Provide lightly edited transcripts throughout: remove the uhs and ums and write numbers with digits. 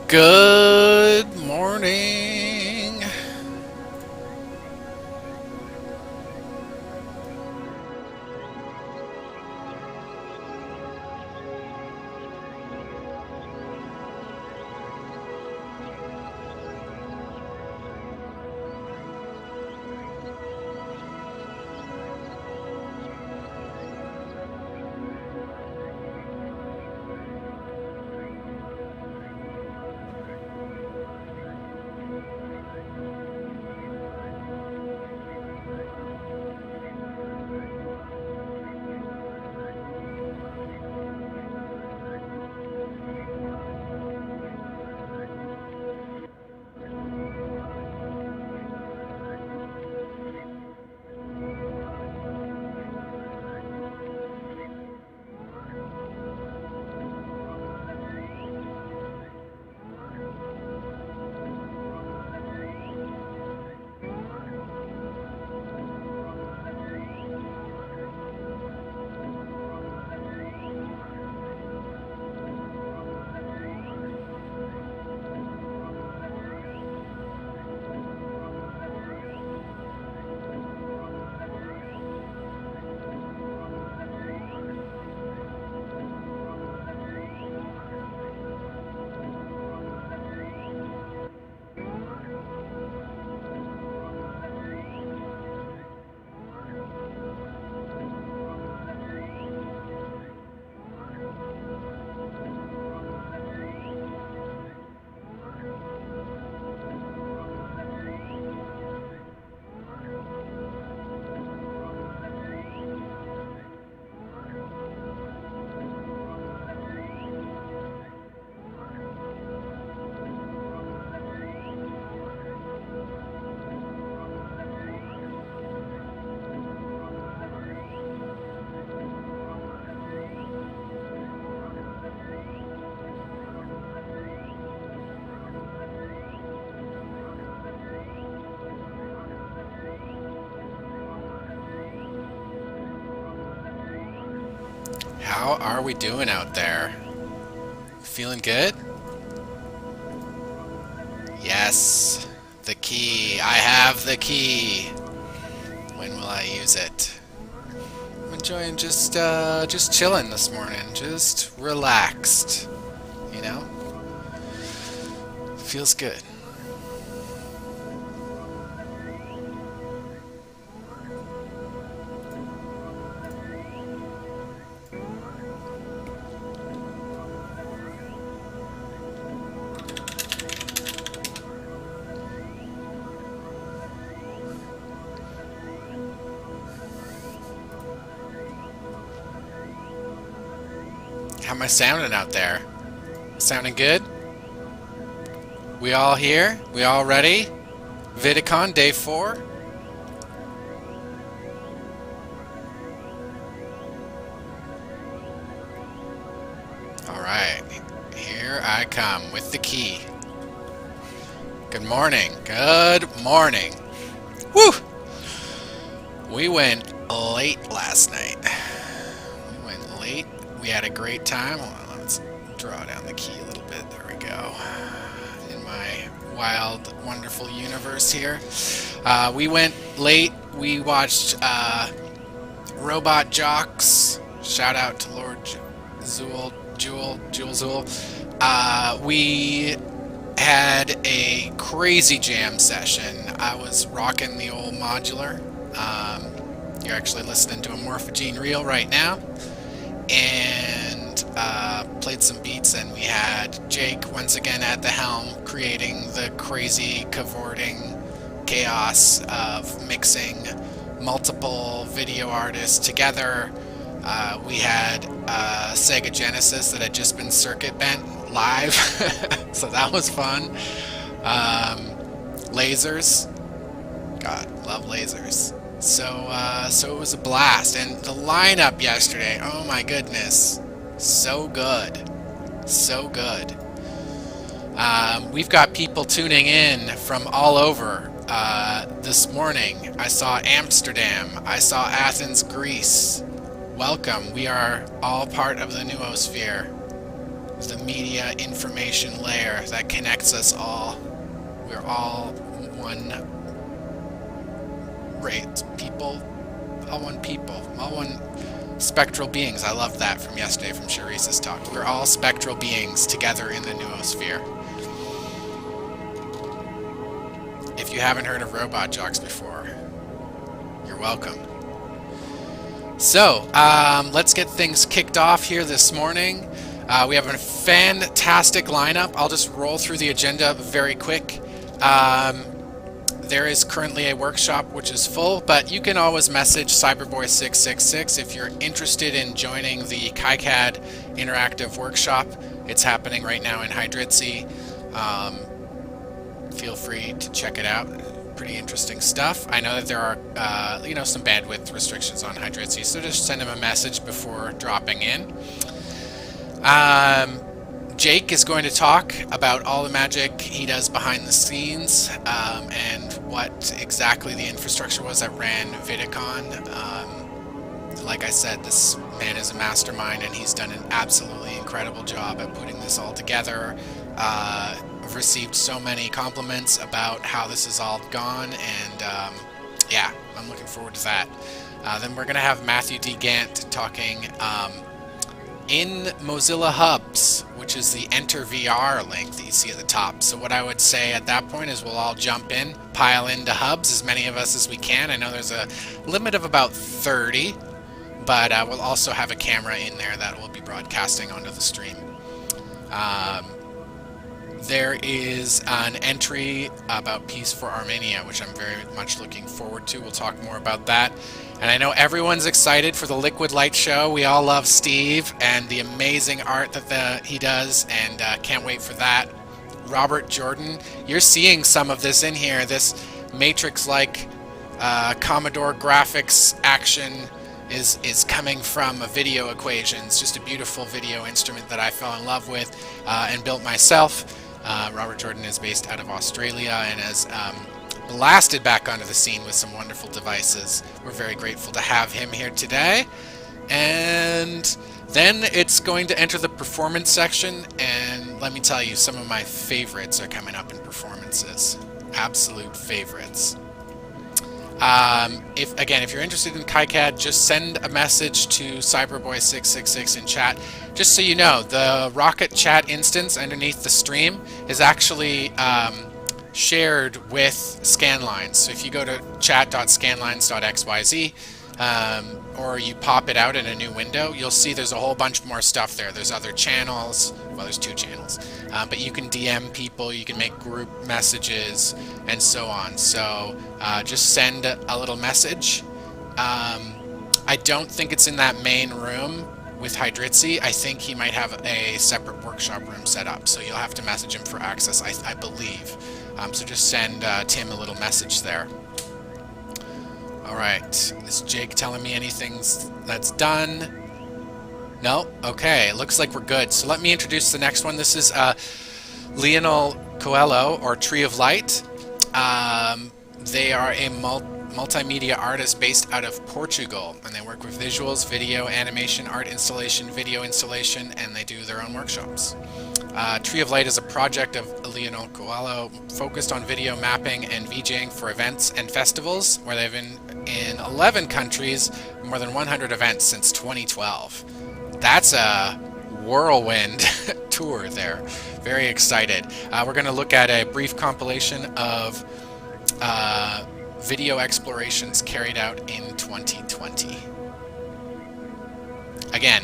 Good morning. How are we doing out there? Feeling good? Yes, the key. I have the key. When will I use it? I'm enjoying just chilling this morning, just relaxed. You know, feels good. How am I sounding out there? Sounding good? We all here? We all ready? VIDICON day 4? Alright, here I come with the key. Good morning. Good morning. Woo! We went late last night. We went late. We had a great time. Hold on, let's draw down the key a little bit. There we go. In my wild, wonderful universe here. We went late. We watched Robot Jocks. Shout out to Lord Jewel Zool. We had a crazy jam session. I was rocking the old modular. You're actually listening to a Morphogene reel right now. And played some beats, and we had Jake once again at the helm, creating the crazy cavorting chaos of mixing multiple video artists together. We had Sega Genesis that had just been circuit bent live, so that was fun. Lasers, God, love lasers. So it was a blast, and the lineup yesterday, oh my goodness, so good, so good. We've got people tuning in from all over. This morning I saw Amsterdam, I saw Athens, Greece. Welcome. We are all part of the noosphere, the media information layer that connects us all. We're all one race, people, all one spectral beings. I love that from yesterday from Sharice's talk. We're all spectral beings together in the noosphere. If you haven't heard of robot jocks before, you're welcome. So, let's get things kicked off here this morning. We have a fantastic lineup. I'll just roll through the agenda very quick. There is currently a workshop which is full, but you can always message Cyberboy666 if you're interested in joining the KiCad interactive workshop. It's happening right now in Hydritzy. Feel free to check it out. Pretty interesting stuff. I know that there are, some bandwidth restrictions on Hydritzy, so just send him a message before dropping in. Jake is going to talk about all the magic he does behind the scenes, and what exactly the infrastructure was that ran VIDICON. Like I said, this man is a mastermind, and he's done an absolutely incredible job at putting this all together. I've received so many compliments about how this has all gone, and yeah, I'm looking forward to that. Then we're going to have Matthew D. Gant talking in Mozilla Hubs, which is the Enter VR link that you see at the top. So what I would say at that point is we'll all jump in, pile into Hubs, as many of us as we can. I know there's a limit of about 30, but we'll also have a camera in there that will be broadcasting onto the stream. There is an entry about Peace for Armenia, which I'm very much looking forward to. We'll talk more about that. And I know everyone's excited for the Liquid Light show. We all love Steve and the amazing art that he does, and can't wait for that. Robert Jordan, you're seeing some of this in here, this Matrix-like Commodore graphics action is coming from a video equation. It's just a beautiful video instrument that I fell in love with and built myself. Robert Jordan is based out of Australia and has blasted back onto the scene with some wonderful devices. We're very grateful to have him here today. And then it's going to enter the performance section, and let me tell you, some of my favorites are coming up in performances. Absolute favorites. If you're interested in KiCad, just send a message to Cyberboy666 in chat. Just so you know, the Rocket Chat instance underneath the stream is actually shared with Scanlines. So if you go to chat.scanlines.xyz, or you pop it out in a new window, you'll see there's a whole bunch more stuff there. There's other channels. Well, there's 2 channels. But you can DM people, you can make group messages, and so on. So just send a little message. I don't think it's in that main room with Hydritzy. I think he might have a separate workshop room set up. So you'll have to message him for access, I believe. So just send Tim a little message there. Alright, is Jake telling me anything that's done? No? Okay, it looks like we're good. So let me introduce the next one. This is Leonel Coelho, or Tree of Light. They are a multimedia artist based out of Portugal, and they work with visuals, video, animation, art installation, video installation, and they do their own workshops. Tree of Light is a project of Leonel Coelho focused on video mapping and VJing for events and festivals, where they've been in 11 countries, more than 100 events since 2012. That's a whirlwind tour there. Very excited. We're going to look at a brief compilation of video explorations carried out in 2020. Again,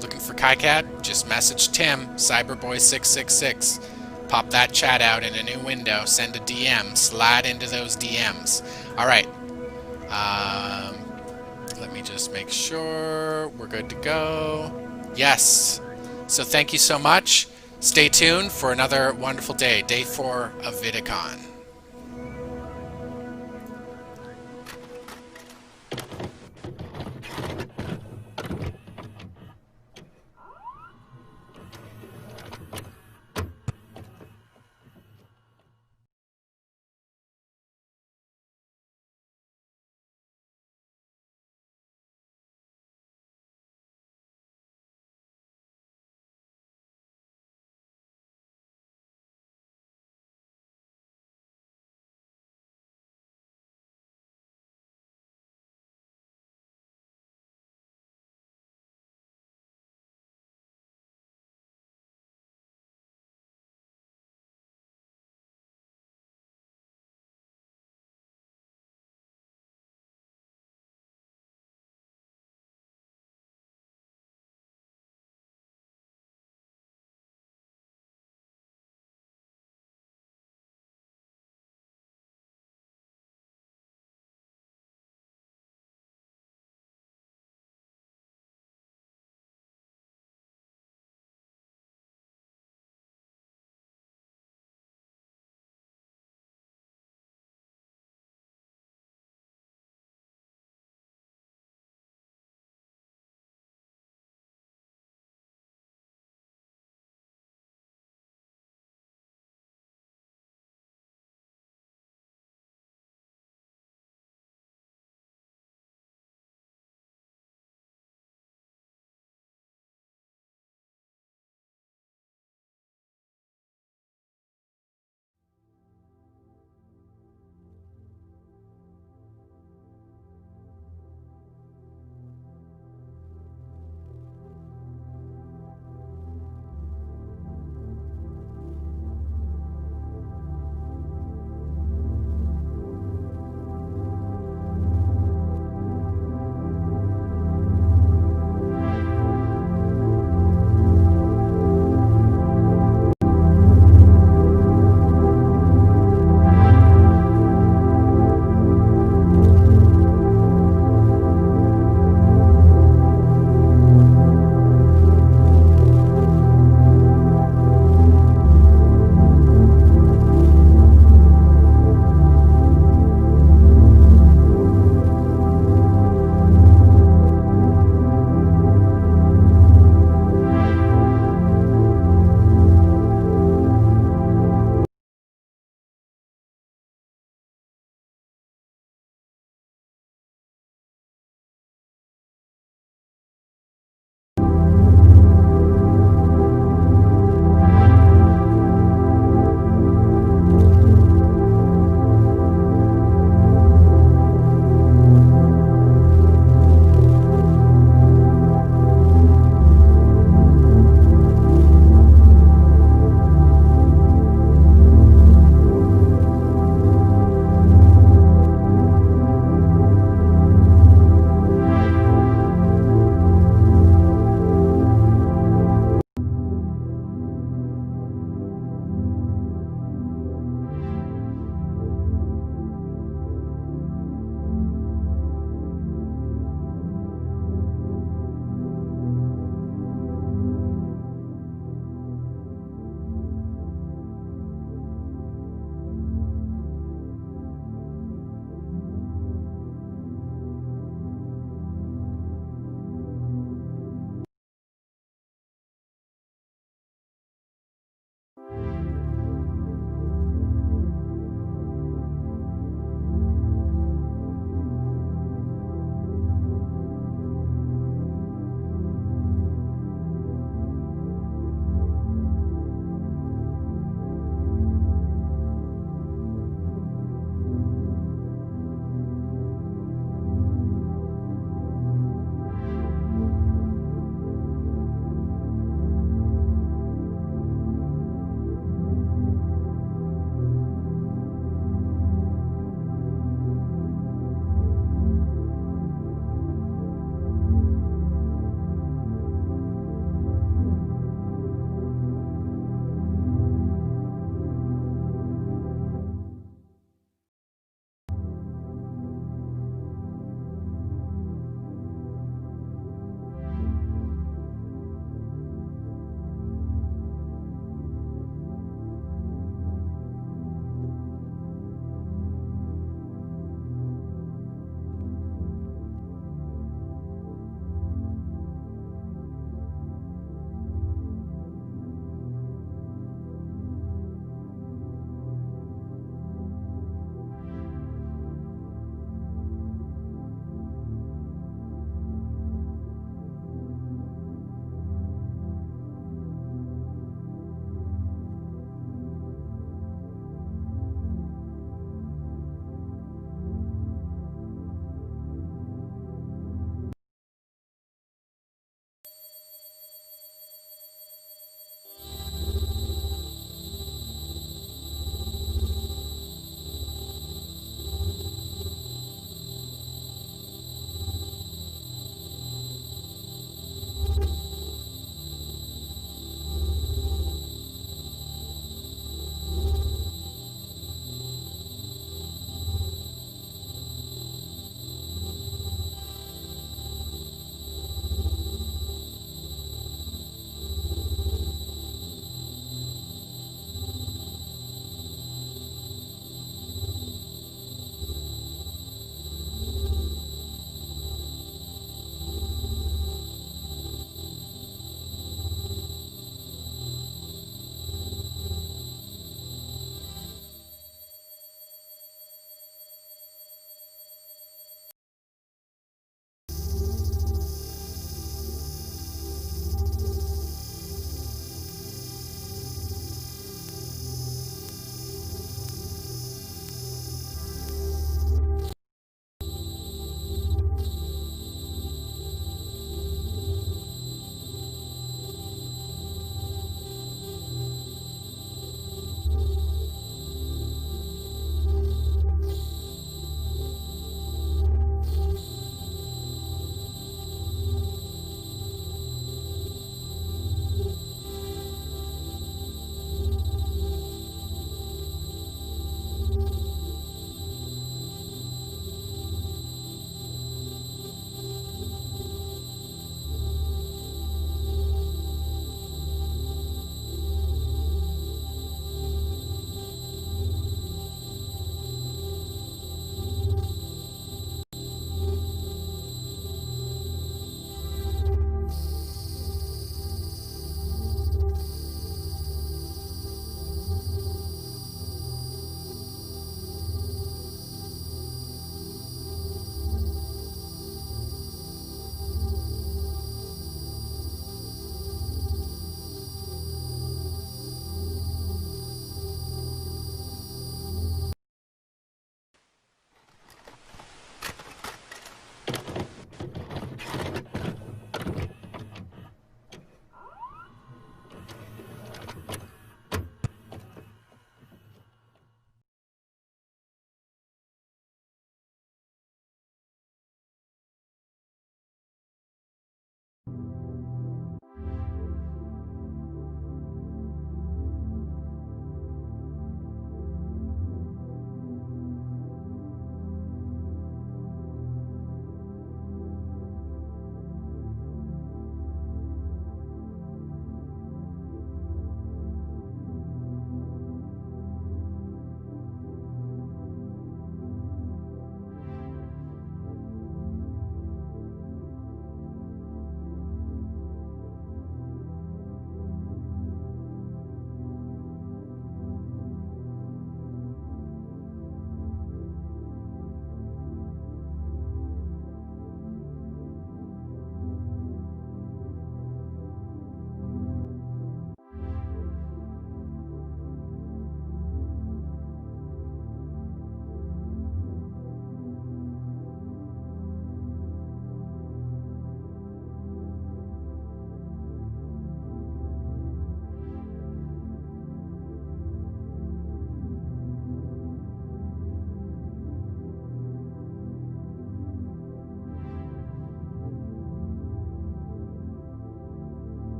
Looking for KiCad? Just message Tim, Cyberboy666. Pop that chat out in a new window, send a DM, slide into those DMs. Alright. Let me just make sure we're good to go. Yes. So thank you so much. Stay tuned for another wonderful day, day 4 of VIDICON.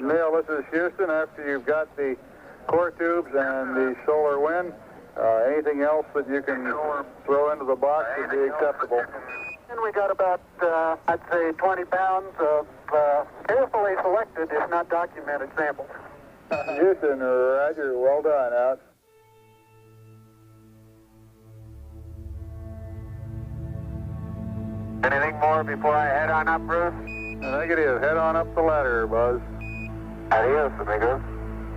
Neil, this is Houston. After you've got the core tubes and the solar wind, anything else that you can throw into the box would be acceptable. And we got about, I'd say, 20 pounds of carefully selected, if not documented, samples. Houston, Roger. Well done, out. Anything more before I head on up, Bruce? Negative. Head on up the ladder, Buzz. Adios, amigos.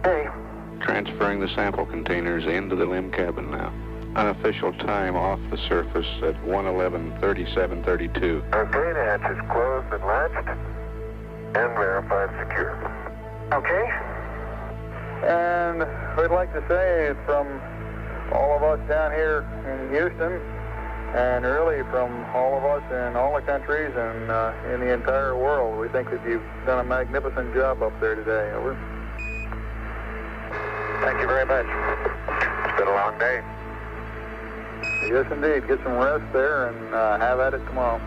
Hey. Transferring the sample containers into the limb cabin now. Unofficial time off the surface at 1:11:37:32. Okay, the hatch is closed and latched and verified secure. Okay. And we'd like to say from all of us down here in Houston, and really from all of us in all the countries and in the entire world, we think that you've done a magnificent job up there today. Over. Thank you very much. It's been a long day. Yes, indeed. Get some rest there and have at it tomorrow.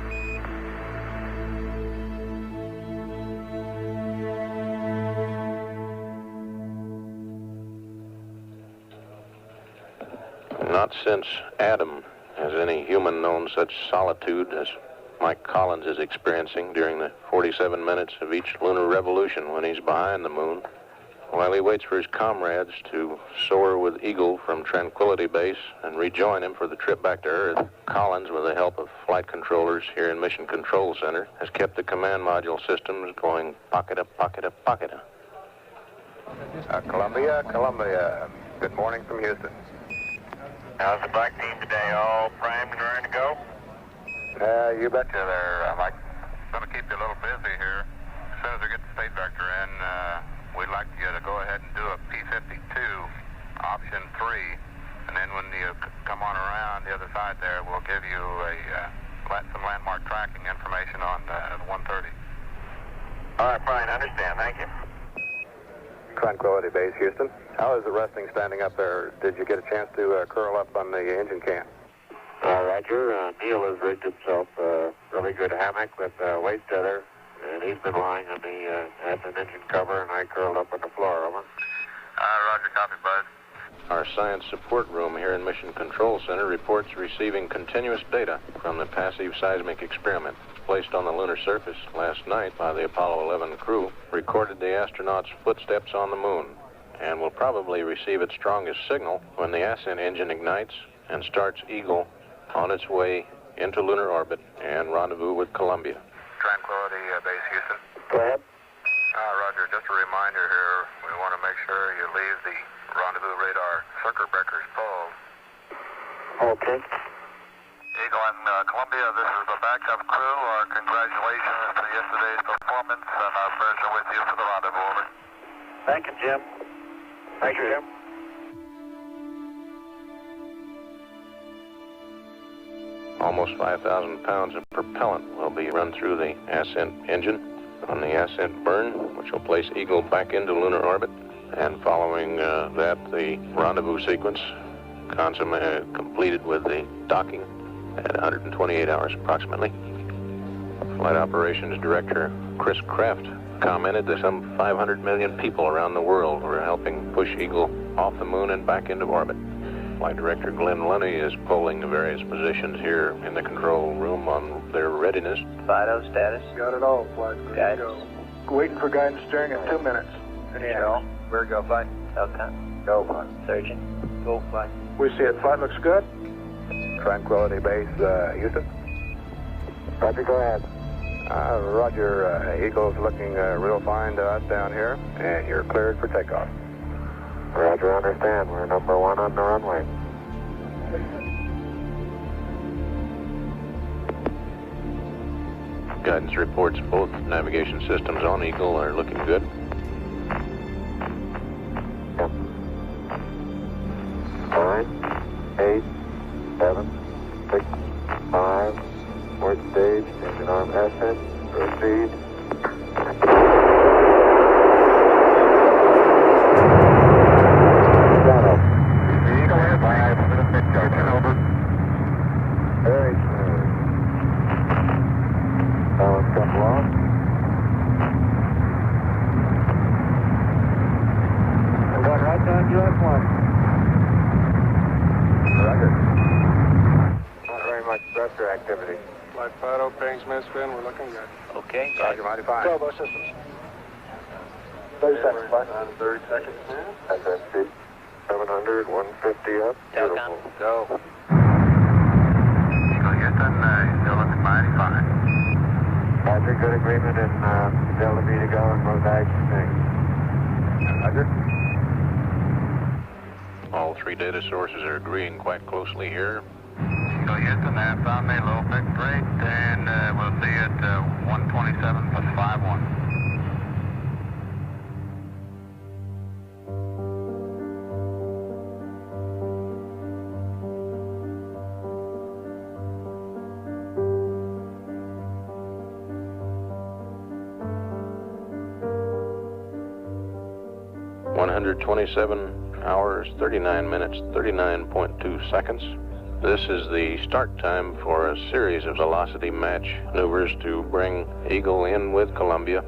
Not since Adam has any human known such solitude as Mike Collins is experiencing during the 47 minutes of each lunar revolution when he's behind the moon. While he waits for his comrades to soar with Eagle from Tranquility Base and rejoin him for the trip back to Earth, Collins, with the help of flight controllers here in Mission Control Center, has kept the command module systems going pocket up, pocket up, pocket up. Columbia. Good morning from Houston. How's the black team today? All primed and ready to go? You betcha there, Mike. Going to keep you a little busy here. As soon as we get the state vector in, we'd like you to go ahead and do a P-52, option 3, and then when you come on around the other side there, we'll give you some landmark tracking information on the 130. All right, fine, understand. Thank you. Tranquility Base, Houston. How is the resting standing up there? Did you get a chance to curl up on the engine can? Roger. Neil has rigged himself a really good hammock with weight tether, and he's been lying on the admin engine cover, and I curled up on the floor. Over. Roger, copy, Buzz. Our science support room here in Mission Control Center reports receiving continuous data from the passive seismic experiment placed on the lunar surface last night by the Apollo 11 crew, recorded the astronauts' footsteps on the moon, and will probably receive its strongest signal when the ascent engine ignites and starts Eagle on its way into lunar orbit and rendezvous with Columbia. Tranquility Base, Houston. Go ahead. Roger, just a reminder here, we want to make sure you leave the rendezvous radar circuit breakers pulled. Okay. Eagle and Columbia, this is the backup crew. Our congratulations to yesterday's performance, and our prayers are with you for the rendezvous. Over. Thank you, Jim. Thank you, Jim. Almost 5,000 pounds of propellant will be run through the ascent engine on the ascent burn, which will place Eagle back into lunar orbit. And following that, the rendezvous sequence completed with the docking at 128 hours approximately. Flight Operations Director Chris Kraft commented that some 500 million people around the world were helping push Eagle off the moon and back into orbit. Flight Director Glenn Lunny is polling the various positions here in the control room on their readiness. Fido status. Got it all, Flight. Guidance. Waiting for guidance steering in 2 minutes. Yeah. Where go, Flight? Outcome. Go, Flight. Surgeon. Go, flight. We see it. Flight looks good. Tranquility Base, Houston. Roger, go ahead. Roger, Eagle's looking real fine to us down here, and you're cleared for takeoff. Roger, understand. We're number 1 on the runway. Guidance reports both navigation systems on Eagle are looking good. Yep. 9, 8, 7, 6, 5, port stage, engine arm ascent, proceed. Very smooth. Balance up long. Right down US 1. Roger. Not very much thruster activity. Flight Fido, ping Smith spin, we're looking good. Okay, Roger, mighty fine. Turbo systems. 30 seconds, bud. 30 seconds, man. SSC 700, 150 up. Telcom. Go. Eagle Houston, still looking mighty fine. Roger, good agreement in Delta V to go and both action things. Roger. All three data sources are agreeing quite closely here. Eagle Houston, that's on me, low fixed rate, and we'll see you at 127 plus 51. Hours, 39 minutes, 39.2 seconds. This is the start time for a series of velocity match maneuvers to bring Eagle in with Columbia.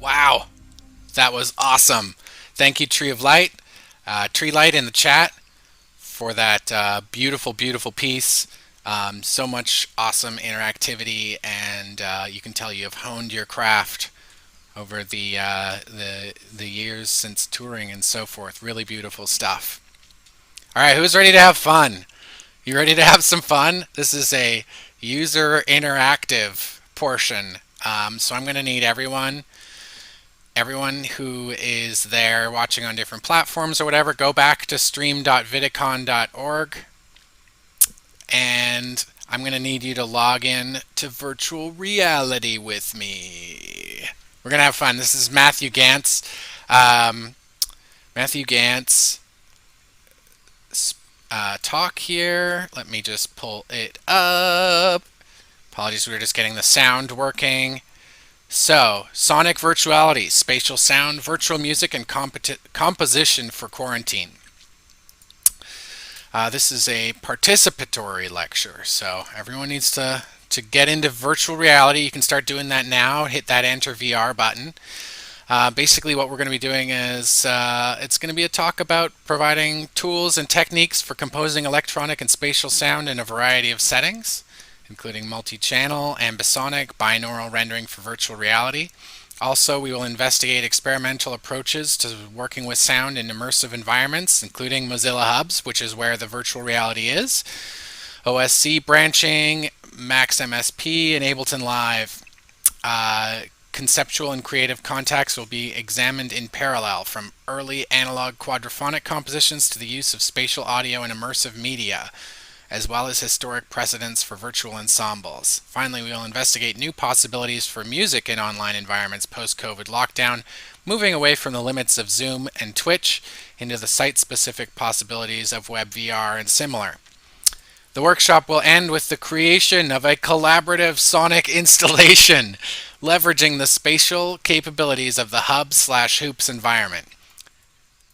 Wow, that was awesome. Thank you, Tree of Light, Tree Light in the chat for that beautiful, beautiful piece. So much awesome interactivity, and you can tell you have honed your craft over the years since touring and so forth. Really beautiful stuff. All right, who's ready to have fun? You ready to have some fun? This is a user interactive portion. So I'm going to need everyone who is there watching on different platforms or whatever, go back to stream.vidicon.org, and I'm going to need you to log in to virtual reality with me. We're going to have fun. This is Matthew Gantz. Matthew Gantz talk here. Let me just pull it up. Apologies, we were just getting the sound working. So, sonic virtuality, spatial sound, virtual music, and composition for quarantine. This is a participatory lecture, so everyone needs to get into virtual reality. You can start doing that now. Hit that Enter VR button. Basically what we're going to be doing is it's going to be a talk about providing tools and techniques for composing electronic and spatial sound in a variety of settings, including multi-channel, ambisonic, binaural rendering for virtual reality. Also, we will investigate experimental approaches to working with sound in immersive environments, including Mozilla Hubs, which is where the virtual reality is, OSC branching, Max MSP, and Ableton Live. Conceptual and creative contacts will be examined in parallel, from early analog quadraphonic compositions to the use of spatial audio and immersive media, as well as historic precedents for virtual ensembles. Finally, we will investigate new possibilities for music in online environments post-COVID lockdown, moving away from the limits of Zoom and Twitch into the site-specific possibilities of web VR and similar. The workshop will end with the creation of a collaborative sonic installation, leveraging the spatial capabilities of the Hub/Hoops environment.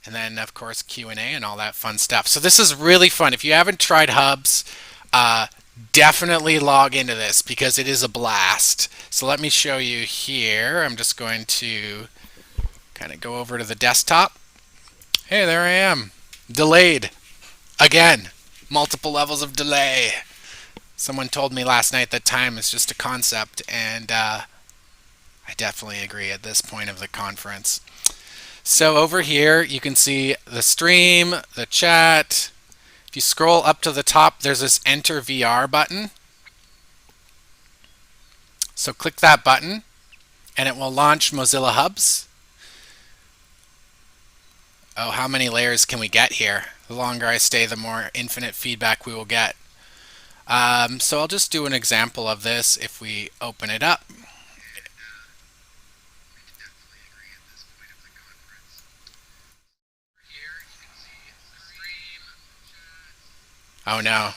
And then, of course, Q&A and all that fun stuff. So this is really fun. If you haven't tried Hubs, definitely log into this because it is a blast. So let me show you here. I'm just going to kind of go over to the desktop. Hey, there I am. Delayed. Again. Multiple levels of delay. Someone told me last night that time is just a concept, and I definitely agree at this point of the conference. So over here, you can see the stream, the chat. If you scroll up to the top, there's this Enter VR button. So click that button, and it will launch Mozilla Hubs. Oh, how many layers can we get here? The longer I stay, the more infinite feedback we will get. So I'll just do an example of this if we open it up. Oh no.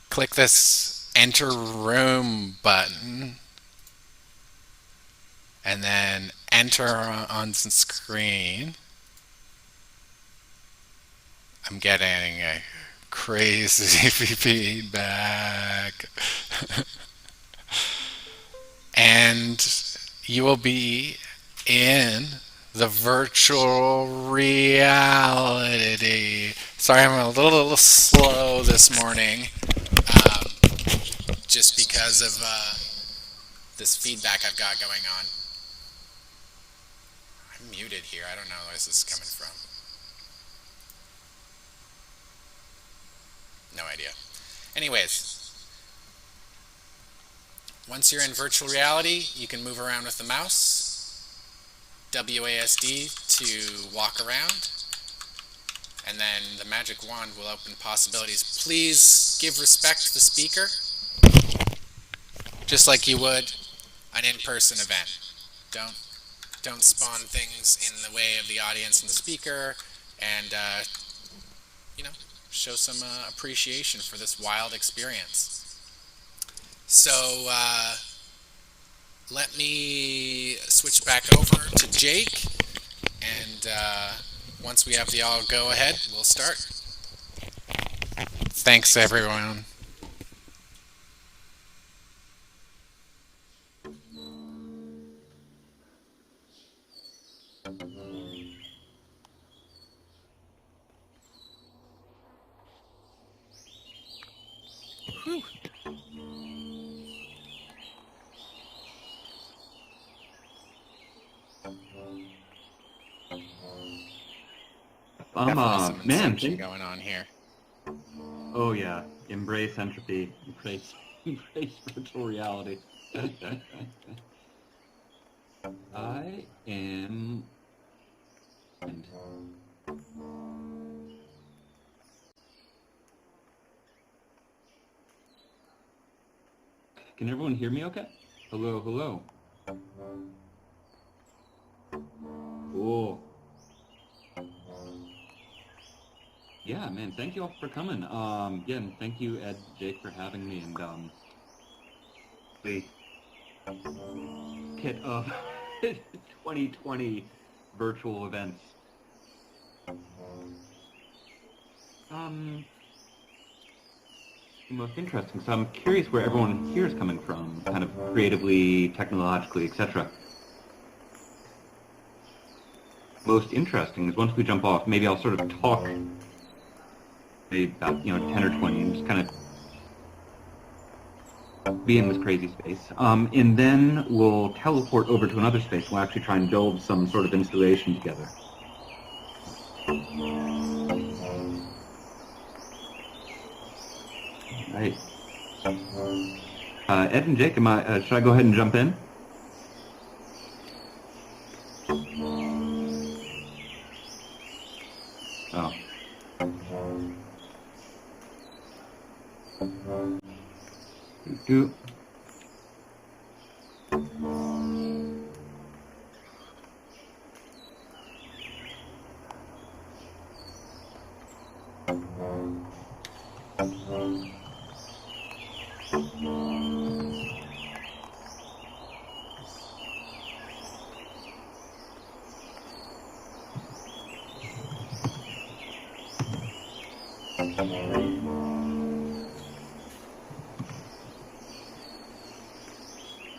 Click this Enter Room button, and then enter on screen. I'm getting a crazy feedback. And you will be in the virtual reality. Sorry, I'm a little slow this morning, just because of this feedback I've got going on. I'm muted here. I don't know where this is coming from. No idea. Anyways, once you're in virtual reality, you can move around with the mouse, WASD to walk around, and then the magic wand will open possibilities. Please give respect to the speaker, just like you would an in-person event. Don't spawn things in the way of the audience and the speaker, and show some appreciation for this wild experience. So let me switch back over to Jake, and once we have the all go ahead, we'll start. Thanks, everyone. Whew. Man, going on here. Oh yeah, embrace entropy, embrace virtual reality. I am. Can everyone hear me okay? Hello, hello. Cool. Yeah, man, thank you all for coming. Again, thank you, Ed, Jake, for having me, and the kit of 2020 virtual events. Most interesting. So I'm curious where everyone here is coming from, kind of creatively, technologically, etc. Most interesting is once we jump off, maybe I'll sort of talk maybe about 10 or 20 and just kind of be in this crazy space. And then we'll teleport over to another space. We'll actually try and build some sort of installation together. Right. Ed and Jake, should I go ahead and jump in? Oh. Do.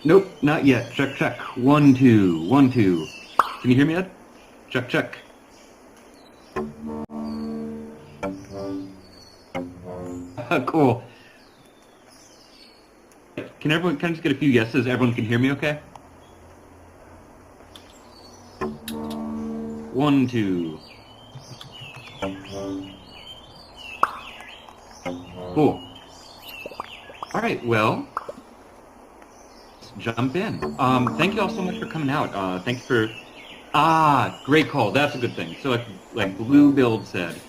Nope, not yet. Check, check. 1, 2, 1, 2. Can you hear me, Ed? Check, check. Cool. Can I just get a few yeses? Everyone can hear me okay? 1, 2. Cool. All right, well, let's jump in. Thank you all so much for coming out. Thank you for... great call. That's a good thing. So like Blue Build said,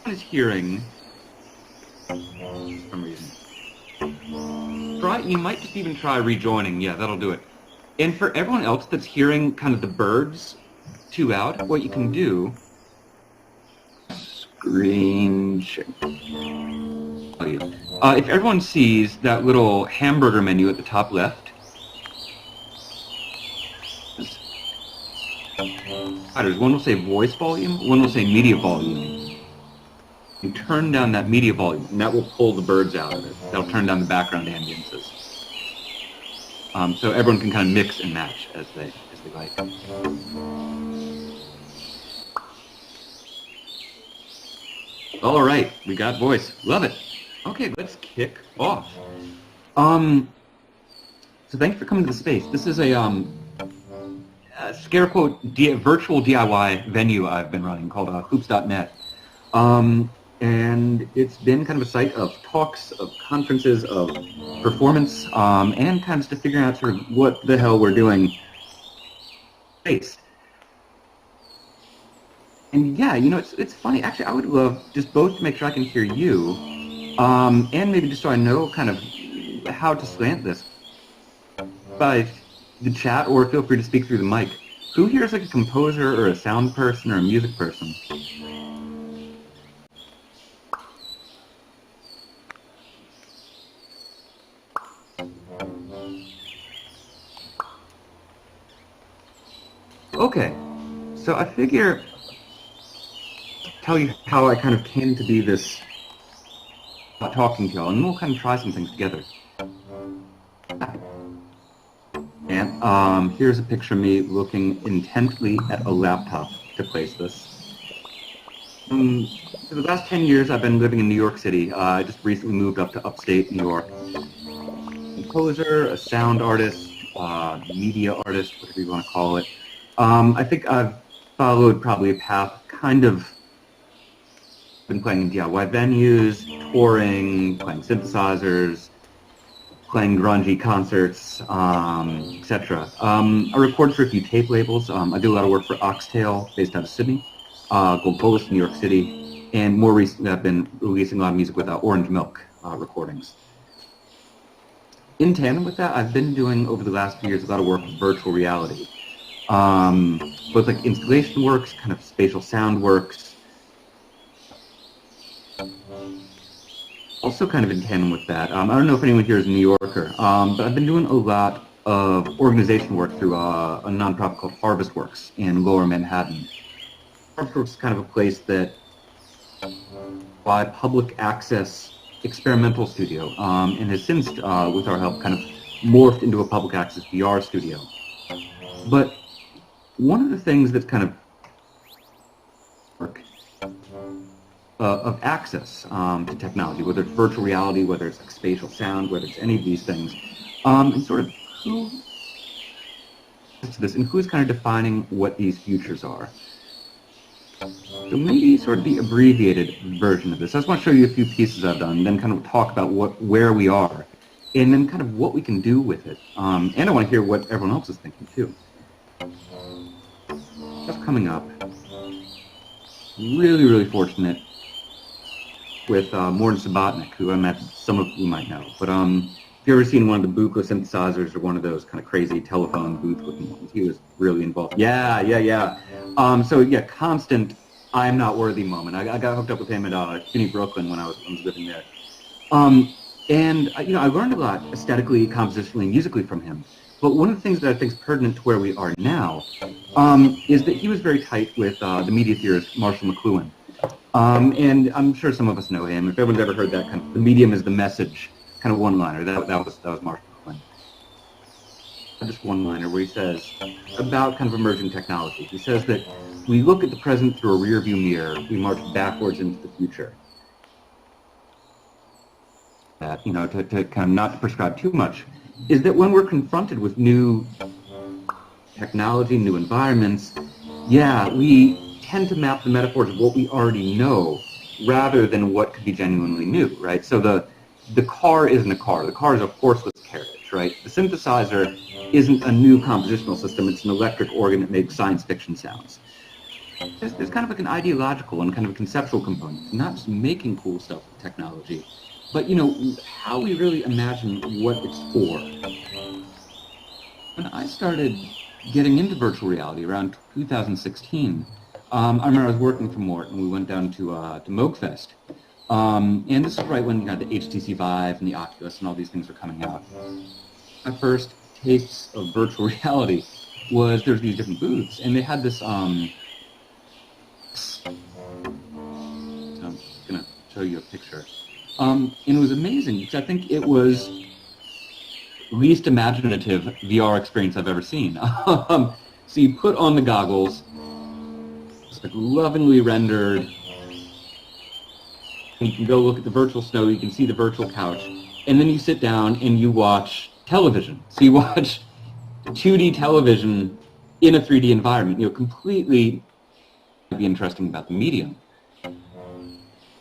I was hearing... for some reason. You might just even try rejoining. Yeah, that'll do it. And for everyone else that's hearing kind of the birds two out, what you can do... Screen share. If everyone sees that little hamburger menu at the top left, one will say voice volume, one will say media volume. You turn down that media volume, and that will pull the birds out of it. That'll turn down the background ambiences. So everyone can kind of mix and match as they like. All right, we got voice. Love it. Okay, let's kick off. So thanks for coming to the space. This is a scare quote virtual DIY venue I've been running called hoops.net. And it's been kind of a site of talks, of conferences, of performance, and kind of just to figure out sort of what the hell we're doing. Space. And yeah, you know, it's funny. Actually, I would love just both to make sure I can hear you, and maybe just so I know kind of how to slant this by the chat, or feel free to speak through the mic. Who here is like a composer or a sound person or a music person? Okay, so I figure tell you how I kind of came to be this talking to y'all, and we'll kind of try some things together. And here's a picture of me looking intently at a laptop to place this. For the last 10 years, I've been living in New York City. I just recently moved up to upstate New York. Composer, a sound artist, media artist, whatever you want to call it. I think I've followed probably a path kind of been playing in DIY venues, touring, playing synthesizers, playing grungy concerts, etc. I record for a few tape labels. I do a lot of work for Oxtail, based out of Sydney, Gold Bullish, New York City, and more recently I've been releasing a lot of music with Orange Milk recordings. In tandem with that, I've been doing, over the last few years, a lot of work with virtual reality. Both like installation works, kind of spatial sound works. Also kind of in tandem with that, I don't know if anyone here is a New Yorker, but I've been doing a lot of organization work through a nonprofit called Harvest Works in Lower Manhattan. Harvest Works is kind of a place that, by public access experimental studio, and has since, with our help, kind of morphed into a public access VR studio. But one of the things that's kind of of access to technology, whether it's virtual reality, whether it's like spatial sound, whether it's any of these things, and sort of who to this, and who's kind of defining what these futures are. So maybe sort of the abbreviated version of this. I just want to show you a few pieces I've done, and then kind of talk about where we are, and then kind of what we can do with it. And I want to hear what everyone else is thinking too. Stuff coming up. Really, really fortunate with Morton Subotnick, who I met, some of you might know. But if you've ever seen one of the Buco synthesizers or one of those kind of crazy telephone booth-looking ones, he was really involved. Yeah. So yeah, constant I'm not worthy moment. I got hooked up with him at Finney, Brooklyn when I was living there. And you know, I learned a lot aesthetically, compositionally, musically from him. But one of the things that I think is pertinent to where we are now is that he was very tight with the media theorist Marshall McLuhan. And I'm sure some of us know him. If everyone's ever heard that kind of, the medium is the message, kind of one-liner, that was Marshall McLuhan. just one-liner where he says about kind of emerging technology. He says that we look at the present through a rear-view mirror, we march backwards into the future. That, you know, to kind of not to prescribe too much, is that when we're confronted with new technology, new environments, yeah, we tend to map the metaphors of what we already know rather than what could be genuinely new, right? So the car isn't a car. The car is a horseless carriage, right? The synthesizer isn't a new compositional system. It's an electric organ that makes science fiction sounds. There's kind of like an ideological and kind of a conceptual component, not just making cool stuff with technology, but, you know, how we really imagine what it's for. When I started getting into virtual reality around 2016, I remember I was working for Mort, and we went down to Moogfest. And this is right when you had the HTC Vive and the Oculus and all these things were coming out. My first tastes of virtual reality was there's these different booths, and they had this, so I'm going to show you a picture. And it was amazing because I think it was the least imaginative VR experience I've ever seen. So you put on the goggles, it's like lovingly rendered, and you can go look at the virtual snow, you can see the virtual couch, and then you sit down and you watch television. So you watch 2D television in a 3D environment, you know, completely be interesting about the medium.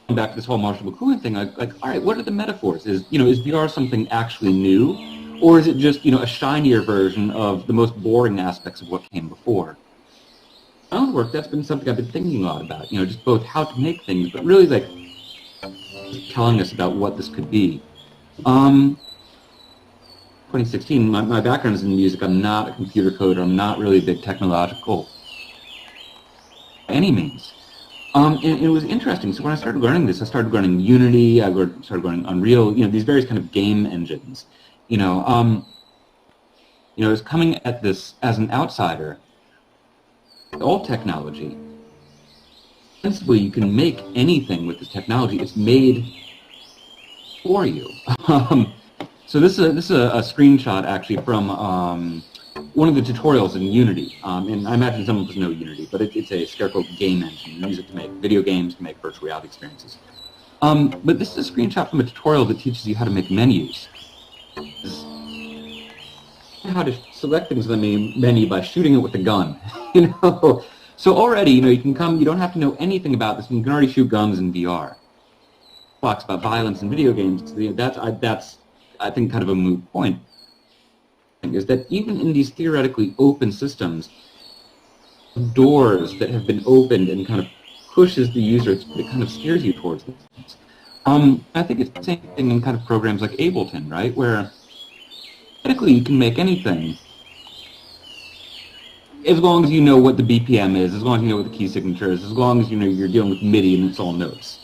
Back to this whole Marshall McLuhan thing, like, all right, what are the metaphors? Is VR something actually new, or is it just, you know, a shinier version of the most boring aspects of what came before? My own work, that's been something I've been thinking a lot about, you know, just both how to make things, but really like telling us about what this could be. 2016, my background is in music. I'm not a computer coder. I'm not really big technological by any means. And it was interesting. So when I started learning this, I started learning Unity. I started learning Unreal. You know, these various kind of game engines. You know, I was coming at this as an outsider. All technology. Principally, you can make anything with this technology. It's made for you. So this is a screenshot actually from one of the tutorials in Unity, and I imagine some of us know Unity, but it's a scarecrow game engine. You use it to make video games, to make virtual reality experiences. But this is a screenshot from a tutorial that teaches you how to make menus. How to select things on the menu by shooting it with a gun, you know. So already, you know, you can come. You don't have to know anything about this. You can already shoot guns in VR. Talks about violence in video games. That's I think kind of a moot point. Is that even in these theoretically open systems, doors that have been opened and kind of pushes the user, it kind of steers you towards these things. I think it's the same thing in kind of programs like Ableton, right, where theoretically you can make anything as long as you know what the BPM is, as long as you know what the key signature is, as long as you know you're dealing with MIDI and it's all notes.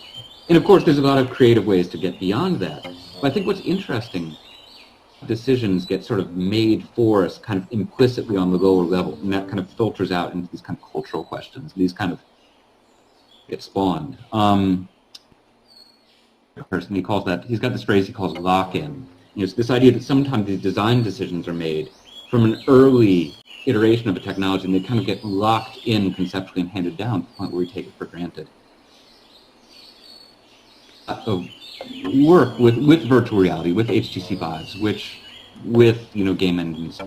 And of course, there's a lot of creative ways to get beyond that. But I think what's interesting, decisions get sort of made for us kind of implicitly on the lower level, and that kind of filters out into these kind of cultural questions. These kind of get spawned. Person, he calls that, he's got this phrase he calls lock-in. You know, it's this idea that sometimes these design decisions are made from an early iteration of a technology, and they kind of get locked in conceptually and handed down to the point where we take it for granted. Work with virtual reality, with HTC Vives, with you know, game engines.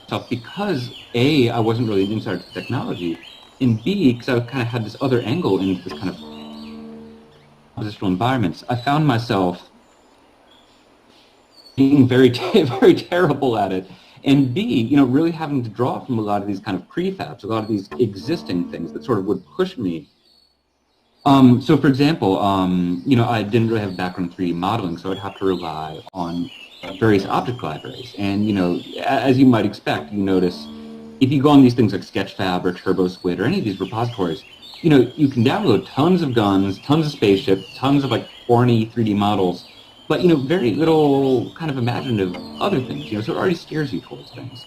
So because A, I wasn't really an insider to technology, and B, because I kind of had this other angle into this kind of compositional environments, I found myself being very terrible at it, and B, you know, really having to draw from a lot of these kind of prefabs, a lot of these existing things that sort of would push me. So for example, you know, I didn't really have a background in 3D modeling, so I'd have to rely on various object libraries. And, you know, as you might expect, you notice if you go on these things like Sketchfab or TurboSquid or any of these repositories, you know, you can download tons of guns, tons of spaceships, tons of like corny 3D models, but, you know, very little kind of imaginative other things, you know, so it already steers you towards things.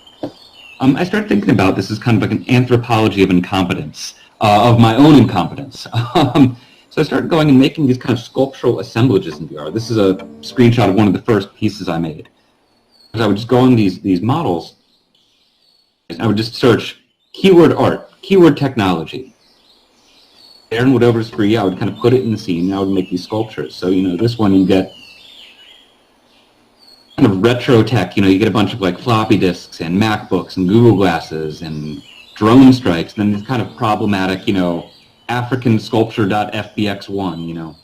I started thinking about this as kind of like an anthropology of incompetence, of my own incompetence. So I started going and making these kind of sculptural assemblages in VR. This is a screenshot of one of the first pieces I made. I would just go on these models, and I would just search keyword art, keyword technology. And whatever's free, I would kind of put it in the scene, and I would make these sculptures. So, this one you get kind of retro tech, you get a bunch of like floppy disks and MacBooks and Google Glasses and drone strikes, and then this kind of problematic, African sculpture.fbx1,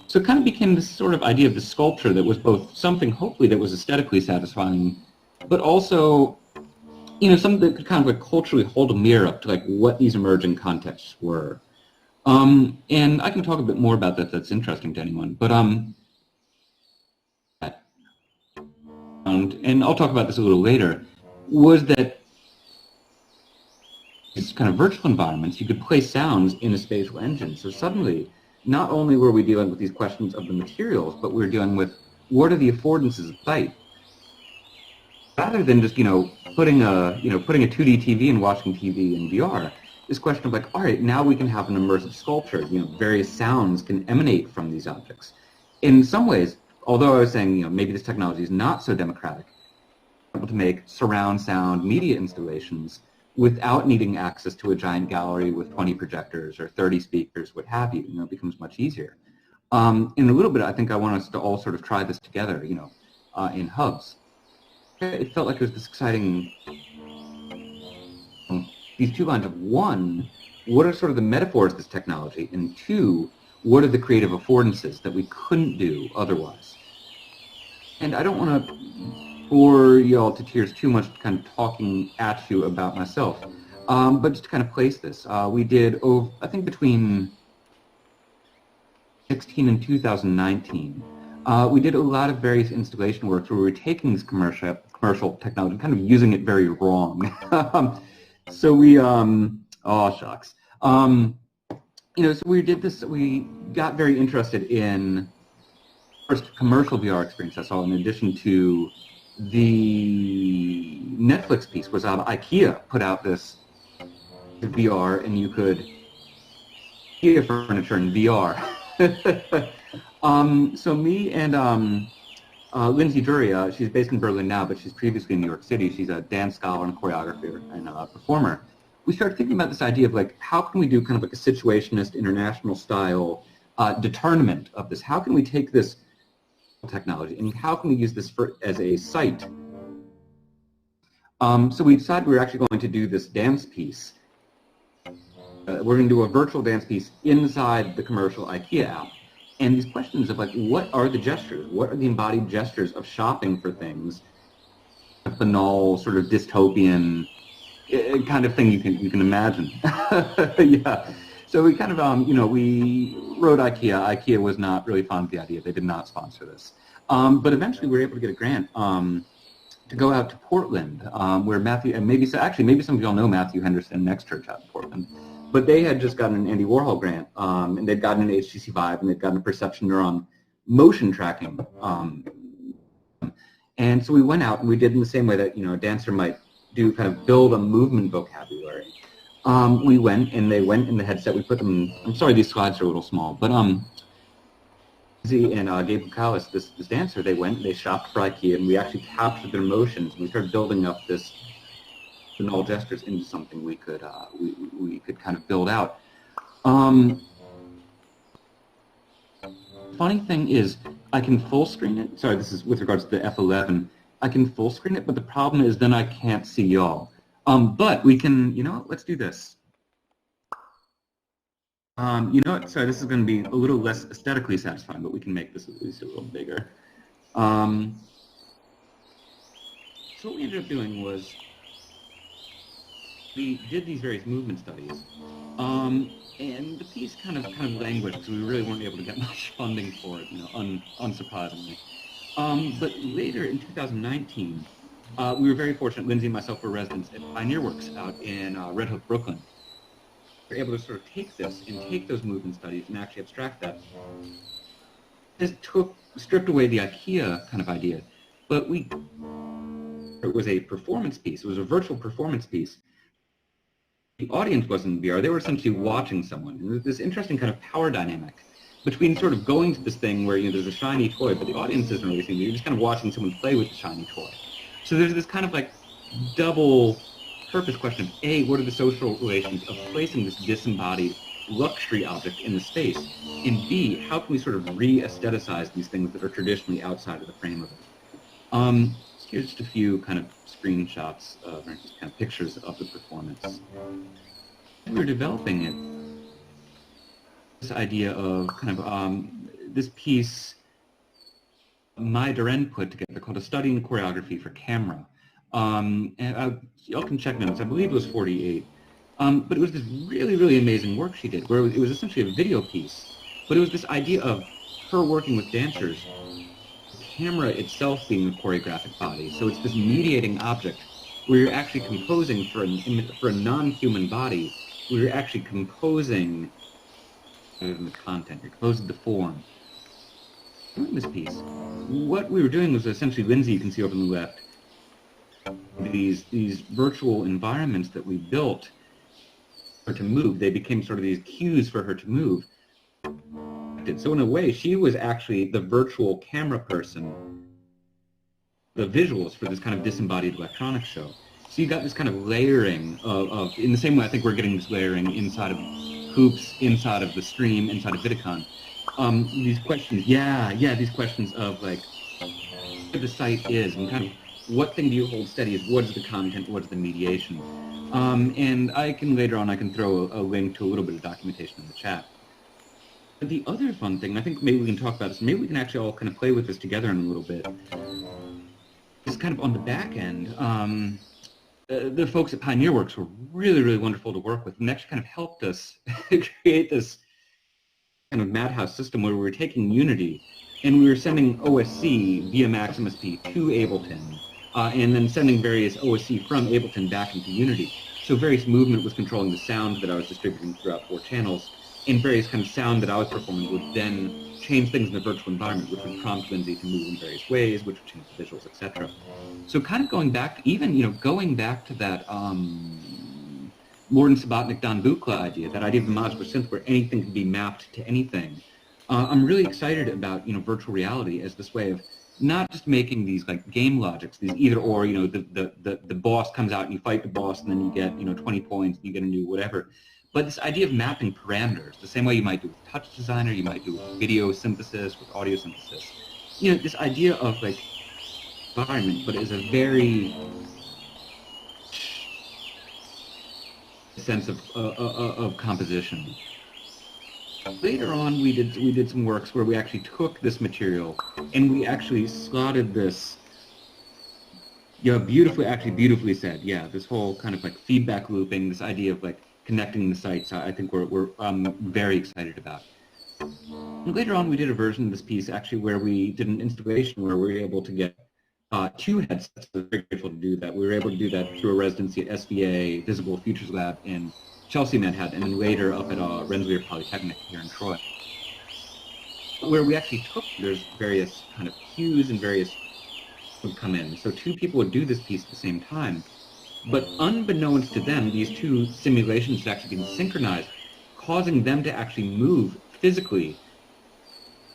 So it kind of became this sort of idea of the sculpture that was both something, hopefully, that was aesthetically satisfying, but also, something that could kind of like culturally hold a mirror up to like what these emerging contexts were. And I can talk a bit more about that if that's interesting to anyone, but and I'll talk about this a little later, was that these kind of virtual environments, you could play sounds in a spatial engine. So suddenly, not only were we dealing with these questions of the materials, but we were dealing with what are the affordances of sight. Rather than just, putting a 2D TV and watching TV in VR, this question of like, all right, now we can have an immersive sculpture. Various sounds can emanate from these objects. In some ways, although I was saying, maybe this technology is not so democratic, able to make surround sound media installations without needing access to a giant gallery with 20 projectors or 30 speakers, what have you, it becomes much easier. In a little bit, I think I want us to all sort of try this together, in hubs. It felt like it was this exciting, these two lines of one, what are sort of the metaphors of this technology, and two, what are the creative affordances that we couldn't do otherwise? And I don't want to bore y'all to tears too much kind of talking at you about myself, but just to kind of place this, we did, I think between 2016 and 2019, we did a lot of various installation work where we were taking this commercial technology, kind of using it very wrong. So we, oh shucks. So we did this, we got very interested in first commercial VR experience I saw in addition to the Netflix piece was IKEA put out this VR and you could IKEA furniture in VR. So me and Lindsay Dury, she's based in Berlin now, but she's previously in New York City. She's a dance scholar and choreographer and performer. We started thinking about this idea of like, how can we do kind of like a situationist, international style determinant of this? How can we take this technology and how can we use this as a site? So we decided we were actually going to do this dance piece. We're going to do a virtual dance piece inside the commercial IKEA app. And these questions of like, what are the gestures? What are the embodied gestures of shopping for things? A banal, sort of dystopian kind of thing you can imagine. Yeah. So we kind of, we wrote IKEA. IKEA was not really fond of the idea. They did not sponsor this. But eventually we were able to get a grant to go out to Portland, where Matthew, and maybe some of y'all know Matthew Henderson Next Church out in Portland. But they had just gotten an Andy Warhol grant, and they'd gotten an HTC Vive, and they'd gotten a perception neuron motion tracking. And so we went out and we did in the same way that, a dancer might do, kind of build a movement vocabulary. We went, and they went in the headset. We put them, I'm sorry, these slides are a little small, but Z and Gabe Bukalis, this dancer, they went, they shopped for IKEA, and we actually captured their emotions, and we started building up this banal gestures into something we could kind of build out. Funny thing is, I can full screen it. Sorry, this is with regards to the F11. I can full screen it, but the problem is then I can't see y'all. But we can, let's do this. Sorry, this is going to be a little less aesthetically satisfying, but we can make this at least a little bigger. So what we ended up doing was we did these various movement studies, and the piece kind of languished because we really weren't able to get much funding for it, unsurprisingly. But later in 2019, we were very fortunate. Lindsay and myself were residents at Pioneer Works out in Red Hook, Brooklyn. We were able to sort of take this and take those movement studies and actually abstract that. This stripped away the IKEA kind of idea, but it was a performance piece. It was a virtual performance piece. The audience wasn't in VR. They were essentially watching someone. And there was this interesting kind of power dynamic between sort of going to this thing where, there's a shiny toy, but the audience isn't really seeing it. You're just kind of watching someone play with the shiny toy. So there's this kind of like double purpose question of A, what are the social relations of placing this disembodied luxury object in the space? And B, how can we sort of re-aestheticize these things that are traditionally outside of the frame of it? Here's just a few kind of screenshots, or just kind of pictures of the performance. We were developing it, this idea of kind of this piece my Duren put together called A Study in Choreography for Camera. And y'all can check notes. I believe it was 48. But it was this really, really amazing work she did, where it was essentially a video piece. But it was this idea of her working with dancers, the camera itself being a choreographic body. So it's this mediating object where you're actually composing for a non-human body, where you're actually composing the content, you're composing the form. Doing this piece, what we were doing was essentially, Lindsay, you can see over on the left, these virtual environments that we built for her to move. They became sort of these cues for her to move. So in a way, she was actually the virtual camera person, the visuals for this kind of disembodied electronics show. So you got this kind of layering of in the same way I think we're getting this layering inside of Hoops, inside of the stream, inside of VIDICON. These questions, these questions of like what the site is and kind of what thing do you hold steady is what is the content, what is the mediation. And I can later on, I can throw a link to a little bit of documentation in the chat. But the other fun thing, I think maybe we can talk about this, maybe we can actually all kind of play with this together in a little bit, is kind of on the back end. The folks at Pioneer Works were really, really wonderful to work with and actually kind of helped us create this kind of madhouse system where we were taking Unity and we were sending OSC via Max MSP to Ableton and then sending various OSC from Ableton back into Unity. So various movement was controlling the sound that I was distributing throughout 4 channels, and various kind of sound that I was performing would then change things in the virtual environment, which would prompt Lindsay to move in various ways, which would change the visuals, etc. So kind of going back, even, going back to that Morton Subotnick, Don Buchla idea, that idea of the modular synth where anything can be mapped to anything. I'm really excited about, virtual reality as this way of not just making these like game logics, these either or, the boss comes out and you fight the boss and then you get, 20 points and you get a new whatever. But this idea of mapping parameters, the same way you might do with Touch Designer, you might do with video synthesis, with audio synthesis. This idea of like environment, but it is a very sense of composition. Later on, we did some works where we actually took this material and we actually slotted this. Beautifully said. Yeah, this whole kind of like feedback looping, this idea of like connecting the sites, I think we're very excited about. And later on, we did a version of this piece actually where we did an installation where we were able to get 2 headsets. I was very grateful to do that. We were able to do that through a residency at SVA Visible Futures Lab in Chelsea, Manhattan, and then later up at Rensselaer Polytechnic here in Troy, where we actually took, there's various kind of cues and various would come in. So 2 people would do this piece at the same time. But unbeknownst to them, these 2 simulations had actually been synchronized, causing them to actually move physically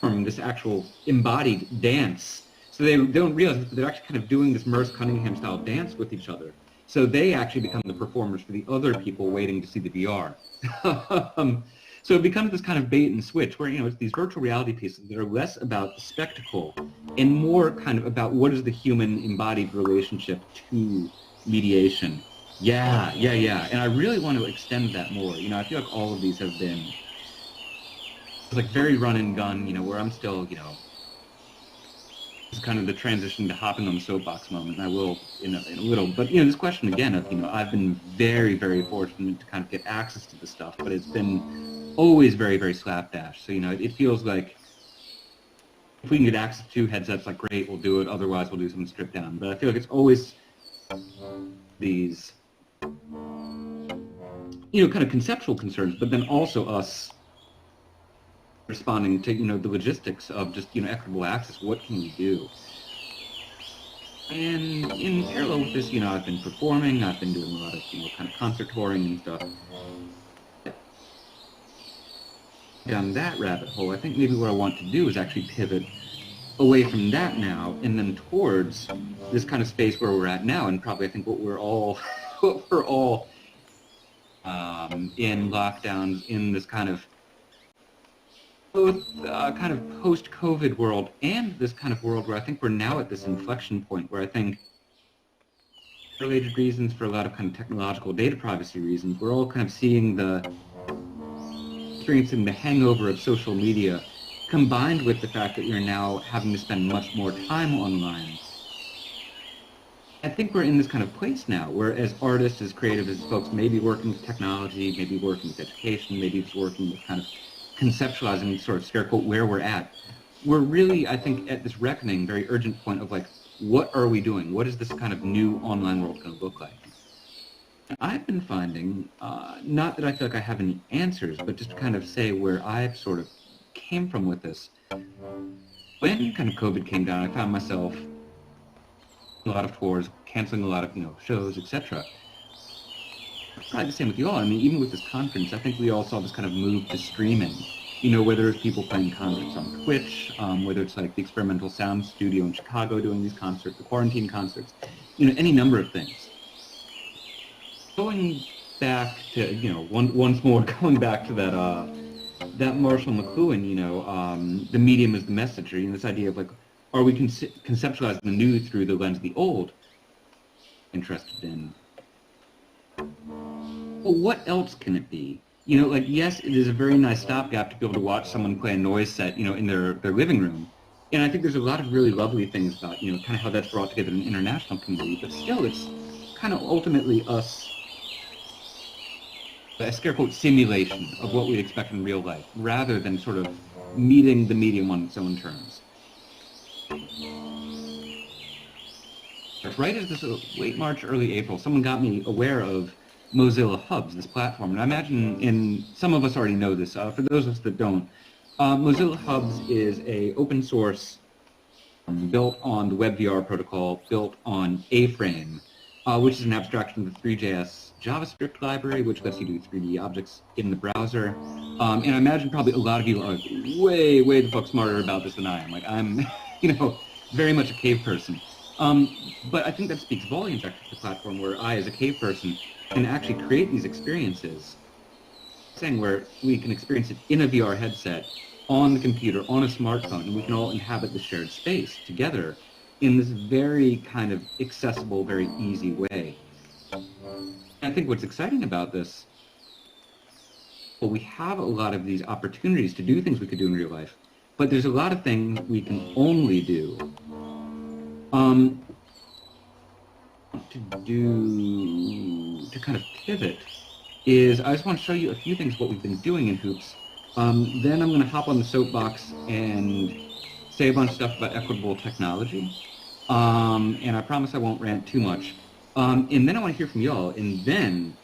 from this actual embodied dance. So they don't realize that they're actually kind of doing this Merce Cunningham-style dance with each other. So they actually become the performers for the other people waiting to see the VR. So it becomes this kind of bait and switch where, it's these virtual reality pieces that are less about the spectacle and more kind of about what is the human embodied relationship to mediation. Yeah. And I really want to extend that more. I feel like all of these have been like very run and gun, where I'm still, it's kind of the transition to hopping on the soapbox moment, and I will in a little. But, this question again of, I've been very, very fortunate to kind of get access to this stuff, but it's been always very, very slapdash. So, it feels like if we can get access to headsets, like, great, we'll do it. Otherwise, we'll do something stripped down. But I feel like it's always these, kind of conceptual concerns, but then also us responding to, the logistics of just, equitable access. What can we do? And in parallel with this, I've been performing, I've been doing a lot of, kind of concert touring and stuff. down that rabbit hole. I think maybe what I want to do is actually pivot away from that now and then towards this kind of space where we're at now, and probably I think what we're all what we're all in lockdowns, in this kind of both kind of post-COVID world and this kind of world where I think we're now at this inflection point where I think related reasons, for a lot of kind of technological data privacy reasons, we're all kind of experiencing the hangover of social media, combined with the fact that we're now having to spend much more time online. I think we're in this kind of place now where, as artists, as creative, as folks, maybe working with technology, maybe working with education, maybe just working with kind of conceptualizing, sort of scare quote, where we're at. We're really, I think, at this reckoning, very urgent point of like, what are we doing? What is this kind of new online world going to look like? And I've been finding, not that I feel like I have any answers, but just to kind of say where I've sort of came from with this. When kind of COVID came down, I found myself a lot of tours, canceling a lot of, shows, etc. Probably the same with you all. I mean, even with this conference, I think we all saw this kind of move to streaming. Whether it's people playing concerts on Twitch, whether it's like the Experimental Sound Studio in Chicago doing these concerts, the quarantine concerts, any number of things. Going back to, once more, going back to that Marshall McLuhan, the medium is the messenger, this idea of like, are we conceptualizing the new through the lens of the old? Interested in. Well, what else can it be? Yes, it is a very nice stopgap to be able to watch someone play a noise set, in their living room. And I think there's a lot of really lovely things about, kind of how that's brought together an international community. But still, it's kind of ultimately us, a scare quote, simulation of what we'd expect in real life, rather than sort of meeting the medium on its own terms. Right as this late March, early April, someone got me aware of Mozilla Hubs, this platform. And I imagine some of us already know this. For those of us that don't, Mozilla Hubs is a open source built on the WebVR protocol, built on A-Frame, which is an abstraction of the 3JS JavaScript library, which lets you do 3D objects in the browser. And I imagine probably a lot of you are way, way the fuck smarter about this than I am. Like, I'm, very much a cave person. But I think that speaks volumes actually to the platform where I, as a cave person, can actually create these experiences, saying where we can experience it in a VR headset, on the computer, on a smartphone, and we can all inhabit the shared space together in this very kind of accessible, very easy way. And I think what's exciting about this, well, we have a lot of these opportunities to do things we could do in real life, but there's a lot of things we can only do. To kind of pivot is I just want to show you a few things what we've been doing in Hoops. Then I'm going to hop on the soapbox and say a bunch of stuff about equitable technology. And I promise I won't rant too much. And then I want to hear from y'all. And then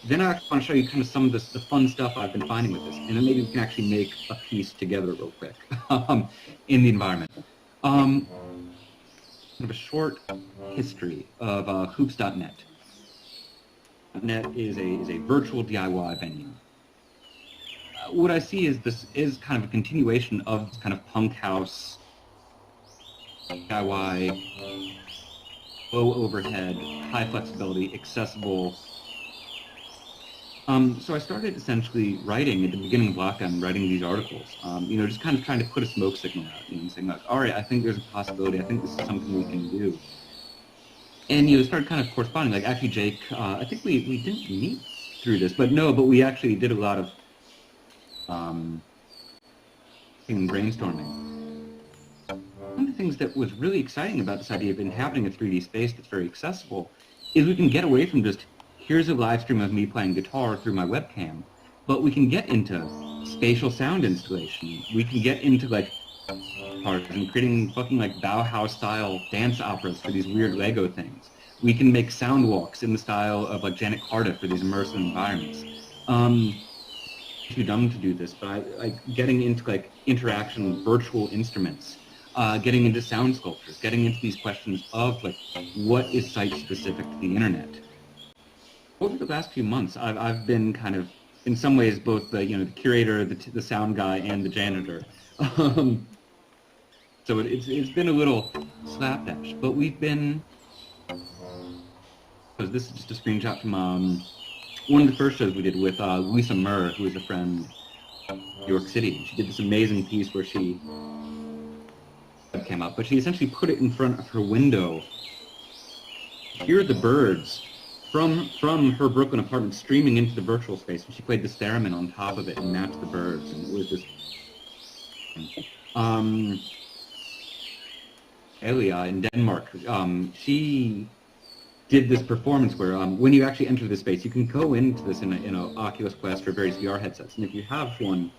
I actually want to show you kind of some of the fun stuff I've been finding with this. And then maybe we can actually make a piece together real quick in the environment. Kind of a short history of hoops.net. .net is a virtual DIY venue. What I see is this is kind of a continuation of this kind of punk house, DIY, low overhead, high flexibility, accessible. So I started essentially writing at the beginning of lockdown, writing these articles, just kind of trying to put a smoke signal out, saying like, all right, I think there's a possibility, I think this is something we can do. And, started kind of corresponding, like actually Jake, I think we didn't meet through this, but we actually did a lot of brainstorming. One of the things that was really exciting about this idea of inhabiting a 3D space that's very accessible is we can get away from just, here's a live stream of me playing guitar through my webcam, but we can get into spatial sound installation. We can get into like parts and creating fucking like Bauhaus style dance operas for these weird Lego things. We can make sound walks in the style of like Janet Carter for these immersive environments. Too dumb to do this, but I like getting into like interaction with virtual instruments, getting into sound sculptures, getting into these questions of like what is site specific to the internet. Over the last few months, I've been kind of in some ways both the the curator, the sound guy, and the janitor. So it's been a little slapdash, but we've been. So this is just a screenshot from one of the first shows we did with Louisa Murr, who is a friend from New York City. She did this amazing piece where she came up, but she essentially put it in front of her window. Hear the birds from her Brooklyn apartment streaming into the virtual space, and she played the theremin on top of it and matched the birds, and it was just Elia in Denmark. She did this performance where when you actually enter this space, you can go into this in a Oculus Quest or various VR headsets, and if you have one,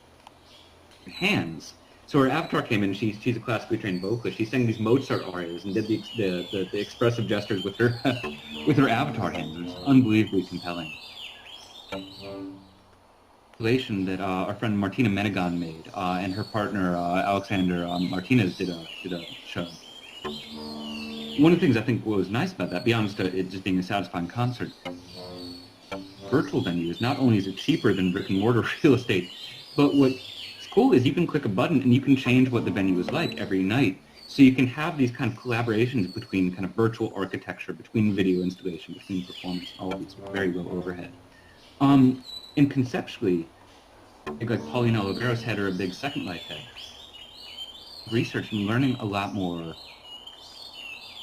hands. So her avatar came in. She's a classically trained vocalist. She sang these Mozart arias and did the expressive gestures with her with her avatar hands. It was unbelievably compelling. That our friend Martina Menegan made, and her partner Alexander Martinez did a show. One of the things I think was nice about that, beyond it just being a satisfying concert, virtual venues, not only is it cheaper than brick and mortar real estate, but what's cool is you can click a button and you can change what the venue is like every night. So you can have these kind of collaborations between kind of virtual architecture, between video installation, between performance, all of these very low overhead. And conceptually, like Paulina Oliveros had her a big Second Life head. Research and learning a lot more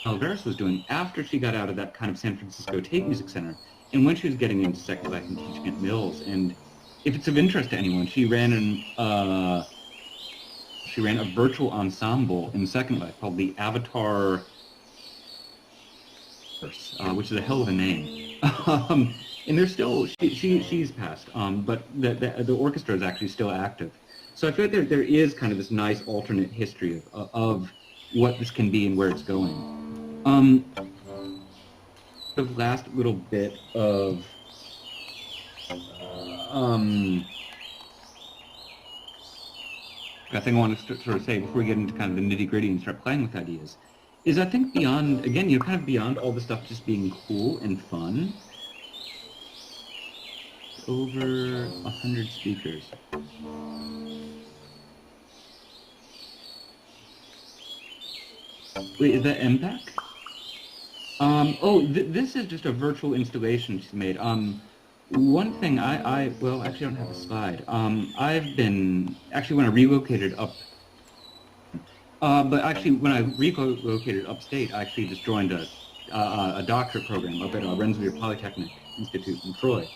Oliveros was doing after she got out of that kind of San Francisco Tate Music Center, and when she was getting into Second Life and teaching at Mills. And if it's of interest to anyone, she ran a virtual ensemble in Second Life called the Avatar, which is a hell of a name. And they're still, she's passed, but the orchestra is actually still active. So I feel like there is kind of this nice alternate history of what this can be and where it's going. The last little bit of I think I want to sort of say before we get into kind of the nitty-gritty and start playing with ideas, is I think beyond, again, kind of beyond all the stuff just being cool and fun, over 100 speakers. Wait, is that MPAC? This is just a virtual installation she's made. One thing well, actually I don't have a slide. I've been, actually when I relocated up, but actually when I relocated upstate, I actually just joined a doctorate program up at Rensselaer Polytechnic Institute in Troy,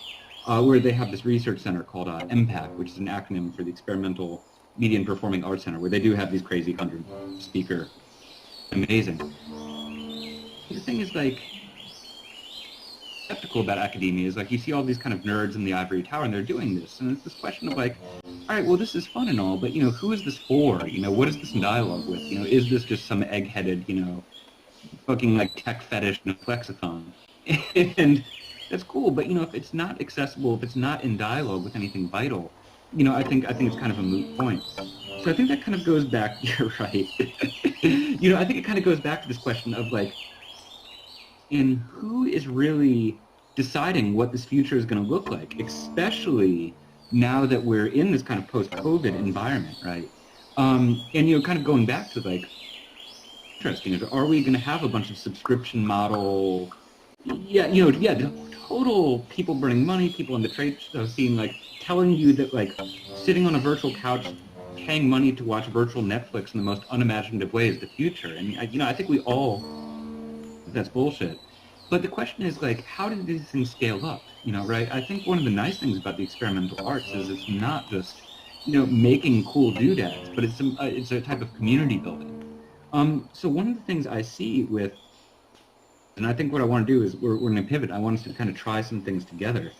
where they have this research center called MPAC, which is an acronym for the Experimental Media and Performing Arts Center, where they do have these crazy 100-speaker, amazing. The thing is, like, skeptical about academia is, like, you see all these kind of nerds in the ivory tower, and they're doing this, and it's this question of, like, all right, well, this is fun and all, but, who is this for? What is this in dialogue with? Is this just some egg-headed, fucking, like, tech fetish and a flexathon? And that's cool, but, if it's not accessible, if it's not in dialogue with anything vital, I think it's kind of a moot point. So I think that kind of goes back, you're right. I think it kind of goes back to this question of, like, and who is really deciding what this future is going to look like, especially now that we're in this kind of post-COVID environment, right? And, kind of going back to, like, interesting, are we going to have a bunch of subscription model, total people burning money, people in the trade scene, like, telling you that, like, sitting on a virtual couch, paying money to watch virtual Netflix in the most unimaginative way is the future. And, I think we all, that's bullshit. But the question is, like, how do these things scale up, right? I think one of the nice things about the experimental arts is it's not just, making cool doodads, but it's a type of community building. So one of the things I see with, and I think what I want to do is we're going to pivot. I want us to kind of try some things together,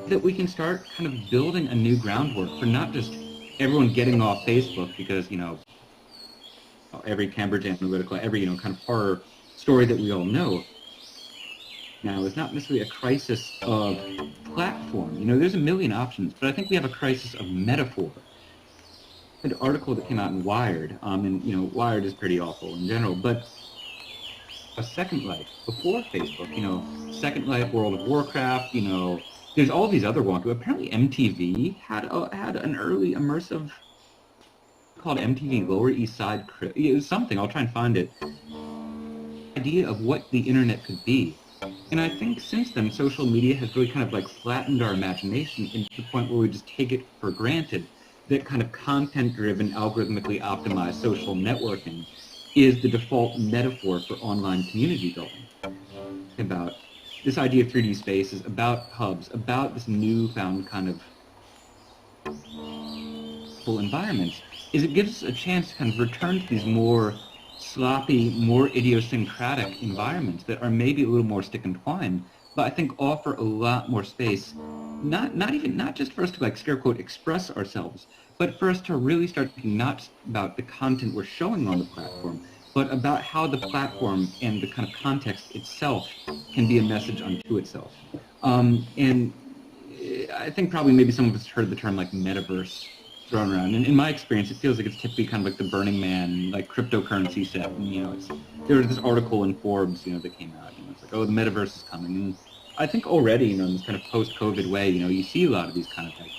that we can start kind of building a new groundwork for not just everyone getting off Facebook because, every Cambridge Analytica, every, kind of horror story that we all know now is not necessarily a crisis of platform. There's a million options, but I think we have a crisis of metaphor. An article that came out in Wired, and, Wired is pretty awful in general, but a Second Life before Facebook, Second Life, World of Warcraft, there's all these other wonky. Apparently MTV had an early immersive called MTV Lower East Side. It was something. I'll try and find it. Idea of what the internet could be. And I think since then, social media has really kind of like flattened our imagination into the point where we just take it for granted that kind of content-driven, algorithmically optimized social networking is the default metaphor for online community building. About this idea of 3D spaces, about hubs, about this newfound kind of full environments, is it gives us a chance to kind of return to these more sloppy, more idiosyncratic environments that are maybe a little more stick and twine, but I think offer a lot more space, not just for us to like scare quote express ourselves, but for us to really start thinking not just about the content we're showing on the platform, but about how the platform and the kind of context itself can be a message unto itself. And I think probably maybe some of us heard the term like metaverse thrown around. And in my experience, it feels like it's typically kind of like the Burning Man, like cryptocurrency set. And, you know, there was this article in Forbes, you know, that came out. You know, it's like, oh, the metaverse is coming. And I think already, you know, in this kind of post-COVID way, you know, you see a lot of these kind of like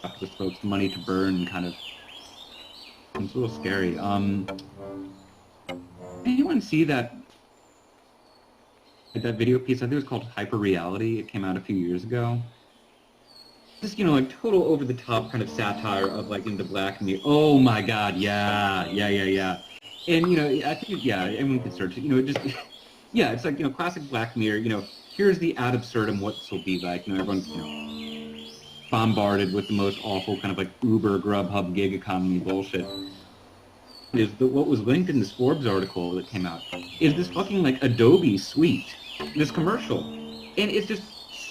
capitalist folks, money to burn, kind of. It's a little scary. Anyone see that video piece? I think it was called Hyper Reality. It came out a few years ago. Just, you know, like total over the top kind of satire of like into black and the, oh my God, yeah. And, you know, I think, yeah, everyone can search it, you know, it just, yeah, it's like, you know, classic Black Mirror, you know, here's the ad absurdum what this will be like, you know, everyone's, you know, bombarded with the most awful kind of like Uber, Grubhub, gig economy bullshit. Is what was linked in this Forbes article that came out is this fucking like Adobe suite, this commercial, and it's just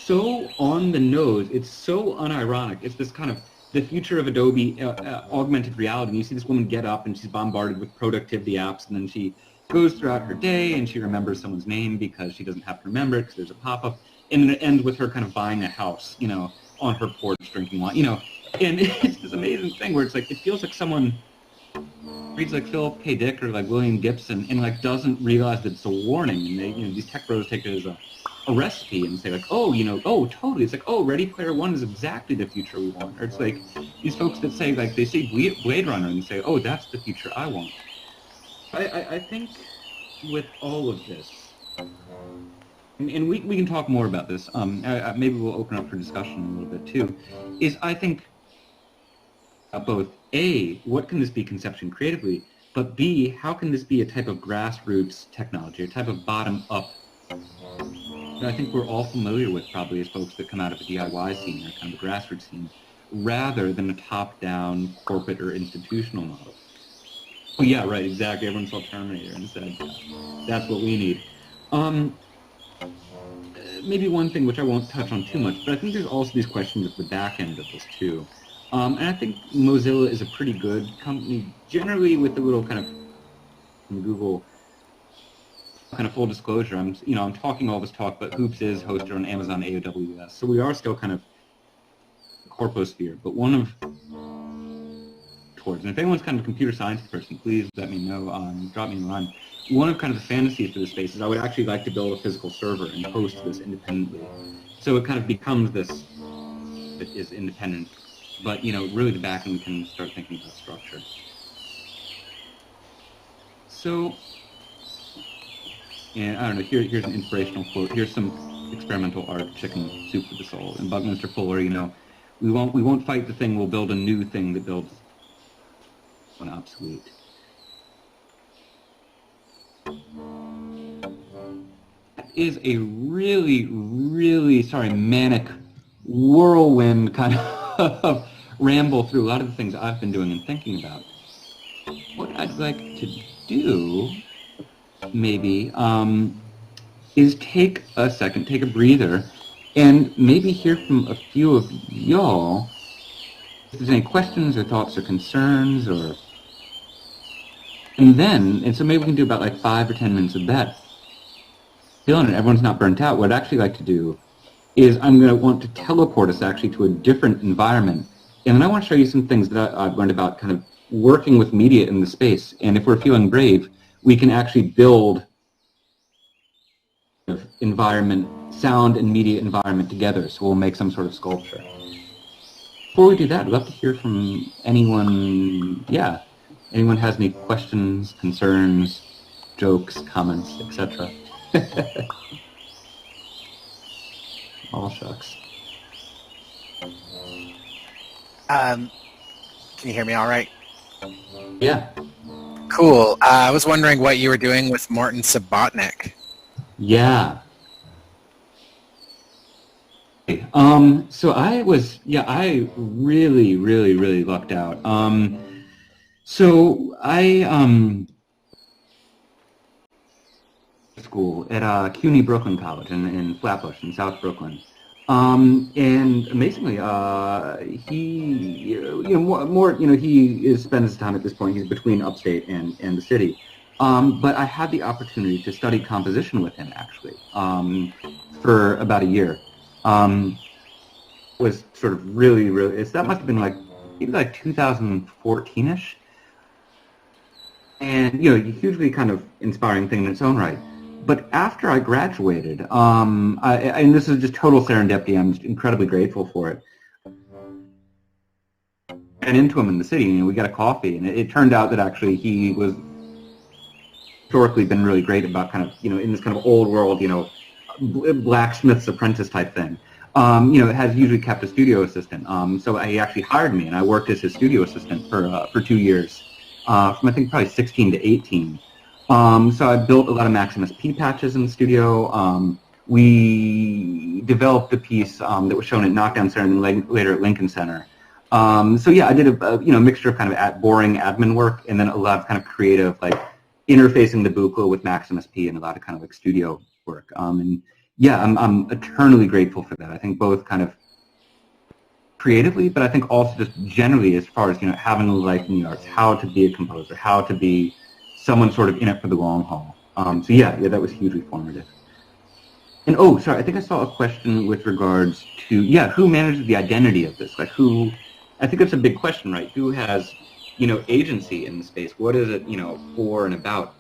so on the nose. It's so unironic. It's this kind of the future of Adobe augmented reality. And you see this woman get up and she's bombarded with productivity apps, and then she goes throughout her day and she remembers someone's name because she doesn't have to remember it because there's a pop-up, and then it ends with her kind of buying a house, you know, on her porch drinking wine, you know, and it's this amazing thing where it's like it feels like someone reads like Philip K. Dick or like William Gibson and like doesn't realize that it's a warning, and they, you know, these tech bros take it as a recipe and say like, oh, you know, oh, totally. It's like, oh, Ready Player One is exactly the future we want. Or it's like these folks that say like they see Blade Runner and say, oh, that's the future I want. I think with all of this, and we can talk more about this. Maybe we'll open up for discussion a little bit too. Is I think both A, what can this be conception creatively, but B, how can this be a type of grassroots technology, a type of bottom-up that I think we're all familiar with probably as folks that come out of a DIY scene or kind of a grassroots scene, rather than a top-down corporate or institutional model. Oh yeah, right, exactly. Everyone saw Terminator and said, that's what we need. Maybe one thing which I won't touch on too much, but I think there's also these questions at the back end of this too. And I think Mozilla is a pretty good company, generally with a little kind of from Google kind of full disclosure. I'm talking all this talk, but Hoops is hosted on Amazon AWS, so we are still kind of corposphere. But one of towards, and if anyone's kind of a computer science person, please let me know. Drop me a line. One of kind of the fantasies for this space is I would actually like to build a physical server and host this independently, so it kind of becomes this that is independent. But, you know, really the back end we can start thinking about structure. So, and I don't know, here's an inspirational quote. Here's some experimental art, chicken soup for the soul. And Buckminster Fuller, you know, we won't fight the thing, we'll build a new thing that builds one obsolete. That is a really, really, manic whirlwind kind of ramble through a lot of the things I've been doing and thinking about. What I'd like to do, maybe, is take a second, take a breather, and maybe hear from a few of y'all if there's any questions or thoughts or concerns, or... And so maybe we can do about like 5 or 10 minutes of that. Feeling it, everyone's not burnt out. What I'd actually like to do is I'm going to want to teleport us actually to a different environment. And then I want to show you some things that I've learned about kind of working with media in the space. And if we're feeling brave, we can actually build an environment sound and media environment together, so we'll make some sort of sculpture. Before we do that, I'd love to hear from anyone, anyone has any questions, concerns, jokes, comments, etc. All shucks. Can you hear me all right? Yeah. Cool. I was wondering what you were doing with Morton Subotnick. Yeah. So I really lucked out. So I school at CUNY Brooklyn College in Flatbush in South Brooklyn. And amazingly, he, he spends his time at this point. He's between upstate and the city. But I had the opportunity to study composition with him actually for about a year. Was sort of really, that must have been maybe 2014-ish. And, hugely kind of inspiring thing in its own right. But after I graduated, and this is just total serendipity, I'm just incredibly grateful for it. I ran into him in the city, we got a coffee, and it turned out that actually he was historically been really great about kind of, in this kind of old world, blacksmith's apprentice type thing. Has usually kept a studio assistant. So he actually hired me, and I worked as his studio assistant for 2 years, from I think probably 16 to 18. So I built a lot of Maximus P patches in the studio. We developed a piece that was shown at Knockdown Center and then later at Lincoln Center. So yeah, I did a mixture of kind of boring admin work and then a lot of kind of creative, interfacing the Buchla with Maximus P and a lot of kind of studio work. And yeah, I'm eternally grateful for that. I think both kind of creatively, but I think also just generally as far as, having a life in the arts, how to be a composer, how to be someone sort of in it for the long haul. So yeah, that was hugely formative. And sorry, I think I saw a question with regards to, who manages the identity of this? I think that's a big question, right? Who has, agency in the space? What is it, for and about?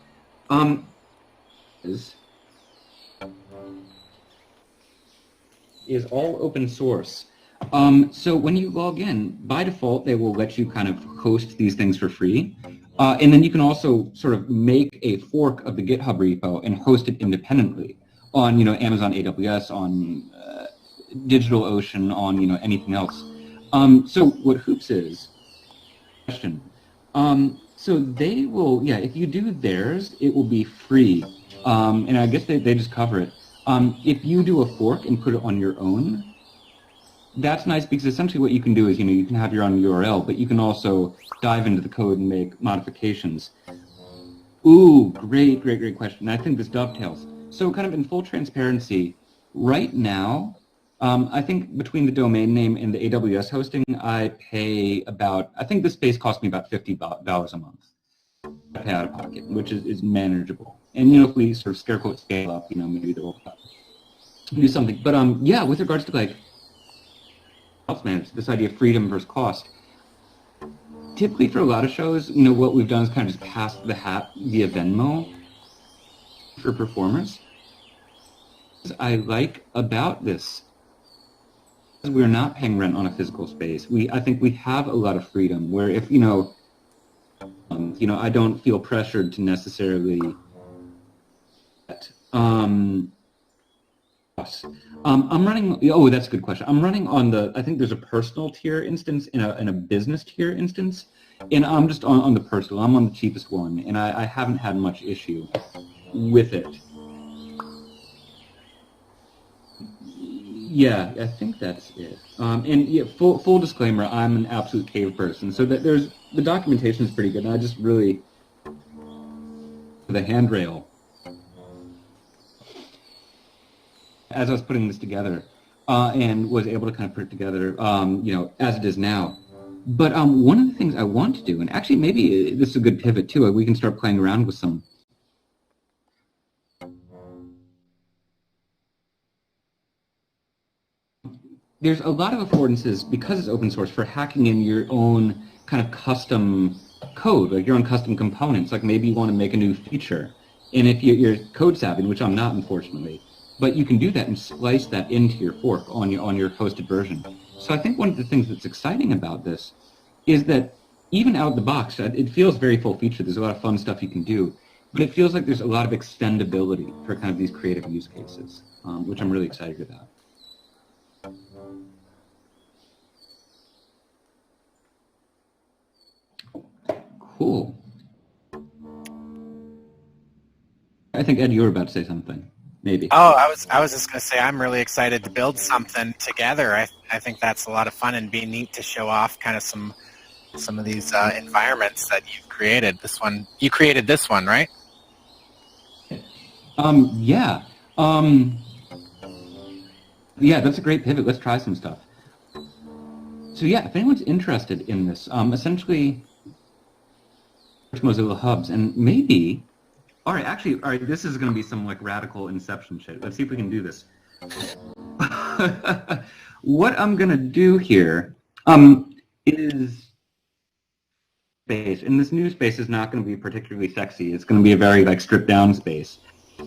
Is all open source. So when you log in, by default, they will let you kind of host these things for free. And then you can also sort of make a fork of the GitHub repo and host it independently on, Amazon AWS, on DigitalOcean, on, anything else. So what Hoops is, question. So they will, if you do theirs, it will be free. And I guess they just cover it. If you do a fork and put it on your own, that's nice because essentially what you can do is, you can have your own URL, but you can also dive into the code and make modifications. Ooh, great question. I think this dovetails. So kind of in full transparency, right now, I think between the domain name and the AWS hosting, I pay about, I think the space costs me about $50 a month. I pay out of pocket, which is manageable. And, if we sort of scare quote scale up, maybe they'll do something. But yeah, with regards to manage this idea of freedom versus cost. Typically for a lot of shows, what we've done is kind of just pass the hat via Venmo for performers. What I like about this is we're not paying rent on a physical space. I think we have a lot of freedom where if, I don't feel pressured to necessarily I'm running, that's a good question. I'm running on I think there's a personal tier instance and a business tier instance, and I'm just on the personal. I'm on the cheapest one, and I haven't had much issue with it. Yeah, I think that's it. And yeah, full disclaimer, I'm an absolute cave person, so that the documentation is pretty good, and I just really, the handrail. As I was putting this together, and was able to kind of put it together, as it is now. But one of the things I want to do, and actually maybe this is a good pivot too, we can start playing around with some. There's a lot of affordances, because it's open source, for hacking in your own kind of custom code, like your own custom components. Like maybe you want to make a new feature. And if you're code savvy, which I'm not, unfortunately, but you can do that and splice that into your fork on your hosted version. So I think one of the things that's exciting about this is that even out of the box, it feels very full-featured. There's a lot of fun stuff you can do, but it feels like there's a lot of extendability for kind of these creative use cases, which I'm really excited about. Cool. I think, Ed, you were about to say something. Maybe. Oh, I was just going to say I'm really excited to build something together. I think that's a lot of fun and be neat to show off kind of some of these environments that you've created. This one, you created this one, right? Yeah. Yeah, that's a great pivot. Let's try some stuff. So yeah, if anyone's interested in this, essentially Mozilla hubs, and maybe, all right, this is going to be some like radical inception shit. Let's see if we can do this. What I'm going to do here is space, and this new space is not going to be particularly sexy. It's going to be a very like stripped down space.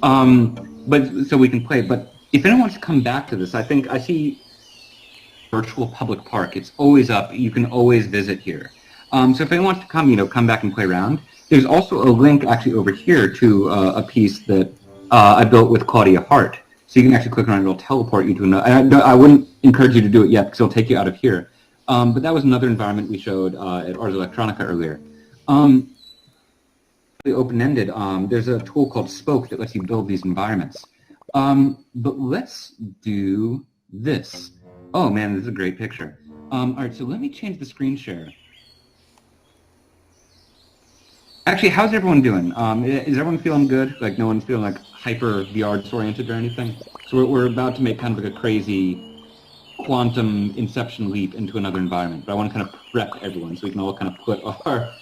But so we can play. But if anyone wants to come back to this, I think I see virtual public park. It's always up. You can always visit here. So if anyone wants to come, come back and play around. There's also a link actually over here to a piece that I built with Claudia Hart. So you can actually click on it, it'll teleport you to another. I wouldn't encourage you to do it yet because it'll take you out of here. But that was another environment we showed at Ars Electronica earlier. Open-ended, there's a tool called Spoke that lets you build these environments. But let's do this. Oh man, this is a great picture. All right, so let me change the screen share. Actually, how's everyone doing? Is everyone feeling good? Like no one's feeling like hyper VR disoriented or anything? So we're about to make kind of like a crazy quantum inception leap into another environment. But I want to kind of prep everyone so we can all kind of put our...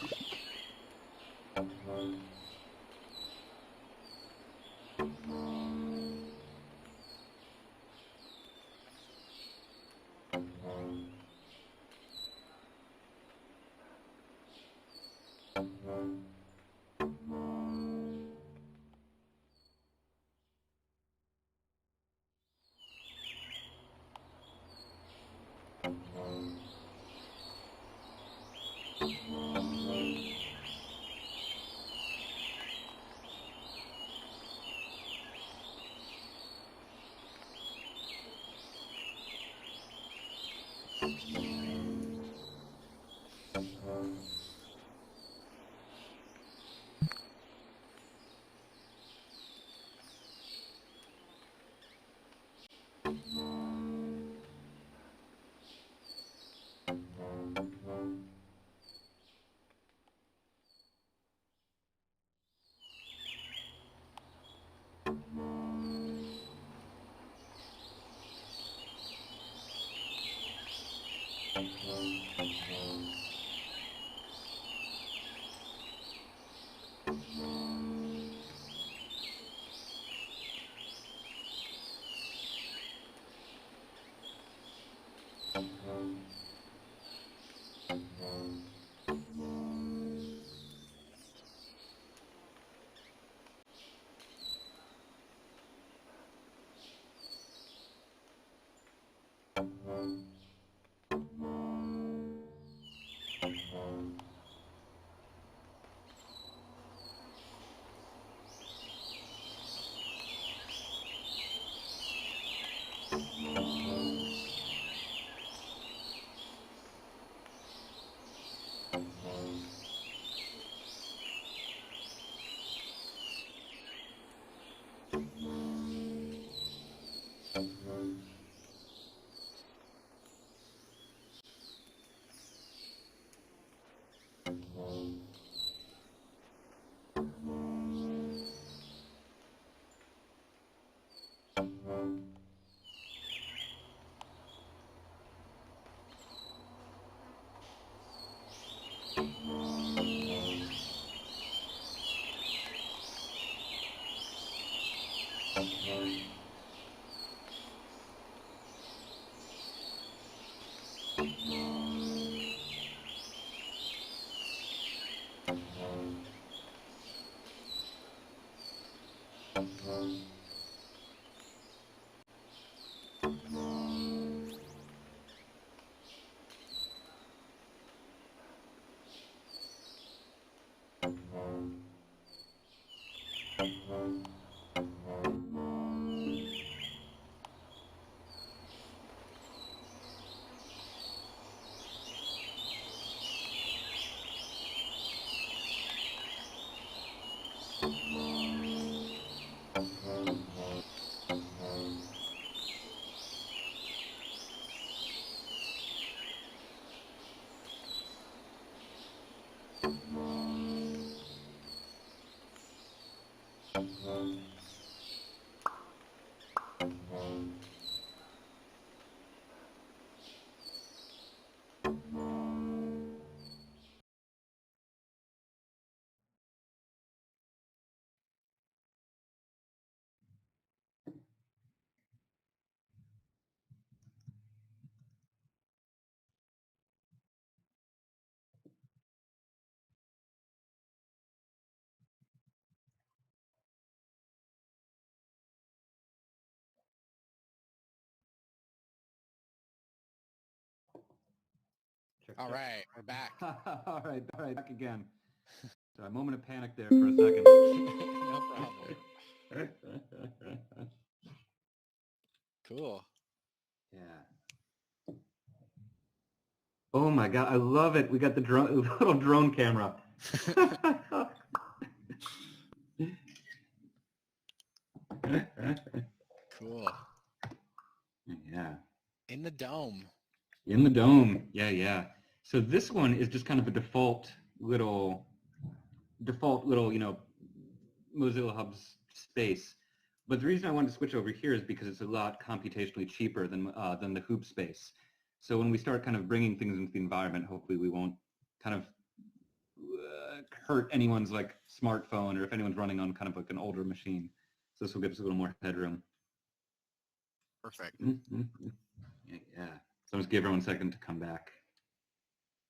All right, we're back. All right, back again. So a moment of panic there for a second. No problem. Cool. Yeah. Oh my God, I love it. We got the little drone camera. Cool. Yeah. In the dome. In the dome. Yeah. So this one is just kind of a default little, Mozilla Hub's space. But the reason I wanted to switch over here is because it's a lot computationally cheaper than the Hoop space. So when we start kind of bringing things into the environment, hopefully we won't kind of hurt anyone's like smartphone, or if anyone's running on kind of like an older machine. So this will give us a little more headroom. Perfect. Yeah. So just give everyone a second to come back.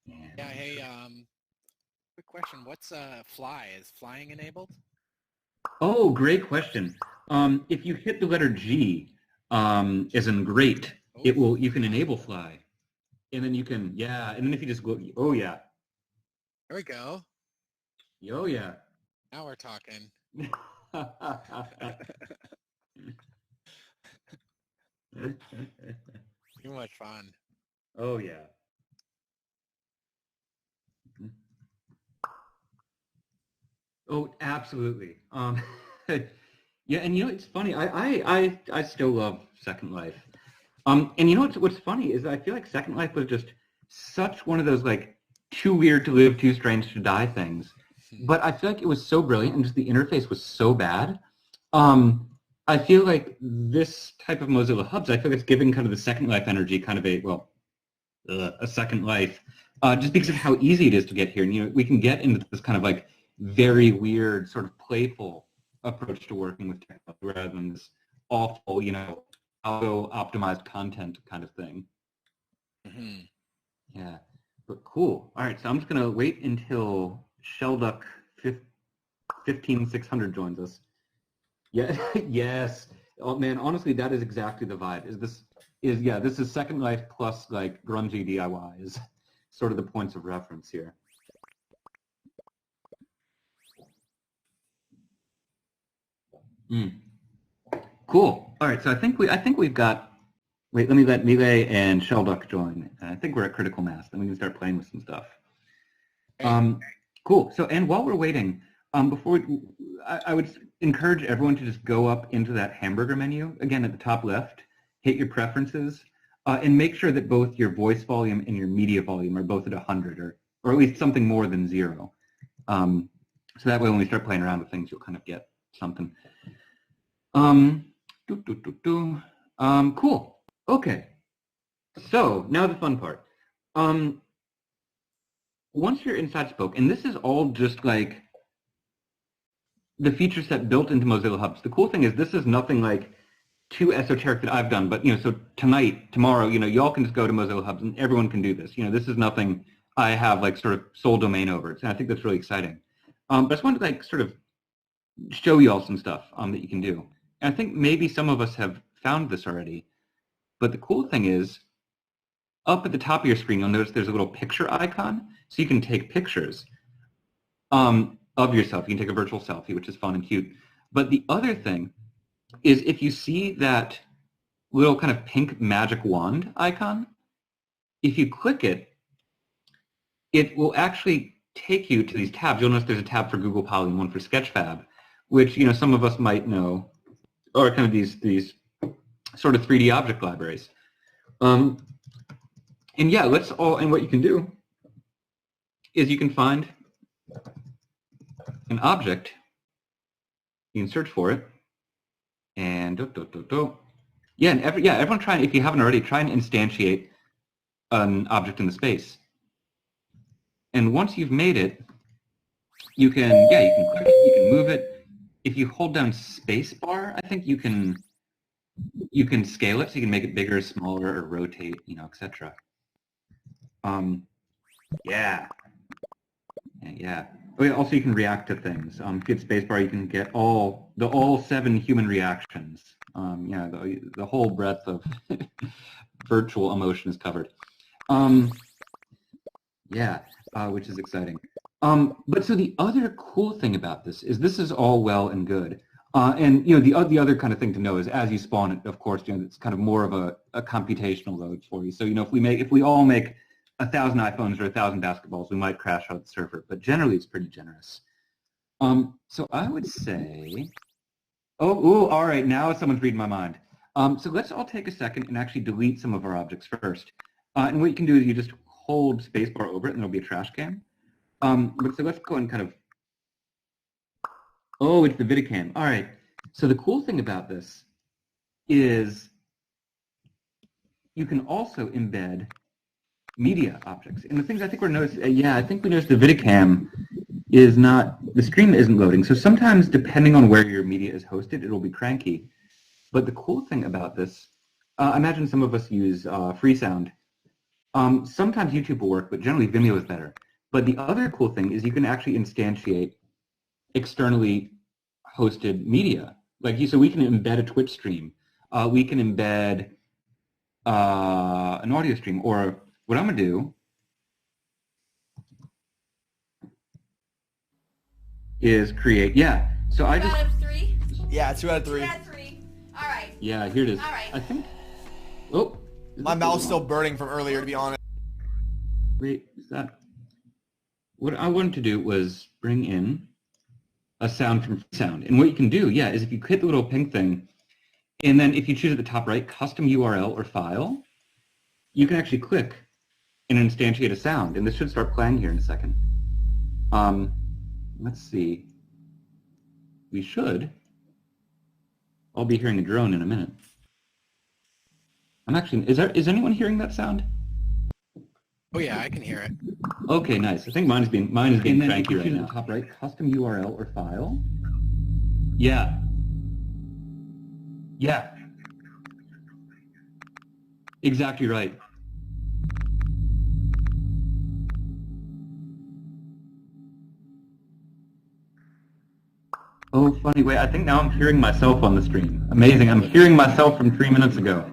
Yeah. Hey, quick question. What's fly? Is flying enabled? Oh, great question. If you hit the letter G, as in great, it will. You can enable fly, and then you can and then if you just go, oh yeah. There we go. Oh yeah. Now we're talking. Too much fun. Oh yeah. Oh, absolutely. Yeah, and it's funny. I still love Second Life. And what's funny is I feel like Second Life was just such one of those like too weird to live, too strange to die things. But I feel like it was so brilliant, and just the interface was so bad. I feel like this type of Mozilla Hubs, I feel like it's giving kind of the Second Life energy, kind of a Second Life, just because of how easy it is to get here. And we can get into this kind of like very weird, sort of playful approach to working with technology rather than this awful, auto optimized content kind of thing. Mm-hmm. Yeah, but cool. All right, so I'm just gonna wait until Shelduck 15600 joins us. Yeah, yes. Oh man, honestly, that is exactly the vibe. This is Second Life plus like grungy DIY is sort of the points of reference here. Cool. All right, so I think we've got. Wait, let me let Millet and Shelduck join. I think we're at critical mass. Then we can start playing with some stuff. Cool. So, and while we're waiting, I would encourage everyone to just go up into that hamburger menu again at the top left, hit your preferences, and make sure that both your voice volume and your media volume are both at 100, or at least something more than 0. So that way, when we start playing around with things, you'll kind of get something. Cool. Okay, so now the fun part. Once you're inside Spoke, and this is all just like the feature set built into Mozilla Hubs. The cool thing is this is nothing like too esoteric that I've done, but so tonight, tomorrow, y'all can just go to Mozilla Hubs and everyone can do this. This is nothing I have like sort of sole domain over. And I think that's really exciting. But I just wanted to like sort of show you all some stuff that you can do. And I think maybe some of us have found this already. But the cool thing is, up at the top of your screen, you'll notice there's a little picture icon. So you can take pictures of yourself. You can take a virtual selfie, which is fun and cute. But the other thing is if you see that little kind of pink magic wand icon, if you click it, it will actually take you to these tabs. You'll notice there's a tab for Google Poly and one for Sketchfab, which some of us might know are kind of these sort of 3D object libraries. And yeah, and what you can do is you can find an object, you can search for it, and yeah, and everyone try, if you haven't already, try and instantiate an object in the space. And once you've made it, you can click it, you can move it. If you hold down spacebar, I think you can scale it, so you can make it bigger, smaller, or rotate, etc. Yeah. Oh, yeah. Also, you can react to things. If you hit spacebar, you can get all 7 human reactions. The whole breadth of virtual emotion is covered. Which is exciting. But so the other cool thing about this is all well and good. And the other kind of thing to know is as you spawn it, of course, it's kind of more of a computational load for you. So if we all make 1,000 iPhones or 1,000 basketballs, we might crash out the server. But generally, it's pretty generous. So I would say, all right, now someone's reading my mind. So let's all take a second and actually delete some of our objects first. And what you can do is you just hold spacebar over it, and there'll be a trash can. But so let's go and kind of. Oh, it's the VIDICON. All right. So the cool thing about this is you can also embed media objects. And the things I think we're noticing, I think we noticed the VIDICON is not, the stream isn't loading. So sometimes, depending on where your media is hosted, it'll be cranky. But the cool thing about this, I imagine some of us use Freesound. Sometimes YouTube will work, but generally Vimeo is better. But the other cool thing is you can actually instantiate externally hosted media. So we can embed a Twitch stream. We can embed an audio stream. Or what I'm going to do is create, So I just... Out of 3? Yeah, 2 out of 3. 2 out of 3. All right. Yeah, here it is. All right. I think... Oh. My mouth's still burning from earlier, to be honest. Wait, is that... What I wanted to do was bring in a sound from Sound. And what you can do, is if you hit the little pink thing, and then if you choose at the top right, custom URL or file, you can actually click and instantiate a sound. And this should start playing here in a second. Let's see. We should. I'll be hearing a drone in a minute. I'm actually, is anyone hearing that sound? Oh yeah, I can hear it. Okay, nice. I think mine is being cranky right now. Top right, custom URL or file. Yeah. Exactly right. Oh, funny. Wait, I think now I'm hearing myself on the stream. Amazing. I'm hearing myself from 3 minutes ago.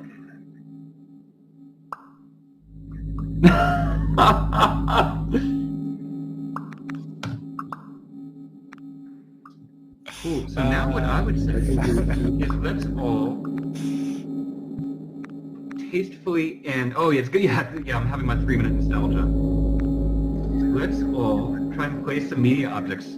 Cool. So now what I would say is let's all tastefully and it's good. Yeah, I'm having my 3-minute nostalgia. Let's all try and play some media objects,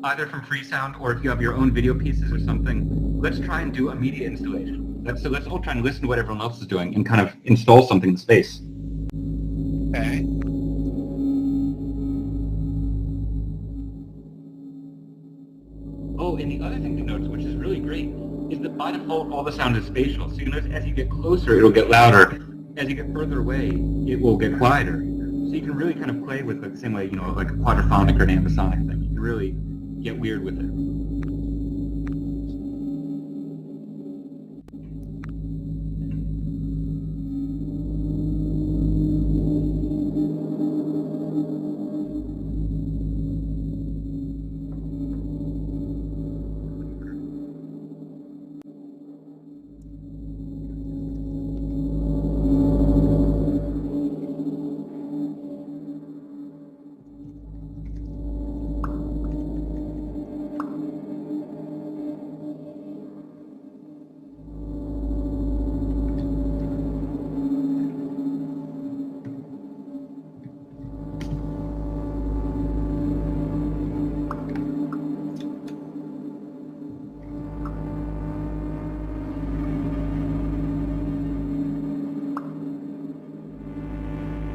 either from Freesound or if you have your own video pieces or something. Let's try and do a media installation. So let's all try and listen to what everyone else is doing and kind of install something in space. Okay. Oh, and the other thing to notice, which is really great, is that by default all the sound is spatial. So you notice as you get closer, it'll get louder. As you get further away, it will get quieter. So you can really kind of play with it the same way, like a quadraphonic or an ambisonic thing. You can really get weird with it.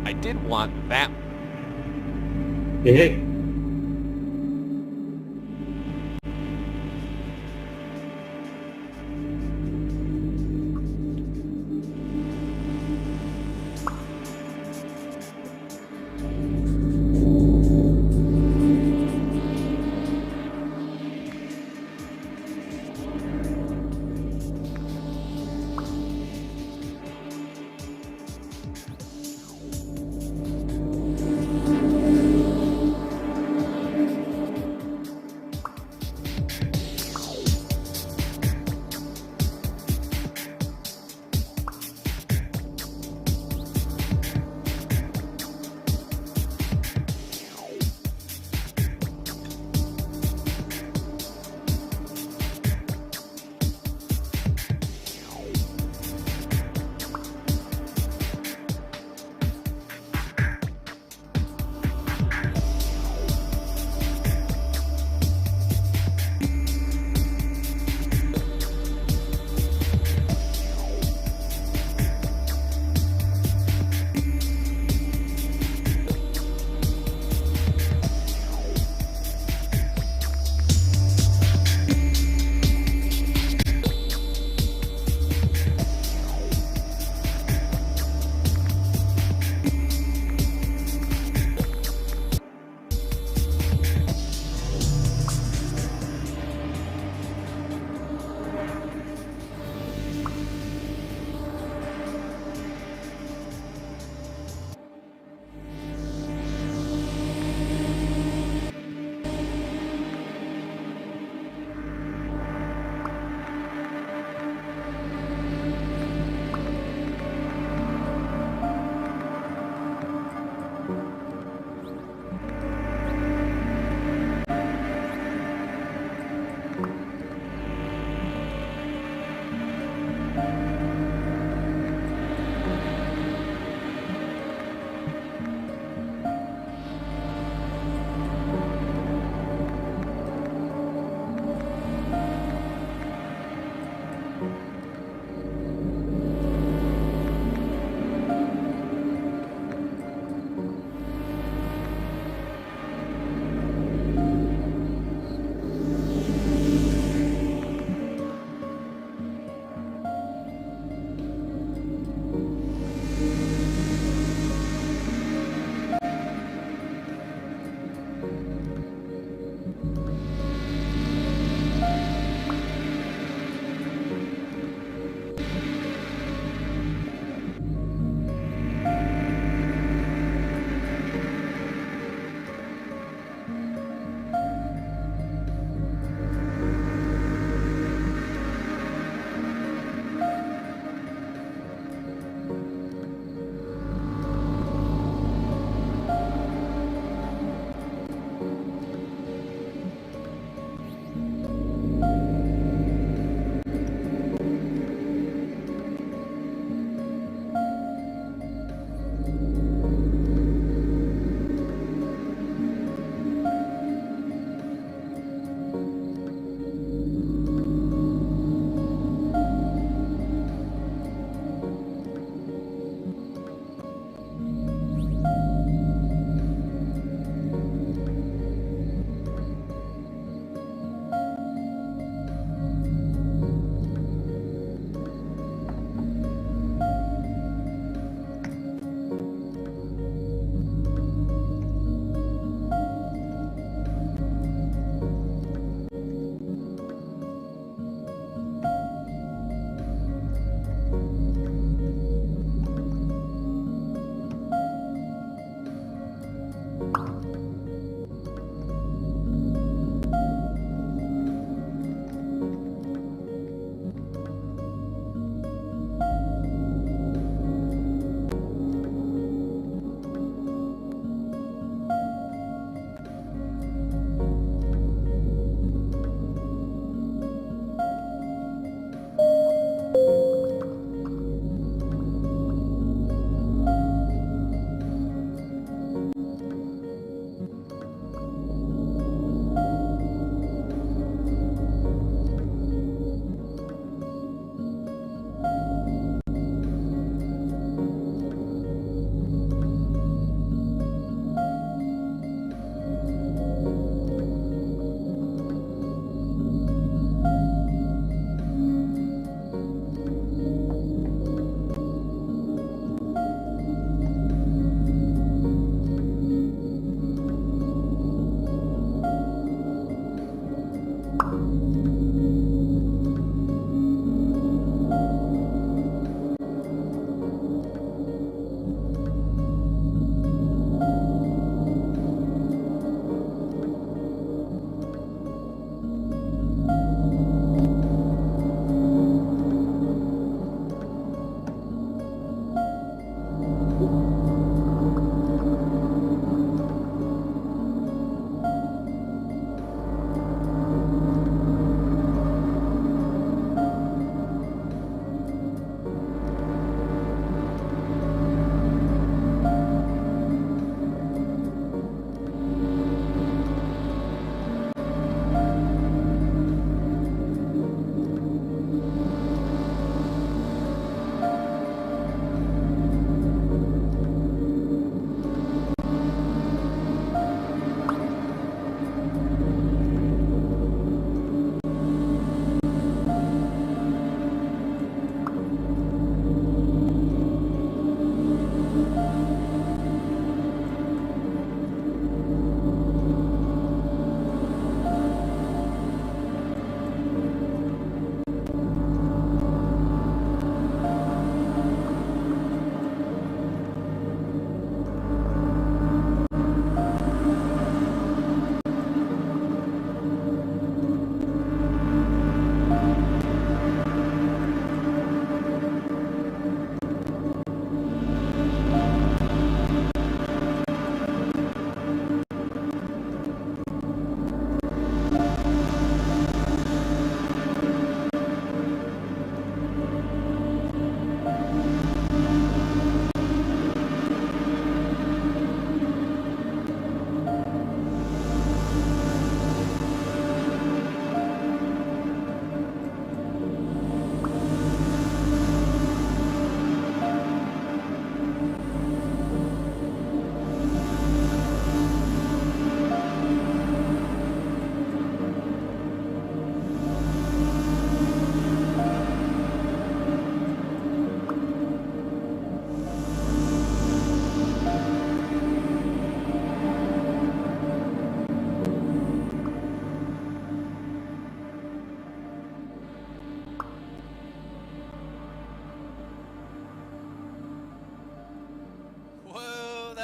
I did want that. Hey, hey.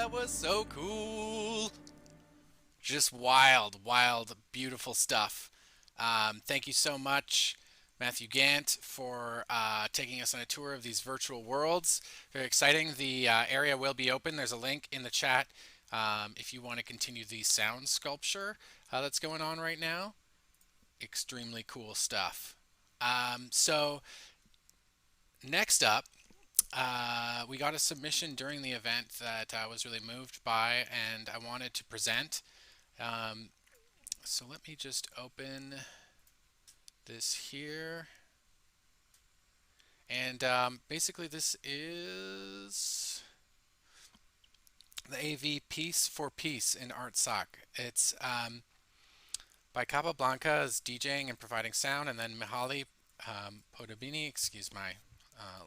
that was so cool. Just wild, wild, beautiful stuff. Thank you so much, Matthew Gant, for taking us on a tour of these virtual worlds. Very exciting. The area will be open. There's a link in the chat if you want to continue the sound sculpture that's going on right now. Extremely cool stuff. So next up, we got a submission during the event that I was really moved by and I wanted to present. So let me just open this here. And basically this is the AV Piece for Peace in ArtSoc. It's by Capablanca is DJing and providing sound, and then Mihaly Podobini, excuse my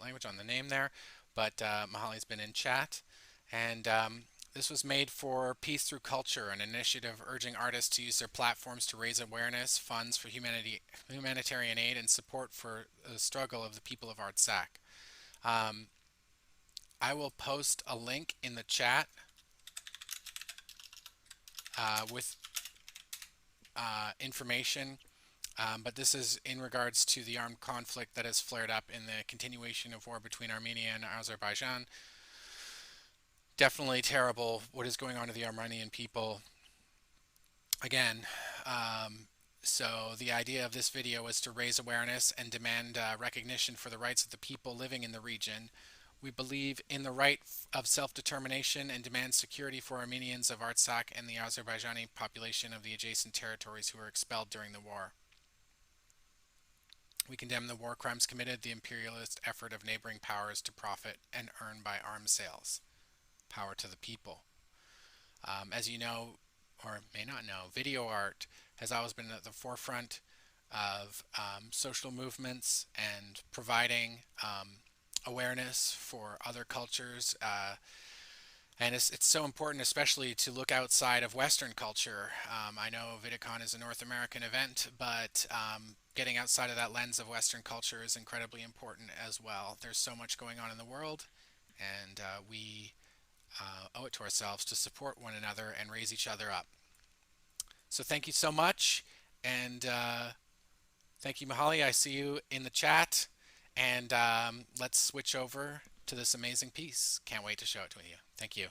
language on the name there, but Mihaly's been in chat. And this was made for Peace Through Culture, an initiative urging artists to use their platforms to raise awareness, funds for humanitarian aid, and support for the struggle of the people of Artsakh. I will post a link in the chat with information, but this is in regards to the armed conflict that has flared up in the continuation of war between Armenia and Azerbaijan. Definitely terrible what is going on to the Armenian people. Again, so the idea of this video was to raise awareness and demand recognition for the rights of the people living in the region. We believe in the right of self-determination and demand security for Armenians of Artsakh and the Azerbaijani population of the adjacent territories who were expelled during the war. We condemn the war crimes committed, the imperialist effort of neighboring powers to profit and earn by arms sales. Power to the people. As you know, or may not know, video art has always been at the forefront of social movements and providing awareness for other cultures. And it's so important, especially to look outside of Western culture. I know VIDICON is a North American event, but getting outside of that lens of Western culture is incredibly important as well. There's so much going on in the world, and we owe it to ourselves to support one another and raise each other up. So thank you so much, and thank you, Mihaly. I see you in the chat, and let's switch over to this amazing piece. Can't wait to show it to you. Thank you.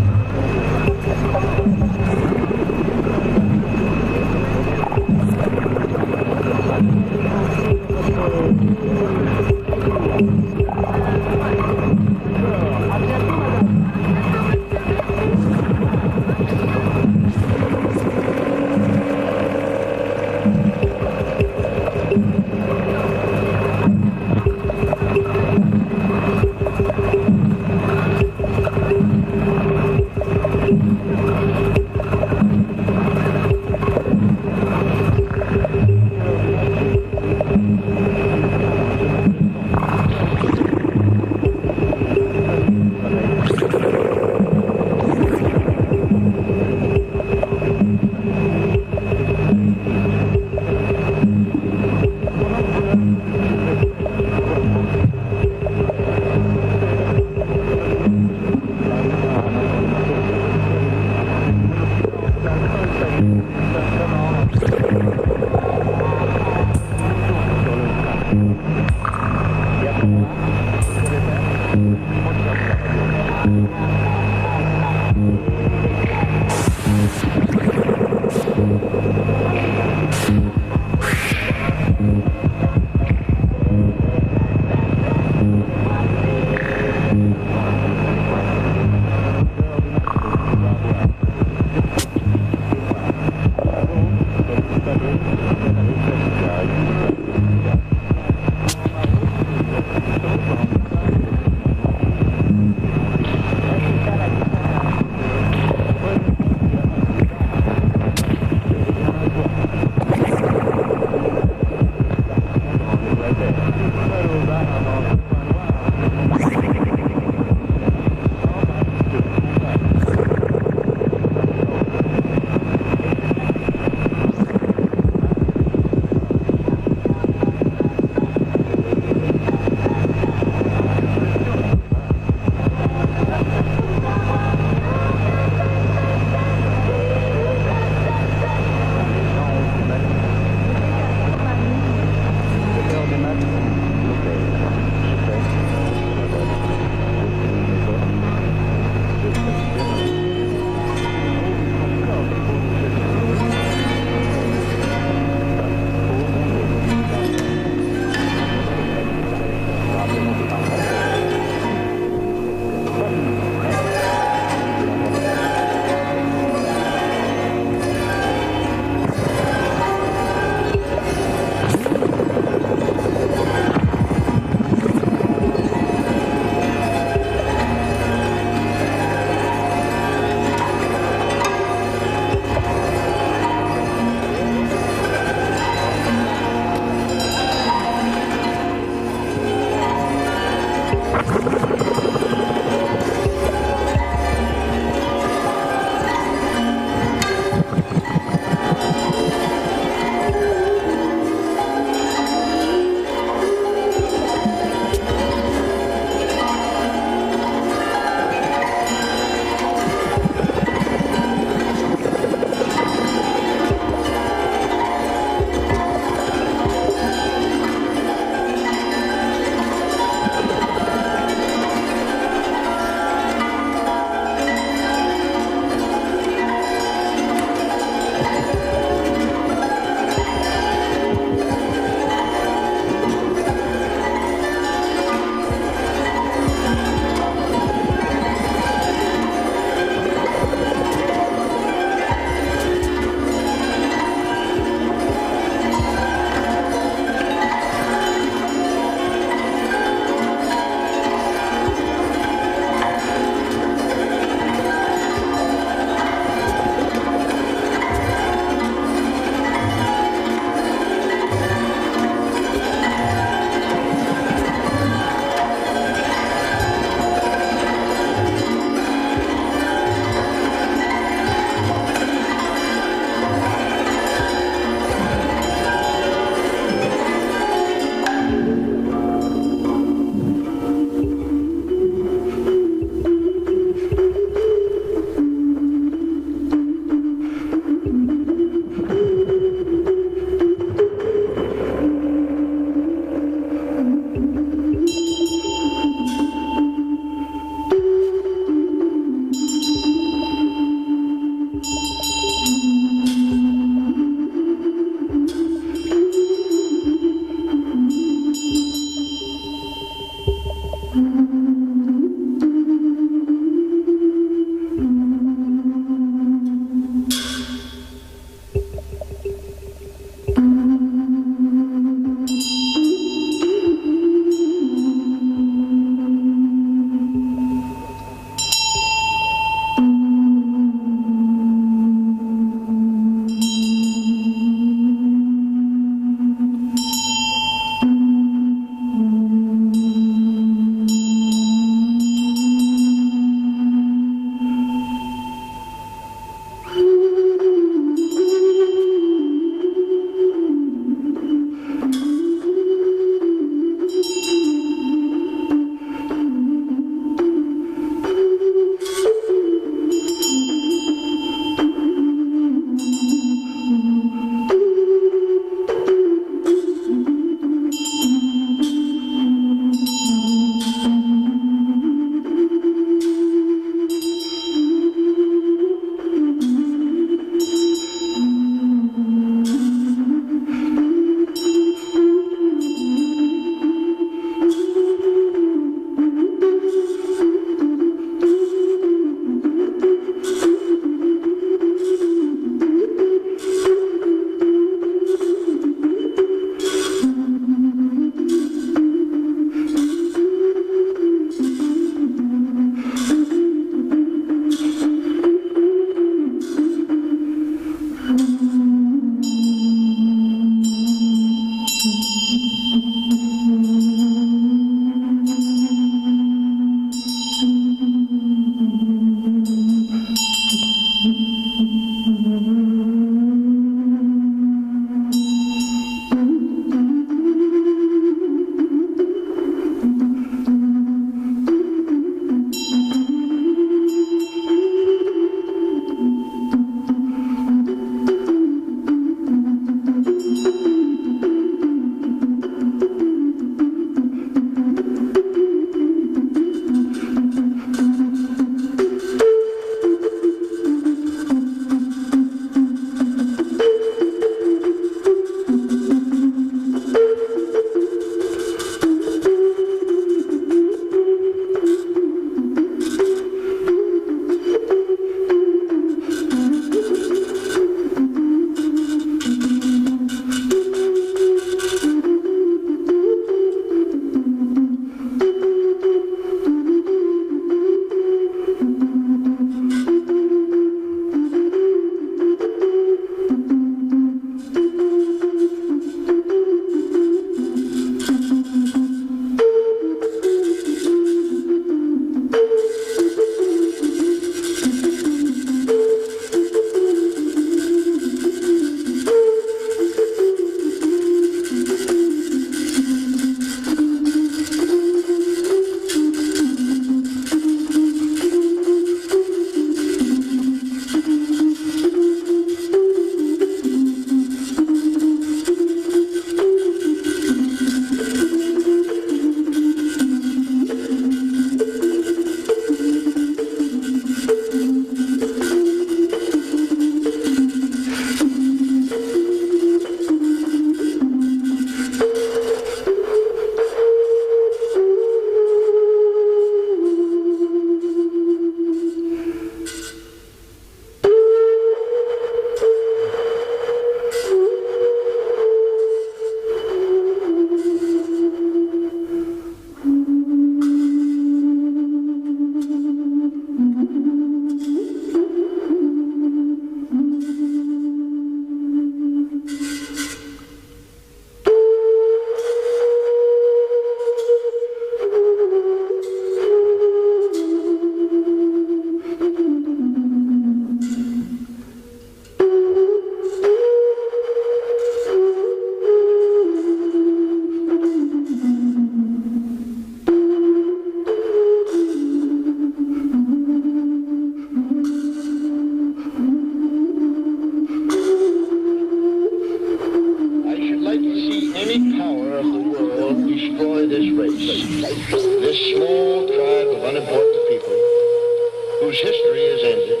whose history is ended,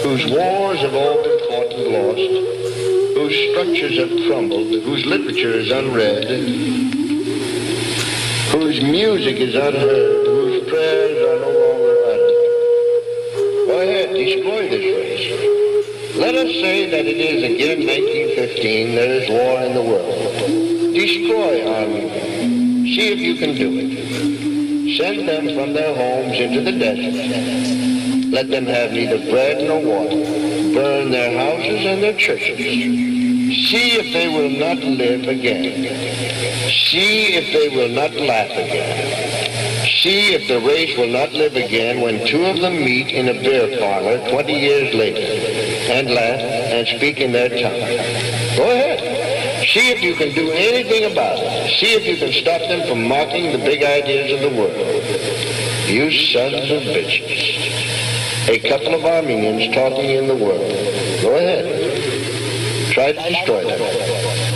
whose wars have all been fought and lost, whose structures have crumbled, whose literature is unread, whose music is unheard, whose prayers are no longer uttered. Go ahead, destroy this race. Let us say that it is again 1915, there is war in the world. Destroy Armenia. See if you can do it. Send them from their homes into the desert. Let them have neither bread nor water. Burn their houses and their churches. See if they will not live again. See if they will not laugh again. See if the race will not live again when two of them meet in a beer parlor 20 years later and laugh and speak in their tongue. Go ahead. See if you can do anything about it. See if you can stop them from mocking the big ideas of the world. You sons of bitches. A couple of Armenians talking in the world. Go ahead. Try to destroy them.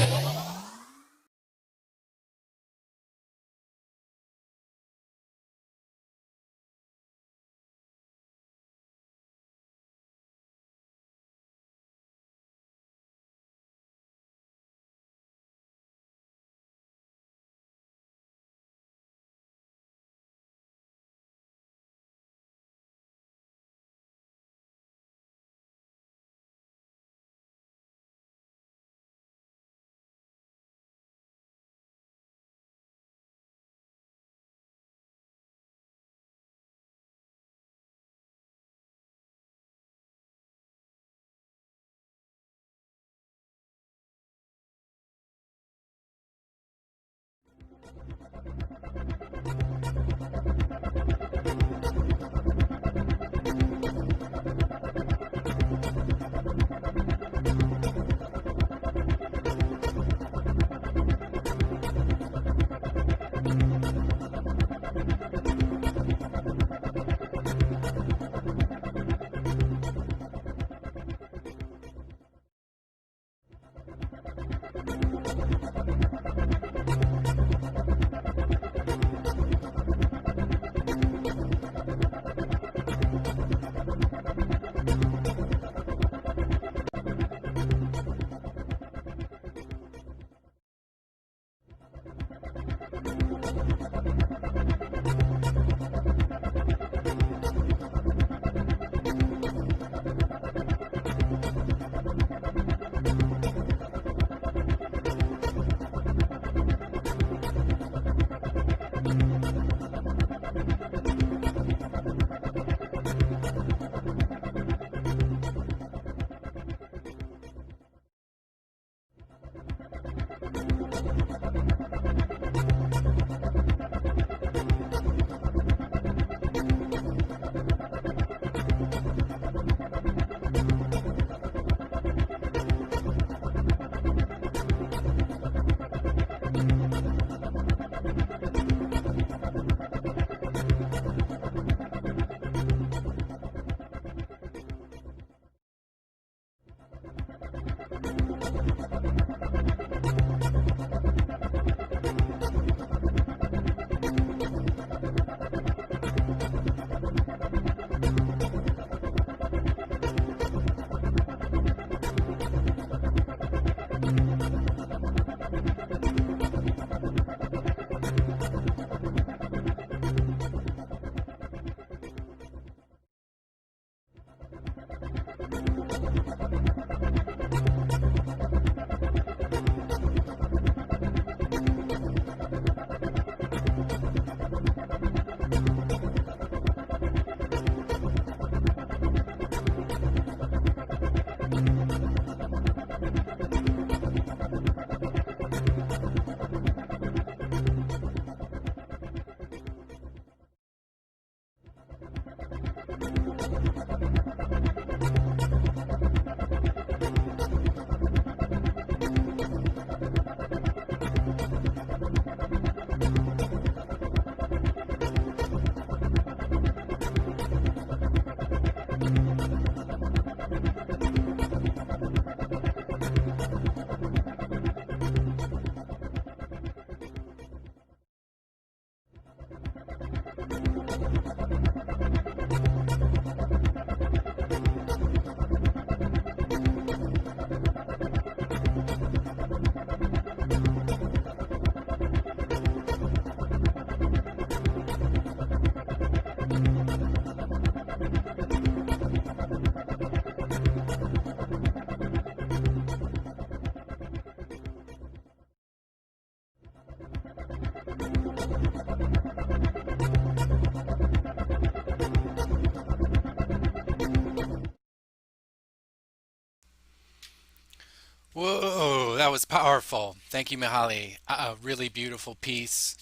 Whoa, that was powerful. Thank you, Mihaly. A really beautiful piece.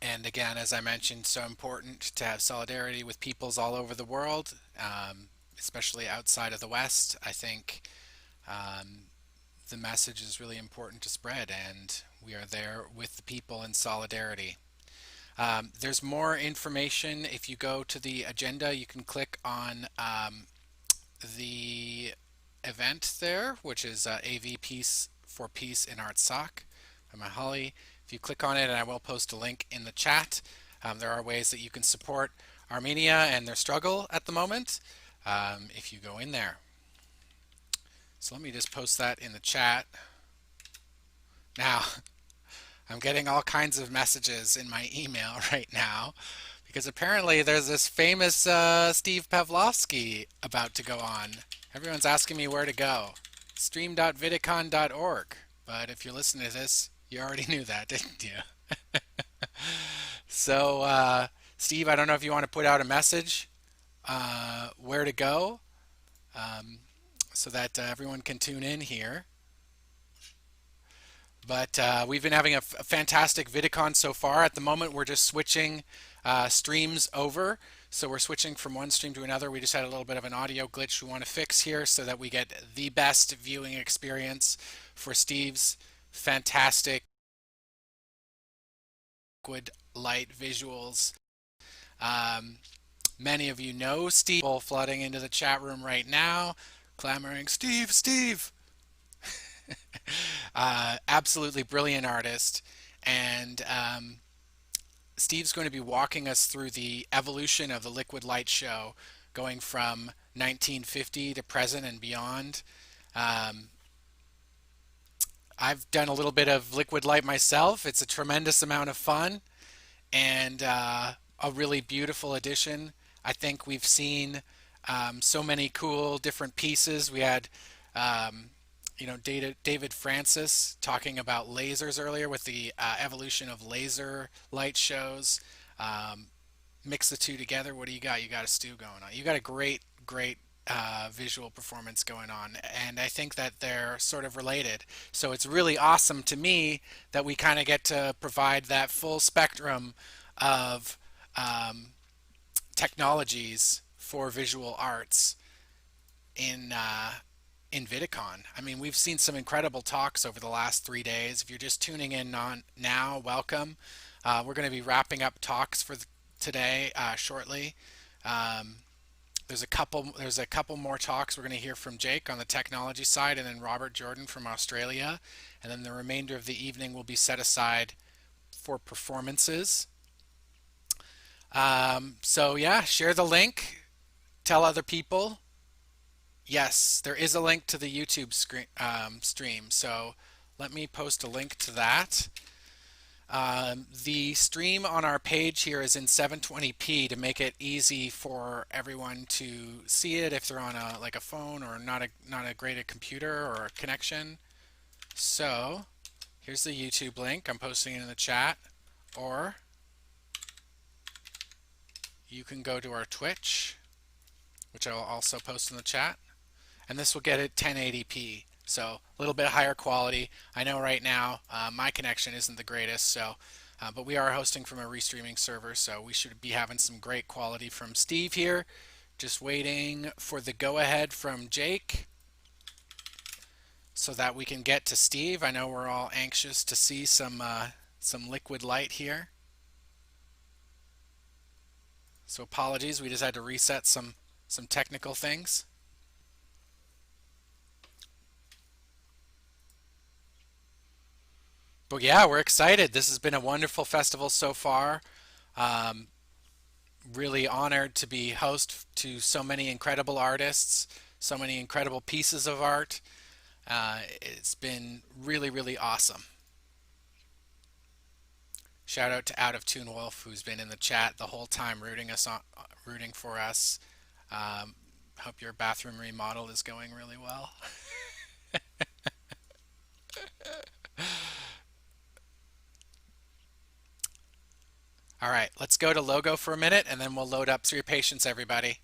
And again, as I mentioned, so important to have solidarity with peoples all over the world, especially outside of the West. I think um, the message is really important to spread, and we are there with the people in solidarity. There's more information. If you go to the agenda, you can click on the event there, which is AV Peace for Peace in Artsakh by Mihaly. If you click on it, and I will post a link in the chat, there are ways that you can support Armenia and their struggle at the moment if you go in there. So let me just post that in the chat. Now, I'm getting all kinds of messages in my email right now because apparently there's this famous Steve Pavlovsky about to go on. Everyone's asking me where to go. Stream.vidicon.org. But if you're listening to this, you already knew that, didn't you? So, Steve, I don't know if you want to put out a message where to go so that everyone can tune in here. But we've been having a fantastic VidICon so far. At the moment, we're just switching streams over. So we're switching from one stream to another. We just had a little bit of an audio glitch we want to fix here so that we get the best viewing experience for Steve's fantastic liquid light visuals. Many of you know Steve, flooding into the chat room right now, clamoring, Steve, Steve. Absolutely brilliant artist, and Steve's going to be walking us through the evolution of the liquid light show, going from 1950 to present and beyond. I've done a little bit of liquid light myself. It's a tremendous amount of fun and a really beautiful addition. I think we've seen so many cool different pieces. We had David Francis talking about lasers earlier with the evolution of laser light shows. Mix the two together. What do you got? You got a stew going on. You got a great visual performance going on, and I think that they're sort of related. So it's really awesome to me that we kind of get to provide that full spectrum of technologies for visual arts in VidICon. I mean, we've seen some incredible talks over the last 3 days. If you're just tuning in on now, welcome. We're going to be wrapping up talks for today shortly. There's a couple more talks. We're going to hear from Jake on the technology side, and then Robert Jordan from Australia, and then the remainder of the evening will be set aside for performances. So yeah, share the link, tell other people. Yes, there is a link to the YouTube stream, so let me post a link to that. The stream on our page here is in 720p to make it easy for everyone to see it if they're on a phone or not a great computer or a connection. So here's the YouTube link. I'm posting it in the chat, or you can go to our Twitch, which I'll also post in the chat, and this will get it 1080p. So a little bit higher quality. I know right now my connection isn't the greatest, so but we are hosting from a restreaming server, so we should be having some great quality from Steve here. Just waiting for the go-ahead from Jake so that we can get to Steve. I know we're all anxious to see some liquid light here. So apologies, we just had to reset some technical things. But yeah, we're excited. This has been a wonderful festival so far. Really honored to be host to so many incredible artists, so many incredible pieces of art. It's been really, really awesome. Shout out to Out of Tune Wolf, who's been in the chat the whole time rooting for us. Hope your bathroom remodel is going really well. All right, let's go to logo for a minute and then we'll load up. So your patience, everybody.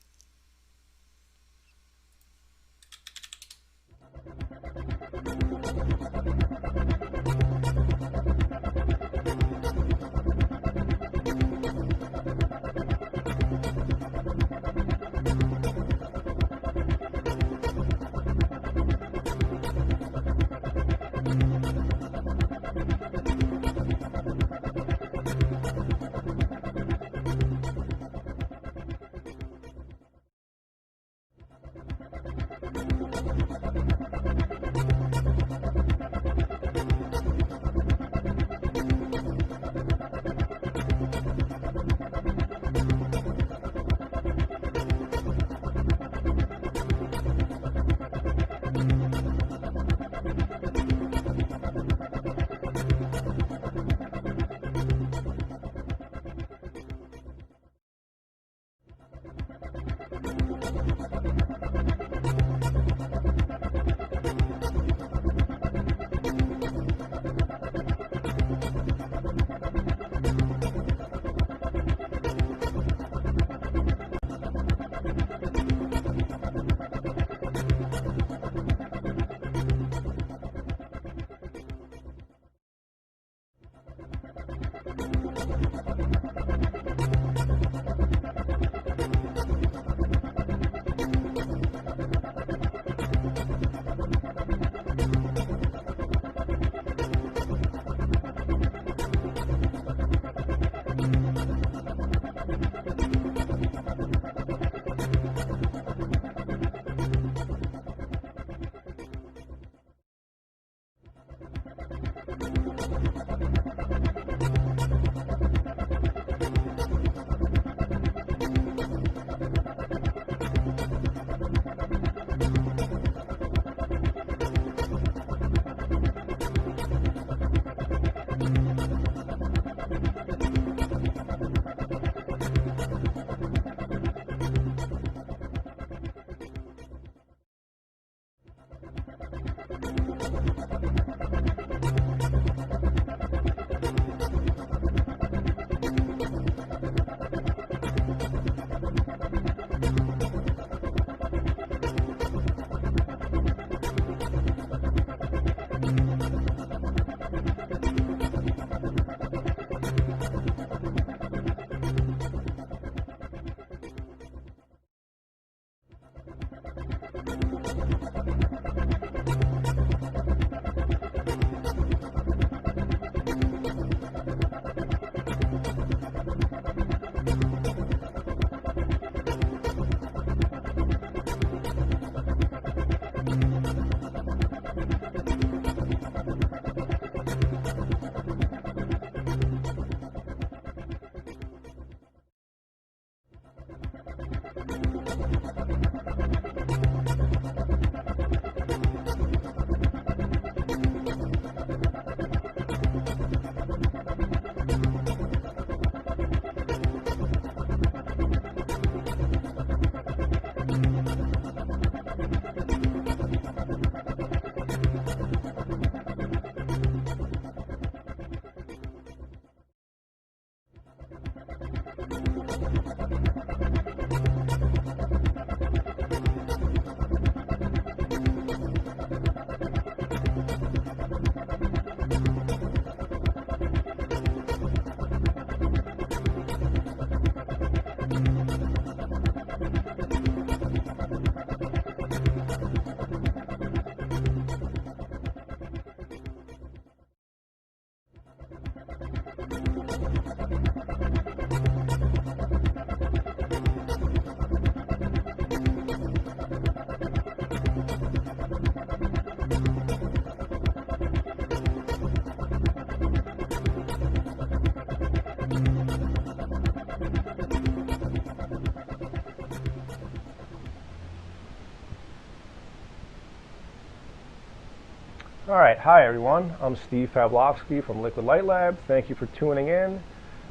All right, hi everyone. I'm Steve Pavlovsky from Liquid Light Lab. Thank you for tuning in.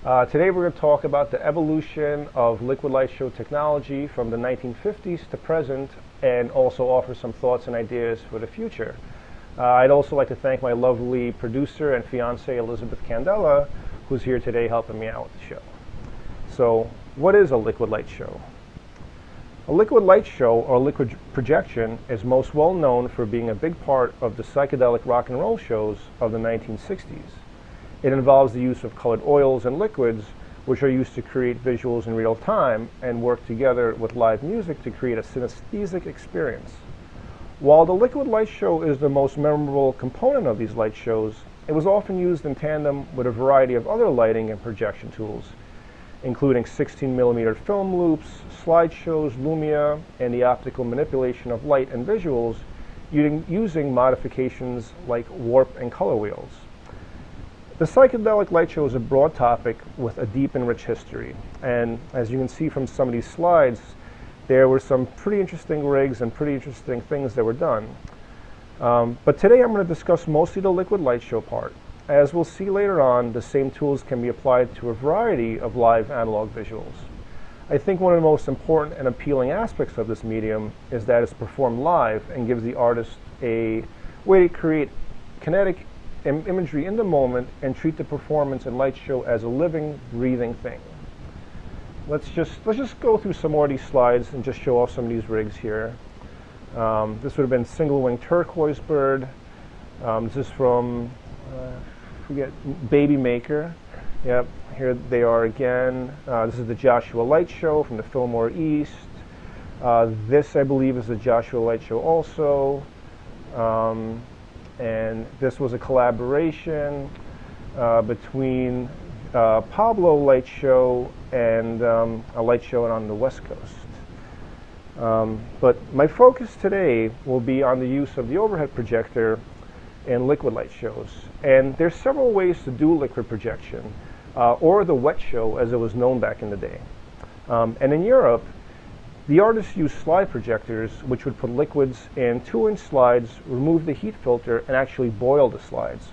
Today we're going to talk about the evolution of liquid light show technology from the 1950s to present, and also offer some thoughts and ideas for the future. I'd also like to thank my lovely producer and fiance Elizabeth Candela, who's here today helping me out with the show. So, what is a liquid light show? A liquid light show, or liquid projection, is most well known for being a big part of the psychedelic rock and roll shows of the 1960s. It involves the use of colored oils and liquids, which are used to create visuals in real time and work together with live music to create a synesthetic experience. While the liquid light show is the most memorable component of these light shows, it was often used in tandem with a variety of other lighting and projection tools, including 16mm film loops, slideshows, lumia, and the optical manipulation of light and visuals using modifications like warp and color wheels. The psychedelic light show is a broad topic with a deep and rich history, and as you can see from some of these slides, there were some pretty interesting rigs and pretty interesting things that were done. But today I'm going to discuss mostly the liquid light show part. As we'll see later on, the same tools can be applied to a variety of live analog visuals. I think one of the most important and appealing aspects of this medium is that it's performed live and gives the artist a way to create kinetic imagery in the moment and treat the performance and light show as a living, breathing thing. Let's just go through some more of these slides and just show off some of these rigs here. This would have been single wing turquoise bird. This is from forget Baby Maker. Yep, here they are again. This is the Joshua Light Show from the Fillmore East. This, I believe, is the Joshua Light Show also. And this was a collaboration between Pablo Light Show and a light show on the West Coast. But my focus today will be on the use of the overhead projector in liquid light shows. And there's several ways to do liquid projection, or the wet show as it was known back in the day. And in Europe, the artists used slide projectors, which would put liquids in 2-inch slides, remove the heat filter, and actually boil the slides.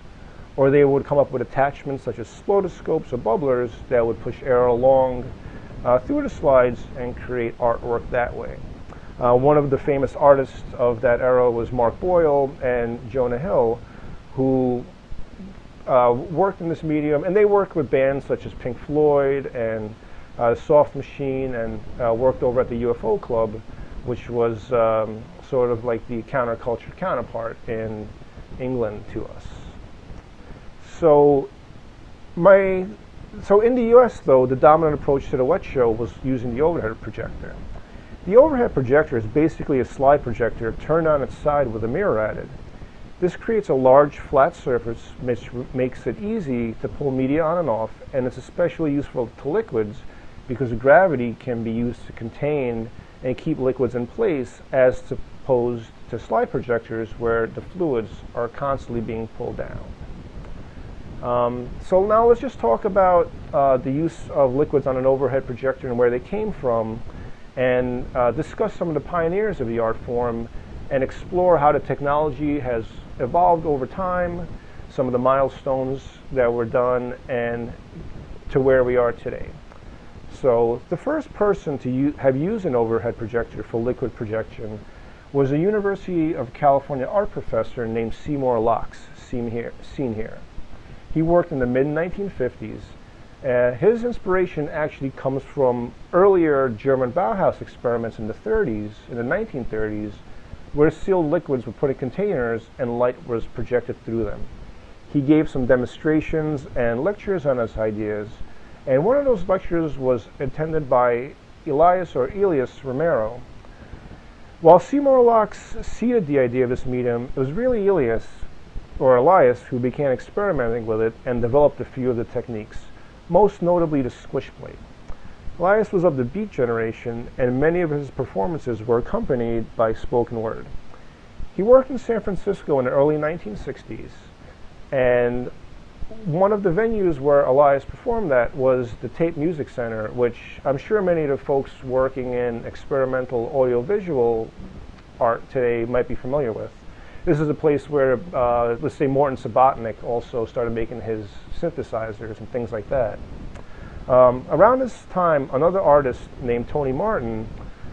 Or they would come up with attachments such as splotoscopes or bubblers that would push air along through the slides and create artwork that way. One of the famous artists of that era was Mark Boyle and Jonah Hill, who worked in this medium, and they worked with bands such as Pink Floyd and Soft Machine, and worked over at the UFO Club, which was sort of like the counterculture counterpart in England to us. So in the US, though, the dominant approach to the wet show was using the overhead projector. The overhead projector is basically a slide projector turned on its side with a mirror added. This creates a large flat surface which makes it easy to pull media on and off, and it's especially useful to liquids because gravity can be used to contain and keep liquids in place as opposed to slide projectors where the fluids are constantly being pulled down. So now let's just talk about the use of liquids on an overhead projector and where they came from, and discuss some of the pioneers of the art form and explore how the technology has evolved over time, some of the milestones that were done, and to where we are today. So the first person to have used an overhead projector for liquid projection was a University of California art professor named Seymour Laux, seen here. He worked in the mid-1950s. His inspiration actually comes from earlier German Bauhaus experiments in the 1930s, where sealed liquids were put in containers and light was projected through them. He gave some demonstrations and lectures on his ideas, and one of those lectures was attended by Elias Romero. While Seymour Laux seeded the idea of this medium, it was really Elias who began experimenting with it and developed a few of the techniques, most notably the squish plate. Elias was of the Beat generation, and many of his performances were accompanied by spoken word. He worked in San Francisco in the early 1960s, and one of the venues where Elias performed at was the Tape Music Center, which I'm sure many of the folks working in experimental audiovisual art today might be familiar with. This is a place where, let's say, Morton Subotnick also started making his synthesizers and things like that. Around this time, another artist named Tony Martin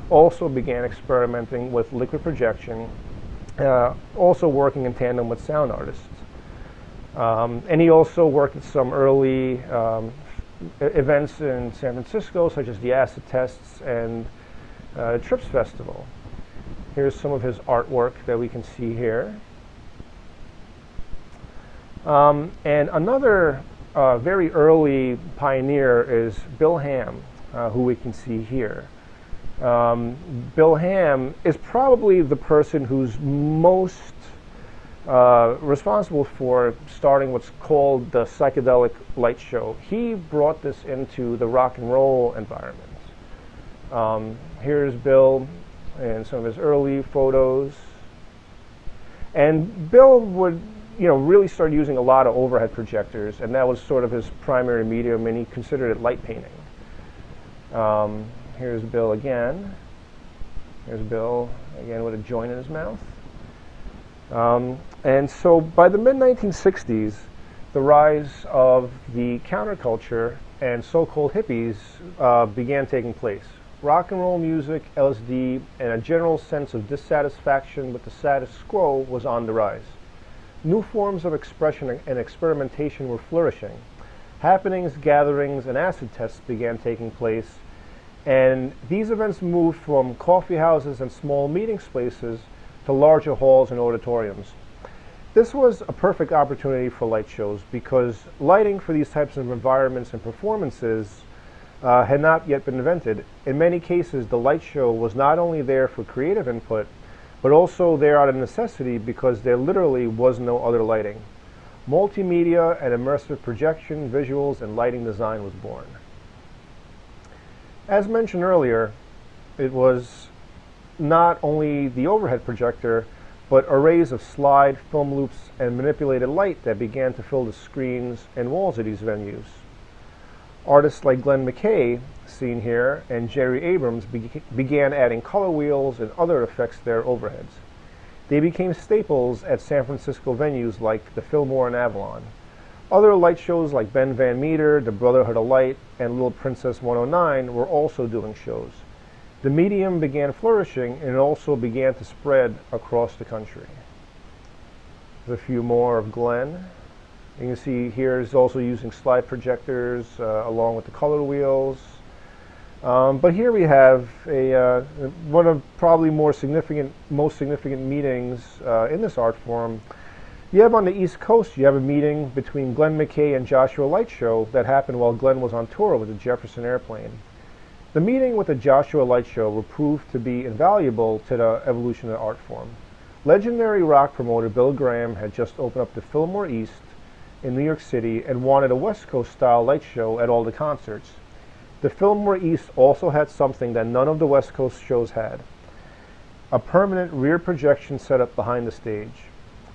also began experimenting with liquid projection, also working in tandem with sound artists. And he also worked at some early events in San Francisco, such as the Acid Tests and Trips Festival. Here's some of his artwork that we can see here. And another very early pioneer is Bill Ham, who we can see here. Bill Ham is probably the person who's most responsible for starting what's called the psychedelic light show. He brought this into the rock and roll environment. Here's Bill and some of his early photos. And Bill would, really start using a lot of overhead projectors, and that was sort of his primary medium, and he considered it light painting. Here's Bill again. Here's Bill again with a joint in his mouth. And so by the mid-1960s, the rise of the counterculture and so-called hippies began taking place. Rock and roll music, LSD, and a general sense of dissatisfaction with the status quo was on the rise. New forms of expression and experimentation were flourishing. Happenings, gatherings, and acid tests began taking place, and these events moved from coffee houses and small meeting spaces to larger halls and auditoriums. This was a perfect opportunity for light shows because lighting for these types of environments and performances had not yet been invented. In many cases, the light show was not only there for creative input, but also there out of necessity because there literally was no other lighting. Multimedia and immersive projection, visuals, and lighting design was born. As mentioned earlier, it was not only the overhead projector, but arrays of slide, film loops, and manipulated light that began to fill the screens and walls of these venues. Artists like Glenn McKay, seen here, and Jerry Abrams began adding color wheels and other effects to their overheads. They became staples at San Francisco venues like the Fillmore and Avalon. Other light shows like Ben Van Meter, the Brotherhood of Light, and Little Princess 109 were also doing shows. The medium began flourishing and it also began to spread across the country. There's a few more of Glenn. You can see here is also using slide projectors along with the color wheels. But here we have one of probably most significant meetings in this art form. You have on the East Coast, you have a meeting between Glenn McKay and Joshua Light Show that happened while Glenn was on tour with the Jefferson Airplane. The meeting with the Joshua Light Show will prove to be invaluable to the evolution of the art form. Legendary rock promoter Bill Graham had just opened up the Fillmore East in New York City and wanted a West Coast style light show at all the concerts. The Fillmore East also had something that none of the West Coast shows had: a permanent rear projection setup behind the stage.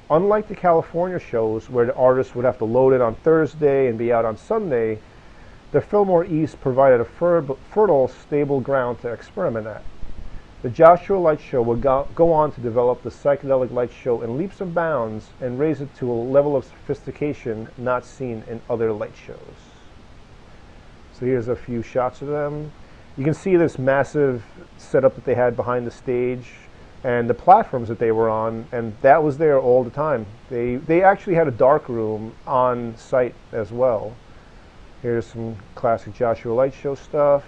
Unlike the California shows where the artists would have to load it on Thursday and be out on Sunday, the Fillmore East provided a fertile, stable ground to experiment at. The Joshua Light Show would go on to develop the psychedelic light show in leaps and bounds and raise it to a level of sophistication not seen in other light shows. So here's a few shots of them. You can see this massive setup that they had behind the stage and the platforms that they were on, and that was there all the time. They actually had a dark room on site as well. Here's some classic Joshua Light Show stuff.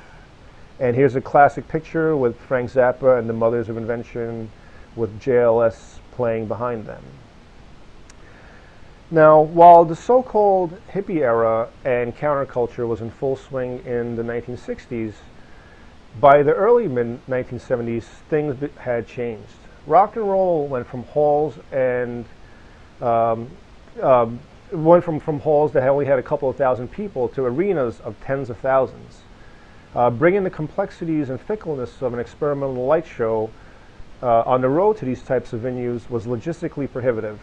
And here's a classic picture with Frank Zappa and the Mothers of Invention with JLS playing behind them. Now, while the so-called hippie era and counterculture was in full swing in the 1960s, by the early mid-1970s, things had changed. Rock and roll went from halls and went from halls that only had a couple of thousand people to arenas of tens of thousands. Bringing the complexities and fickleness of an experimental light show on the road to these types of venues was logistically prohibitive.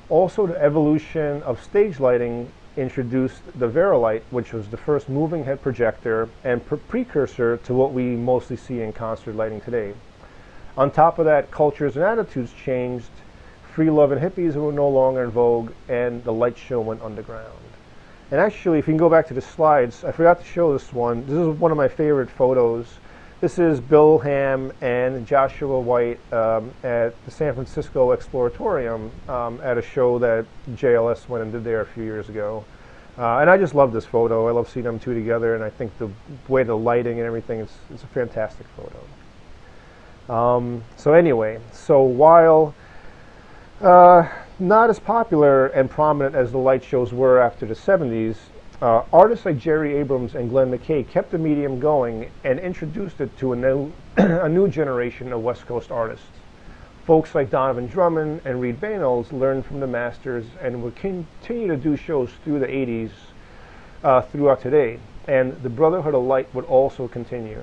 Also, the evolution of stage lighting introduced the Verilight, which was the first moving head projector and precursor to what we mostly see in concert lighting today. On top of that, cultures and attitudes changed. Free love and hippies were no longer in vogue, and the light show went underground. And actually, if you can go back to the slides, I forgot to show this one. This is one of my favorite photos. This is Bill Ham and Joshua White at the San Francisco Exploratorium at a show that JLS went and did there a few years ago. And I just love this photo. I love seeing them two together, and I think the way the lighting and everything, it's a fantastic photo. So anyway, so while not as popular and prominent as the light shows were after the 70s, artists like Jerry Abrams and Glenn McKay kept the medium going and introduced it to a new generation of West Coast artists. Folks like Donovan Drummond and Reed Bainels learned from the masters and would continue to do shows through the 80s throughout today. And the Brotherhood of Light would also continue.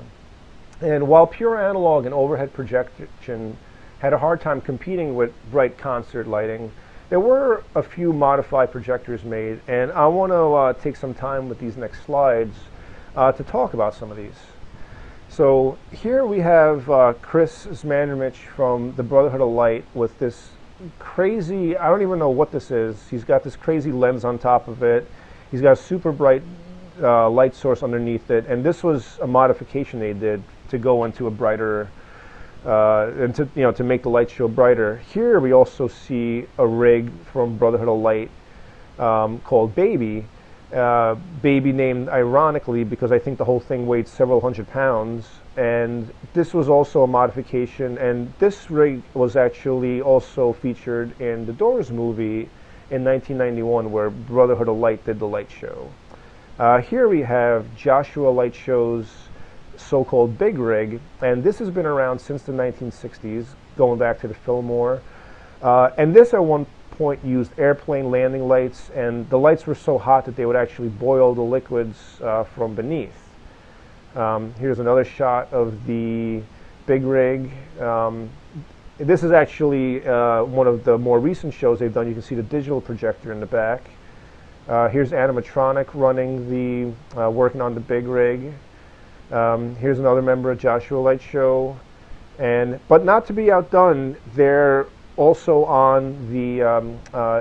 And while pure analog and overhead projection had a hard time competing with bright concert lighting. There were a few modified projectors made, and I want to take some time with these next slides to talk about some of these. So here we have Chris Zmandermich from the Brotherhood of Light with this crazy, I don't even know what this is. He's got this crazy lens on top of it. He's got a super bright light source underneath it, and this was a modification they did to go into a brighter, and to make the light show brighter. Here we also see a rig from Brotherhood of Light called Baby. Baby named ironically because I think the whole thing weighed several hundred pounds, and this was also a modification, and this rig was actually also featured in the Doors movie in 1991 where Brotherhood of Light did the light show. Here we have Joshua Light Show's so-called big rig, and this has been around since the 1960s, going back to the Fillmore. And this at one point used airplane landing lights, and the lights were so hot that they would actually boil the liquids from beneath. Here's another shot of the big rig. This is actually one of the more recent shows they've done. You can see the digital projector in the back. Here's animatronic running the working on the big rig. Here's another member of Joshua Light Show, but not to be outdone, they're also on the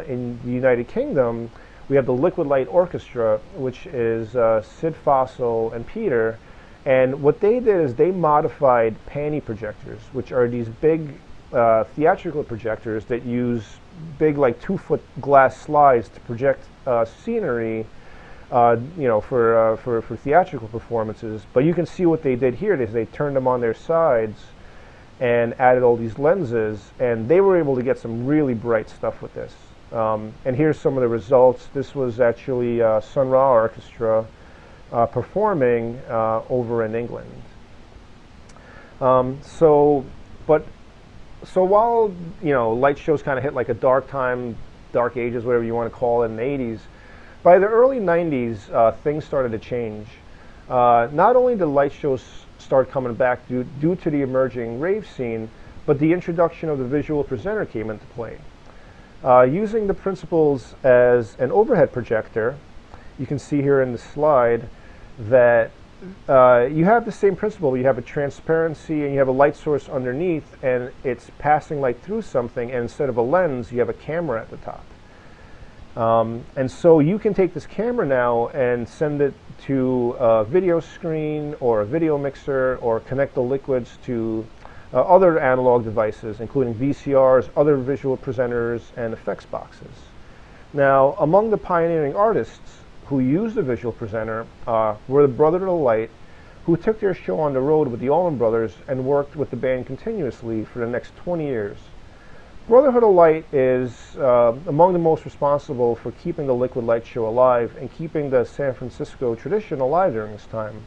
in the United Kingdom. We have the Liquid Light Orchestra, which is Sid Fossil and Peter, and what they did is they modified panny projectors, which are these big theatrical projectors that use big, like 2-foot glass slides to project scenery, for theatrical performances. But you can see what they did here is they turned them on their sides and added all these lenses, and they were able to get some really bright stuff with this. And here's some of the results. This was actually Sun Ra Orchestra performing over in England. So while light shows kind of hit like a dark time, dark ages, whatever you want to call it, in the 80s, by the early 90s, things started to change. Not only did light shows start coming back due to the emerging rave scene, but the introduction of the visual presenter came into play. Using the principles as an overhead projector, you can see here in the slide that you have the same principle. You have a transparency and you have a light source underneath, and it's passing light through something, and instead of a lens, you have a camera at the top. And so you can take this camera now and send it to a video screen or a video mixer, or connect the liquids to other analog devices, including VCRs, other visual presenters, and effects boxes. Now, among the pioneering artists who used the visual presenter were the Brotherhood of Light, who took their show on the road with the Allman Brothers and worked with the band continuously for the next 20 years. Brotherhood of Light is among the most responsible for keeping the Liquid Light Show alive and keeping the San Francisco tradition alive during this time.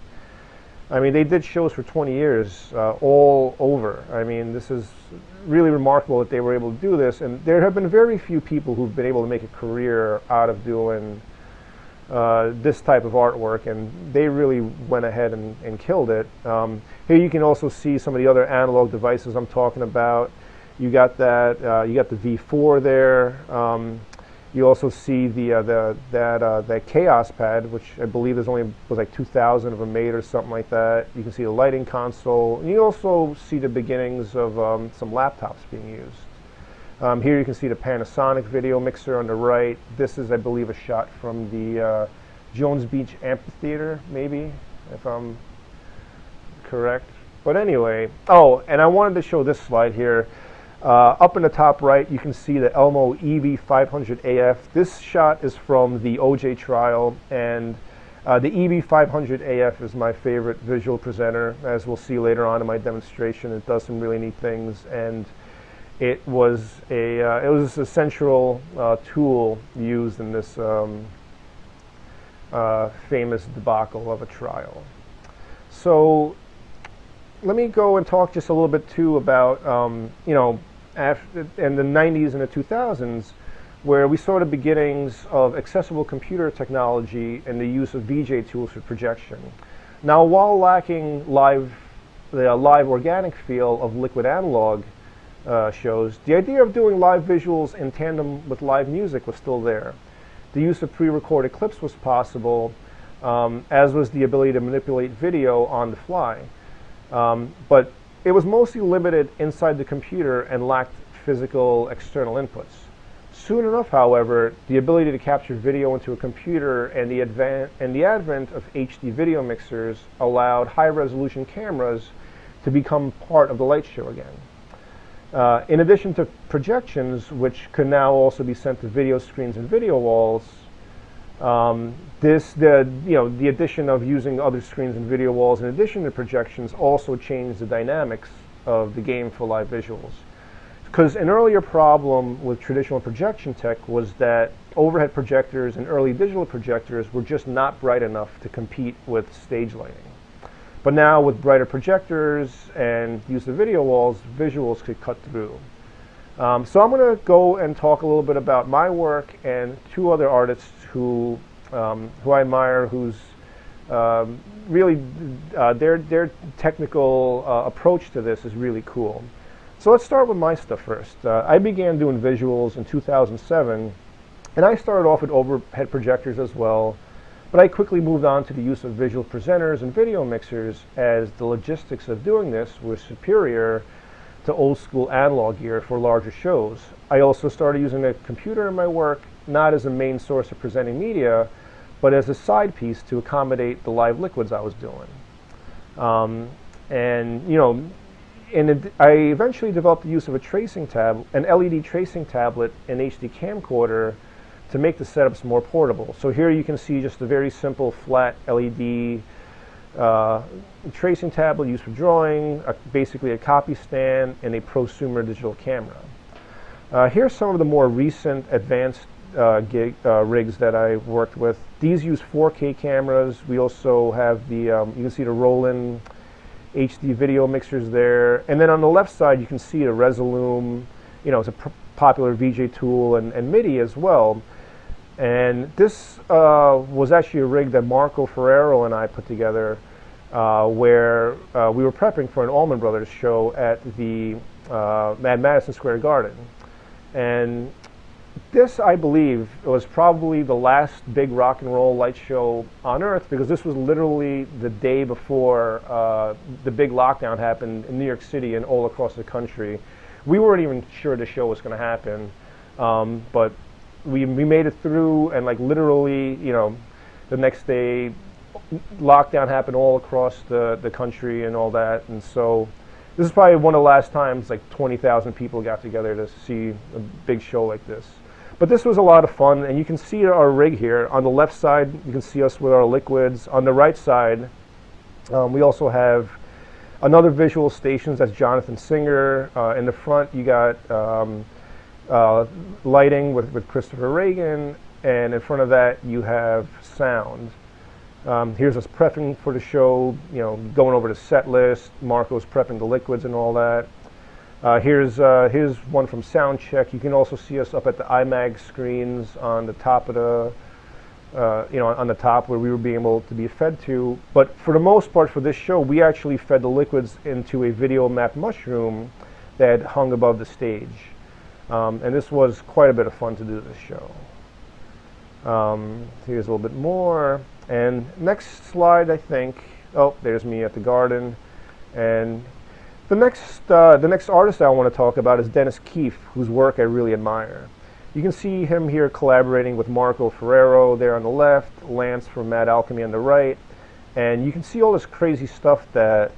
I mean, they did shows for 20 years all over. I mean, this is really remarkable that they were able to do this, and there have been very few people who've been able to make a career out of doing this type of artwork, and they really went ahead and killed it. Here you can also see some of the other analog devices I'm talking about. You got that. You got the V4 there. You also see that Chaos pad, which I believe was like 2,000 of them made or something like that. You can see the lighting console. And you also see the beginnings of some laptops being used. Here you can see the Panasonic video mixer on the right. This is, I believe, a shot from the Jones Beach Amphitheater, maybe, if I'm correct. But anyway, oh, and I wanted to show this slide here. Up in the top right, you can see the Elmo EV500AF. This shot is from the OJ trial, and the EV500AF is my favorite visual presenter. As we'll see later on in my demonstration, it does some really neat things, and it was a central tool used in this famous debacle of a trial. So let me go and talk just a little bit too about in the 90s and the 2000s, where we saw the beginnings of accessible computer technology and the use of VJ tools for projection. Now, while lacking the live organic feel of liquid analog, shows, the idea of doing live visuals in tandem with live music was still there. The use of pre-recorded clips was possible, as was the ability to manipulate video on the fly. But it was mostly limited inside the computer and lacked physical external inputs. Soon enough, however, the ability to capture video into a computer and the advent of HD video mixers allowed high-resolution cameras to become part of the light show again. In addition to projections, which could now also be sent to video screens and video walls, the addition of using other screens and video walls in addition to projections also changed the dynamics of the game for live visuals. Because an earlier problem with traditional projection tech was that overhead projectors and early digital projectors were just not bright enough to compete with stage lighting. But now with brighter projectors and use of video walls, visuals could cut through. So I'm going to go and talk a little bit about my work and two other artists who I admire, whose really their technical approach to this is really cool. So let's start with my stuff first. I began doing visuals in 2007, and I started off with overhead projectors as well, but I quickly moved on to the use of visual presenters and video mixers, as the logistics of doing this was superior to old school analog gear for larger shows. I also started using a computer in my work, not as a main source of presenting media, but as a side piece to accommodate the live liquids I was doing. And I eventually developed the use of an LED tracing tablet and HD camcorder to make the setups more portable. So here you can see just a very simple flat LED tracing tablet used for drawing, basically a copy stand, and a prosumer digital camera. Here's some of the more recent advanced rigs that I've worked with. These use 4K cameras. We also have the, you can see the roll-in HD video mixers there. And then on the left side, you can see the Resolume. It's a popular VJ tool, and MIDI as well. And this was actually a rig that Marco Ferrero and I put together where we were prepping for an Allman Brothers show at the Madison Square Garden. And this, I believe, was probably the last big rock and roll light show on Earth, because this was literally the day before the big lockdown happened in New York City and all across the country. We weren't even sure the show was going to happen, but we made it through, and like literally, the next day, lockdown happened all across the country and all that. And so this is probably one of the last times like 20,000 people got together to see a big show like this. But this was a lot of fun, and you can see our rig here. On the left side, you can see us with our liquids. On the right side, we also have another visual station. That's Jonathan Singer. In the front, you got lighting with Christopher Reagan, and in front of that, you have sound. Here's us prepping for the show, going over the set list. Marco's prepping the liquids and all that. Here's one from sound check. You can also see us up at the IMAG screens on the top of the, on the top where we were being able to be fed to. But for the most part, for this show, we actually fed the liquids into a video map mushroom that hung above the stage. And this was quite a bit of fun to do this show. Here's a little bit more. And next slide, I think. Oh, there's me at the garden. And the next artist I want to talk about is Dennis Keefe, whose work I really admire. You can see him here collaborating with Marco Ferrero there on the left, Lance from Mad Alchemy on the right, and you can see all this crazy stuff that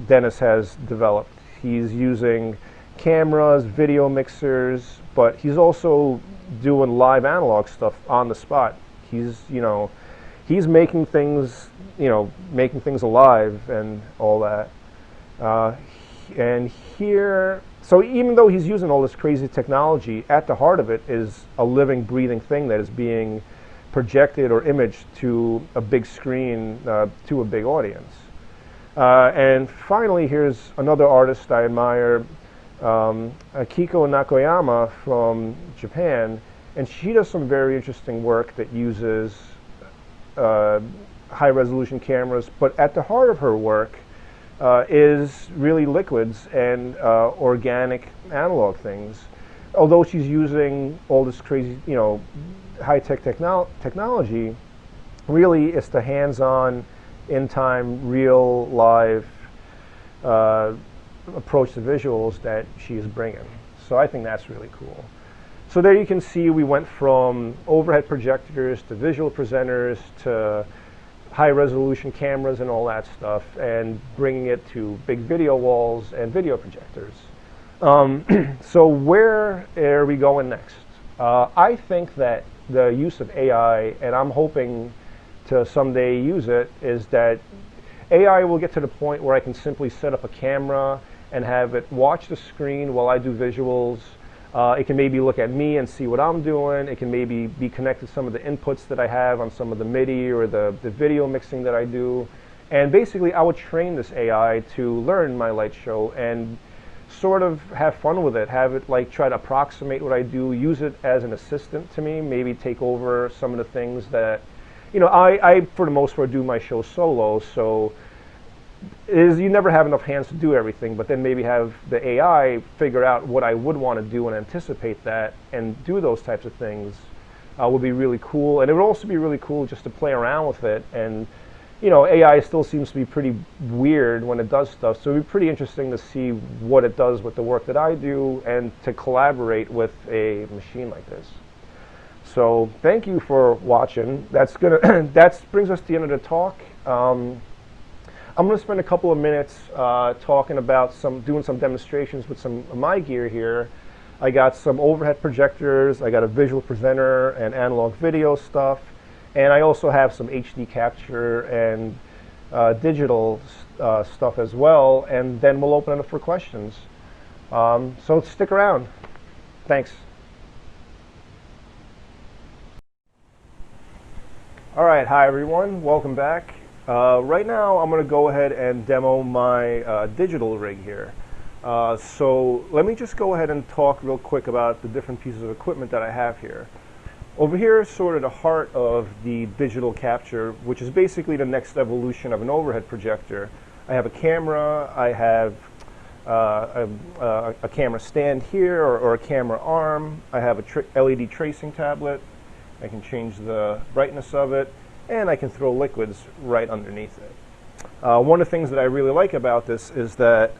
Dennis has developed. He's using cameras, video mixers, but he's also doing live analog stuff on the spot. He's making things, making things alive and all that. And here, so even though he's using all this crazy technology, at the heart of it is a living, breathing thing that is being projected or imaged to a big screen, to a big audience. And finally, here's another artist I admire, Akiko Nakoyama from Japan, and she does some very interesting work that uses high-resolution cameras, but at the heart of her work, is really liquids and organic analog things. Although she's using all this crazy, high-tech technology, really it's the hands-on, in-time, real, live approach to visuals that she is bringing. So I think that's really cool. So there you can see we went from overhead projectors to visual presenters to high-resolution cameras and all that stuff, and bringing it to big video walls and video projectors. So where are we going next? I think that the use of AI, and I'm hoping to someday use it, is that AI will get to the point where I can simply set up a camera and have it watch the screen while I do visuals. It can maybe look at me and see what I'm doing. It can maybe be connected to some of the inputs that I have on some of the MIDI or the video mixing that I do. And basically, I would train this AI to learn my light show and sort of have fun with it, have it like try to approximate what I do, use it as an assistant to me, maybe take over some of the things that, I for the most part do my show solo, so you never have enough hands to do everything, but then maybe have the AI figure out what I would want to do and anticipate that and do those types of things would be really cool. And it would also be really cool just to play around with it. And AI still seems to be pretty weird when it does stuff, so it'd be pretty interesting to see what it does with the work that I do and to collaborate with a machine like this. So thank you for watching. That brings us to the end of the talk. I'm going to spend a couple of minutes talking about doing some demonstrations with some of my gear here. I got some overhead projectors, I got a visual presenter and analog video stuff, and I also have some HD capture and digital stuff as well, and then we'll open it up for questions. So stick around. Thanks. All right, hi everyone, welcome back. Right now I'm going to go ahead and demo my digital rig here. So let me just go ahead and talk real quick about the different pieces of equipment that I have here. Over here is sort of the heart of the digital capture, which is basically the next evolution of an overhead projector. I have a camera, I have a camera stand here or a camera arm, I have a LED tracing tablet, I can change the brightness of it, and I can throw liquids right underneath it. One of the things that I really like about this is that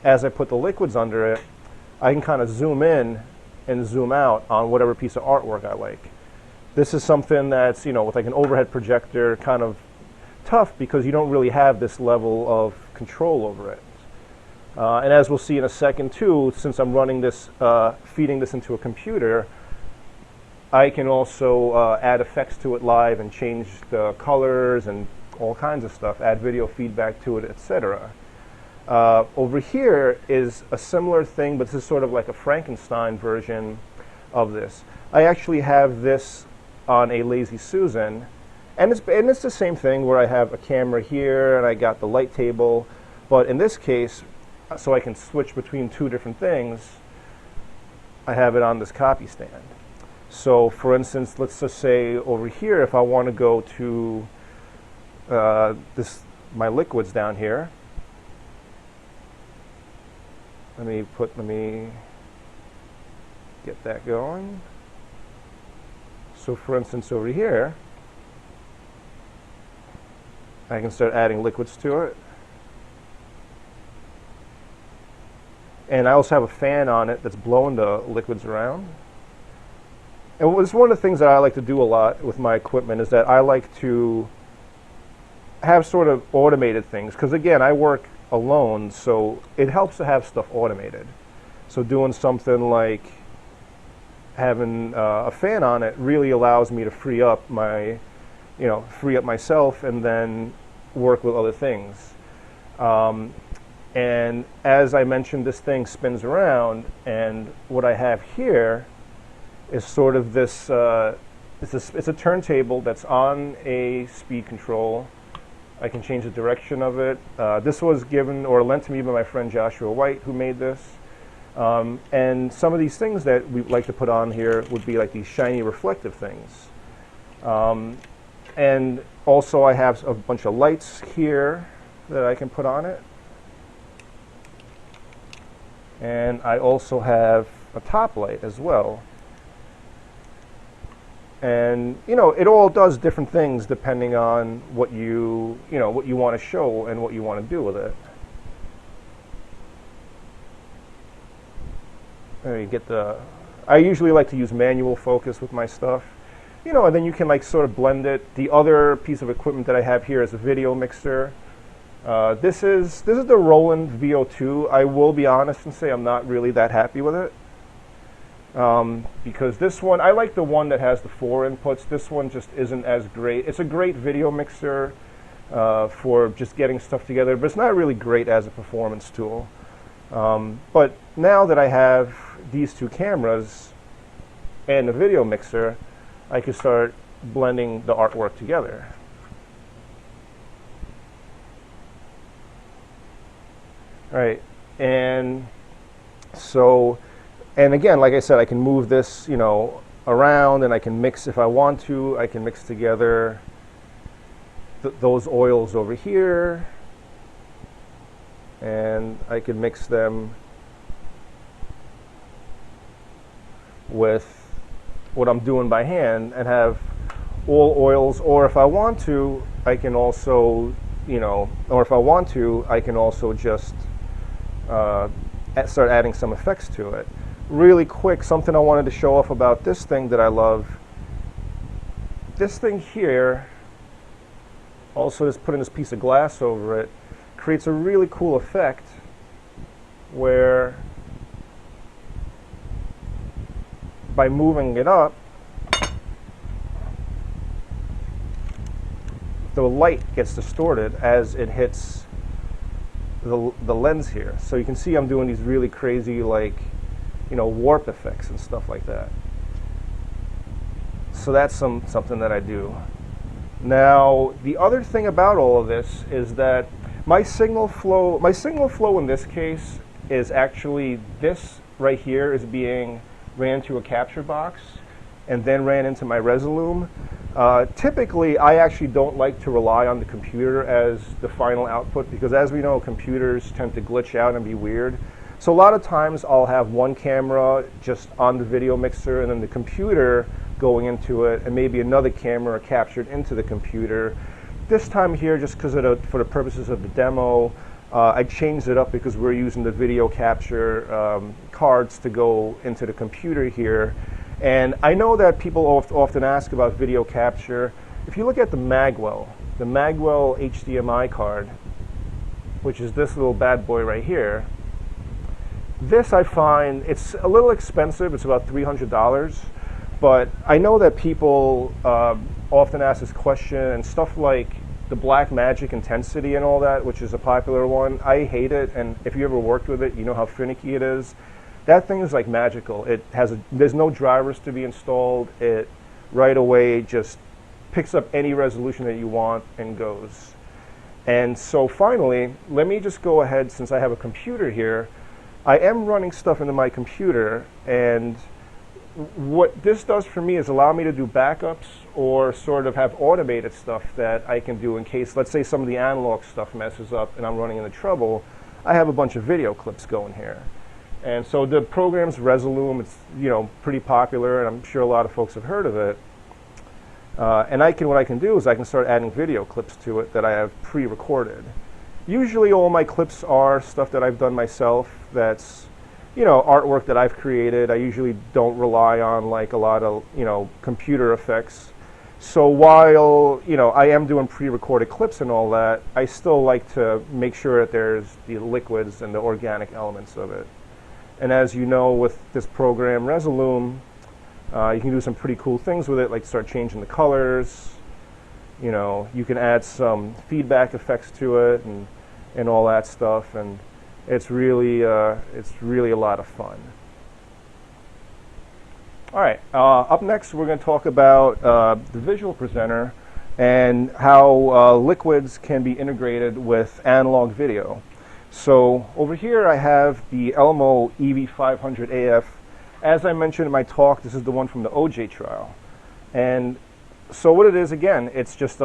as I put the liquids under it, I can kind of zoom in and zoom out on whatever piece of artwork I like. This is something that's, with like an overhead projector, kind of tough because you don't really have this level of control over it. And as we'll see in a second too, since I'm running this, feeding this into a computer, I can also add effects to it live and change the colors and all kinds of stuff, add video feedback to it, etc. Over here is a similar thing, but this is sort of like a Frankenstein version of this. I actually have this on a Lazy Susan, and it's the same thing where I have a camera here and I got the light table, but in this case, so I can switch between two different things, I have it on this copy stand. So for instance, let's just say over here, if I want to go to my liquids down here, let me get that going. So for instance, over here, I can start adding liquids to it. And I also have a fan on it that's blowing the liquids around. And it's one of the things that I like to do a lot with my equipment is that I like to have sort of automated things, because again, I work alone, so it helps to have stuff automated. So doing something like having a fan on it really allows me to free up myself and then work with other things. And as I mentioned, this thing spins around, and what I have here is sort of this, it's a turntable that's on a speed control. I can change the direction of it. This was given or lent to me by my friend Joshua White, who made this. And some of these things that we like to put on here would be like these shiny reflective things. And also I have a bunch of lights here that I can put on it. And I also have a top light as well. And it all does different things depending on what what you want to show and what you want to do with it. There you get I usually like to use manual focus with my stuff. And then you can like sort of blend it. The other piece of equipment that I have here is a video mixer. This is the Roland VO2. I will be honest and say I'm not really that happy with it. Because this one, I like the one that has the 4 inputs. This one just isn't as great. It's a great video mixer for just getting stuff together, but it's not really great as a performance tool. But now that I have these 2 cameras and the video mixer, I can start blending the artwork together. All right, and so, and again, like I said, I can move this, around, and I can mix if I want to. I can mix together those oils over here, and I can mix them with what I'm doing by hand and have all oils, or if I want to, I can also, or if I want to, I can also just start adding some effects to it. Really quick, something I wanted to show off about this thing that I love. This thing here, also just putting this piece of glass over it, creates a really cool effect where by moving it up, the light gets distorted as it hits the lens here. So you can see I'm doing these really crazy, like, warp effects and stuff like that. So that's something that I do. Now, the other thing about all of this is that my signal flow in this case is actually this right here is being ran to a capture box and then ran into my Resolume. Typically, I actually don't like to rely on the computer as the final output because, as we know, computers tend to glitch out and be weird. So a lot of times I'll have one camera just on the video mixer and then the computer going into it, and maybe another camera captured into the computer. This time here, just because for the purposes of the demo, I changed it up because we're using the video capture cards to go into the computer here. And I know that people often ask about video capture. If you look at the Magwell HDMI card, which is this little bad boy right here, this I find, it's a little expensive. It's about $300. But I know that people often ask this question, and stuff like the Blackmagic Intensity and all that, which is a popular one, I hate it. And if you ever worked with it, you know how finicky it is. That thing is like magical. There's no drivers to be installed. It right away just picks up any resolution that you want and goes. And so finally, let me just go ahead, since I have a computer here, I am running stuff into my computer, and what this does for me is allow me to do backups or sort of have automated stuff that I can do in case, let's say, some of the analog stuff messes up and I'm running into trouble. I have a bunch of video clips going here. And so the program's Resolume. It's pretty popular, and I'm sure a lot of folks have heard of it. And what I can do is I can start adding video clips to it that I have pre-recorded. Usually all my clips are stuff that I've done myself. That's artwork that I've created. I usually don't rely on like a lot of computer effects. So while I am doing pre-recorded clips and all that, I still like to make sure that there's the liquids and the organic elements of it. And as you know, with this program Resolume, you can do some pretty cool things with it, like start changing the colors. You can add some feedback effects to it and all that stuff, and it's really a lot of fun. All right, up next we're going to talk about the visual presenter and how liquids can be integrated with analog video. So over here I have the Elmo EV500 AF. As I mentioned in my talk, this is the one from the OJ trial. And so what it is, again, it's just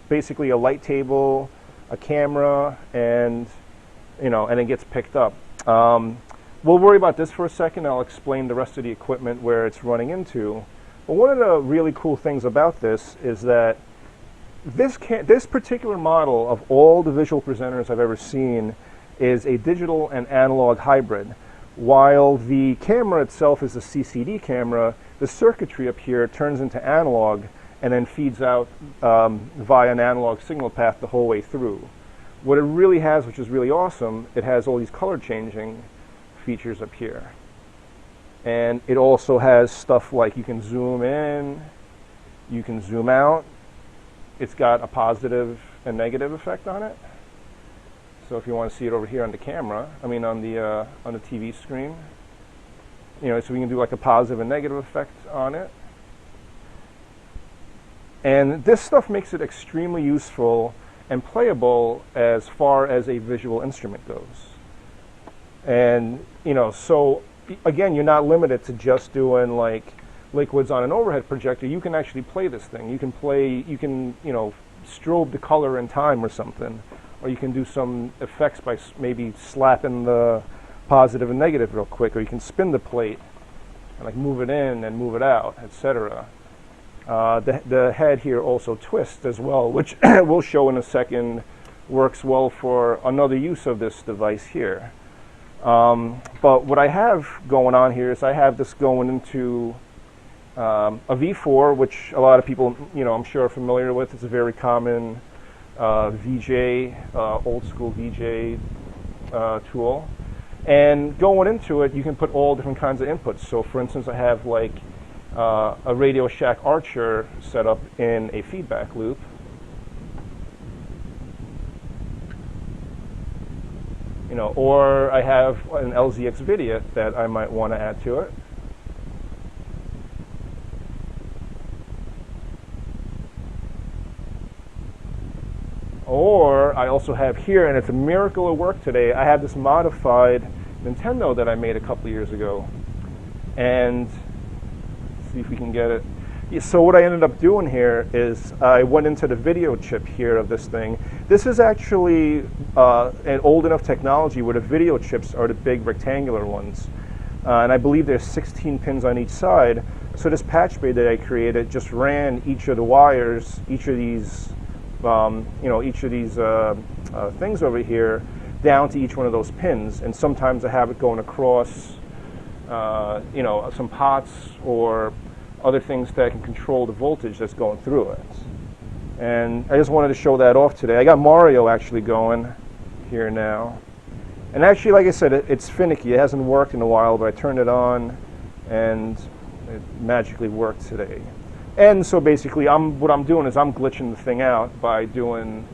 basically a light table, a camera, and and it gets picked up. we'll worry about this for a second. I'll explain the rest of the equipment where it's running into. But one of the really cool things about this is that this particular model of all the visual presenters I've ever seen is a digital and analog hybrid. While the camera itself is a CCD camera, the circuitry up here turns into analog and then feeds out via an analog signal path the whole way through. What it really has, which is really awesome, it has all these color changing features up here. And it also has stuff like you can zoom in, you can zoom out. It's got a positive and negative effect on it. So if you want to see it over here on the camera, I mean on the TV screen, you know, so we can do like a positive and negative effect on it. And this stuff makes it extremely useful and playable as far as a visual instrument goes. And, you know, so again, you're not limited to just doing like liquids on an overhead projector. You can actually play this thing. You can, you know, strobe the color in time or something. Or you can do some effects by maybe slapping the positive and negative real quick. Or you can spin the plate and like move it in and move it out, etc. The head here also twists as well, which we'll show in a second, works well for another use of this device here. But what I have going on here is I have this going into a V4, which a lot of people, you know, I'm sure are familiar with. It's a very common VJ, old school VJ tool. And going into it, you can put all different kinds of inputs. So for instance, I have like a Radio Shack Archer set up in a feedback loop. You know, or I have an LZX Vidia that I might want to add to it. Or I also have here, and it's a miracle of work today, I have this modified Nintendo that I made a couple years ago. And let's see if we can get it. Yeah, so what I ended up doing here is I went into the video chip here of this thing. This is actually an old enough technology where the video chips are the big rectangular ones. And I believe there's 16 pins on each side. So this patch bay that I created just ran each of the wires, each of these things over here down to each one of those pins. And sometimes I have it going across, you know, some pots or other things that can control the voltage that's going through it. And I just wanted to show that off today. I got Mario actually going here now. And actually, like I said, it's finicky. It hasn't worked in a while, but I turned it on and it magically worked today. And so basically, what I'm doing is I'm glitching the thing out by doing,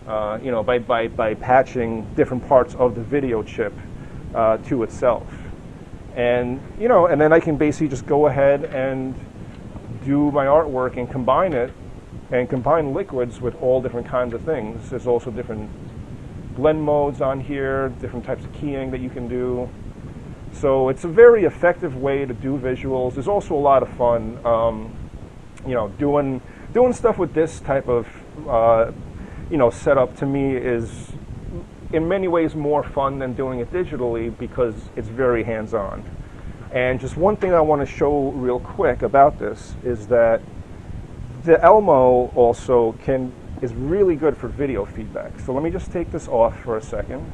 you know, by patching different parts of the video chip to itself. And, you know, and then I can basically just go ahead and do my artwork and combine it, and combine liquids with all different kinds of things. There's also different blend modes on here, different types of keying that you can do. So it's a very effective way to do visuals. There's also a lot of fun, you know, doing stuff with this type of, you know, setup to me is in many ways more fun than doing it digitally because it's very hands-on. And just one thing I want to show real quick about this is that the Elmo also is really good for video feedback. So let me just take this off for a second.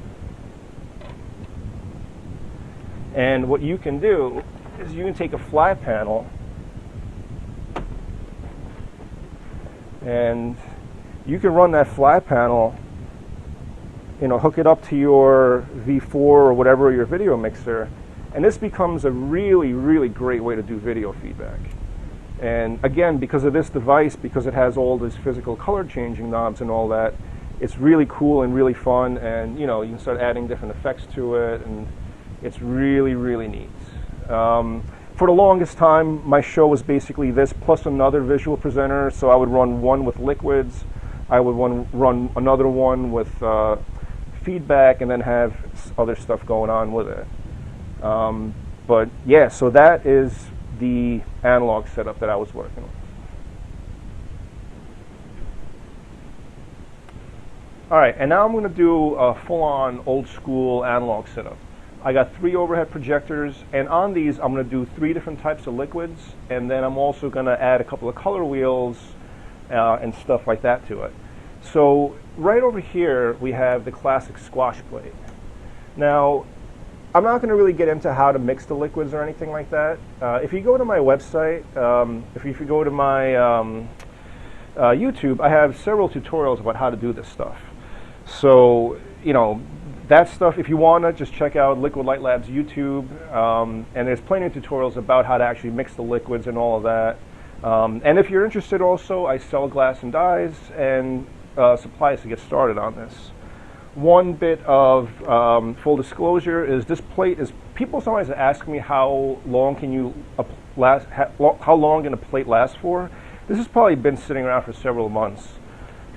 And what you can do is you can take a flat panel and you can run that flat panel, you know, hook it up to your V4 or whatever, your video mixer, and this becomes a really, really great way to do video feedback. And again, because of this device, because it has all these physical color changing knobs and all that, it's really cool and really fun, and you know, you can start adding different effects to it, and it's really, really neat. For the longest time, my show was basically this plus another visual presenter, so I would run one with liquids, I would run another one with feedback, and then have other stuff going on with it. But yeah, so that is the analog setup that I was working with. All right, and now I'm going to do a full-on old-school analog setup. I got 3 overhead projectors, and on these I'm going to do 3 different types of liquids, and then I'm also going to add a couple of color wheels and stuff like that to it. So right over here we have the classic squash plate. Now, I'm not going to really get into how to mix the liquids or anything like that. If you go to my website, if you go to my YouTube, I have several tutorials about how to do this stuff. So, you know, that stuff, if you want to, just check out Liquid Light Lab's YouTube, and there's plenty of tutorials about how to actually mix the liquids and all of that. And if you're interested also, I sell glass and dyes and supplies to get started on this. One bit of full disclosure is this plate is, people sometimes ask me how long can you how long can a plate last for? This has probably been sitting around for several months.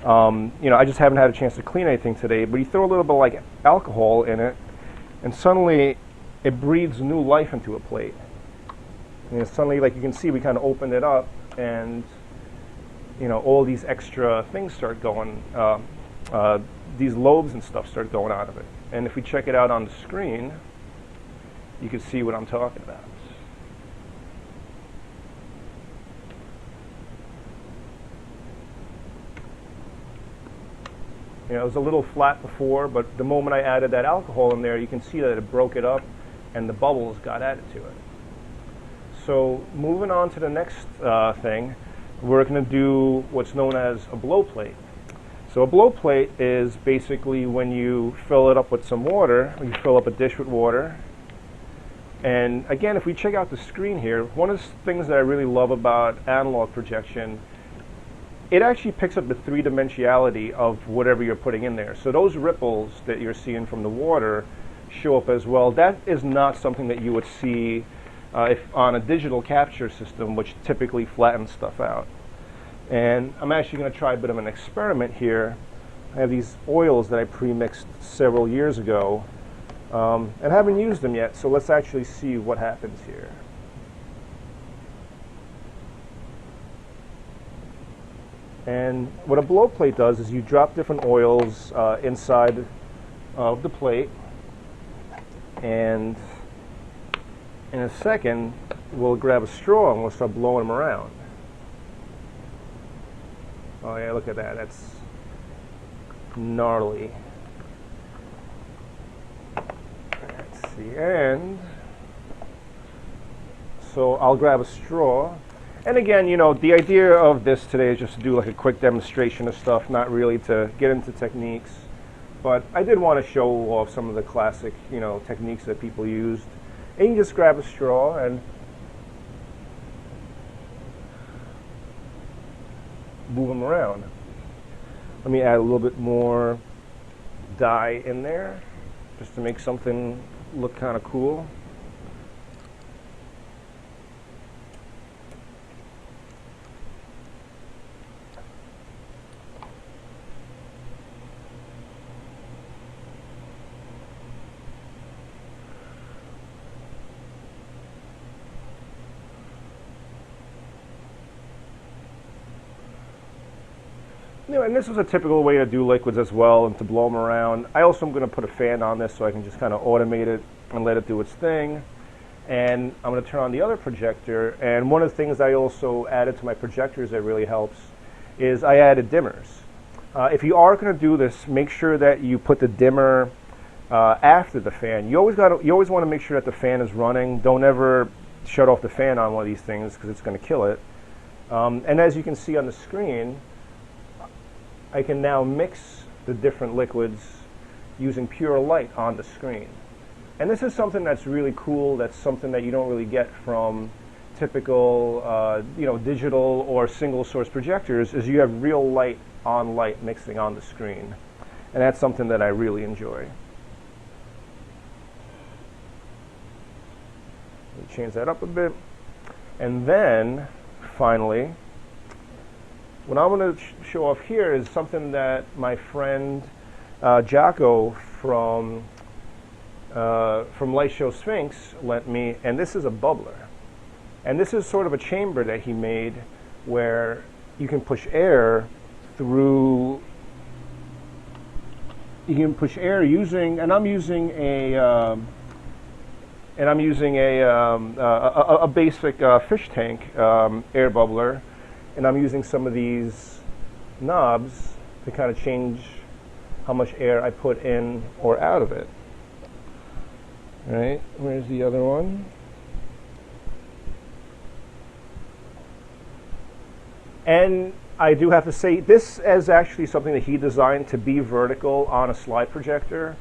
You know, I just haven't had a chance to clean anything today, but you throw a little bit like alcohol in it, and suddenly it breathes new life into a plate. And suddenly, like you can see, we kind of opened it up, and you know, all these extra things start going, these lobes and stuff start going out of it. And if we check it out on the screen, you can see what I'm talking about. You know, it was a little flat before, but the moment I added that alcohol in there, you can see that it broke it up and the bubbles got added to it. So moving on to the next thing, we're going to do what's known as a blow plate. So a blow plate is basically when you fill it up with some water, or you fill up a dish with water. And again, if we check out the screen here, one of the things that I really love about analog projection, it actually picks up the 3-dimensionality of whatever you're putting in there. So those ripples that you're seeing from the water show up as well. That is not something that you would see if on a digital capture system, which typically flattens stuff out. And I'm actually going to try a bit of an experiment here. I have these oils that I pre-mixed several years ago, and haven't used them yet, so let's actually see what happens here. And what a blow plate does is you drop different oils inside of the plate, and in a second we'll grab a straw and we'll start blowing them around. Oh yeah, look at that, that's gnarly. Let's see, and so I'll grab a straw. And again, you know, the idea of this today is just to do like a quick demonstration of stuff, not really to get into techniques. But I did want to show off some of the classic, you know, techniques that people used. And you just grab a straw and move them around. Let me add a little bit more dye in there, just to make something look kind of cool. You know, and this is a typical way to do liquids as well, and to blow them around. I also am going to put a fan on this so I can just kind of automate it and let it do its thing. And I'm going to turn on the other projector, and one of the things I also added to my projectors that really helps is I added dimmers. If you are going to do this, make sure that you put the dimmer after the fan. You always want to make sure that the fan is running. Don't ever shut off the fan on one of these things because it's going to kill it. And as you can see on the screen, I can now mix the different liquids using pure light on the screen. And this is something that's really cool. That's something that you don't really get from typical you know, digital or single source projectors, is you have real light on light mixing on the screen. And that's something that I really enjoy. Let me change that up a bit. And then, finally, what I'm going to show off here is something that my friend Jocko from Light Show Sphinx lent me, and this is a bubbler. And this is sort of a chamber that he made where you can push air through, you can push air using, and I'm using a And I'm using a basic fish tank air bubbler, and I'm using some of these knobs to kind of change how much air I put in or out of it. All right, where's the other one? And I do have to say, this is actually something that he designed to be vertical on a slide projector.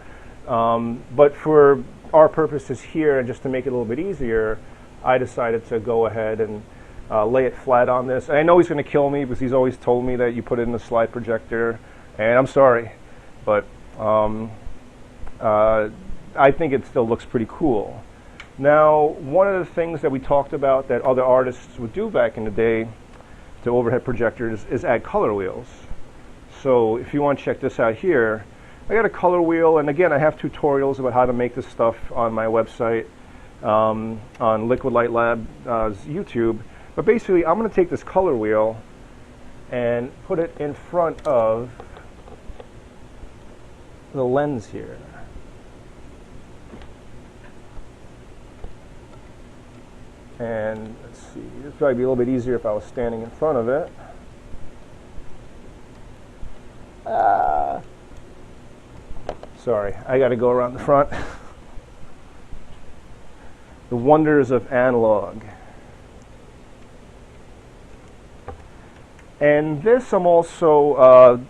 But for our purposes here, and just to make it a little bit easier, I decided to go ahead and lay it flat on this. And I know he's going to kill me because he's always told me that you put it in the slide projector, and I'm sorry, but I think it still looks pretty cool. Now, one of the things that we talked about that other artists would do back in the day to overhead projectors is add color wheels. So if you want to check this out here, I got a color wheel, and again, I have tutorials about how to make this stuff on my website, on Liquid Light Lab's YouTube. But basically, I'm going to take this color wheel and put it in front of the lens here. And let's see, this would probably be a little bit easier if I was standing in front of it. Sorry, I got to go around the front. The wonders of analog. And this I'm also,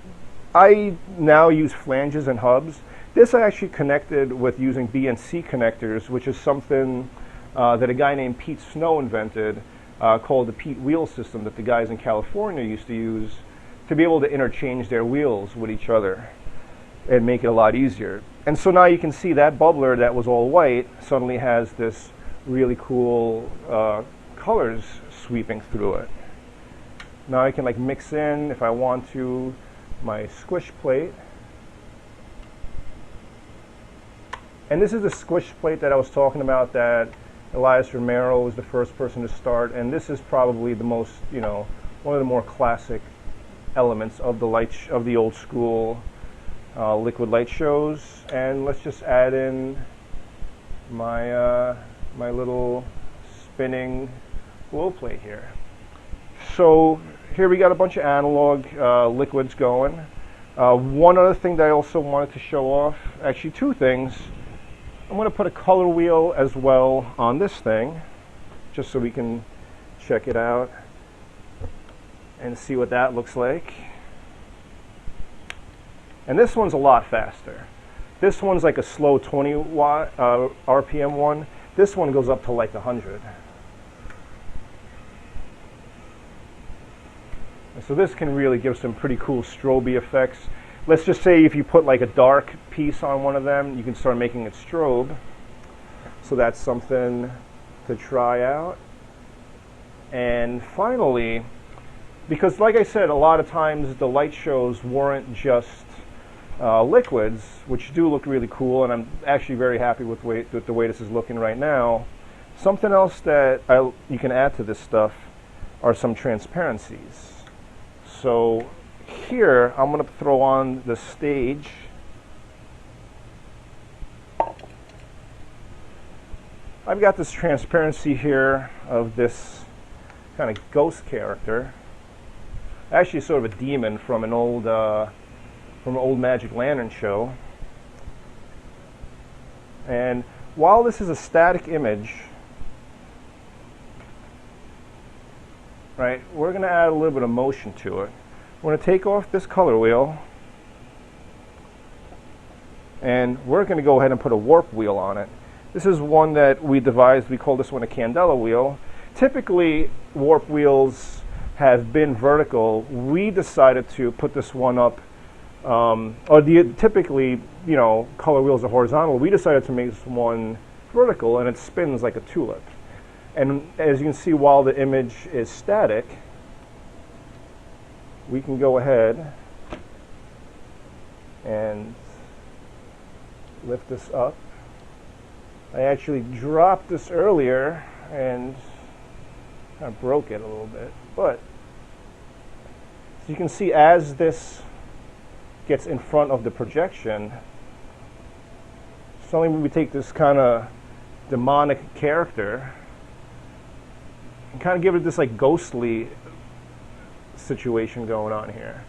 I now use flanges and hubs. This I actually connected with using BNC connectors, which is something that a guy named Pete Snow invented called the Pete wheel system that the guys in California used to use to be able to interchange their wheels with each other and make it a lot easier. And so now you can see that bubbler that was all white suddenly has this really cool colors sweeping through it. Now I can like mix in, if I want to, my squish plate. And this is the squish plate that I was talking about that Elias Romero was the first person to start, and this is probably the most, one of the more classic elements of the old school liquid light shows. And let's just add in my my little spinning glow plate here. So here we got a bunch of analog liquids going. One other thing that I also wanted to show off, actually two things. I'm going to put a color wheel as well on this thing, just so we can check it out and see what that looks like. And this one's a lot faster. This one's like a slow 20 watt RPM one. This one goes up to like 100. And so this can really give some pretty cool strobe effects. Let's just say if you put like a dark piece on one of them, you can start making it strobe. So that's something to try out. And finally, because like I said, a lot of times the light shows weren't just liquids, which do look really cool, and I'm actually very happy with the way this is looking right now. Something else that you can add to this stuff are some transparencies. So here, I'm going to throw on the stage. I've got this transparency here of this kind of ghost character. Actually, sort of a demon from an old Magic Lantern show. And while this is a static image, right, we're going to add a little bit of motion to it. We're going to take off this color wheel, and we're going to go ahead and put a warp wheel on it. This is one that we devised. We call this one a candela wheel. Typically, warp wheels have been vertical. We decided to put this one up, typically, color wheels are horizontal. We decided to make this one vertical, and it spins like a tulip. And as you can see, while the image is static, we can go ahead and lift this up. I actually dropped this earlier and kind of broke it a little bit. But as you can see, as this gets in front of the projection, suddenly we take this kind of demonic character and kind of give it this like ghostly situation going on here.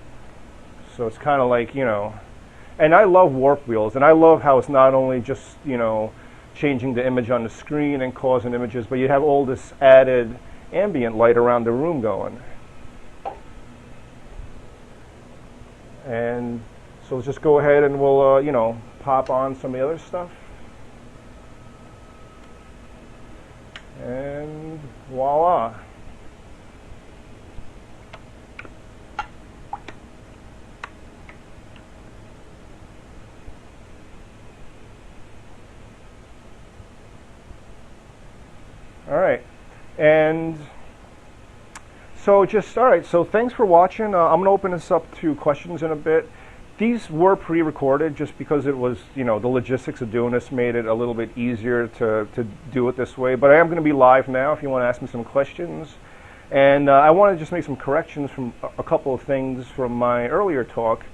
So it's kind of like, you know, and I love warp wheels, and I love how it's not only just, you know, changing the image on the screen and causing images, but you have all this added ambient light around the room going. And so let's just go ahead and we'll, you know, pop on some of the other stuff. And voila. All right, and so so thanks for watching. I'm going to open this up to questions in a bit. These were pre-recorded just because it was, you know, the logistics of doing this made it a little bit easier to do it this way. But I am going to be live now if you want to ask me some questions. And I want to just make some corrections from a couple of things from my earlier talk.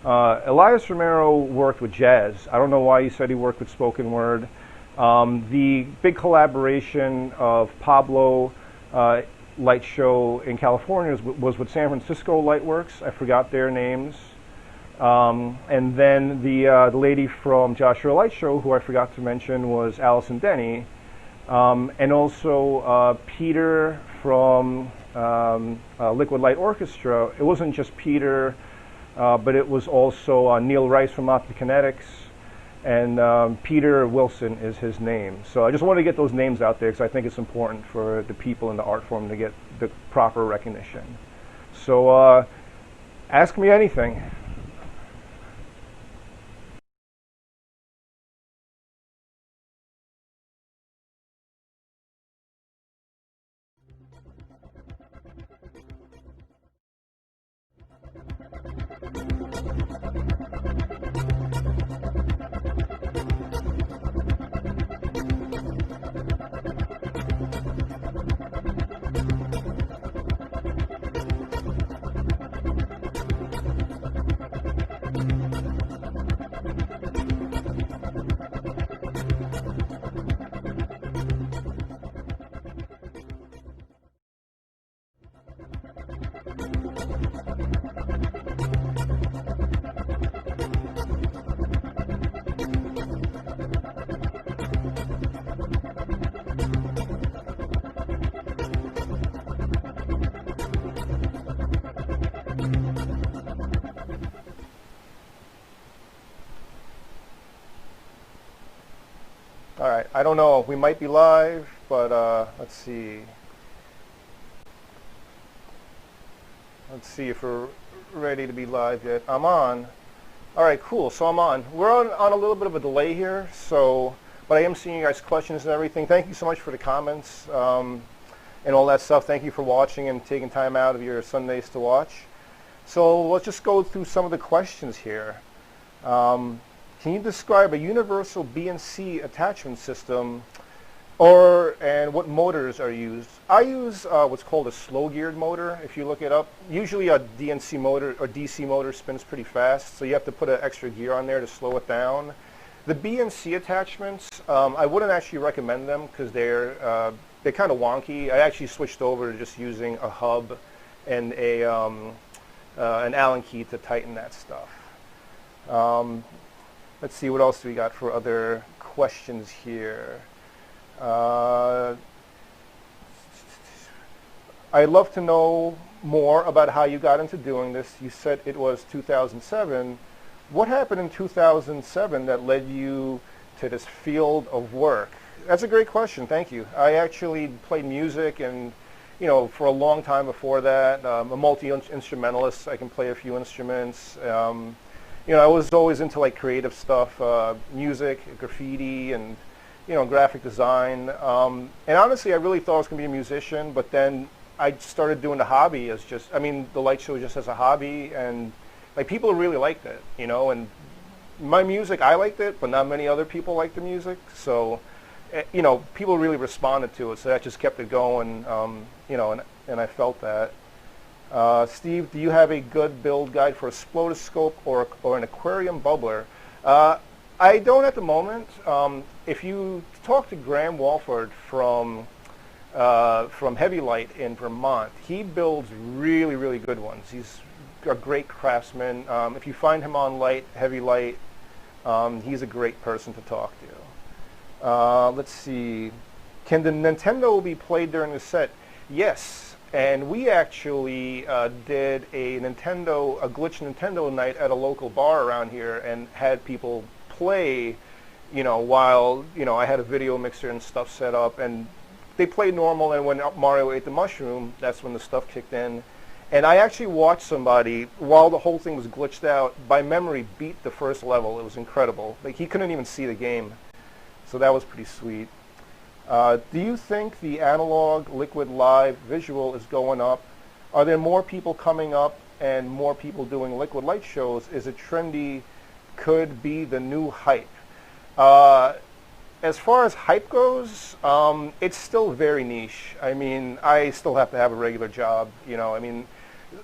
Elias Romero worked with jazz. I don't know why he said he worked with spoken word. The big collaboration of Pablo Light Show in California was with San Francisco Lightworks. I forgot their names. And then the lady from Joshua Light Show, who I forgot to mention, was Allison Denny. And also Peter from Liquid Light Orchestra. It wasn't just Peter, but it was also Neil Rice from Optikinetics. And Peter Wilson is his name. So I just want to get those names out there because I think it's important for the people in the art form to get the proper recognition. So ask me anything. All right, I don't know. We might be live, but let's see. Let's see if we're ready to be live yet. I'm on. All right, cool. So I'm on. We're on a little bit of a delay here, so but I am seeing you guys' questions and everything. Thank you so much for the comments and all that stuff. Thank you for watching and taking time out of your Sundays to watch. So let's just go through some of the questions here. Can you describe a universal BNC attachment system and what motors are used? I use what's called a slow-geared motor. If you look it up, usually a DNC motor or DC motor spins pretty fast, so you have to put an extra gear on there to slow it down. The BNC attachments, I wouldn't actually recommend them because they're kind of wonky. I actually switched over to just using a hub and an Allen key to tighten that stuff. Let's see, what else do we got for other questions here? I'd love to know more about how you got into doing this. You said it was 2007. What happened in 2007 that led you to this field of work? That's a great question, thank you. I actually played music and, you know, for a long time before that. I'm a multi-instrumentalist. I can play a few instruments. You know, I was always into like creative stuff, music, graffiti, and, you know, graphic design. And honestly, I really thought I was going to be a musician, but then I started doing the hobby as just, I mean, the light show just as a hobby, and like people really liked it, you know, and my music, I liked it, but not many other people liked the music. So, you know, people really responded to it, so that just kept it going, you know, and I felt that. Steve, do you have a good build guide for a splotoscope or an aquarium bubbler? I don't at the moment. if you talk to Graham Walford from Heavy Light in Vermont, he builds really, really good ones. He's a great craftsman. If you find him on Heavy Light, he's a great person to talk to. Let's see. Can the Nintendo be played during the set? Yes. And we actually did a glitch Nintendo night at a local bar around here and had people play, while, I had a video mixer and stuff set up, and they played normal, and when Mario ate the mushroom, that's when the stuff kicked in. And I actually watched somebody, while the whole thing was glitched out, by memory beat the first level. It was incredible. Like, he couldn't even see the game. So that was pretty sweet. Do you think the analog Liquid Live visual is going up? Are there more people coming up and more people doing Liquid Light shows? Is it trendy? Could be the new hype? As far as hype goes, it's still very niche. I mean, I still have to have a regular job, I mean,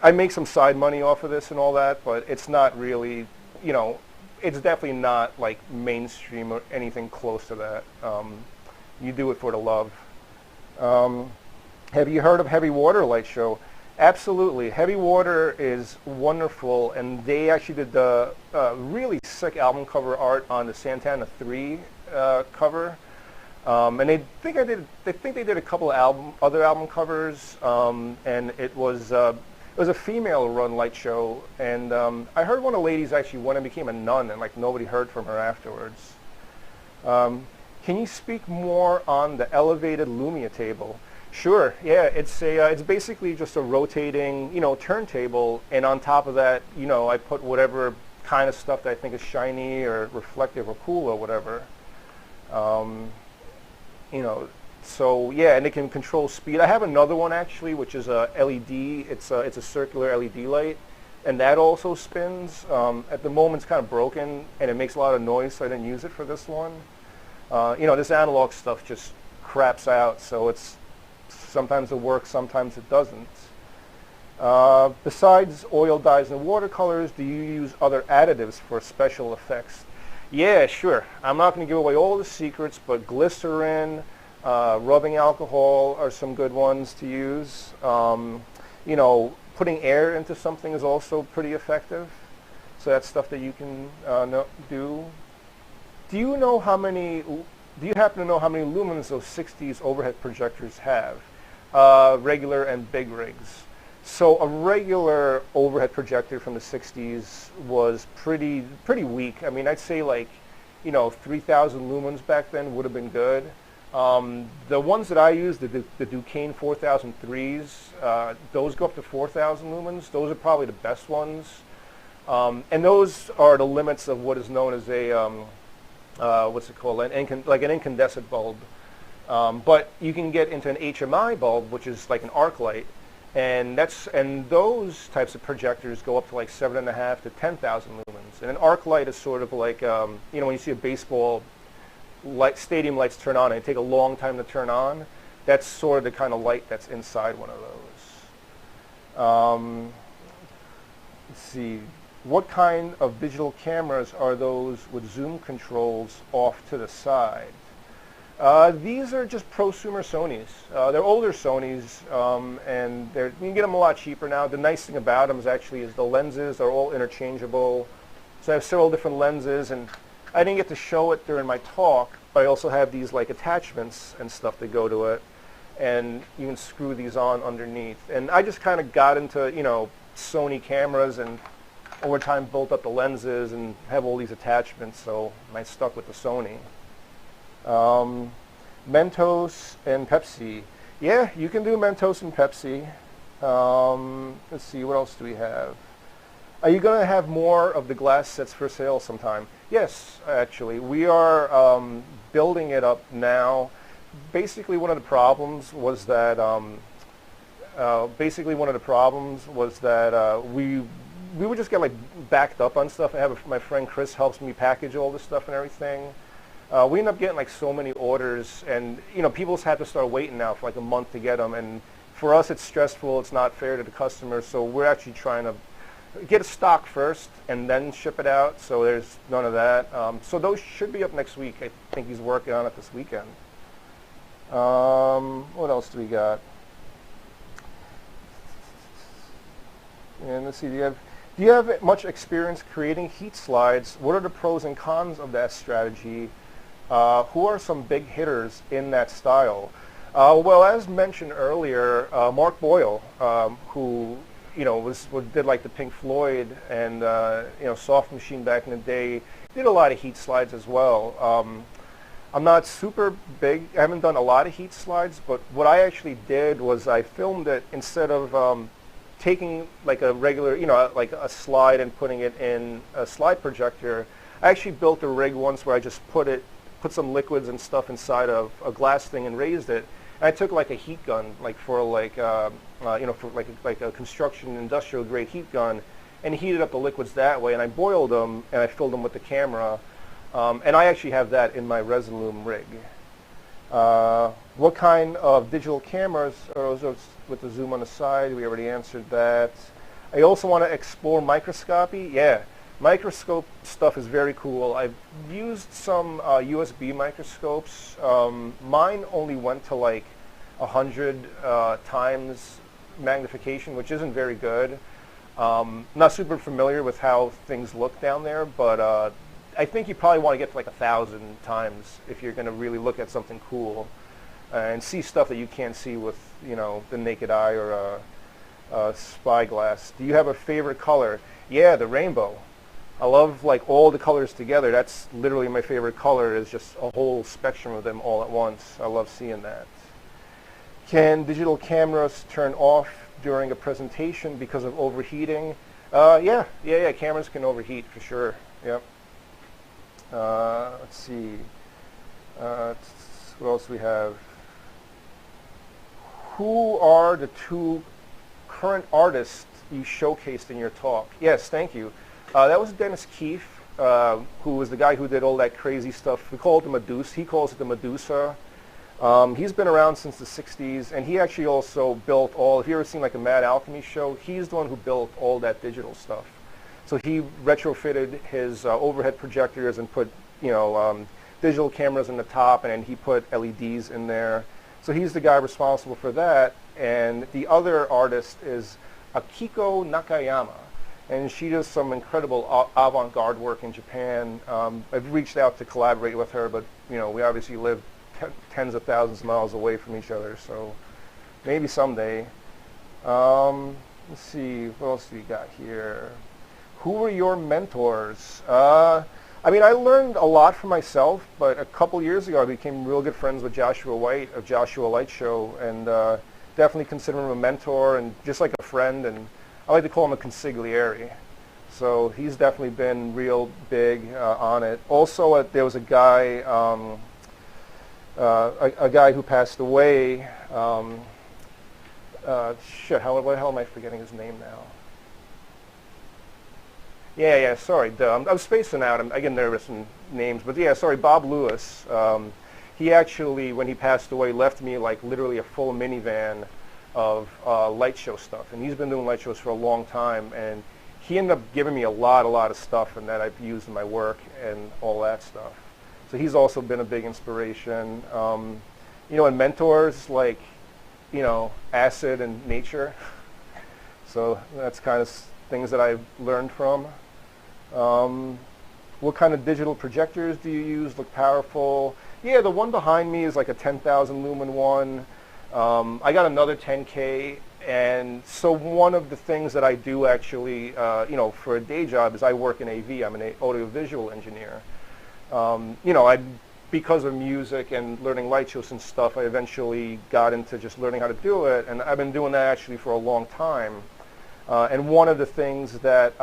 I make some side money off of this and all that, but it's not really, it's definitely not like mainstream or anything close to that. You do it for the love. Have you heard of Heavy Water Light Show? Absolutely. Heavy Water is wonderful, and they actually did the really sick album cover art on the Santana 3 cover. And they think they did a couple of other album covers, and it was a female-run light show. And I heard one of the ladies actually went and became a nun, and like nobody heard from her afterwards. Can you speak more on the elevated Lumia table? Sure. Yeah, it's basically just a rotating, turntable, and on top of that, I put whatever kind of stuff that I think is shiny or reflective or cool or whatever. So yeah, and it can control speed. I have another one actually, which is a LED. It's a circular LED light, and that also spins. At the moment, it's kind of broken, and it makes a lot of noise, so I didn't use it for this one. This analog stuff just craps out, so it's sometimes it works, sometimes it doesn't. Besides oil dyes and watercolors, do you use other additives for special effects? Yeah, sure. I'm not going to give away all the secrets, but glycerin, rubbing alcohol are some good ones to use. Putting air into something is also pretty effective. So that's stuff that you can do. Do you happen to know how many lumens those 60s overhead projectors have? Regular and big rigs. So a regular overhead projector from the 60s was pretty weak. I mean, I'd say 3,000 lumens back then would have been good. The ones that I use, the Duquesne 4003s, those go up to 4,000 lumens. Those are probably the best ones. And those are the limits of what is known as a, what's it called, like an incandescent bulb. But you can get into an HMI bulb, which is like an arc light. And those types of projectors go up to like 7.5 to 10,000 lumens. And an arc light is sort of like, when you see a baseball stadium lights turn on and they take a long time to turn on, that's sort of the kind of light that's inside one of those. Let's see. What kind of digital cameras are those with zoom controls off to the side? These are just prosumer Sonys. They're older Sonys, and you can get them a lot cheaper now. The nice thing about them is the lenses are all interchangeable. So I have several different lenses, and I didn't get to show it during my talk, but I also have these like attachments and stuff that go to it, and you can screw these on underneath. And I just kind of got into Sony cameras, and over time built up the lenses and have all these attachments, so I stuck with the Sony. Mentos and Pepsi. Yeah, you can do Mentos and Pepsi. Let's see, what else do we have? Are you going to have more of the glass sets for sale sometime? Yes, actually. We are building it up now. Basically, one of the problems was that we would just get backed up on stuff. My friend Chris helps me package all this stuff and everything. We end up getting so many orders, and people have to start waiting now for a month to get them. And for us, it's stressful. It's not fair to the customers. So we're actually trying to, get a stock first and then ship it out. So there's none of that. So those should be up next week. I think he's working on it this weekend. What else do we got? And let's see. Do you have much experience creating heat slides? What are the pros and cons of that strategy? Who are some big hitters in that style? Well, as mentioned earlier, Mark Boyle, who did like the Pink Floyd and Soft Machine back in the day, did a lot of heat slides as well. I'm not super big. I haven't done a lot of heat slides, but what I actually did was I filmed it instead of taking like a regular, like a slide and putting it in a slide projector. I actually built a rig once where I just put some liquids and stuff inside of a glass thing and raised it. And I took like a heat gun, like for a construction industrial grade heat gun, and heated up the liquids that way. And I boiled them and I filled them with the camera. And I actually have that in my Resolume rig. What kind of digital cameras are those with the zoom on the side? We already answered that. I also want to explore microscopy. Yeah, microscope stuff is very cool. I've used some USB microscopes. Mine only went to like 100 times magnification, which isn't very good. Not super familiar with how things look down there, but I think you probably want to get to like 1,000 times if you're going to really look at something cool and see stuff that you can't see with, the naked eye or a spyglass. Do you have a favorite color? Yeah, the rainbow. I love like all the colors together. That's literally my favorite color, is just a whole spectrum of them all at once. I love seeing that. Can digital cameras turn off during a presentation because of overheating? Yeah, cameras can overheat for sure. Yep. Let's see. What else do we have? Who are the two current artists you showcased in your talk? Yes, thank you. That was Dennis Keefe, who was the guy who did all that crazy stuff. We call it the Medusa. He calls it the Medusa. He's been around since the 60s, and he actually also built if you ever seen like a Mad Alchemy show, he's the one who built all that digital stuff. So he retrofitted his overhead projectors and put, digital cameras in the top, and then he put LEDs in there. So he's the guy responsible for that. And the other artist is Akiko Nakayama, and she does some incredible avant-garde work in Japan. I've reached out to collaborate with her, but we obviously live tens of thousands of miles away from each other, so maybe someday. Let's see, what else do we got here? Who were your mentors? I learned a lot from myself, but a couple years ago I became real good friends with Joshua White of Joshua Light Show, and definitely consider him a mentor and just like a friend, and I like to call him a consigliere. So he's definitely been real big on it. Also, there was a guy, who passed away. What the hell am I forgetting his name now? Yeah, sorry. I'm spacing out. I get nervous in names. But yeah, sorry, Bob Lewis. He actually, when he passed away, left me like literally a full minivan of light show stuff. And he's been doing light shows for a long time. And he ended up giving me a lot of stuff, and that I've used in my work and all that stuff. So he's also been a big inspiration. And mentors like, acid and nature. So that's kind of things that I've learned from. What kind of digital projectors do you use? Look powerful. Yeah, the one behind me is like a 10,000 lumen one. I got another 10K, and so one of the things that I do actually, for a day job is I work in AV. I'm an audiovisual engineer. Because of music and learning light shows and stuff, I eventually got into just learning how to do it, and I've been doing that actually for a long time. And one of the things that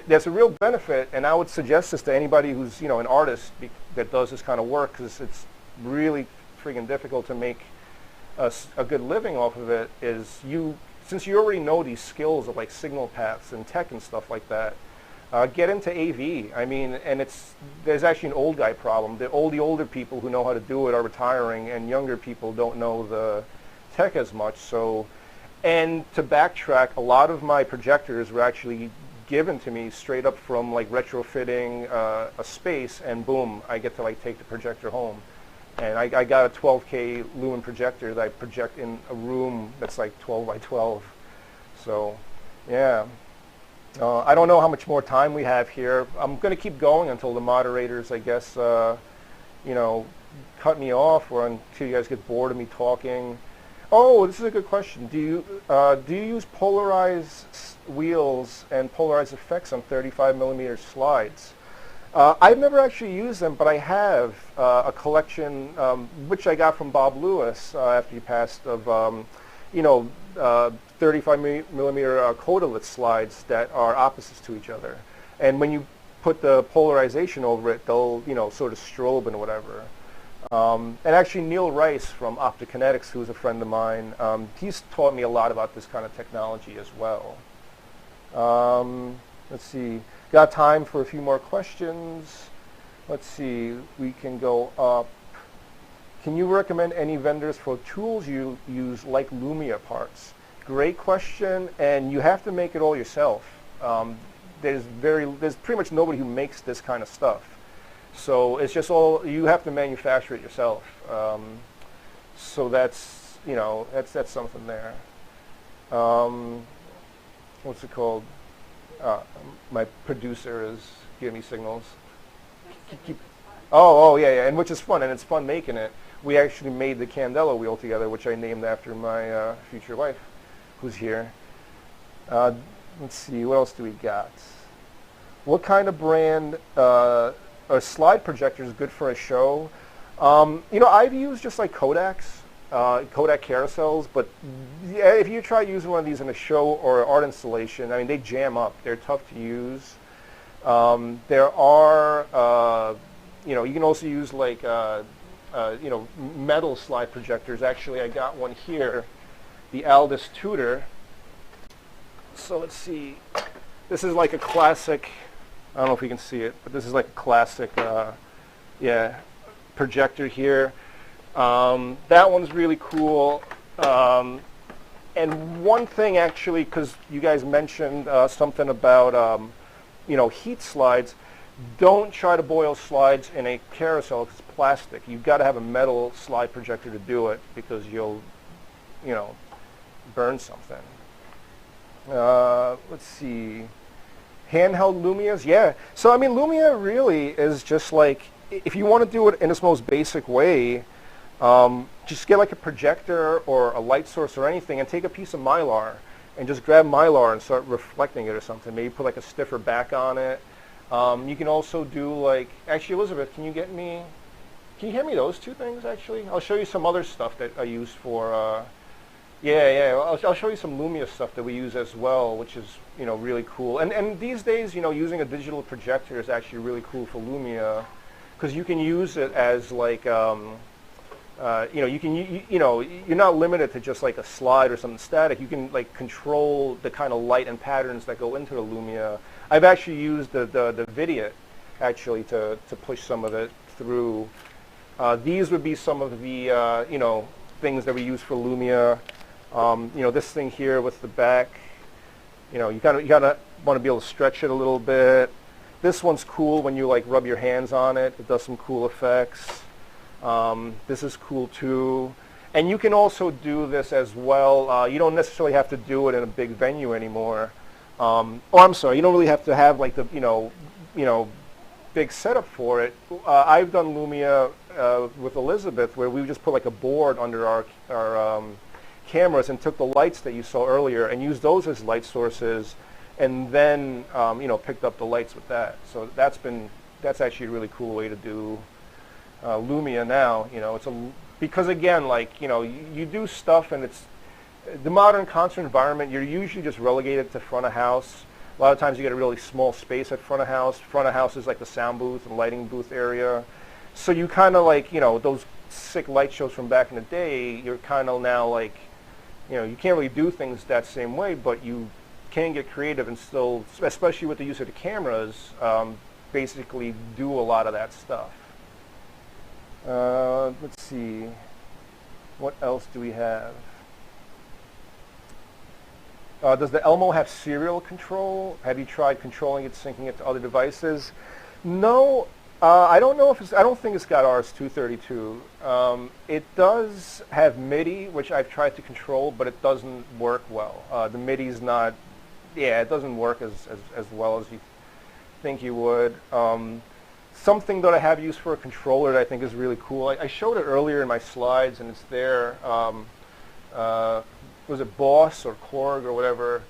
there's a real benefit, and I would suggest this to anybody who's, an artist that does this kind of work, because it's really freaking difficult to make a good living off of it, is since you already know these skills of like signal paths and tech and stuff like that, get into AV. And there's actually an old guy problem. The older people who know how to do it are retiring, and younger people don't know the tech as much. So And to backtrack, a lot of my projectors were actually given to me straight up from like retrofitting a space, and boom, I get to like take the projector home. And I got a 12K lumen projector that I project in a room that's like 12 by 12. So, yeah. I don't know how much more time we have here. I'm going to keep going until the moderators, I guess, you know, cut me off, or until you guys get bored of me talking. Oh, this is a good question. Do you use polarized wheels and polarized effects on 35 millimeter slides? I've never actually used them, but I have a collection, which I got from Bob Lewis after he passed, of, you know, 35 millimeter Codalit slides that are opposites to each other. And when you put the polarization over it, they'll, you know, sort of strobe and whatever. And actually Neil Rice from Optokinetics, who's a friend of mine, he's taught me a lot about this kind of technology as well. Let's see. Got time for a few more questions. Let's see. We can go up. Can you recommend any vendors for tools you use like Lumia parts? Great question, and you have to make it all yourself. There's pretty much nobody who makes this kind of stuff. So it's just all, you have to manufacture it yourself. So that's, you know, that's something there. What's it called? My producer is giving me signals. Oh, yeah, and which is fun, and it's fun making it. We actually made the Candela wheel together, which I named after my future wife, who's here. Let's see, what else do we got? What kind of brand a slide projector is good for a show? You know, I've used just like Kodaks, Kodak carousels, but yeah, if you try using one of these in a show or art installation, I mean, they jam up. They're tough to use. There are, you know, you can also use like, you know, metal slide projectors. Actually, I got one here, the Aldis Tudor. So let's see. This is like a classic, I don't know if you can see it, but this is like a classic, yeah, projector here. That one's really cool. And one thing actually, because you guys mentioned something about, you know, heat slides, don't try to boil slides in a carousel because it's plastic. You've got to have a metal slide projector to do it because you'll, you know, burn something. Let's see. Handheld Lumias, yeah. So I mean, Lumia really is just like, if you want to do it in its most basic way, just get like a projector or a light source or anything and take a piece of Mylar and just grab Mylar and start reflecting it or something. Maybe put like a stiffer back on it. You can also do like, actually Elizabeth, can you hand me those two things actually? I'll show you some other stuff that I use for, I'll show you some Lumia stuff that we use as well, which is, you know, really cool. And these days, you know, using a digital projector is actually really cool for Lumia because you can use it as like, you know, you know, you're not limited to just like a slide or something static. You can like control the kind of light and patterns that go into the Lumia. I've actually used the VIDICON actually to push some of it through. These would be some of the, you know, things that we use for Lumia. You know, this thing here with the back, you know, you gotta want to be able to stretch it a little bit. This one's cool when you like rub your hands on it. It does some cool effects. This is cool too. And you can also do this as well. You don't necessarily have to do it in a big venue anymore. Oh, I'm sorry. You don't really have to have like the, you know, big setup for it. I've done Lumia with Elizabeth where we just put like a board under our cameras and took the lights that you saw earlier and used those as light sources, and then you know, picked up the lights with that. So that's actually a really cool way to do Lumia now. You know, because again, like, you know, you do stuff and it's the modern concert environment. You're usually just relegated to front of house. A lot of times you get a really small space at front of house. Front of house is like the sound booth and lighting booth area. So you kind of like, you know, those sick light shows from back in the day, you're kind of now like, you know, you can't really do things that same way, but you can get creative and still, especially with the use of the cameras, basically do a lot of that stuff. Let's see. What else do we have? Does the Elmo have serial control? Have you tried controlling it, syncing it to other devices? No, I don't know if it's, I don't think it's got RS-232. It does have MIDI, which I've tried to control, but it doesn't work well. The MIDI's not, yeah, it doesn't work as well as you think you would. Something that I have used for a controller that I think is really cool. I showed it earlier in my slides, and it's there. Was it Boss or Korg or whatever?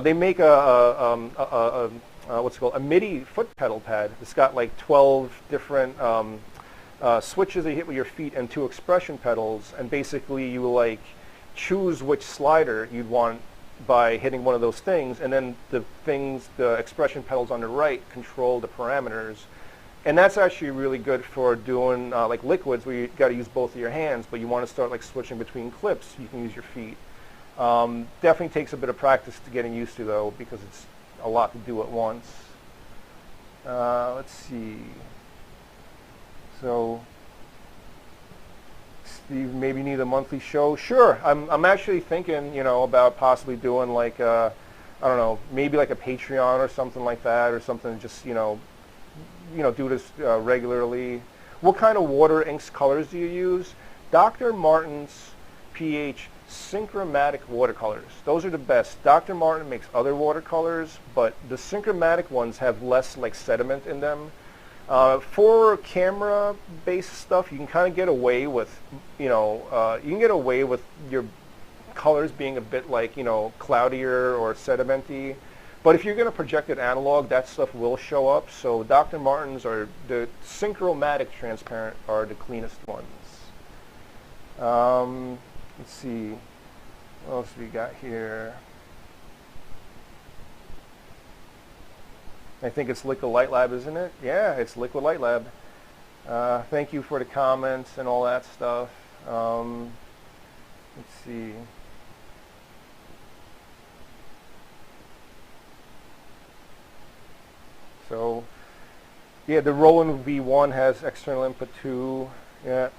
They make what's it called, a MIDI foot pedal pad. It's got like 12 different switches that you hit with your feet and 2 expression pedals, and basically you like choose which slider you'd want by hitting one of those things, and then the expression pedals on the right control the parameters. And that's actually really good for doing like liquids where you got to use both of your hands, but you want to start like switching between clips, you can use your feet. Definitely takes a bit of practice to getting used to, though, because it's a lot to do at once. Let's see. So, Steve, maybe need a monthly show. Sure, I'm actually thinking, you know, about possibly doing like I don't know, maybe like a Patreon or something like that, or something. Just do this regularly. What kind of water inks colors do you use? Dr. Martin's pH Synchromatic watercolors. Those are the best. Dr. Martin makes other watercolors, but the Synchromatic ones have less like sediment in them. For camera-based stuff, you can kind of get away with, you can get away with your colors being a bit like, cloudier or sedimenty. But if you're going to project it analog, that stuff will show up. So Dr. Martin's are the Synchromatic transparent are the cleanest ones. Let's see, what else we got here? I think it's Liquid Light Lab, isn't it? Yeah, it's Liquid Light Lab. Thank you for the comments and all that stuff. Let's see. So, yeah, the Roland V1 has external input too. Yeah.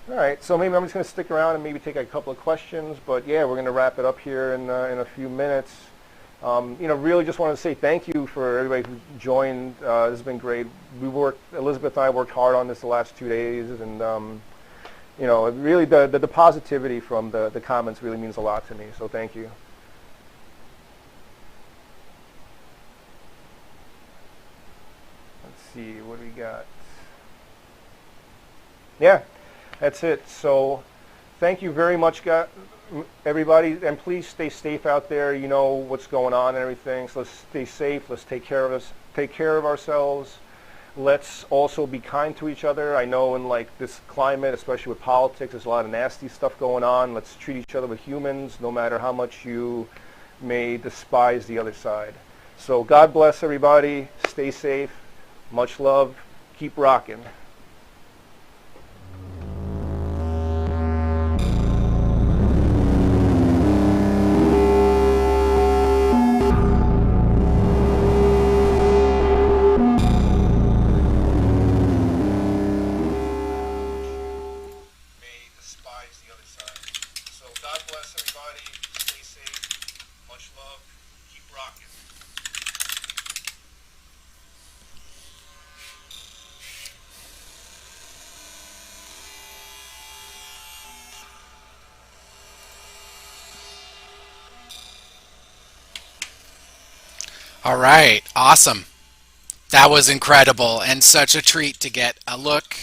All right, so maybe I'm just going to stick around and maybe take a couple of questions, but yeah, we're going to wrap it up here in a few minutes. Really just wanted to say thank you for everybody who joined. This has been great. Elizabeth and I worked hard on this the last 2 days, and really the positivity from the comments really means a lot to me, so thank you. Let's see, what do we got? Yeah. That's it. So thank you very much, everybody, and please stay safe out there. You know what's going on and everything, so let's stay safe. Let's take care of ourselves. Let's also be kind to each other. I know in like this climate, especially with politics, there's a lot of nasty stuff going on. Let's treat each other with humans, no matter how much you may despise the other side. So God bless everybody. Stay safe. Much love. Keep rocking. All right, awesome. That was incredible and such a treat to get a look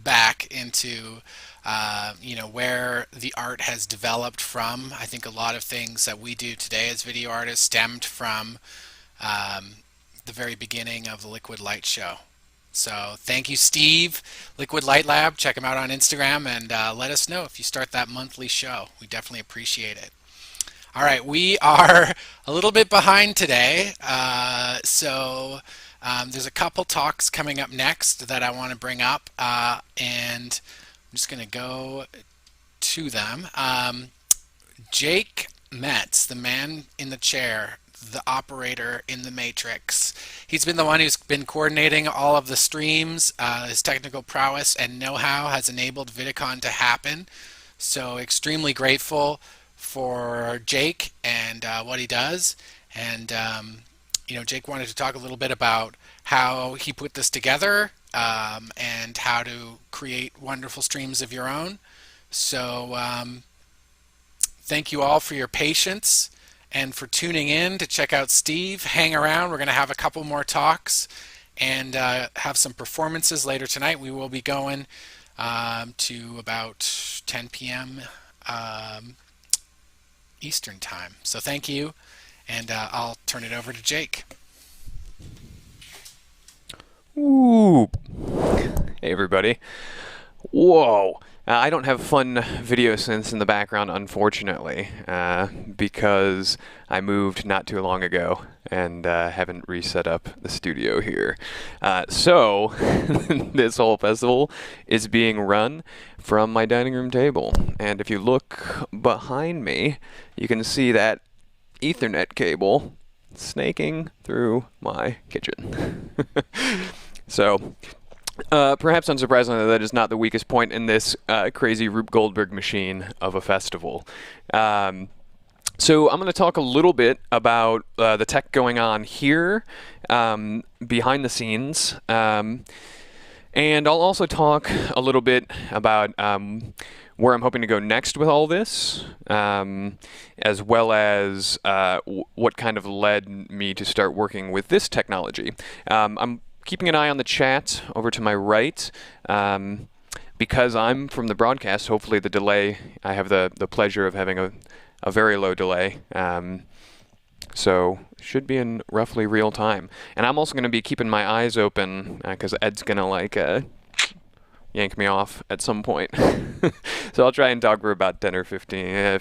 back into where the art has developed from. I think a lot of things that we do today as video artists stemmed from the very beginning of the Liquid Light Show. So thank you, Steve, Liquid Light Lab. Check him out on Instagram and let us know if you start that monthly show. We definitely appreciate it. All right, we are a little bit behind today, so there's a couple talks coming up next that I want to bring up, and I'm just going to go to them. Jake Metz, the man in the chair, the operator in the Matrix. He's been the one who's been coordinating all of the streams. His technical prowess and know-how has enabled VIDICON to happen, so extremely grateful for Jake and what he does. And, Jake wanted to talk a little bit about how he put this together and how to create wonderful streams of your own. So thank you all for your patience and for tuning in to check out Steve. Hang around. We're going to have a couple more talks and have some performances later tonight. We will be going to about 10 p.m. Eastern time. So thank you, and I'll turn it over to Jake. Ooh. Hey, everybody. Whoa. I don't have fun video synths in the background, unfortunately, because I moved not too long ago and haven't reset up the studio here. So this whole festival is being run from my dining room table. And if you look behind me, you can see that Ethernet cable snaking through my kitchen. So perhaps unsurprisingly, that is not the weakest point in this crazy Rube Goldberg machine of a festival. So I'm going to talk a little bit about the tech going on here behind the scenes. And I'll also talk a little bit about where I'm hoping to go next with all this, as well as what kind of led me to start working with this technology. I'm keeping an eye on the chat over to my right. Because I'm from the broadcast, hopefully the delay, I have the pleasure of having a very low delay. So should be in roughly real time. And I'm also going to be keeping my eyes open because Ed's going to yank me off at some point. So I'll try and talk for about 10 or 15,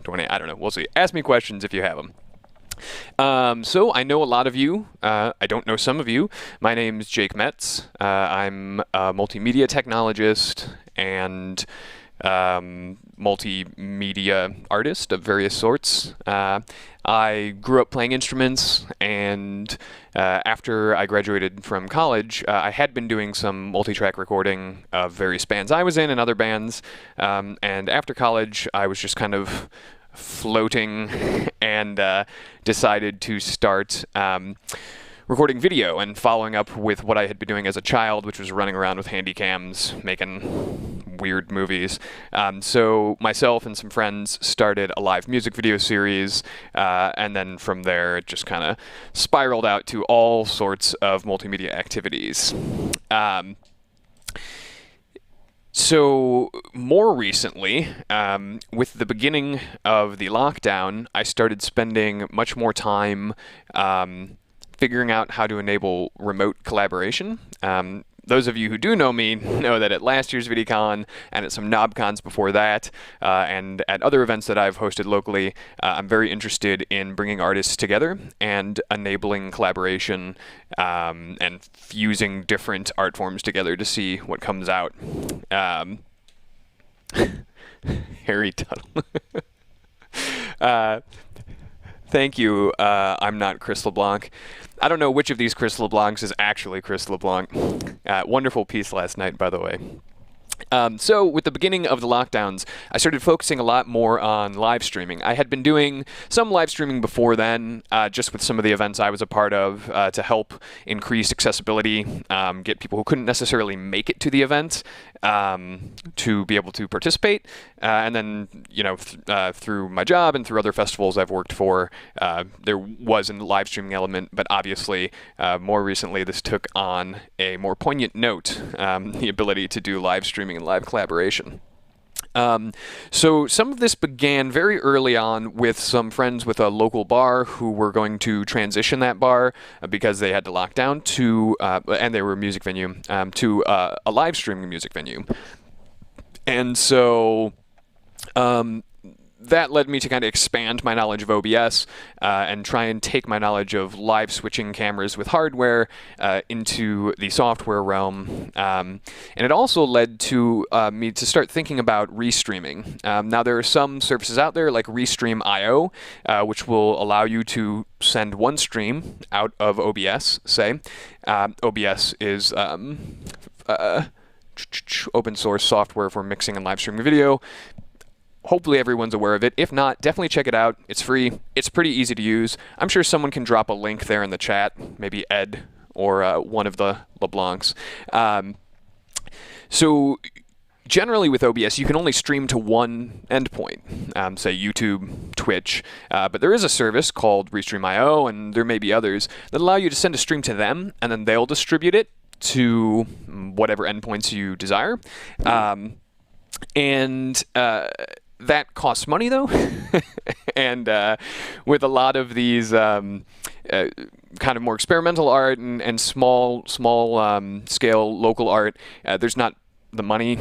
20, I don't know. We'll see. Ask me questions if you have them. So I know a lot of you. I don't know some of you. My name's Jake Metz. I'm a multimedia technologist and multimedia artist of various sorts. I grew up playing instruments, and after I graduated from college, I had been doing some multi-track recording of various bands I was in and other bands. And after college, I was just kind of floating and decided to start recording video and following up with what I had been doing as a child, which was running around with handy cams, making weird movies. So myself and some friends started a live music video series, and then from there it just kind of spiraled out to all sorts of multimedia activities. So more recently, with the beginning of the lockdown, I started spending much more time figuring out how to enable remote collaboration. Those of you who do know me know that at last year's VIDICON and at some NobCons before that, and at other events that I've hosted locally, I'm very interested in bringing artists together and enabling collaboration and fusing different art forms together to see what comes out. Harry Tuttle. Thank you. I'm not Chris LeBlanc. I don't know which of these Chris LeBlancs is actually Chris LeBlanc. Wonderful piece last night, by the way. So with the beginning of the lockdowns, I started focusing a lot more on live streaming. I had been doing some live streaming before then, just with some of the events I was a part of to help increase accessibility, get people who couldn't necessarily make it to the event to be able to participate. And then, through my job and through other festivals I've worked for, there was a live streaming element, but obviously more recently this took on a more poignant note, the ability to do live streaming and live collaboration. So some of this began very early on with some friends with a local bar who were going to transition that bar because they had to lock down to, and they were a music venue, to a live streaming music venue. And so that led me to kind of expand my knowledge of OBS and try and take my knowledge of live switching cameras with hardware into the software realm. And it also led to me to start thinking about restreaming. Now, there are some services out there like Restream.io, which will allow you to send one stream out of OBS, say. OBS is open source software for mixing and live streaming video. hopefully everyone's aware of it. If not, definitely check it out. It's free. It's pretty easy to use. I'm sure someone can drop a link there in the chat, maybe Ed or one of the LeBlancs. So generally with OBS, you can only stream to one endpoint, say YouTube, Twitch, but there is a service called Restream.io, and there may be others, that allow you to send a stream to them, and then they'll distribute it to whatever endpoints you desire. That costs money, though, and with a lot of these kind of more experimental art and small scale local art, there's not the money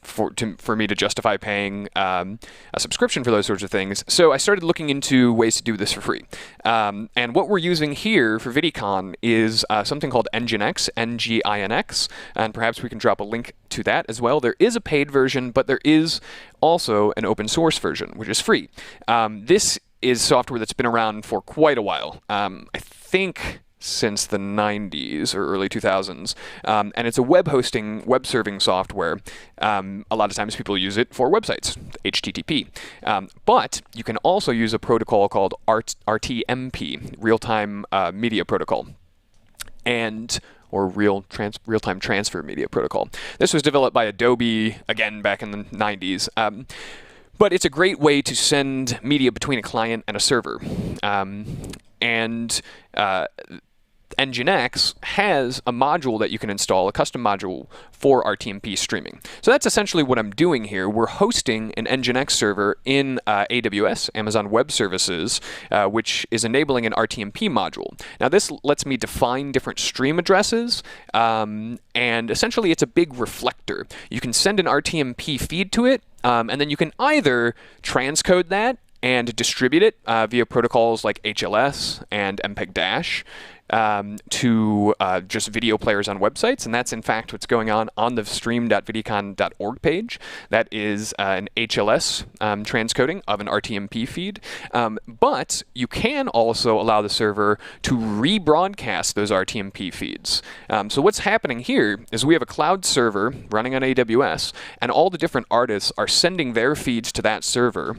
for me to justify paying a subscription for those sorts of things. So I started looking into ways to do this for free. And what we're using here for VIDICON is something called Nginx, Nginx, and perhaps we can drop a link to that as well. There is a paid version, but there is also an open source version, which is free. This is software that's been around for quite a while. I think since the 90s or early 2000s, and it's a web serving software. A lot of times people use it for websites, HTTP. But you can also use a protocol called RTMP, Real-Time Media Protocol, or Real-Time Transfer Media Protocol. This was developed by Adobe, again, back in the 90s. But it's a great way to send media between a client and a server. Nginx has a module that you can install, a custom module for RTMP streaming. So that's essentially what I'm doing here. We're hosting an Nginx server in AWS, Amazon Web Services, which is enabling an RTMP module. Now this lets me define different stream addresses, and essentially it's a big reflector. You can send an RTMP feed to it, and then you can either transcode that and distribute it via protocols like HLS and MPEG-Dash, to just video players on websites, and that's in fact what's going on the stream.vidicon.org page. That is an HLS transcoding of an RTMP feed, but you can also allow the server to rebroadcast those RTMP feeds. So what's happening here is we have a cloud server running on AWS, and all the different artists are sending their feeds to that server.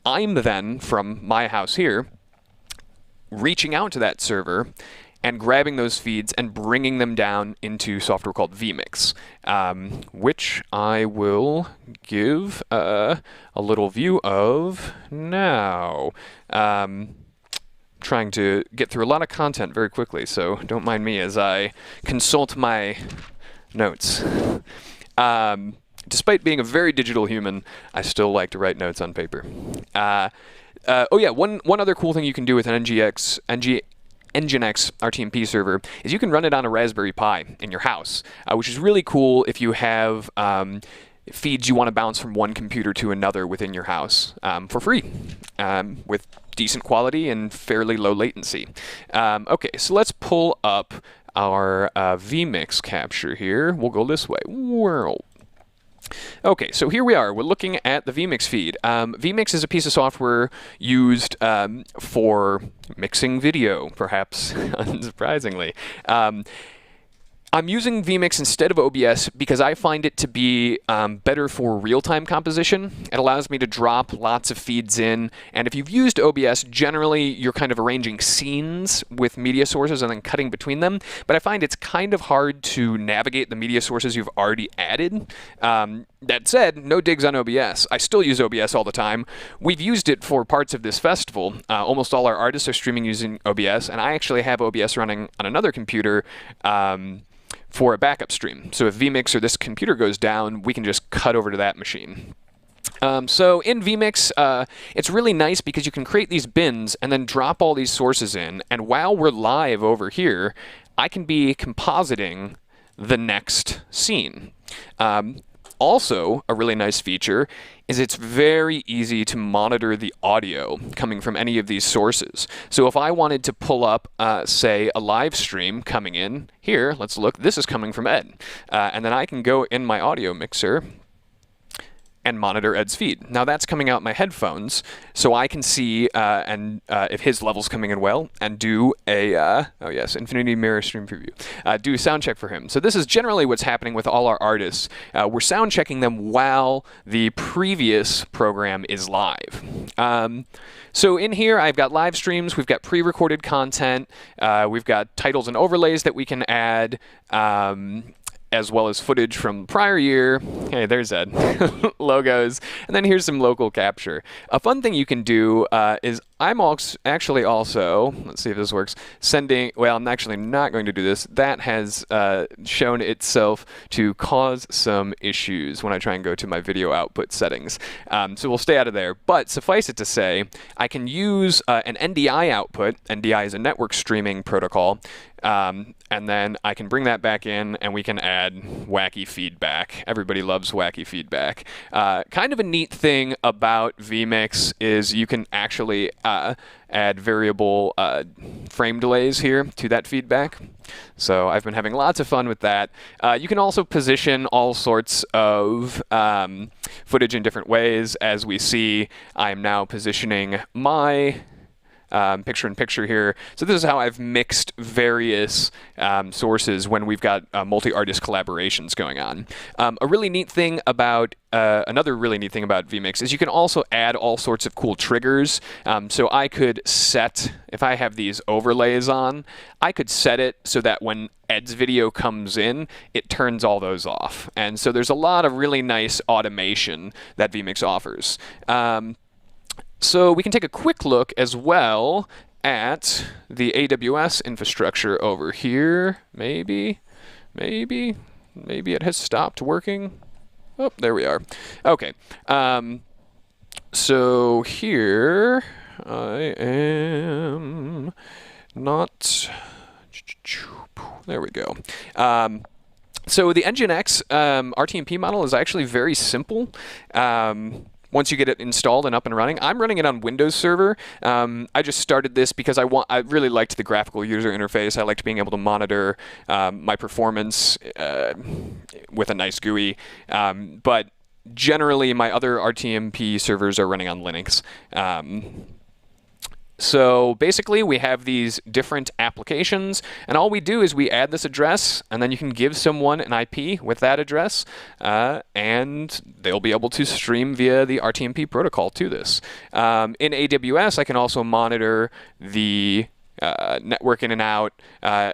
I'm then, from my house here, reaching out to that server and grabbing those feeds and bringing them down into software called vMix, which I will give a little view of now. Trying to get through a lot of content very quickly, so don't mind me as I consult my notes. Despite being a very digital human, I still like to write notes on paper. Oh yeah, one other cool thing you can do with an Nginx RTMP server is you can run it on a Raspberry Pi in your house, which is really cool if you have feeds you want to bounce from one computer to another within your house for free, with decent quality and fairly low latency. Okay, so let's pull up our vMix capture here. We'll go this way. Whirl. Okay, so here we are. We're looking at the vMix feed. vMix is a piece of software used for mixing video, perhaps unsurprisingly. I'm using vMix instead of OBS because I find it to be better for real-time composition. It allows me to drop lots of feeds in, and if you've used OBS, generally you're kind of arranging scenes with media sources and then cutting between them, but I find it's kind of hard to navigate the media sources you've already added. That said, no digs on OBS. I still use OBS all the time. We've used it for parts of this festival. Almost all our artists are streaming using OBS, and I actually have OBS running on another computer for a backup stream. So if vMix or this computer goes down, we can just cut over to that machine. So in vMix, it's really nice because you can create these bins and then drop all these sources in, and while we're live over here, I can be compositing the next scene. Also, a really nice feature is it's very easy to monitor the audio coming from any of these sources. So if I wanted to pull up, say, a live stream coming in here, let's look, this is coming from Ed. And then I can go in my audio mixer and monitor Ed's feed. Now that's coming out my headphones, so I can see if his level's coming in well, and do a oh yes, Infinity Mirror stream preview. Do a sound check for him. So this is generally what's happening with all our artists. We're sound checking them while the previous program is live. So in here, I've got live streams, we've got pre-recorded content, we've got titles and overlays that we can add, as well as footage from the prior year. Hey, there's Ed. Logos. And then here's some local capture. A fun thing you can do is I'm actually also, let's see if this works, well, I'm actually not going to do this. That has shown itself to cause some issues when I try and go to my video output settings. So we'll stay out of there. But suffice it to say, I can use an NDI output. NDI is a network streaming protocol. And then I can bring that back in, and we can add wacky feedback. Everybody loves wacky feedback. Kind of a neat thing about vMix is you can actually add variable frame delays here to that feedback. So I've been having lots of fun with that. You can also position all sorts of footage in different ways. As we see, I'm now positioning my picture-in-picture here. So this is how I've mixed various sources when we've got multi-artist collaborations going on. Another really neat thing about vMix is you can also add all sorts of cool triggers. So I could set, if I have these overlays on, I could set it so that when Ed's video comes in, it turns all those off. And so there's a lot of really nice automation that vMix offers. So we can take a quick look as well at the AWS infrastructure over here. Maybe it has stopped working. Oh, there we are. Okay. So here I am not. There we go. So the Nginx RTMP model is actually very simple. Once you get it installed and up and running, I'm running it on Windows Server. I just started this because I really liked the graphical user interface. I liked being able to monitor my performance with a nice GUI. But generally, my other RTMP servers are running on Linux. So basically, we have these different applications, and all we do is we add this address, and then you can give someone an IP with that address, and they'll be able to stream via the RTMP protocol to this. In AWS, I can also monitor the network in and out.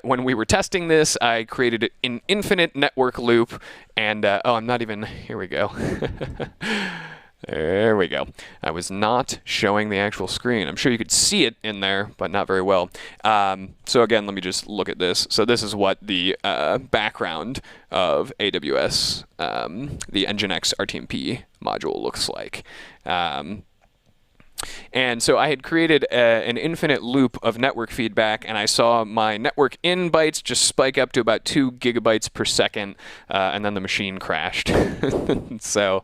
When we were testing this, I created an infinite network loop, and here we go. There we go. I was not showing the actual screen. I'm sure you could see it in there, but not very well. So again, let me just look at this. So this is what the background of AWS, the Nginx RTMP module looks like. And so I had created an infinite loop of network feedback, and I saw my network in bytes just spike up to about 2 gigabytes per second, and then the machine crashed. So,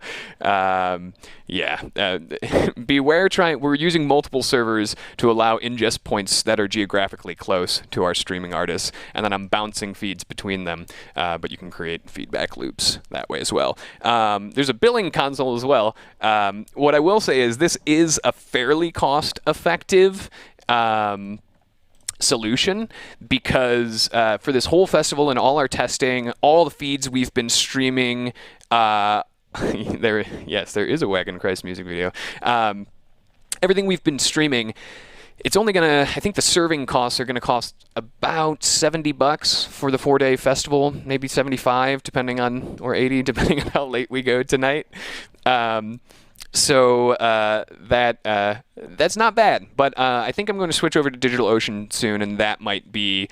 beware we're using multiple servers to allow ingest points that are geographically close to our streaming artists, and then I'm bouncing feeds between them, but you can create feedback loops that way as well. There's a billing console as well. What I will say is this is a fairly cost-effective solution because for this whole festival and all our testing, all the feeds we've been streaming, there is a Wagon Christ music video. Everything we've been streaming, it's only gonna, I think the serving costs are gonna cost about $70 for the 4-day festival, maybe 75 depending on, or 80 depending on how late we go tonight. So that's not bad, but I think I'm going to switch over to DigitalOcean soon, and that might be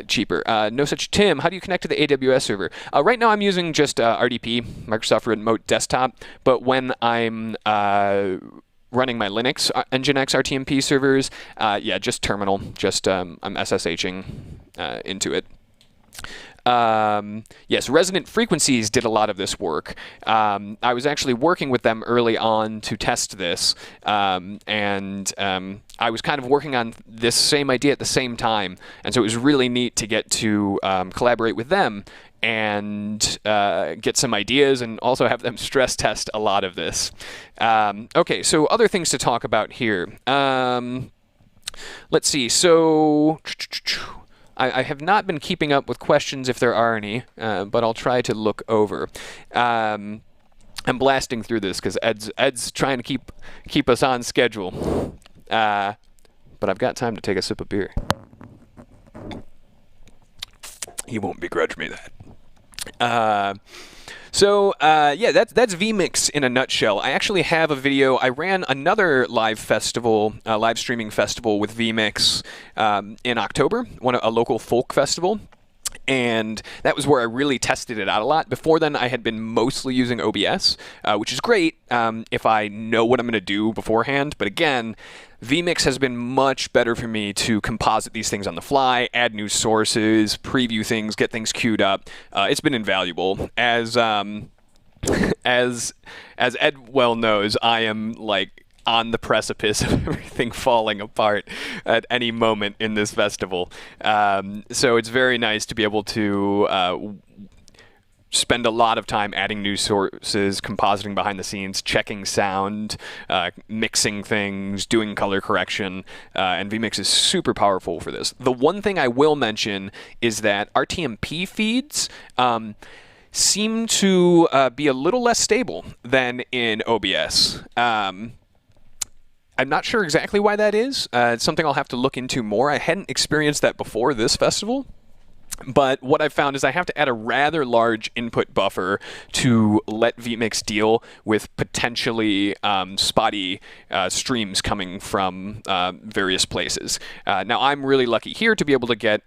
cheaper. No such Tim, how do you connect to the AWS server? Right now I'm using just RDP, Microsoft Remote Desktop, but when I'm running my Linux Nginx RTMP servers, just terminal, just I'm SSHing into it. Yes, Resonant Frequencies did a lot of this work. I was actually working with them early on to test this, and I was kind of working on this same idea at the same time, and so it was really neat to get to collaborate with them and get some ideas and also have them stress test a lot of this. Okay, so other things to talk about here. Let's see, so I have not been keeping up with questions if there are any, but I'll try to look over. I'm blasting through this because Ed's trying to keep us on schedule. But I've got time to take a sip of beer. He won't begrudge me that. Yeah, that's vMix in a nutshell. I actually have a video. I ran another live streaming festival with vMix in October, a local folk festival. And that was where I really tested it out a lot. Before then, I had been mostly using OBS, which is great if I know what I'm going to do beforehand. But again, vMix has been much better for me to composite these things on the fly, add new sources, preview things, get things queued up. It's been invaluable. As Ed well knows, I am like on the precipice of everything falling apart at any moment in this festival. So it's very nice to be able to spend a lot of time adding new sources, compositing behind the scenes, checking sound, mixing things, doing color correction, and vMix is super powerful for this. The one thing I will mention is that RTMP feeds seem to be a little less stable than in OBS. I'm not sure exactly why that is. It's something I'll have to look into more. I hadn't experienced that before this festival. But what I've found is I have to add a rather large input buffer to let vMix deal with potentially spotty streams coming from various places. Now, I'm really lucky here to be able to get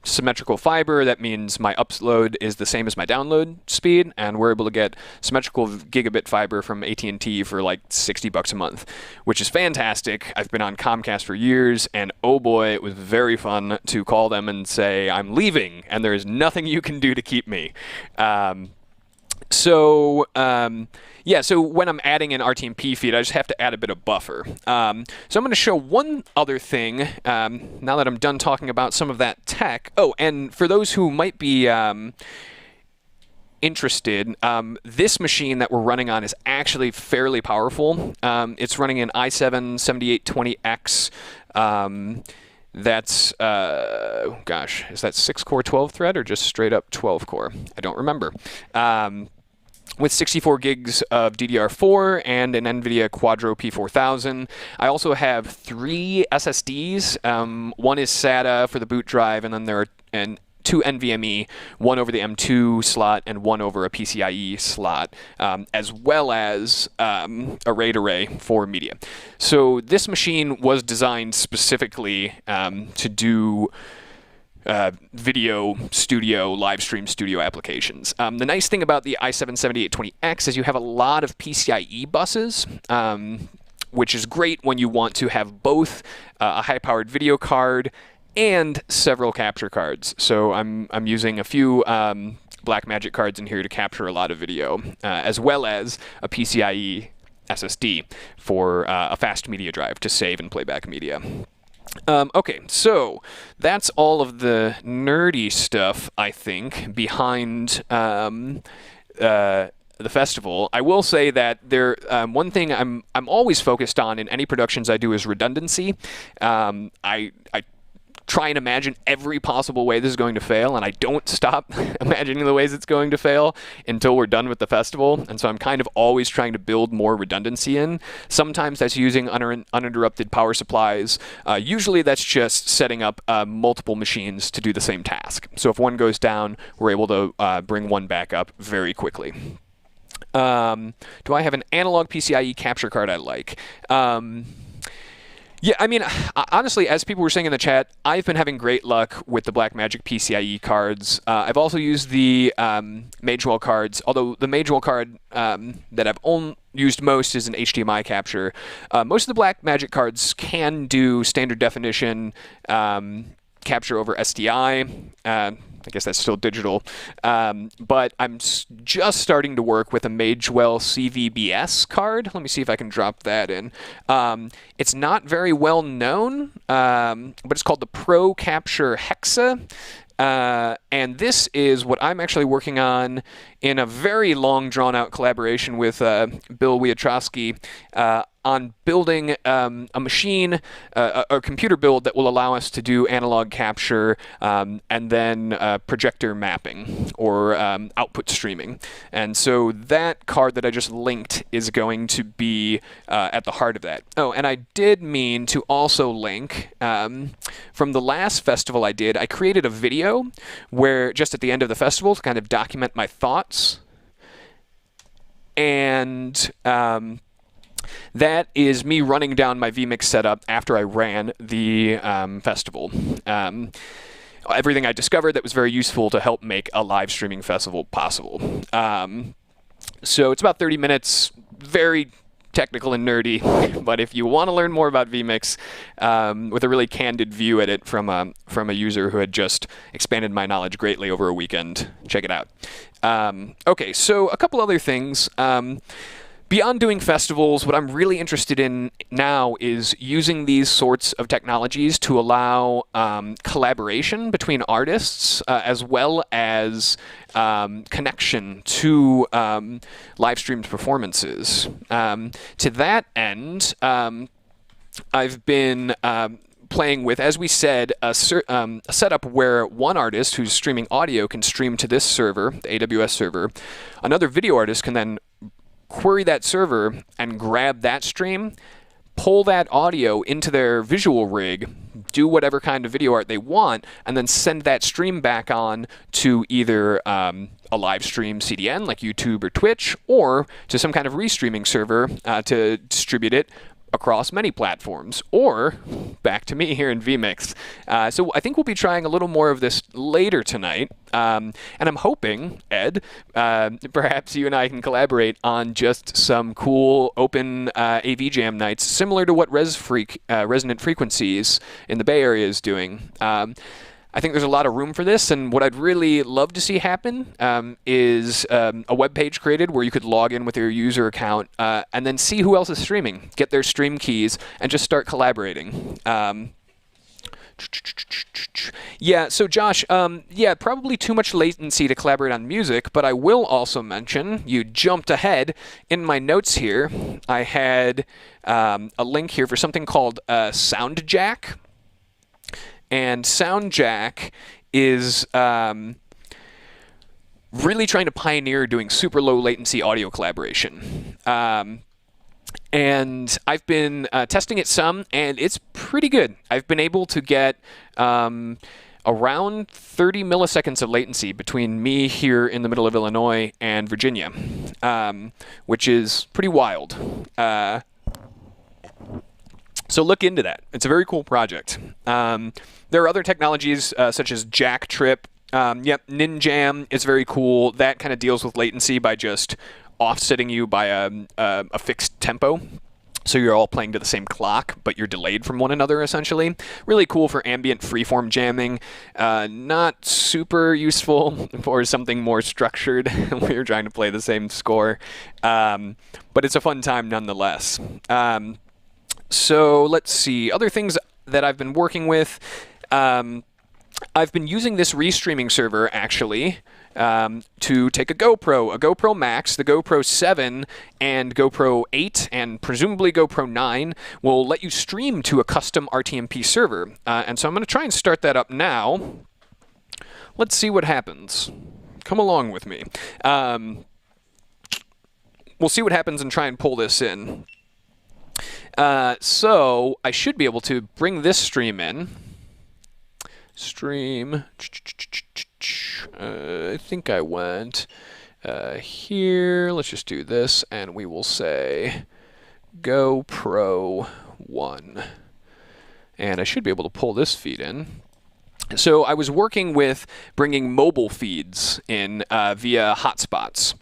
symmetrical fiber. That means my upload is the same as my download speed, and we're able to get symmetrical gigabit fiber from AT&T for like $60 a month, which is fantastic. I've been on Comcast for years, and oh boy, it was very fun to call them and say, I'm leaving, and there is nothing you can do to keep me. So when I'm adding an RTMP feed, I just have to add a bit of buffer. So I'm going to show one other thing now that I'm done talking about some of that tech. Oh, and for those who might be interested, this machine that we're running on is actually fairly powerful. It's running an i7-7820X. That's, gosh, is that 6-core 12-thread or just straight up 12-core? I don't remember. With 64 gigs of DDR4 and an NVIDIA Quadro P4000. I also have 3 SSDs. One is SATA for the boot drive, and then there are two NVMe, one over the M2 slot and one over a PCIe slot, as well as a RAID array for media. So this machine was designed specifically to do video studio, live stream studio applications. The nice thing about the i7-7820X is you have a lot of PCIe buses, which is great when you want to have both a high-powered video card and several capture cards. So I'm using a few Blackmagic cards in here to capture a lot of video, as well as a PCIe SSD for a fast media drive to save and play back media. Okay, so that's all of the nerdy stuff, I think, behind the festival. I will say that one thing I'm always focused on in any productions I do is redundancy. I try and imagine every possible way this is going to fail, and I don't stop imagining the ways it's going to fail until we're done with the festival. And so I'm kind of always trying to build more redundancy in. Sometimes that's using uninterrupted power supplies. Usually that's just setting up multiple machines to do the same task. So if one goes down, we're able to bring one back up very quickly. Do I have an analog PCIe capture card I like? Yeah, I mean, honestly, as people were saying in the chat, I've been having great luck with the Blackmagic PCIe cards. I've also used the Magewell cards, although the Magewell card that I've used most is an HDMI capture. Most of the Blackmagic cards can do standard definition capture over SDI. I guess that's still digital. But I'm just starting to work with a Magewell CVBS card. Let me see if I can drop that in. It's not very well known, but it's called the Pro Capture Hexa. And this is what I'm actually working on in a very long, drawn-out collaboration with Bill Wiotrowski on building a machine, a computer build that will allow us to do analog capture and then projector mapping or output streaming. And so that card that I just linked is going to be at the heart of that. Oh, and I did mean to also link, from the last festival I did, I created a video where just at the end of the festival to kind of document my thoughts. And that is me running down my vMix setup after I ran the festival. Everything I discovered that was very useful to help make a live streaming festival possible. So it's about 30 minutes, very technical and nerdy, but if you want to learn more about vMix with a really candid view at it from a user who had just expanded my knowledge greatly over a weekend, check it out. Okay, so a couple other things. Beyond doing festivals, what I'm really interested in now is using these sorts of technologies to allow collaboration between artists as well as connection to live streamed performances. To that end, I've been playing with, as we said, a setup where one artist who's streaming audio can stream to this server, the AWS server. Another video artist can then query that server and grab that stream, pull that audio into their visual rig, do whatever kind of video art they want, and then send that stream back on to either a live stream CDN like YouTube or Twitch, or to some kind of restreaming server to distribute it across many platforms, or back to me here in vMix. So I think we'll be trying a little more of this later tonight, and I'm hoping, Ed, perhaps you and I can collaborate on just some cool open AV Jam nights, similar to what Resonant Frequencies in the Bay Area is doing. I think there's a lot of room for this, and what I'd really love to see happen is a web page created where you could log in with your user account and then see who else is streaming, get their stream keys, and just start collaborating. Yeah, so Josh, yeah, probably too much latency to collaborate on music, but I will also mention, you jumped ahead in my notes here. I had a link here for something called SoundJack. And SoundJack is really trying to pioneer doing super low latency audio collaboration. And I've been testing it some, and it's pretty good. I've been able to get around 30 milliseconds of latency between me here in the middle of Illinois and Virginia, which is pretty wild. So look into that. It's a very cool project. There are other technologies such as Jack Trip. Yep, Ninjam is very cool. That kind of deals with latency by just offsetting you by a fixed tempo. So you're all playing to the same clock, but you're delayed from one another, essentially. Really cool for ambient freeform jamming. Not super useful for something more structured where you're trying to play the same score. But it's a fun time nonetheless. So let's see. Other things that I've been working with. I've been using this restreaming server, actually, to take a GoPro Max, the GoPro 7, and GoPro 8, and presumably GoPro 9 will let you stream to a custom RTMP server. And so I'm going to try and start that up now. Let's see what happens. Come along with me. We'll see what happens and try and pull this in. So I should be able to bring this stream in. Stream. I think I went here. Let's just do this, and we will say GoPro 1. And I should be able to pull this feed in. So I was working with bringing mobile feeds in via hotspots.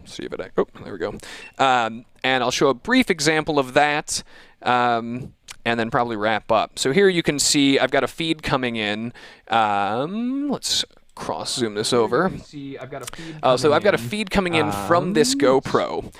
See if oh, there we go. And I'll show a brief example of that. and then probably wrap up. So here you can see I've got a feed coming in. Let's cross zoom this over. So I've got a feed coming in from this GoPro.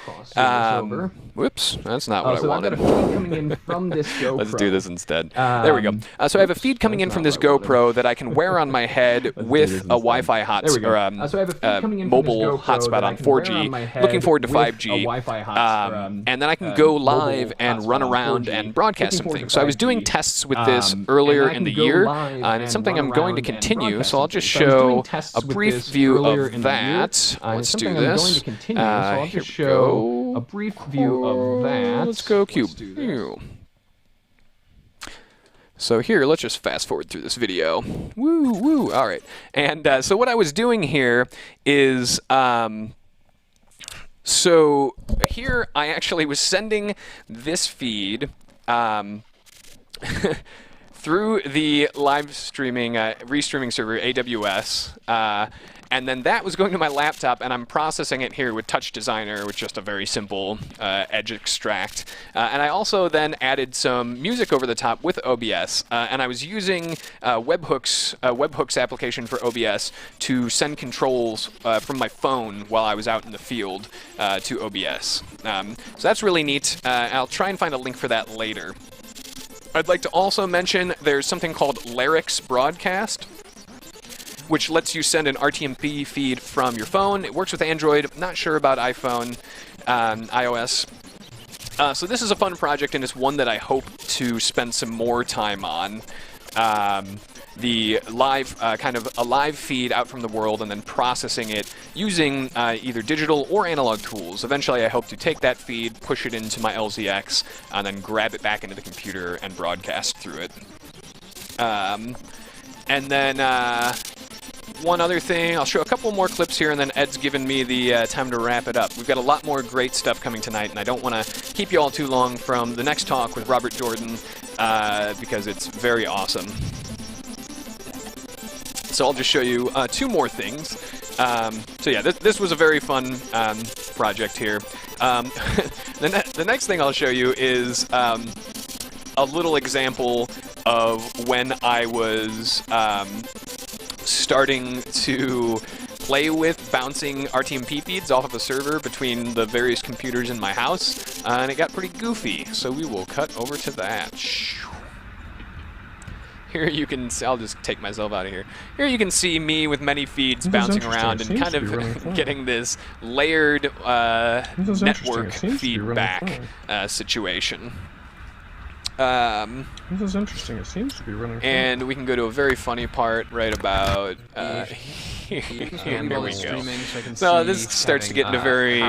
Whoops, that's not what I wanted. I've got a feed coming in from this GoPro. Let's do this instead. There we go. So I have a feed coming in from this GoPro that I can wear on my head with a Wi-Fi hotspot, or mobile hotspot on 4G. Looking forward to 5G. And then I can go live and run around and broadcast some things. So I was doing tests with this earlier in the year, and it's something I'm going to continue. So I'll just show a brief view of that. Let's do this. Here we go. A brief view of that. Let's go cube. So here, let's just fast forward through this video. Woo, woo. All right. And so what I was doing here is, so here I actually was sending this feed through the live streaming, restreaming server, AWS, and then that was going to my laptop, and I'm processing it here with Touch Designer, with just a very simple edge extract. And I also then added some music over the top with OBS, and I was using webhooks application for OBS to send controls from my phone while I was out in the field to OBS. So that's really neat. I'll try and find a link for that later. I'd like to also mention there's something called Larix Broadcast, which lets you send an RTMP feed from your phone. It works with Android. Not sure about iPhone, iOS. So this is a fun project, and it's one that I hope to spend some more time on. The live, kind of a live feed out from the world and then processing it using either digital or analog tools. Eventually I hope to take that feed, push it into my LZX, and then grab it back into the computer and broadcast through it. And then one other thing, I'll show a couple more clips here, and then Ed's given me the time to wrap it up. We've got a lot more great stuff coming tonight, and I don't want to keep you all too long from the next talk with Robert Jordan, because it's very awesome. So I'll just show you two more things. So yeah, this was a very fun project here. The next thing I'll show you is a little example of when I was starting to play with bouncing RTMP feeds off of a server between the various computers in my house, and it got pretty goofy. So we will cut over to that. Here you can see, I'll just take myself out of here. Here you can see me with many feeds bouncing around and kind of getting this layered network feedback situation. This is interesting. It seems to be running. And we can go to a very funny part right about and there we go. So this starts to get into very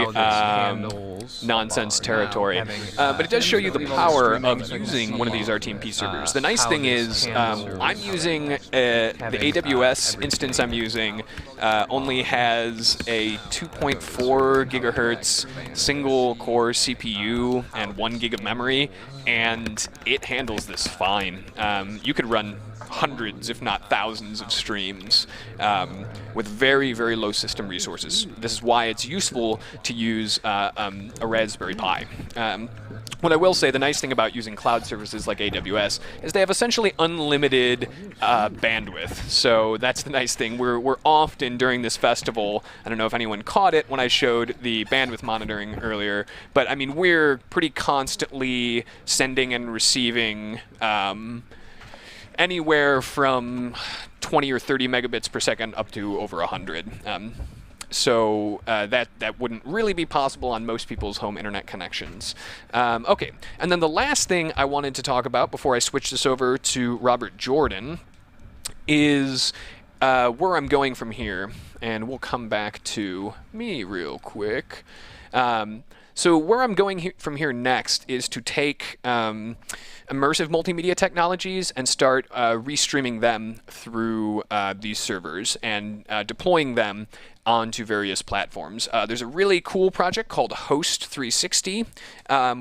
nonsense territory. But it does show you the power of using one of these RTMP servers. The nice thing is I'm using the AWS instance I'm using only has a 2.4 gigahertz single core CPU and 1 gig of memory, and it handles this fine. You could run hundreds, if not thousands, of streams with very, very low system resources. This is why it's useful to use a Raspberry Pi. What I will say, the nice thing about using cloud services like AWS is they have essentially unlimited bandwidth. So that's the nice thing. We're often during this festival, I don't know if anyone caught it when I showed the bandwidth monitoring earlier, but I mean, we're pretty constantly sending and receiving anywhere from 20 or 30 megabits per second up to over 100. So that wouldn't really be possible on most people's home internet connections. Okay, and then the last thing I wanted to talk about before I switch this over to Robert Jordan is where I'm going from here, and we'll come back to me real quick. So where I'm going from here next is to take immersive multimedia technologies and start restreaming them through these servers and deploying them onto various platforms. There's a really cool project called Host 360,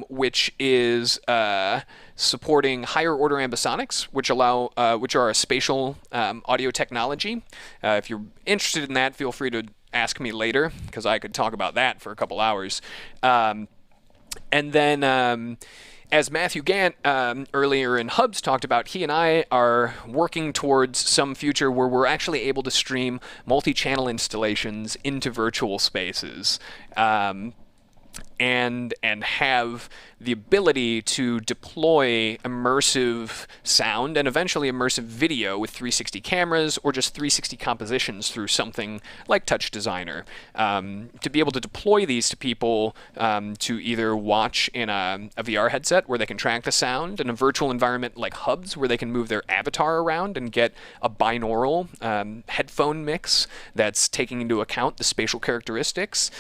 which is supporting higher order ambisonics, which are a spatial audio technology. If you're interested in that, feel free to ask me later, because I could talk about that for a couple hours. And then as Matthew Gant earlier in Hubs talked about, he and I are working towards some future where we're actually able to stream multi-channel installations into virtual spaces. And have the ability to deploy immersive sound and eventually immersive video with 360 cameras or just 360 compositions through something like Touch Designer. To be able to deploy these to people to either watch in a VR headset where they can track the sound, in a virtual environment like Hubs where they can move their avatar around and get a binaural headphone mix that's taking into account the spatial characteristics,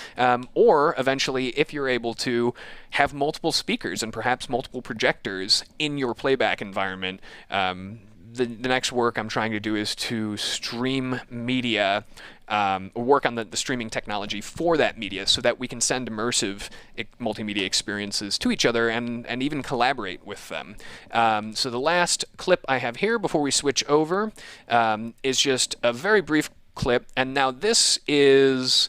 or eventually if you're able to have multiple speakers and perhaps multiple projectors in your playback environment. The next work I'm trying to do is to stream media, work on the streaming technology for that media so that we can send immersive multimedia experiences to each other and even collaborate with them. So the last clip I have here before we switch over is just a very brief clip, and now this is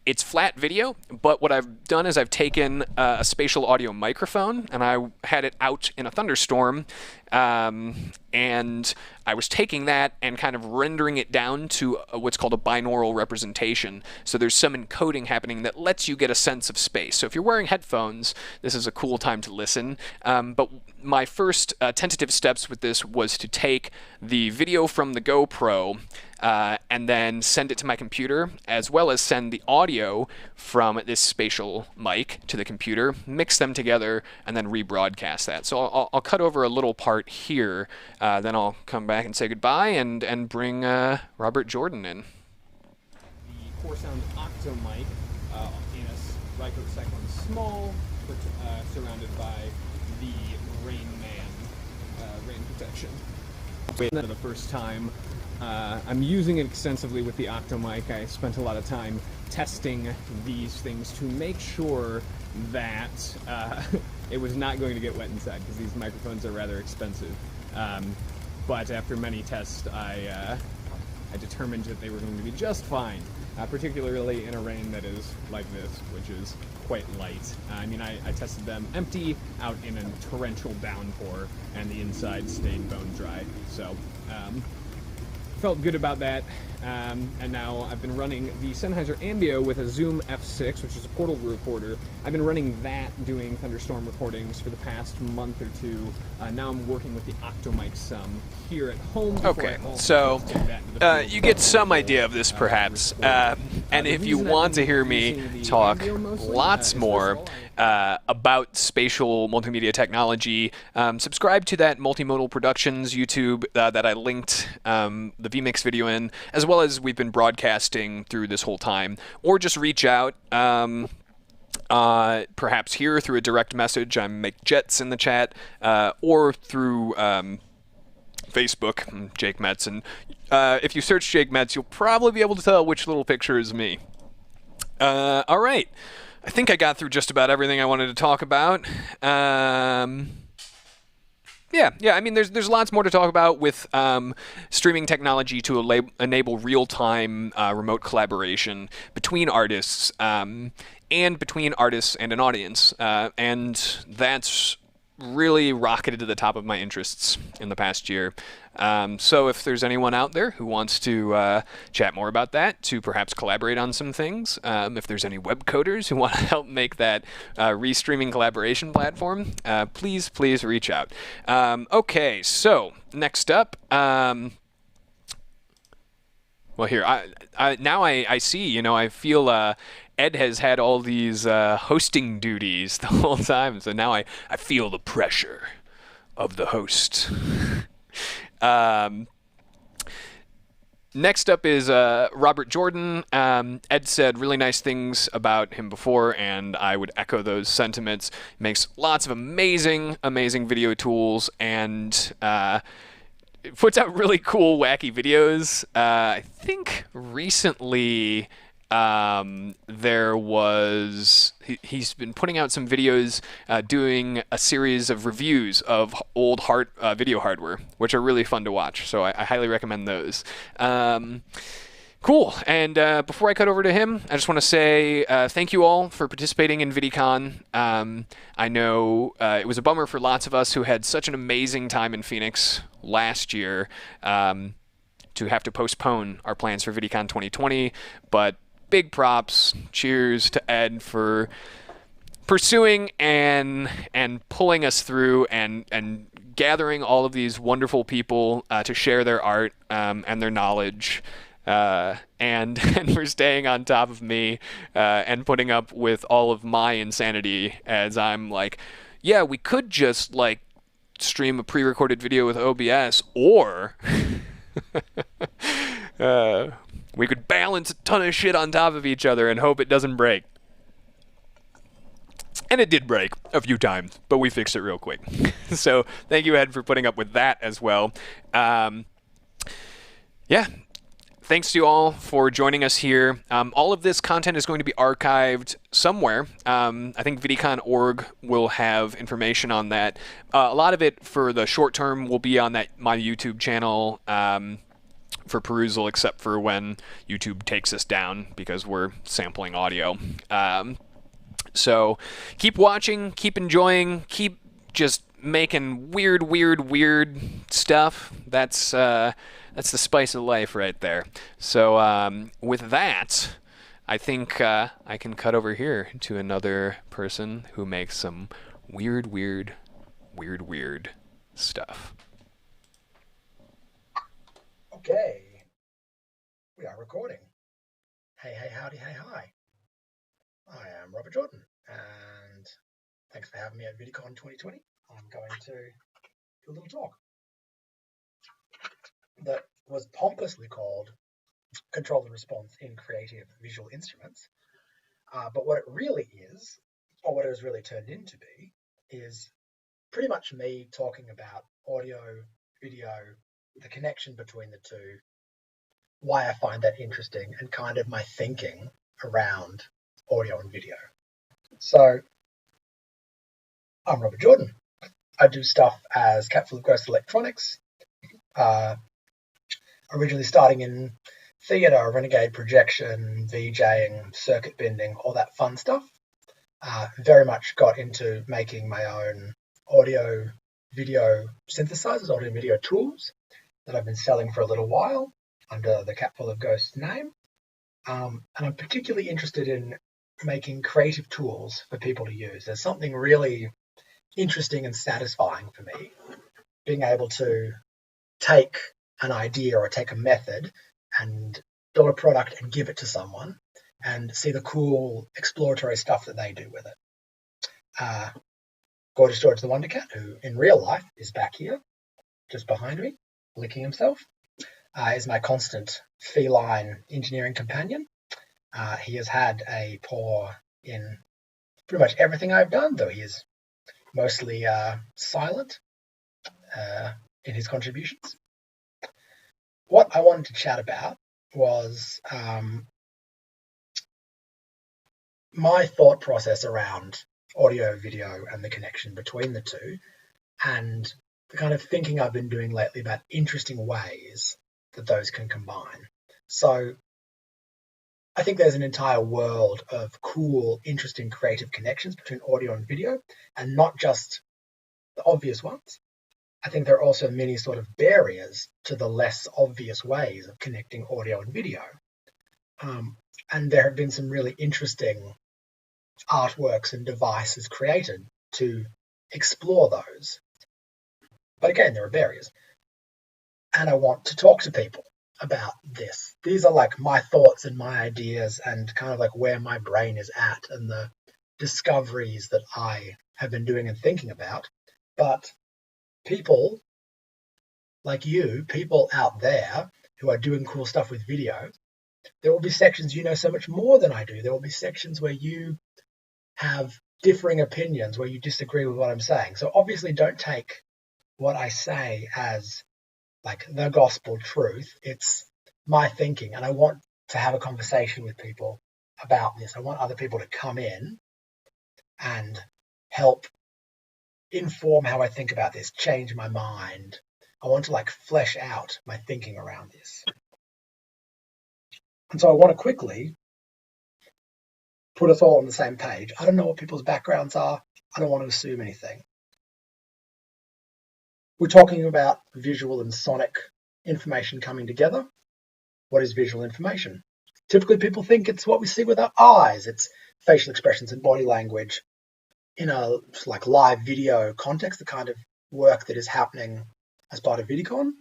it's flat video, but what I've done is I've taken a spatial audio microphone and I had it out in a thunderstorm, and I was taking that and kind of rendering it down to what's called a binaural representation. So there's some encoding happening that lets you get a sense of space. So if you're wearing headphones, this is a cool time to listen. But my first tentative steps with this was to take the video from the GoPro and then send it to my computer, as well as send the audio from this spatial mic to the computer, mix them together, and then rebroadcast that. So I'll cut over a little part here, then I'll come back and say goodbye and bring Robert Jordan in. The Core Sound Octo mic in a microcyclone small, but surrounded by the Rain Man rain protection. For the first time, I'm using it extensively with the Octo mic. I spent a lot of time testing these things to make sure that it was not going to get wet inside, because these microphones are rather expensive. But after many tests, I determined that they were going to be just fine, particularly in a rain that is like this, which is quite light. I mean, I tested them empty out in a torrential downpour, and the inside stayed bone dry. So, felt good about that. And now I've been running the Sennheiser Ambio with a Zoom F6, which is a portable recorder. I've been running that doing thunderstorm recordings for the past month or two. Now I'm working with the Octomic some here at home. Okay, so you get some idea of this perhaps. And if you want to hear me talk lots more about spatial multimedia technology, subscribe to that Multimodal Productions YouTube that I linked the vMix video in, as well as we've been broadcasting through this whole time, or just reach out perhaps here through a direct message. I'm Make Jets in the chat, or through Facebook, Jake Metz, and if you search Jake Metz, you'll probably be able to tell which little picture is me. All right, I think I got through just about everything I wanted to talk about. Yeah. I mean, there's lots more to talk about with streaming technology to enable real-time remote collaboration between artists and between artists and an audience, and that's really rocketed to the top of my interests in the past year. So if there's anyone out there who wants to chat more about that, to perhaps collaborate on some things, if there's any web coders who want to help make that restreaming collaboration platform, please reach out. Okay, so next up, well, here, now I see, you know, I feel Ed has had all these hosting duties the whole time, so now I feel the pressure of the host. Next up is Robert Jordan. Ed said really nice things about him before, and I would echo those sentiments. He makes lots of amazing video tools, and puts out really cool, wacky videos. I think recently he's been putting out some videos doing a series of reviews of old video hardware, which are really fun to watch, so I highly recommend those. Cool. And before I cut over to him, I just want to say thank you all for participating in VIDICON. I know it was a bummer for lots of us who had such an amazing time in Phoenix last year to have to postpone our plans for VIDICON 2020, but big props, cheers to Ed for pursuing and pulling us through and gathering all of these wonderful people to share their art and their knowledge. And for staying on top of me and putting up with all of my insanity as I'm like, yeah, we could just like stream a pre-recorded video with OBS, or we could balance a ton of shit on top of each other and hope it doesn't break. And it did break a few times, but we fixed it real quick. So thank you, Ed, for putting up with that as well. Yeah. Thanks to you all for joining us here. All of this content is going to be archived somewhere. I think VIDICON.org will have information on that. A lot of it for the short term will be on my YouTube channel for perusal, except for when YouTube takes us down because we're sampling audio. So keep watching, keep enjoying, keep just making weird stuff. That's the spice of life right there. So with that, I think I can cut over here to another person who makes some weird stuff. Okay, we are recording. Hey, howdy, hey, hi. I am Robert Jordan, and thanks for having me at VIDICON 2020. I'm going to do a little talk that was pompously called Control and Response in Creative Visual Instruments. But what it really is, or what it has really turned into be, is pretty much me talking about audio, video, the connection between the two, why I find that interesting, and kind of my thinking around audio and video. So, I'm Robert Jordan. I do stuff as Capful of Ghost Electronics, originally starting in theatre, renegade projection, VJing, circuit bending, all that fun stuff. Very much got into making my own audio video synthesizers, audio video tools that I've been selling for a little while under the Capful of Ghosts name. And I'm particularly interested in making creative tools for people to use. There's something really interesting and satisfying for me, being able to take an idea or take a method and build a product and give it to someone and see the cool exploratory stuff that they do with it. Gorgeous George the Wonder Cat, who in real life is back here, just behind me, licking himself, is my constant feline engineering companion. He has had a paw in pretty much everything I've done, though he is mostly silent in his contributions. What I wanted to chat about was my thought process around audio, video, and the connection between the two, and the kind of thinking I've been doing lately about interesting ways that those can combine. So I think there's an entire world of cool, interesting, creative connections between audio and video, and not just the obvious ones. I think there are also many sort of barriers to the less obvious ways of connecting audio and video. And there have been some really interesting artworks and devices created to explore those. But again, there are barriers. And I want to talk to people about this. These are like my thoughts and my ideas and kind of like where my brain is at and the discoveries that I have been doing and thinking about. But people like you, people out there who are doing cool stuff with video, there will be sections you know so much more than I do. There will be sections where you have differing opinions, where you disagree with what I'm saying. So obviously don't take what I say as like the gospel truth. It's my thinking, and I want to have a conversation with people about this. I want other people to come in and help inform how I think about this, change my mind. I want to like flesh out my thinking around this. And so I want to quickly put us all on the same page. I don't know what people's backgrounds are. I don't want to assume anything. We're talking about visual and sonic information coming together. What is visual information? Typically people think it's what we see with our eyes. It's facial expressions and body language in a like live video context, the kind of work that is happening as part of VIDICON.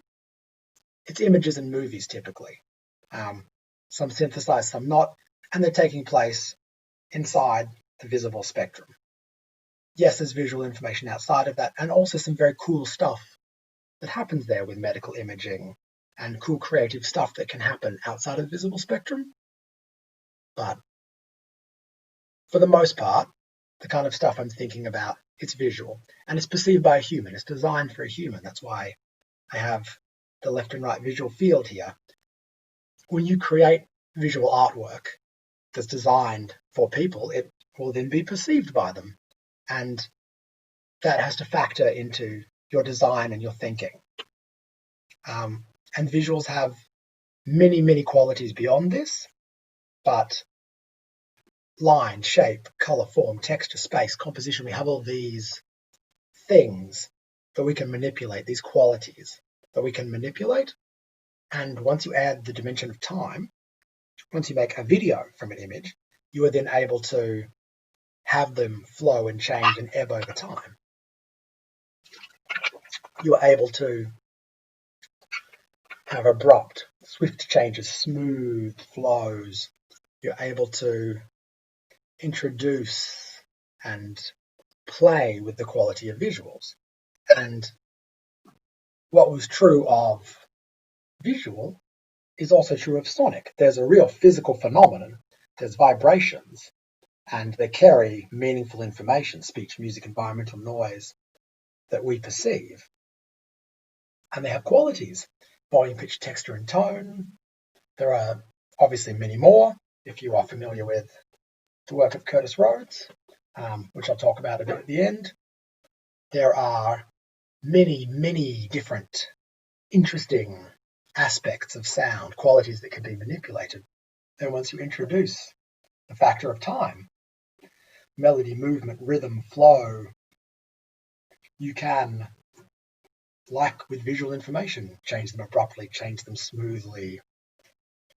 It's images and movies typically. Some synthesized, some not, and they're taking place inside the visible spectrum. Yes, there's visual information outside of that, and also some very cool stuff that happens there with medical imaging and cool creative stuff that can happen outside of the visible spectrum. But for the most part, the kind of stuff I'm thinking about, it's visual, and it's perceived by a human. It's designed for a human. That's why I have the left and right visual field here. When you create visual artwork that's designed for people, it will then be perceived by them. And that has to factor into your design and your thinking. And visuals have many, many qualities beyond this, but line, shape, color, form, texture, space, composition, we have all these things that we can manipulate, these qualities that we can manipulate. And once you add the dimension of time, once you make a video from an image, you are then able to have them flow and change and ebb over time. You are able to have abrupt, swift changes, smooth flows. You're able to introduce and play with the quality of visuals. And what was true of visual is also true of sonic. There's a real physical phenomenon. There's vibrations, and they carry meaningful information, speech, music, environmental noise, that we perceive. And they have qualities, volume, pitch, texture, and tone. There are obviously many more, if you are familiar with the work of Curtis Rhodes, which I'll talk about a bit at the end. There are many, many different interesting aspects of sound, qualities that can be manipulated. And once you introduce the factor of time, melody, movement, rhythm, flow, you can, like with visual information, change them abruptly, change them smoothly.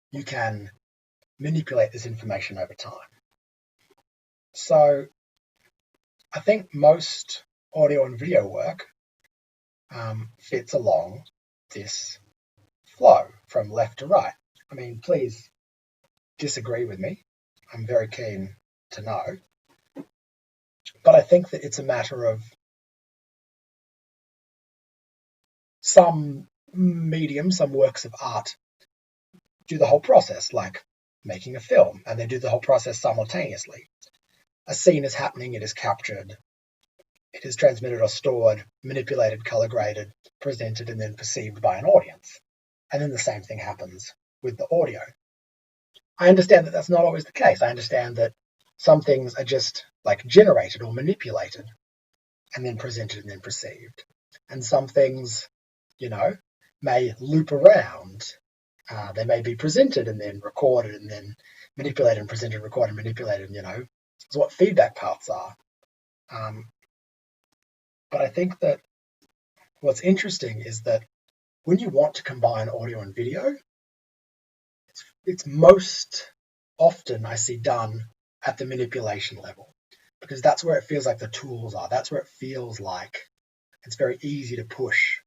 You can manipulate this information over time. So I think most audio and video work fits along this flow from left to right. I mean, please disagree with me. I'm very keen to know. But I think that it's a matter of some mediums, some works of art do the whole process, like making a film, and they do the whole process simultaneously. A scene is happening, it is captured, it is transmitted or stored, manipulated, color graded, presented, and then perceived by an audience. And then the same thing happens with the audio. I understand that that's not always the case. I understand that some things are just like generated or manipulated and then presented and then perceived. And some things, you know, may loop around. They may be presented and then recorded and then manipulated and presented, recorded, manipulated, you know. It's what feedback paths are. But I think that what's interesting is that when you want to combine audio and video, it's most often I see done at the manipulation level, because that's where it feels like the tools are. That's where it feels like it's very easy to push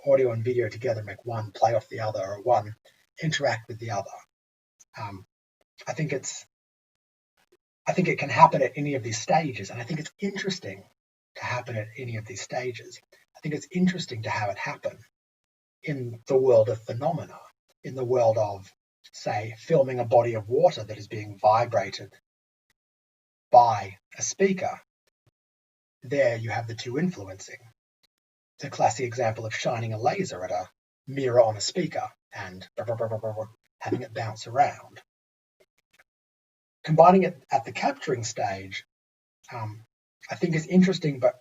audio and video together, make one play off the other or one interact with the other. I think it can happen at any of these stages, and I think it's interesting to happen at any of these stages. I think it's interesting to have it happen in the world of phenomena, in the world of, say, filming a body of water that is being vibrated by a speaker. There you have the two influencing. It's a classic example of shining a laser at a mirror on a speaker and having it bounce around. Combining it at the capturing stage, I think is interesting but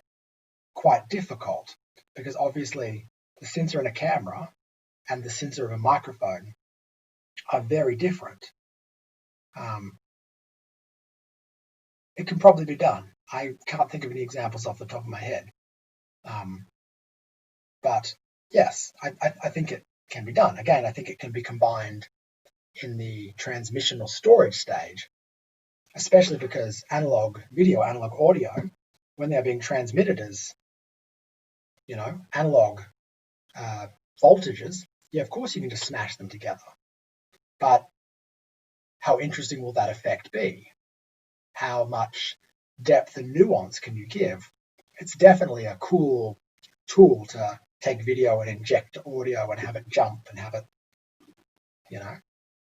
quite difficult, because obviously the sensor in a camera and the sensor of a microphone are very different. It can probably be done. I can't think of any examples off the top of my head. But yes, I think it can be done. Again, I think it can be combined in the transmission or storage stage, especially because analog video, analog audio, when they're being transmitted as, analog voltages, yeah, of course you can just smash them together. But how interesting will that effect be? How much depth and nuance can you give? It's definitely a cool tool to take video and inject audio and have it jump and have it,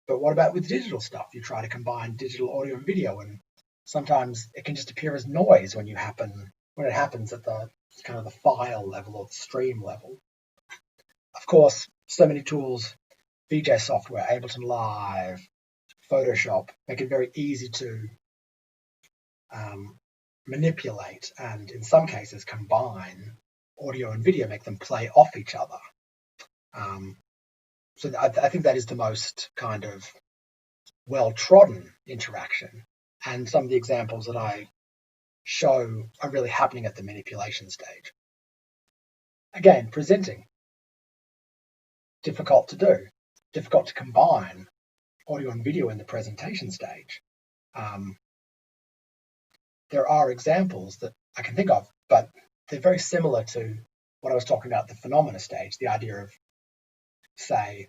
But what about with digital stuff? You try to combine digital audio and video, and sometimes it can just appear as noise when it happens at the kind of the file level or the stream level. Of course, so many tools, VJ software, Ableton Live, Photoshop, make it very easy to manipulate and in some cases combine audio and video, make them play off each other. So I think that is the most kind of well-trodden interaction. And some of the examples that I show are really happening at the manipulation stage. Again, presenting. Difficult to do. Difficult to combine audio and video in the presentation stage. There are examples that I can think of, but they're very similar to what I was talking about, the phenomena stage, the idea of, say,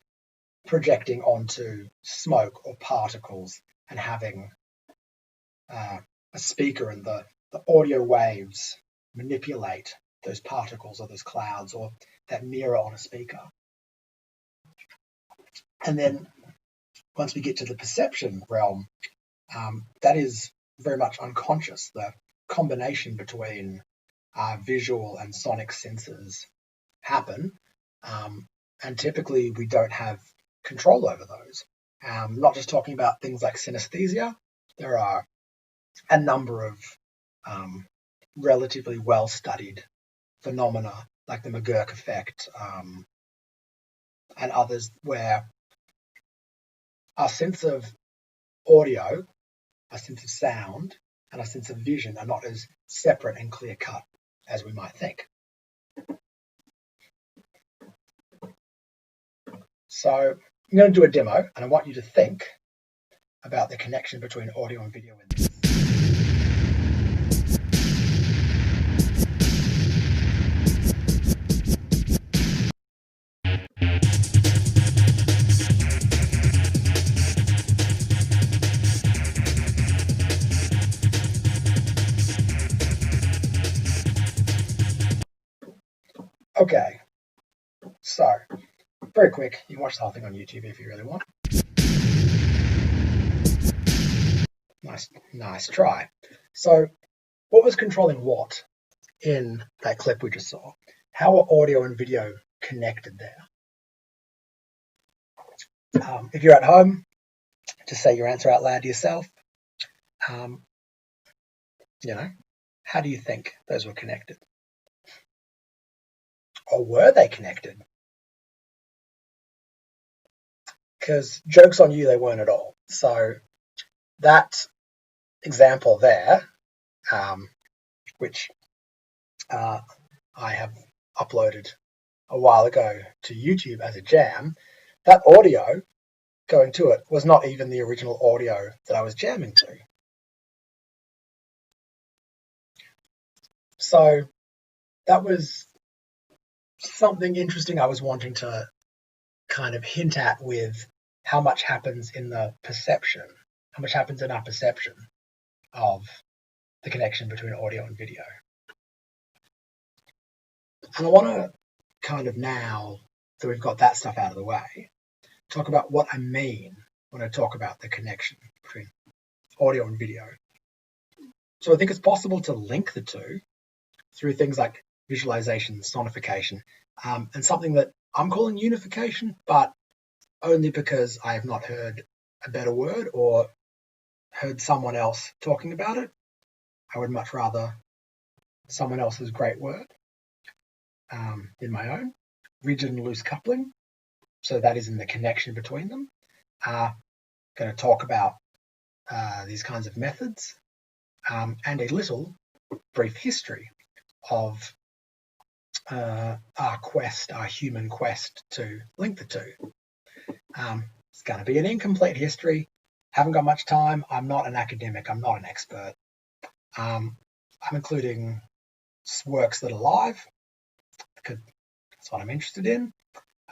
projecting onto smoke or particles and having a speaker and the audio waves manipulate those particles or those clouds or that mirror on a speaker. And then once we get to the perception realm, that is very much unconscious. The combination between visual and sonic senses happen, and typically we don't have control over those. Not just talking about things like synesthesia, there are a number of relatively well-studied phenomena like the McGurk effect and others where our sense of audio, our sense of sound, and our sense of vision are not as separate and clear-cut as we might think. So I'm going to do a demo, and I want you to think about the connection between audio and video in this. Okay, so very quick, you can watch the whole thing on YouTube if you really want. Nice try. So what was controlling what in that clip we just saw? How are audio and video connected there? If you're at home, just say your answer out loud to yourself. How do you think those were connected? Or were they connected? Because joke's on you, they weren't at all. So that example there, which I have uploaded a while ago to YouTube as a jam, that audio going to it was not even the original audio that I was jamming to. So that was something interesting I was wanting to kind of hint at with how much happens in the perception, how much happens in our perception of the connection between audio and video. And I want to kind of, now that we've got that stuff out of the way, talk about what I mean when I talk about the connection between audio and video. So I think it's possible to link the two through things like visualization, sonification, and something that I'm calling unification, but only because I have not heard a better word or heard someone else talking about it. I would much rather someone else's great word than my own. Rigid and loose coupling, so that is in the connection between them. are going to talk about these kinds of methods and a little brief history of our human quest to link the two. It's going to be an incomplete history. Haven't got much time. I'm not an academic. I'm not an expert. I'm including works that are live, because that's what I'm interested in.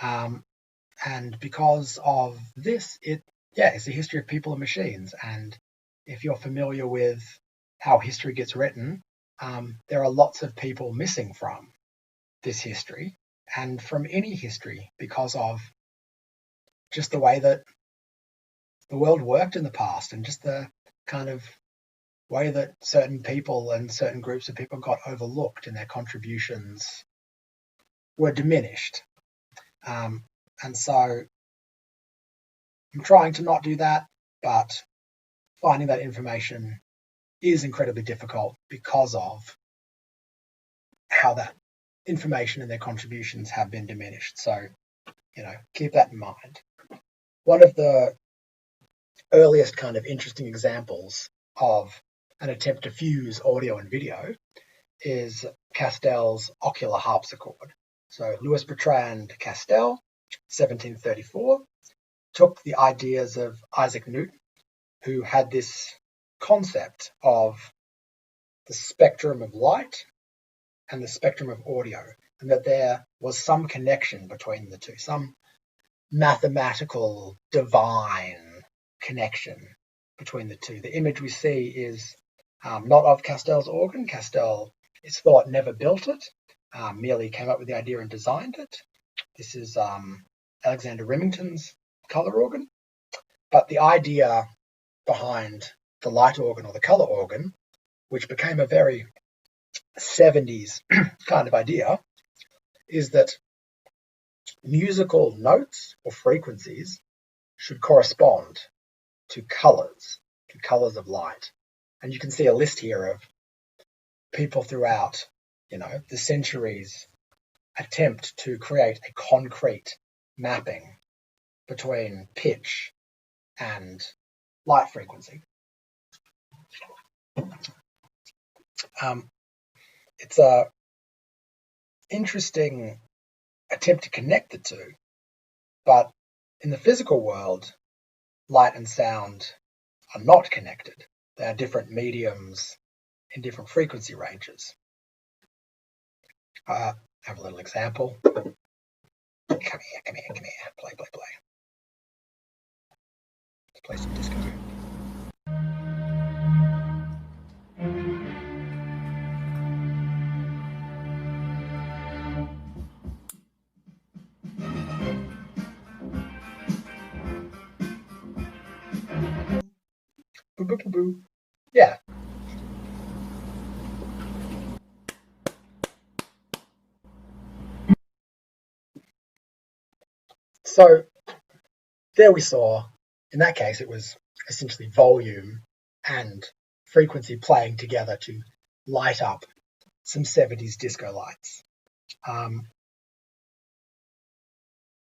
And because of this, it's the history of people and machines. And if you're familiar with how history gets written, there are lots of people missing from this history and from any history because of just the way that the world worked in the past and just the kind of way that certain people and certain groups of people got overlooked and their contributions were diminished. And so I'm trying to not do that, but finding that information is incredibly difficult because of how that information and their contributions have been diminished. So, keep that in mind. One of the earliest kind of interesting examples of an attempt to fuse audio and video is Castell's ocular harpsichord. So Louis Bertrand Castel, 1734, took the ideas of Isaac Newton, who had this concept of the spectrum of light and the spectrum of audio, and that there was some connection between the two, some mathematical, divine connection between the two. The image we see is not of Castell's organ. Castel, it's thought, never built it, merely came up with the idea and designed it. This is Alexander Remington's color organ. But the idea behind the light organ or the color organ, which became a very 70s kind of idea, is that musical notes or frequencies should correspond to colors of light. And you can see a list here of people throughout, the centuries attempt to create a concrete mapping between pitch and light frequency. It's a interesting attempt to connect the two, but in the physical world, light and sound are not connected. They are different mediums in different frequency ranges. I have a little example. Come here, play. Let's play some disco. Boo. Yeah. So there we saw, in that case, it was essentially volume and frequency playing together to light up some 70s disco lights.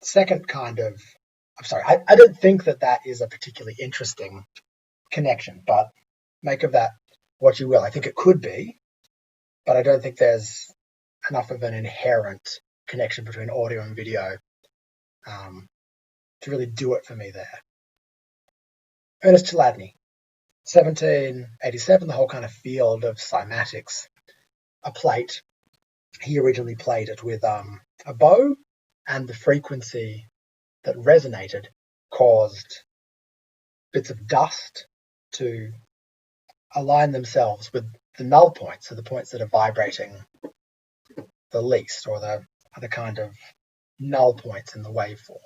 Second kind of, I don't think that is a particularly interesting connection, but make of that what you will. I think it could be, but I don't think there's enough of an inherent connection between audio and video to really do it for me there. Ernest Chladni, 1787, the whole kind of field of cymatics, a plate. He originally played it with a bow, and the frequency that resonated caused bits of dust to align themselves with the null points, so the points that are vibrating the least, or the kind of null points in the waveform.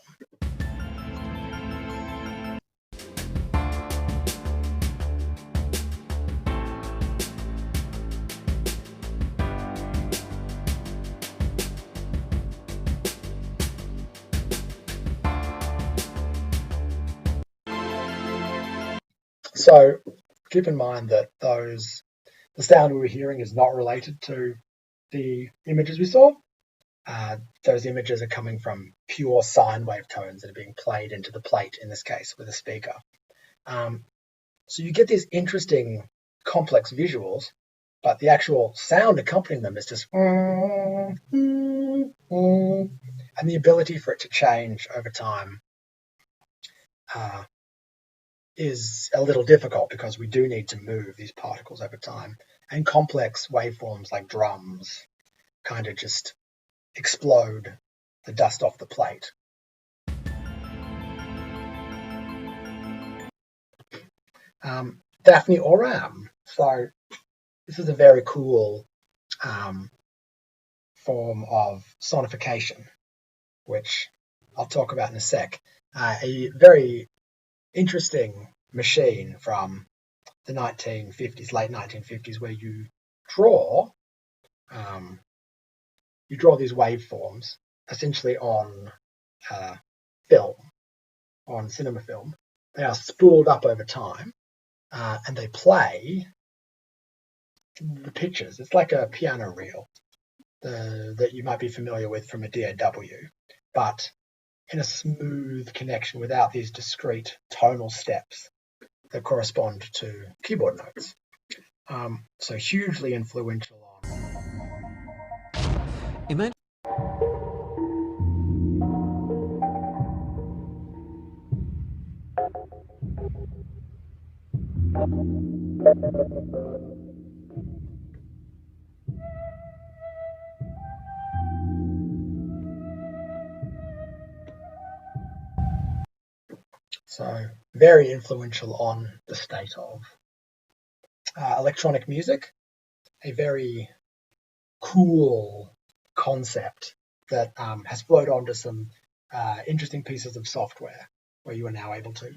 So keep in mind that the sound we were hearing is not related to the images we saw. those images are coming from pure sine wave tones that are being played into the plate, in this case, with a speaker. So you get these interesting, complex visuals, but the actual sound accompanying them is just and the ability for it to change over time is a little difficult because we do need to move these particles over time. And complex waveforms like drums kind of just explode the dust off the plate. Daphne Oram. So this is a very cool form of sonification, which I'll talk about in a sec. A very interesting machine from the 1950s, late 1950s, where you draw these waveforms essentially on film, on cinema film. They are spooled up over time, and they play the pictures. It's like a piano reel that you might be familiar with from a DAW, but in a smooth connection without these discrete tonal steps that correspond to keyboard notes. So hugely influential on. So very influential on the state of electronic music, a very cool concept that has flowed onto some interesting pieces of software where you are now able to,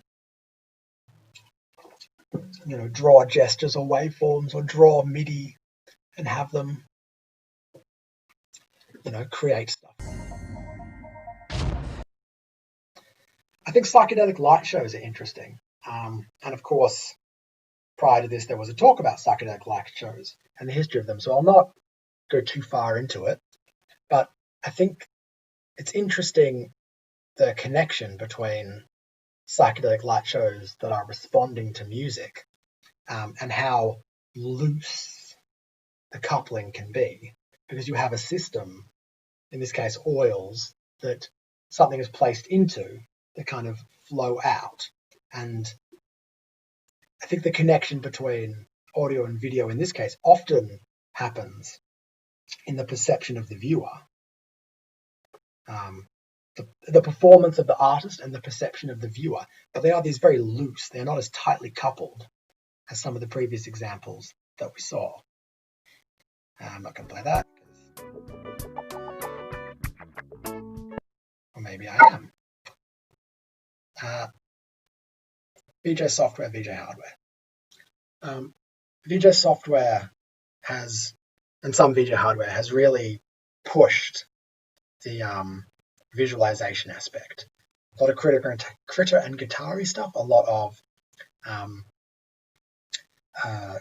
draw gestures or waveforms or draw MIDI and have them, create stuff. I think psychedelic light shows are interesting. And of course, prior to this, there was a talk about psychedelic light shows and the history of them. So I'll not go too far into it, but I think it's interesting the connection between psychedelic light shows that are responding to music and how loose the coupling can be, because you have a system, in this case oils, that something is placed into that kind of flow out. And I think the connection between audio and video in this case often happens in the perception of the viewer. The performance of the artist and the perception of the viewer, but they are these very loose. They're not as tightly coupled as some of the previous examples that we saw. I'm not going to play that, or maybe I am. VJ software, VJ hardware. VJ software has, and some VJ hardware has really pushed the visualization aspect. A lot of critter and guitar-y stuff, a lot of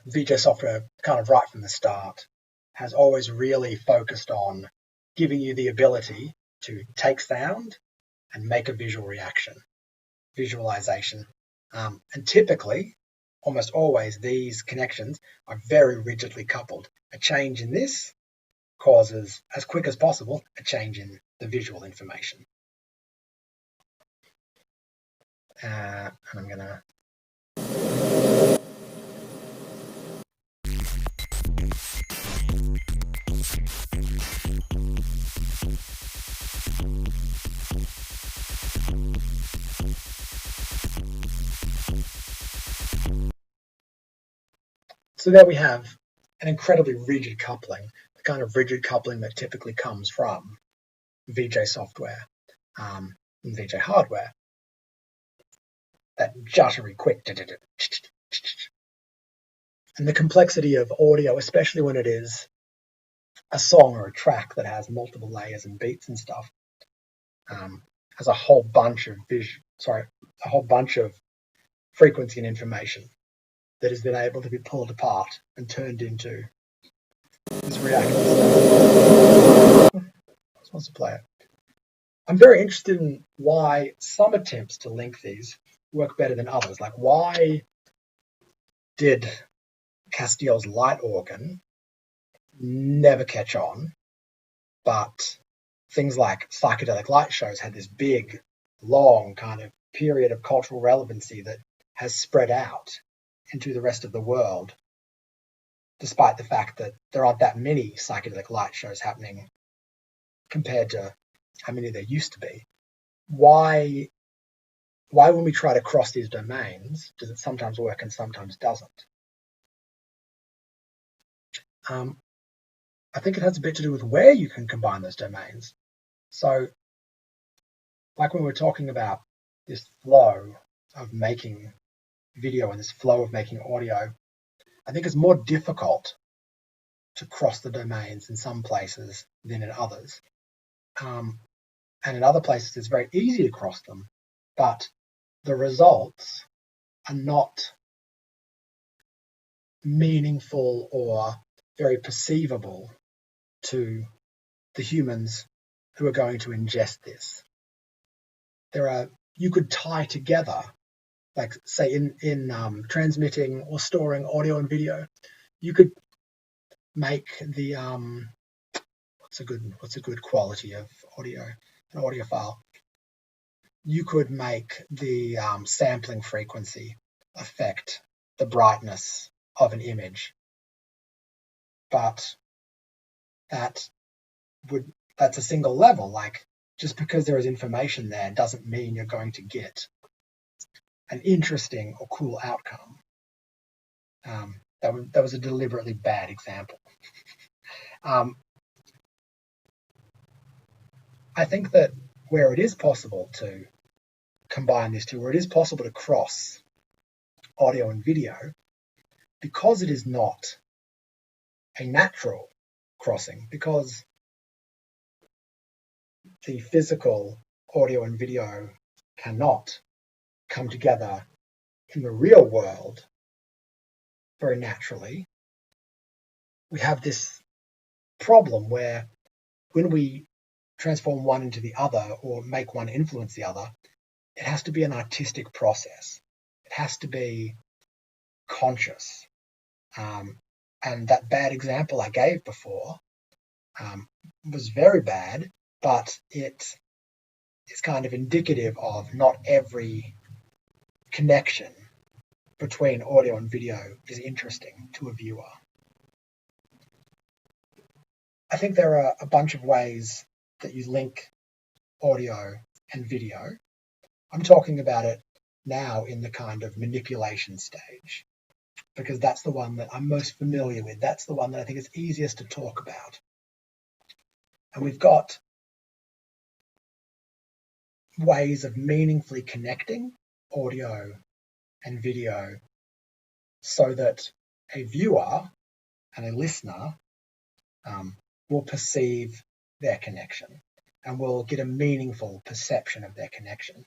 VJ software kind of right from the start has always really focused on giving you the ability to take sound and make a visual reaction, visualization. And typically, almost always, these connections are very rigidly coupled. A change in this causes, as quick as possible, a change in the visual information. And I'm going to... So there we have an incredibly rigid coupling, the kind of rigid coupling that typically comes from VJ software and VJ hardware. That juddery quick. And the complexity of audio, especially when it is a song or a track that has multiple layers and beats and stuff, has a whole bunch of frequency and information that has been able to be pulled apart and turned into this reactive stuff. Just wants to play it. I'm very interested in why some attempts to link these work better than others. Like, why did Castiel's light organ never catch on, but things like psychedelic light shows had this big, long kind of period of cultural relevancy that has spread out into the rest of the world, despite the fact that there aren't that many psychedelic light shows happening compared to how many there used to be. Why when we try to cross these domains, does it sometimes work and sometimes doesn't? I think it has a bit to do with where you can combine those domains. So, like when we're talking about this flow of making video and this flow of making audio, I think it's more difficult to cross the domains in some places than in others. And in other places, it's very easy to cross them, but the results are not meaningful or very perceivable to the humans who are going to ingest this. You could tie together, like say in transmitting or storing audio and video, you could make the what's a good quality of audio, an audio file. You could make the sampling frequency affect the brightness of an image, but that's a single level. Like, just because there is information there doesn't mean you're going to get an interesting or cool outcome. That was a deliberately bad example. I think that where it is possible to combine these two, where it is possible to cross audio and video, because it is not a natural crossing, because the physical audio and video cannot come together in the real world very naturally, we have this problem where when we transform one into the other or make one influence the other, it has to be an artistic process. It has to be conscious. And that bad example I gave before was very bad, but it is kind of indicative of not every connection between audio and video is interesting to a viewer. I think there are a bunch of ways that you link audio and video. I'm talking about it now in the kind of manipulation stage, because that's the one that I'm most familiar with. That's the one that I think is easiest to talk about. And we've got ways of meaningfully connecting audio and video so that a viewer and a listener will perceive their connection and will get a meaningful perception of their connection.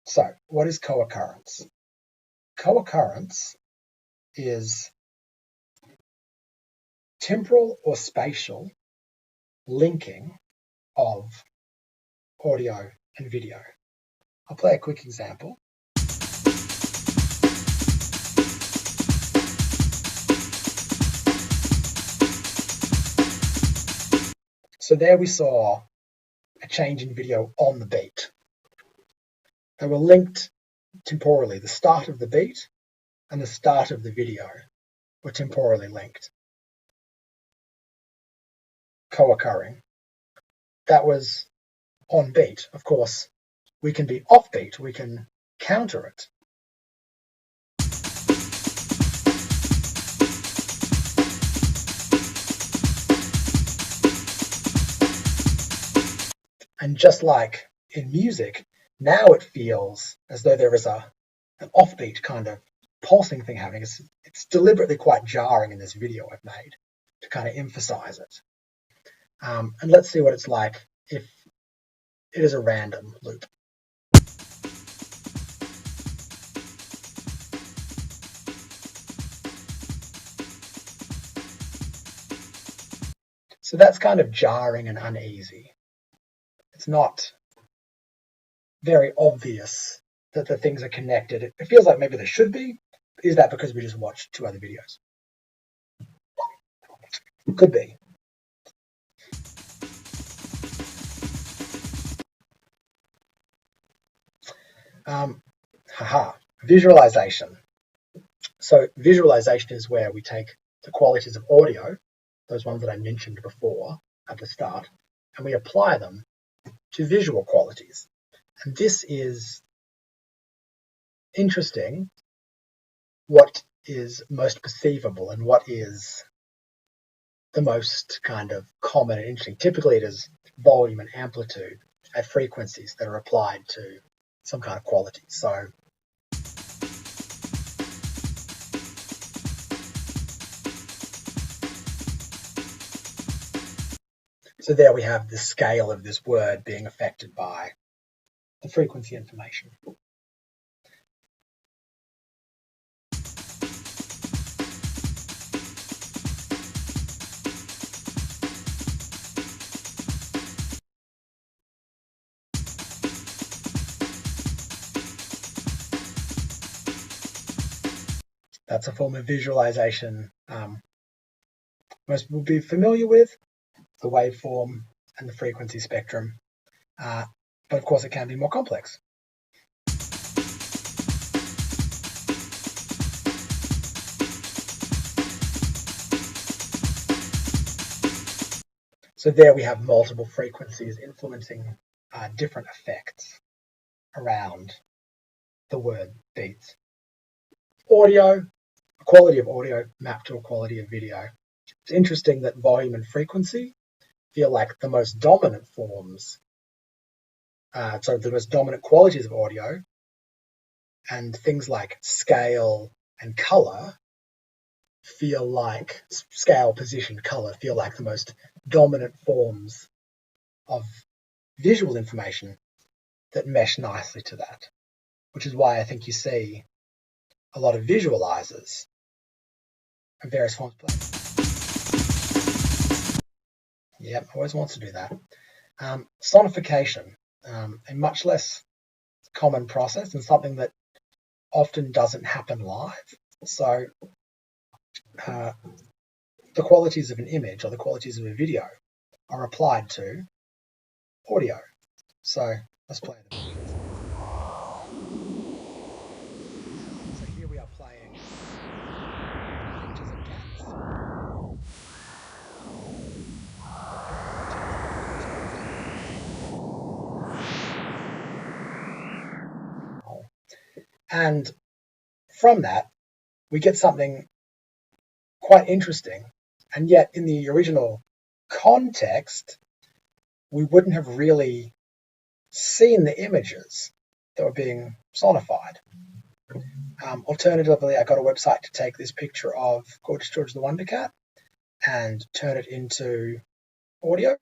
So, what is co-occurrence? Co-occurrence is temporal or spatial linking of audio and video. I'll play a quick example. So there we saw a change in video on the beat. They were linked temporally. The start of the beat and the start of the video were temporally linked, co-occurring. That was on beat. Of course, we can be off beat. We can counter it. And just like in music, now it feels as though there is an offbeat kind of pulsing thing happening. It's deliberately quite jarring in this video I've made to kind of emphasize it. And let's see what it's like if it is a random loop. So that's kind of jarring and uneasy. It's not very obvious that the things are connected. It feels like maybe they should be. Is that because we just watched 2 other videos? Could be. Visualization. So visualization is where we take the qualities of audio, those ones that I mentioned before at the start, and we apply them to visual qualities. And this is interesting, what is most perceivable and what is the most kind of common and interesting. Typically it is volume and amplitude at frequencies that are applied to some kind of quality. So there we have the scale of this word being affected by the frequency information. That's a form of visualization most people will be familiar with, the waveform and the frequency spectrum. But of course it can be more complex. So there we have multiple frequencies influencing different effects around the word beats. Audio, a quality of audio mapped to a quality of video. It's interesting that volume and frequency feel like the most dominant forms, so the most dominant qualities of audio, and things like scale and color feel like, scale, position, color feel like the most dominant forms of visual information that mesh nicely to that, which is why I think you see a lot of visualizers of various forms of play. Yep, always wants to do that. Sonification, a much less common process and something that often doesn't happen live. So the qualities of an image or the qualities of a video are applied to audio. So let's play them. So here we are playing pictures of cats. And from that, we get something quite interesting. And yet in the original context, we wouldn't have really seen the images that were being sonified. Alternatively, I got a website to take this picture of Gorgeous George the Wonder Cat and turn it into audio.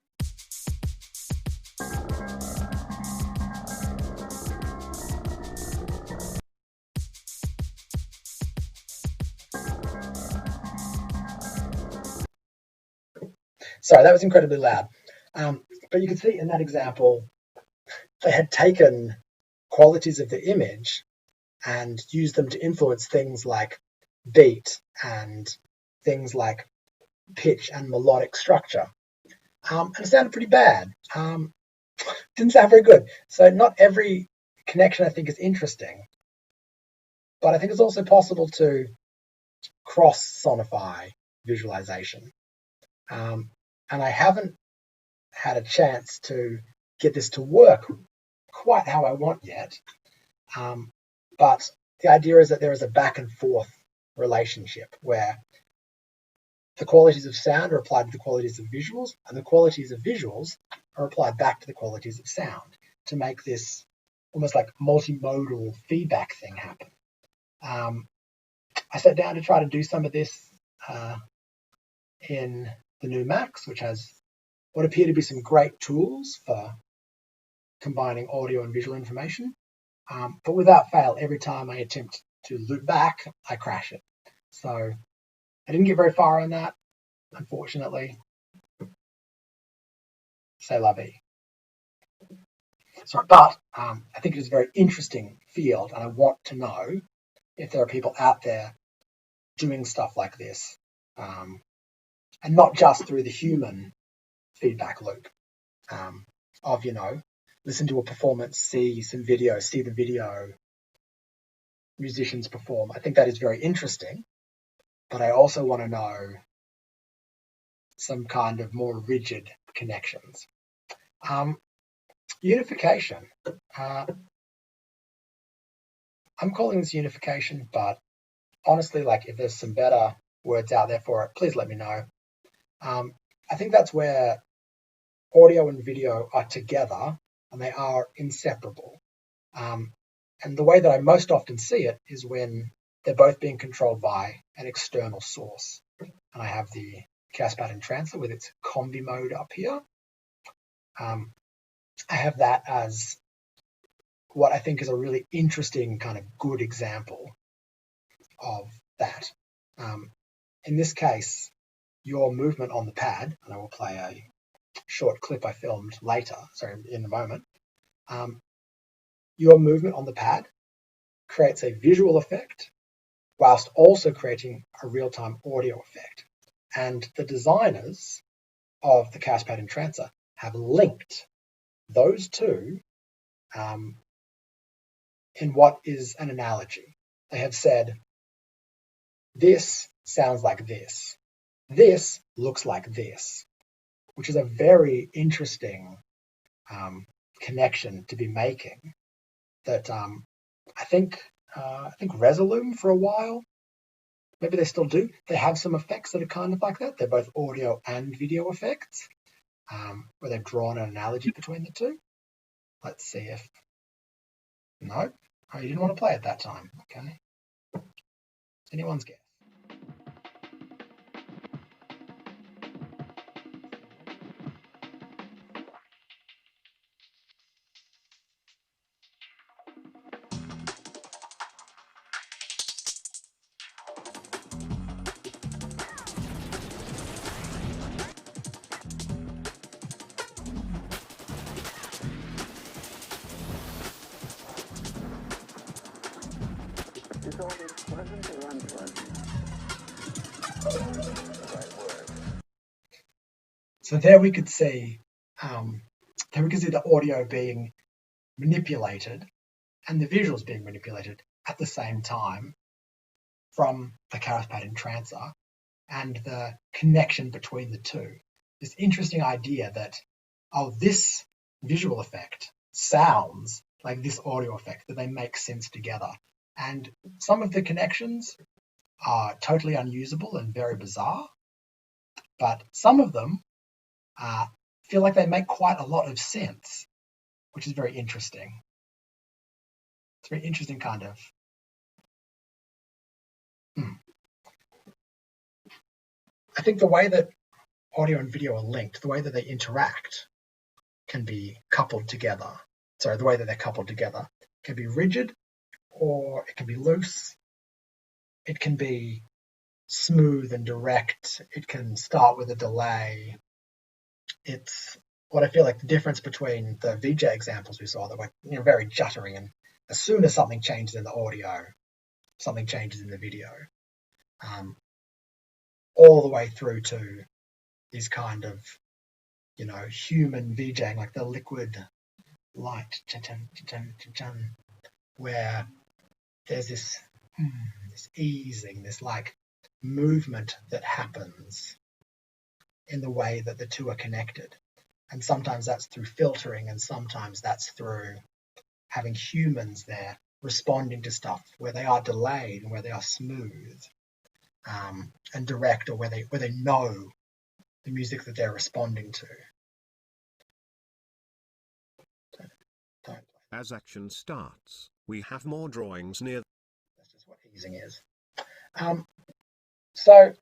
Sorry, that was incredibly loud. But you can see in that example, they had taken qualities of the image and used them to influence things like beat and things like pitch and melodic structure. And it sounded pretty bad. Didn't sound very good. So not every connection I think is interesting, but I think it's also possible to cross-sonify visualization. And I haven't had a chance to get this to work quite how I want yet. But the idea is that there is a back and forth relationship where the qualities of sound are applied to the qualities of visuals, and the qualities of visuals are applied back to the qualities of sound to make this almost like multimodal feedback thing happen. I sat down to try to do some of this in the new Macs, which has what appear to be some great tools for combining audio and visual information. But without fail, every time I attempt to loop back, I crash it. So I didn't get very far on that, unfortunately. c'est la vie. Sorry, but I think it is a very interesting field, and I want to know if there are people out there doing stuff like this, and not just through the human feedback loop of, listen to a performance, see some video, see the video, musicians perform. I think that is very interesting, but I also want to know some kind of more rigid connections. Unification. I'm calling this unification, but honestly, like, if there's some better words out there for it, please let me know. I think that's where audio and video are together, and they are inseparable. And the way that I most often see it is when they're both being controlled by an external source. And I have the chaos pattern transfer with its combi mode up here. I have that as what I think is a really interesting kind of good example of that. In this case, your movement on the pad, and I will play a short clip I filmed later, in a moment. Your movement on the pad creates a visual effect whilst also creating a real-time audio effect. And the designers of the chaos pattern transfer have linked those two in what is an analogy. They have said, this sounds like this. This looks like this, which is a very interesting connection to be making that I think Resolume for a while, maybe they still do, they have some effects that are kind of like that. They're both audio and video effects, where they've drawn an analogy between the two. Let's see if... No? Oh, you didn't want to play at that time. Okay. It's anyone's guess. Is all this pleasant or unpleasant? So there we could see the audio being manipulated and the visuals being manipulated at the same time from the chaos pattern transfer, and the connection between the two. This interesting idea that, this visual effect sounds like this audio effect, that they make sense together. And some of the connections are totally unusable and very bizarre, but some of them feel like they make quite a lot of sense, which is very interesting. It's a very interesting kind of... I think the way that audio and video are linked, the way that they interact can be coupled together. Sorry, the way that they're coupled together can be rigid, or it can be loose. It can be smooth and direct. It can start with a delay. It's what I feel like the difference between the VJ examples we saw that were very juttery, and as soon as something changes in the audio, something changes in the video, all the way through to these kind of human VJing, like the liquid light, where there's this easing, this like movement that happens in the way that the two are connected. And sometimes that's through filtering, and sometimes that's through having humans there responding to stuff where they are delayed and where they are smooth and direct, or where they know the music that they're responding to. As action starts, we have more drawings near. That's just what easing is. So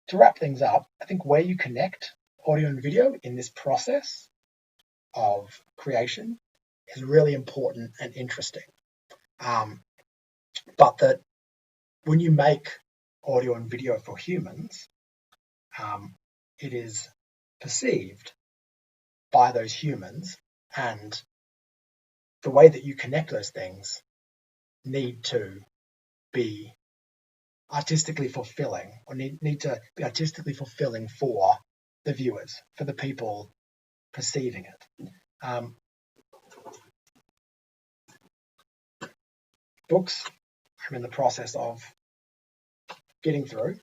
to wrap things up, I think where you connect audio and video in this process of creation is really important and interesting. But that when you make audio and video for humans, it is perceived by those humans, and the way that you connect those things need to be artistically fulfilling, or need to be artistically fulfilling for the viewers, for the people perceiving it. Books I'm in the process of getting through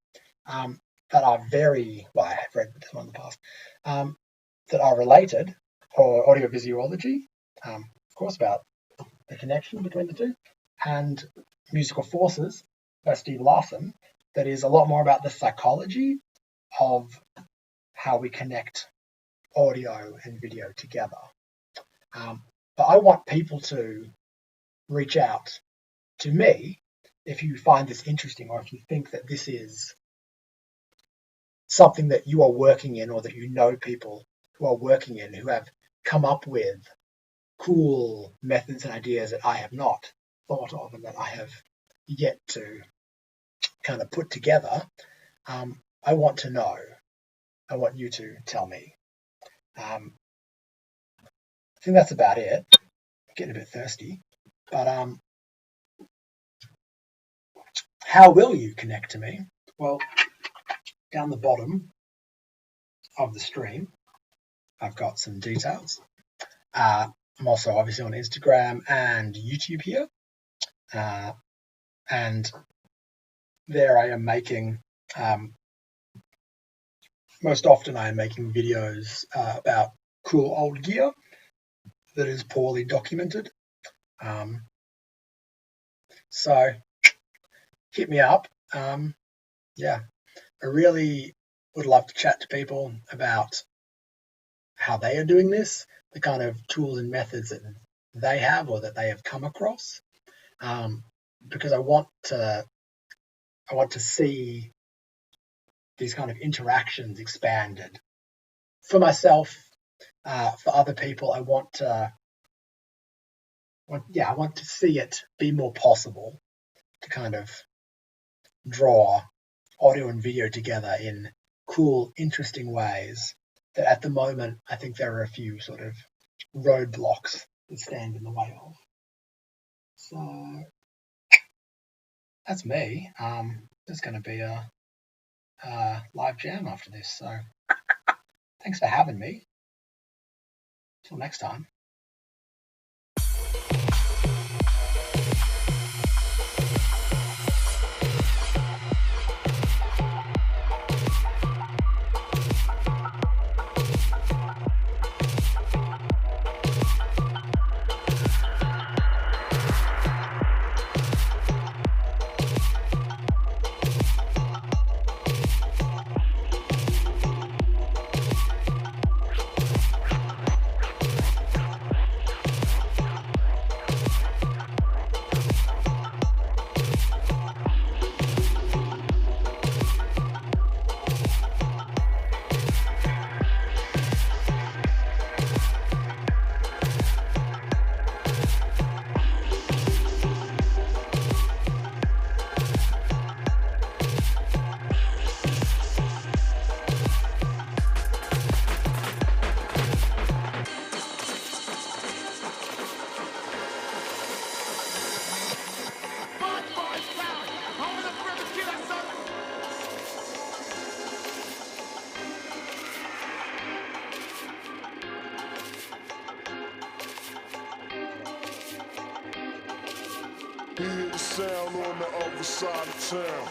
that are very, well, I have read this one in the past, that are related, or audiovisuology, of course, about the connection between the two, and Musical Forces by Steve Larson, that is a lot more about the psychology of how we connect audio and video together. But I want people to reach out to me if you find this interesting, or if you think that this is something that you are working in, or that you know people who are working in, who have come up with cool methods and ideas that I have not thought of and that I have yet to kind of put together. I want to know. I want you to tell me. I think that's about it. I'm getting a bit thirsty. But how will you connect to me? Well, down the bottom of the stream, I've got some details. I'm also obviously on Instagram and YouTube here. And there I am making, most often I am making videos about cool old gear that is poorly documented. So hit me up. Yeah, I really would love to chat to people about how they are doing this, the kind of tools and methods that they have or that they have come across, because I want to see these kind of interactions expanded for myself, for other people. I want to see it be more possible to kind of draw audio and video together in cool, interesting ways that at the moment I think there are a few sort of roadblocks that stand in the way of. So that's me. There's going to be a live jam after this, so thanks for having me. Till next time. Hear the sound on the other side of town.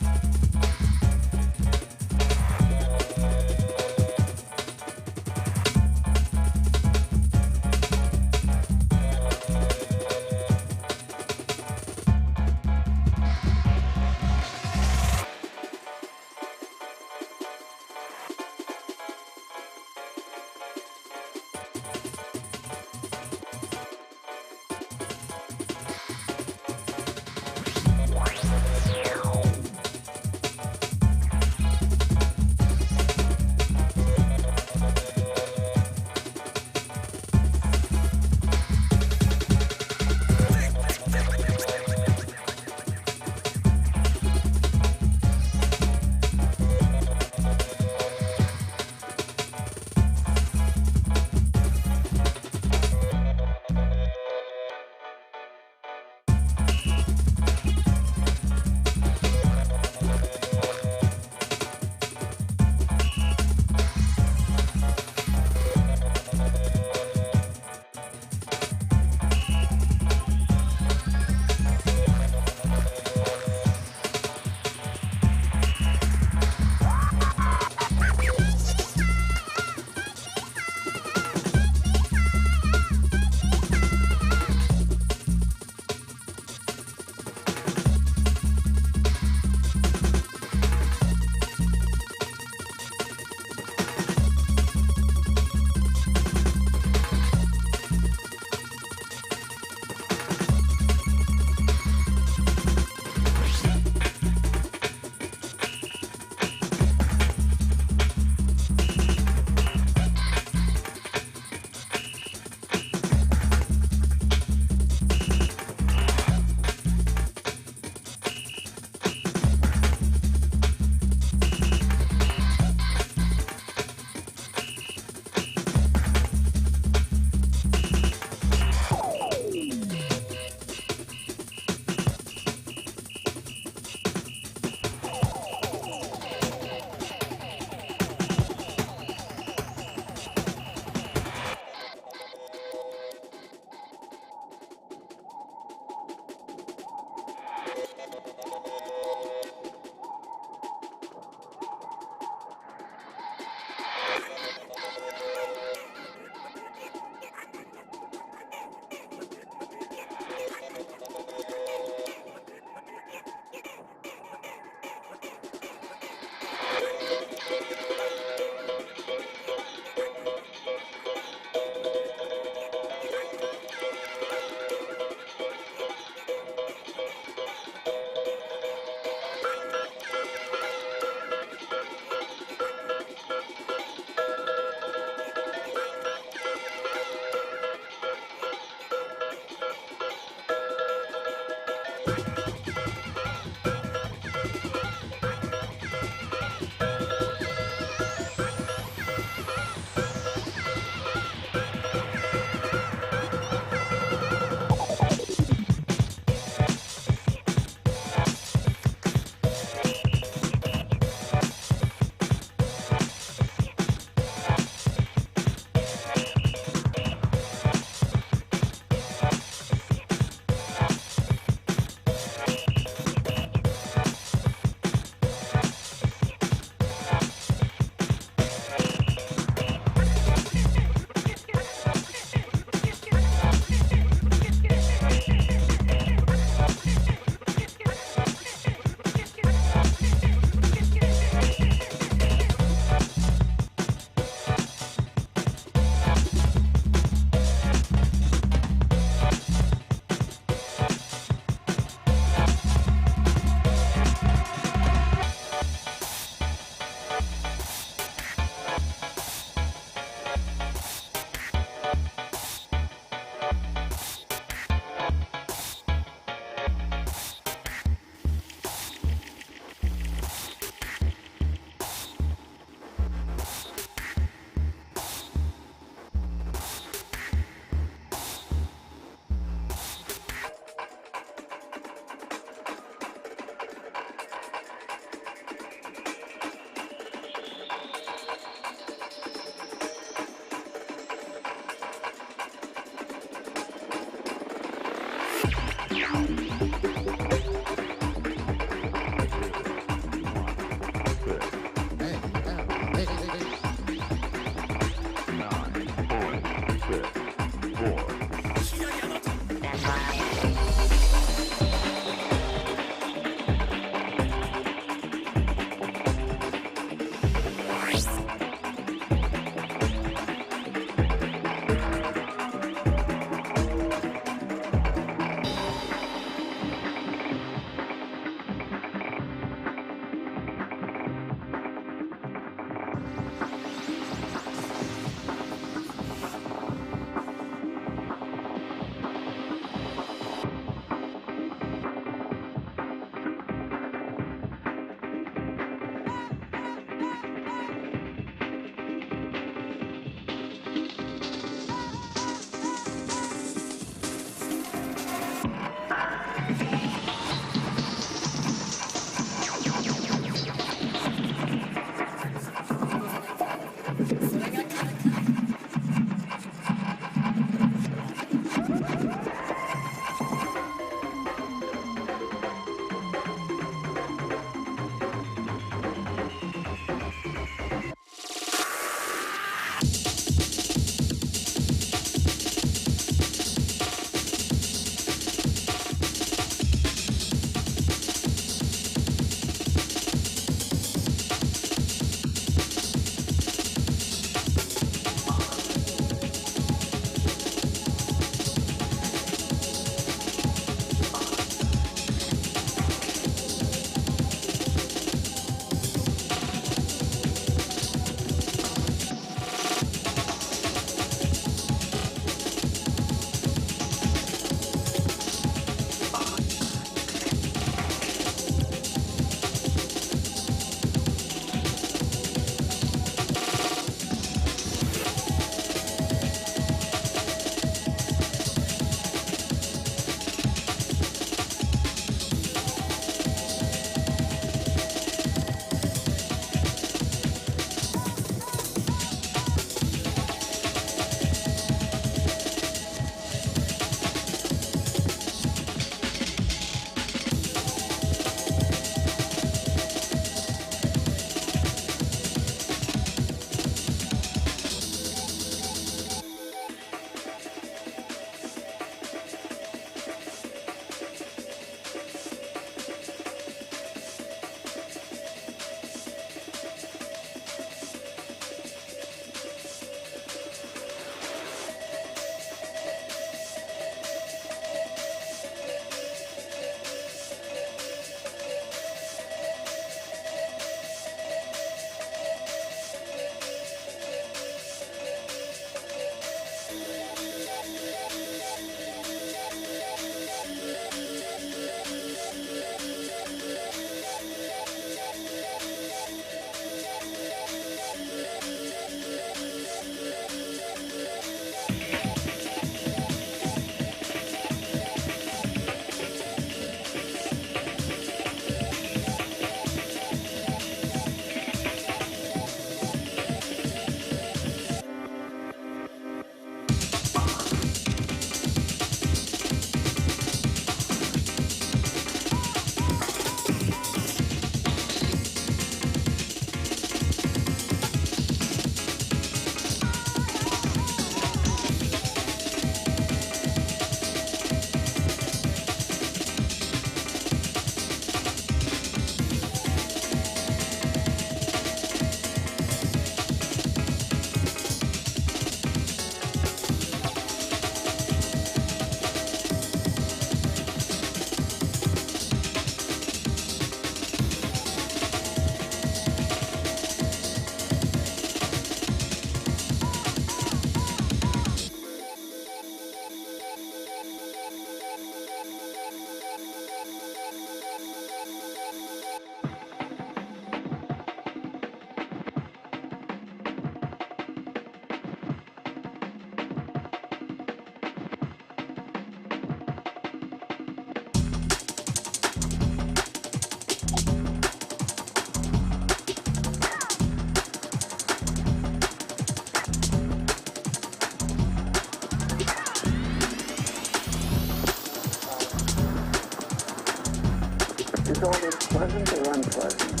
thought is pleasant or unpleasant?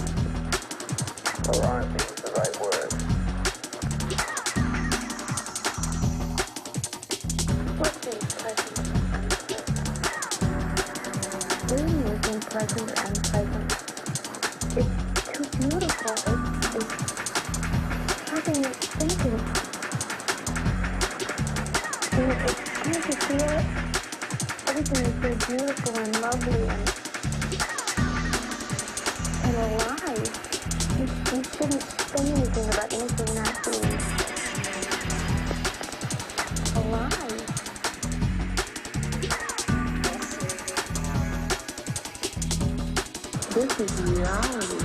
Variety is the right word. What is pleasant or unpleasant? Doing anything pleasant or unpleasant, it's too beautiful. It's having you thinking. And can't you feel it? Everything is so beautiful and lovely and alive. You shouldn't say anything about anything not being alive. This is reality.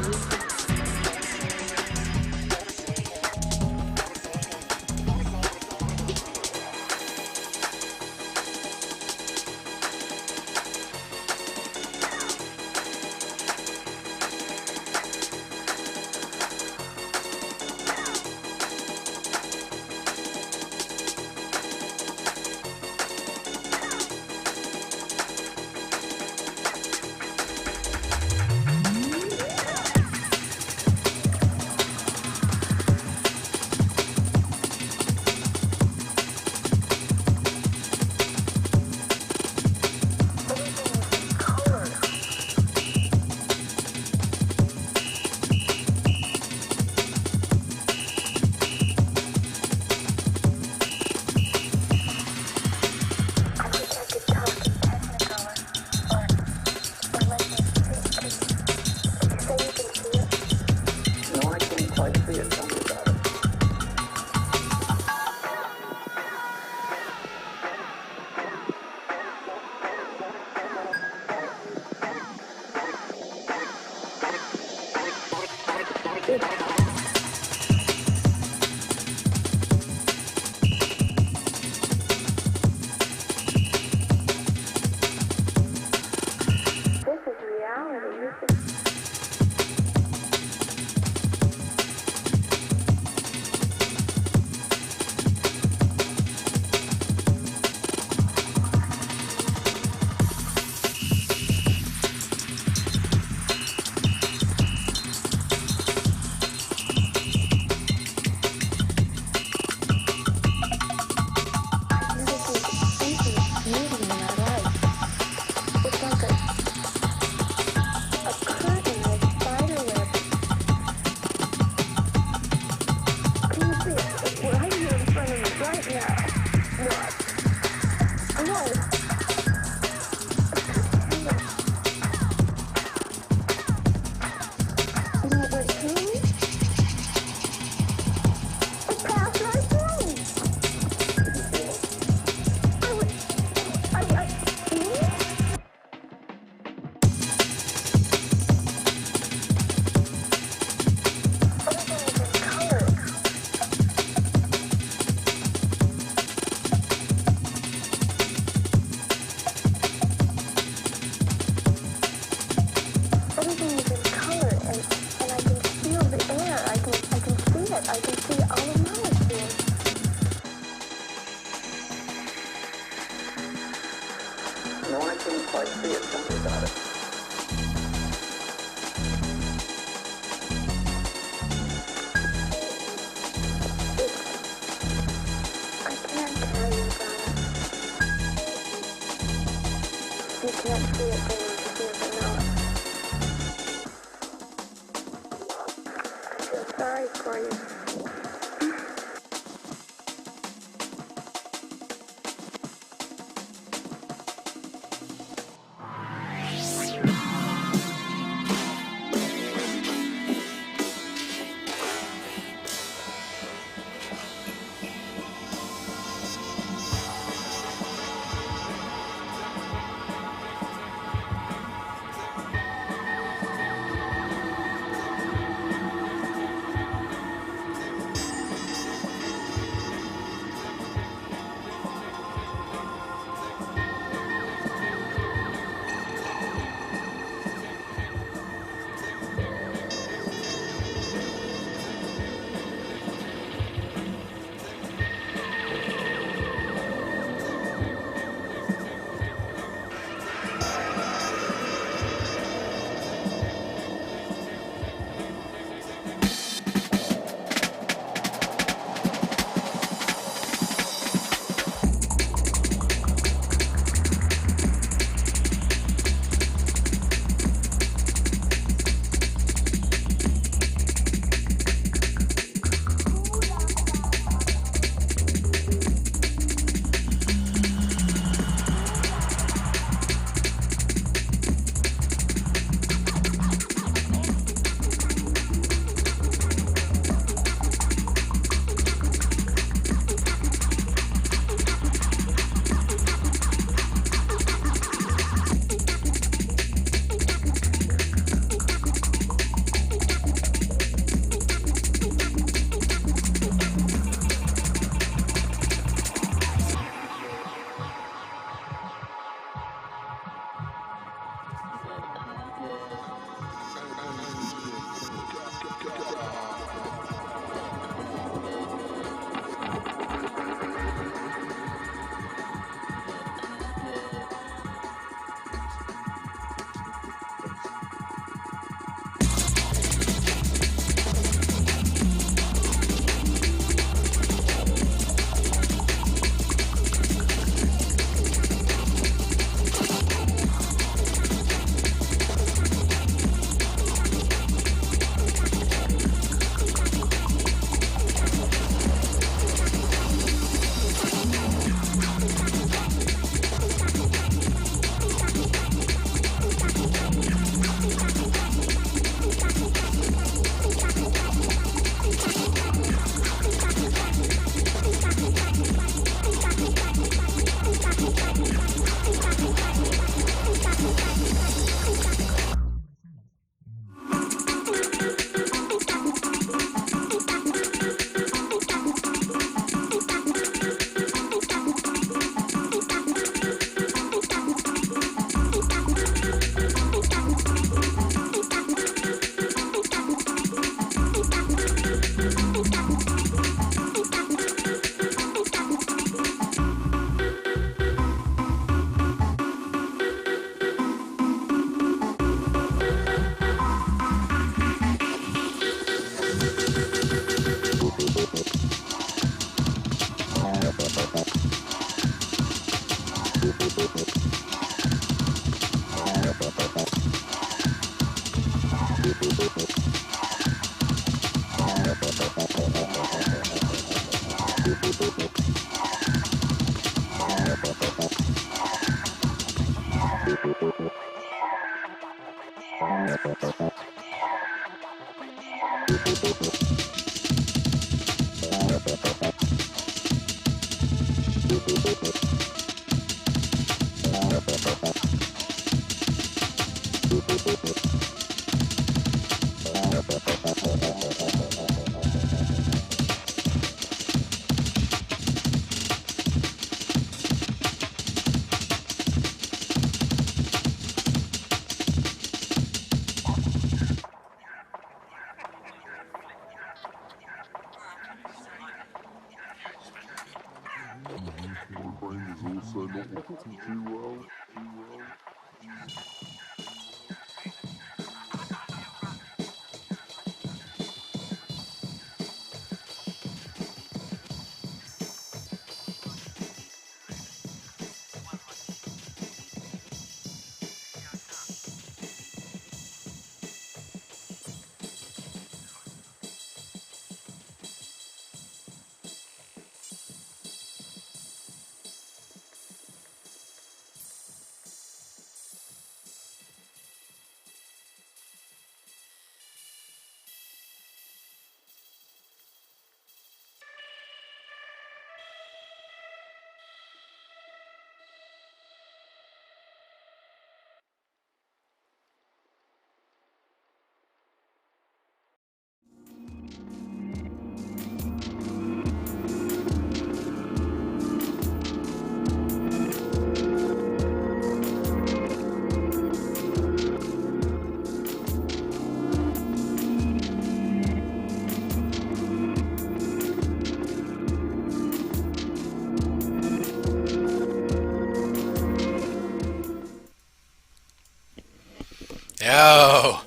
Oh,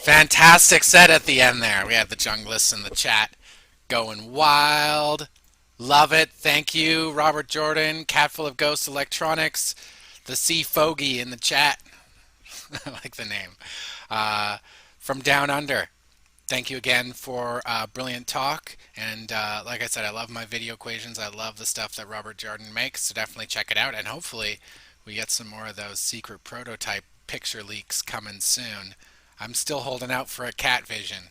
fantastic set at the end there. We had the junglists in the chat going wild. Love it. Thank you, Robert Jordan, Catful of Ghost Electronics, the Sea Fogey in the chat. I like the name. From Down Under. Thank you again for brilliant talk. And like I said, I love my video equations. I love the stuff that Robert Jordan makes. So definitely check it out. And hopefully we get some more of those secret prototype picture leaks coming soon. I'm still holding out for a cat vision.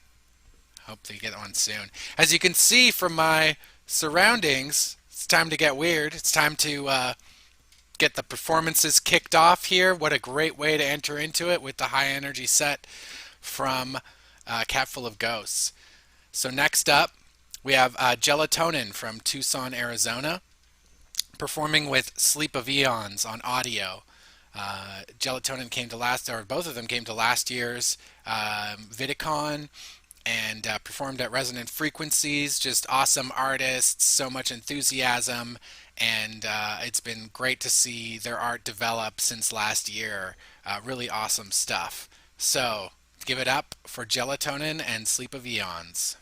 Hope to get one soon. As you can see from my surroundings, it's time to get weird. It's time to get the performances kicked off here. What a great way to enter into it with the high energy set from Catful of Ghosts. So next up, we have Gelatonin from Tucson, Arizona, performing with Sleep of Eons on audio. Gelatonin came to both of them came to last year's VIDICON and performed at Resonant Frequencies. Just awesome artists, so much enthusiasm, and it's been great to see their art develop since last year. Really awesome stuff. So give it up for Gelatonin and Sleep of Eons.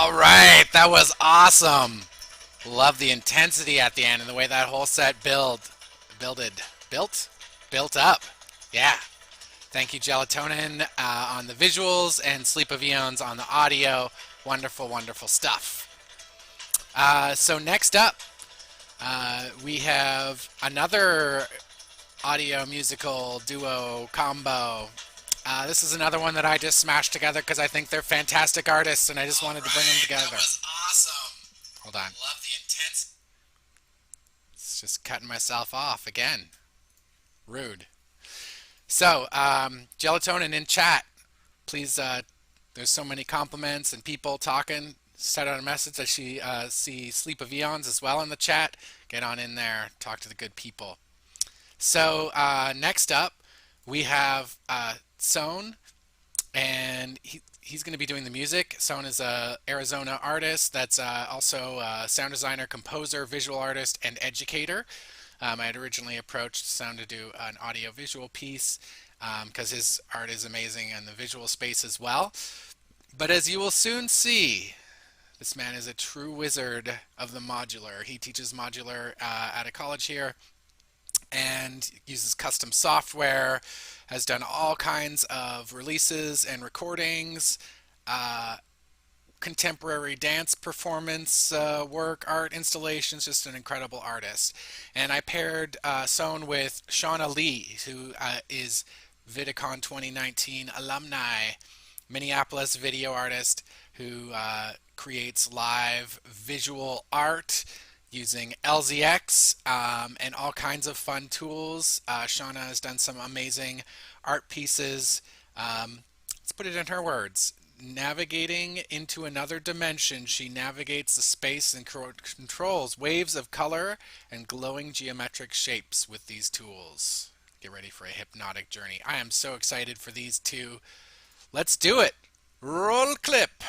All right, that was awesome. Love the intensity at the end and the way that whole set built up. Yeah. Thank you, Gelatonin, on the visuals and Sleep of Eons on the audio. Wonderful, wonderful stuff. So next up, we have another audio musical duo combo. This is another one that I just smashed together because I think they're fantastic artists and I just wanted to bring them together. That was awesome. Hold on. Love the intense. It's just cutting myself off again. Rude. So, Gelatonin in chat, please, there's so many compliments and people talking. Send out a message that she see Sleep of Eons as well in the chat. Get on in there, talk to the good people. So next up, we have Sohn, and he's going to be doing the music. Sohn is a Arizona artist that's also a sound designer, composer, visual artist, and educator. I had originally approached Sohn to do an audio-visual piece because his art is amazing and the visual space as well. But as you will soon see, this man is a true wizard of the modular. He teaches modular at a college here and uses custom software, has done all kinds of releases and recordings, contemporary dance performance work, art installations, just an incredible artist. And I paired Sohn with Shauna Lee, who is VIDICON 2019 alumni, Minneapolis video artist who creates live visual art using LZX and all kinds of fun tools. Shauna has done some amazing art pieces. Let's put it in her words. Navigating into another dimension, she navigates the space and controls waves of color and glowing geometric shapes with these tools. Get ready for a hypnotic journey. I am so excited for these two. Let's do it. Roll clip.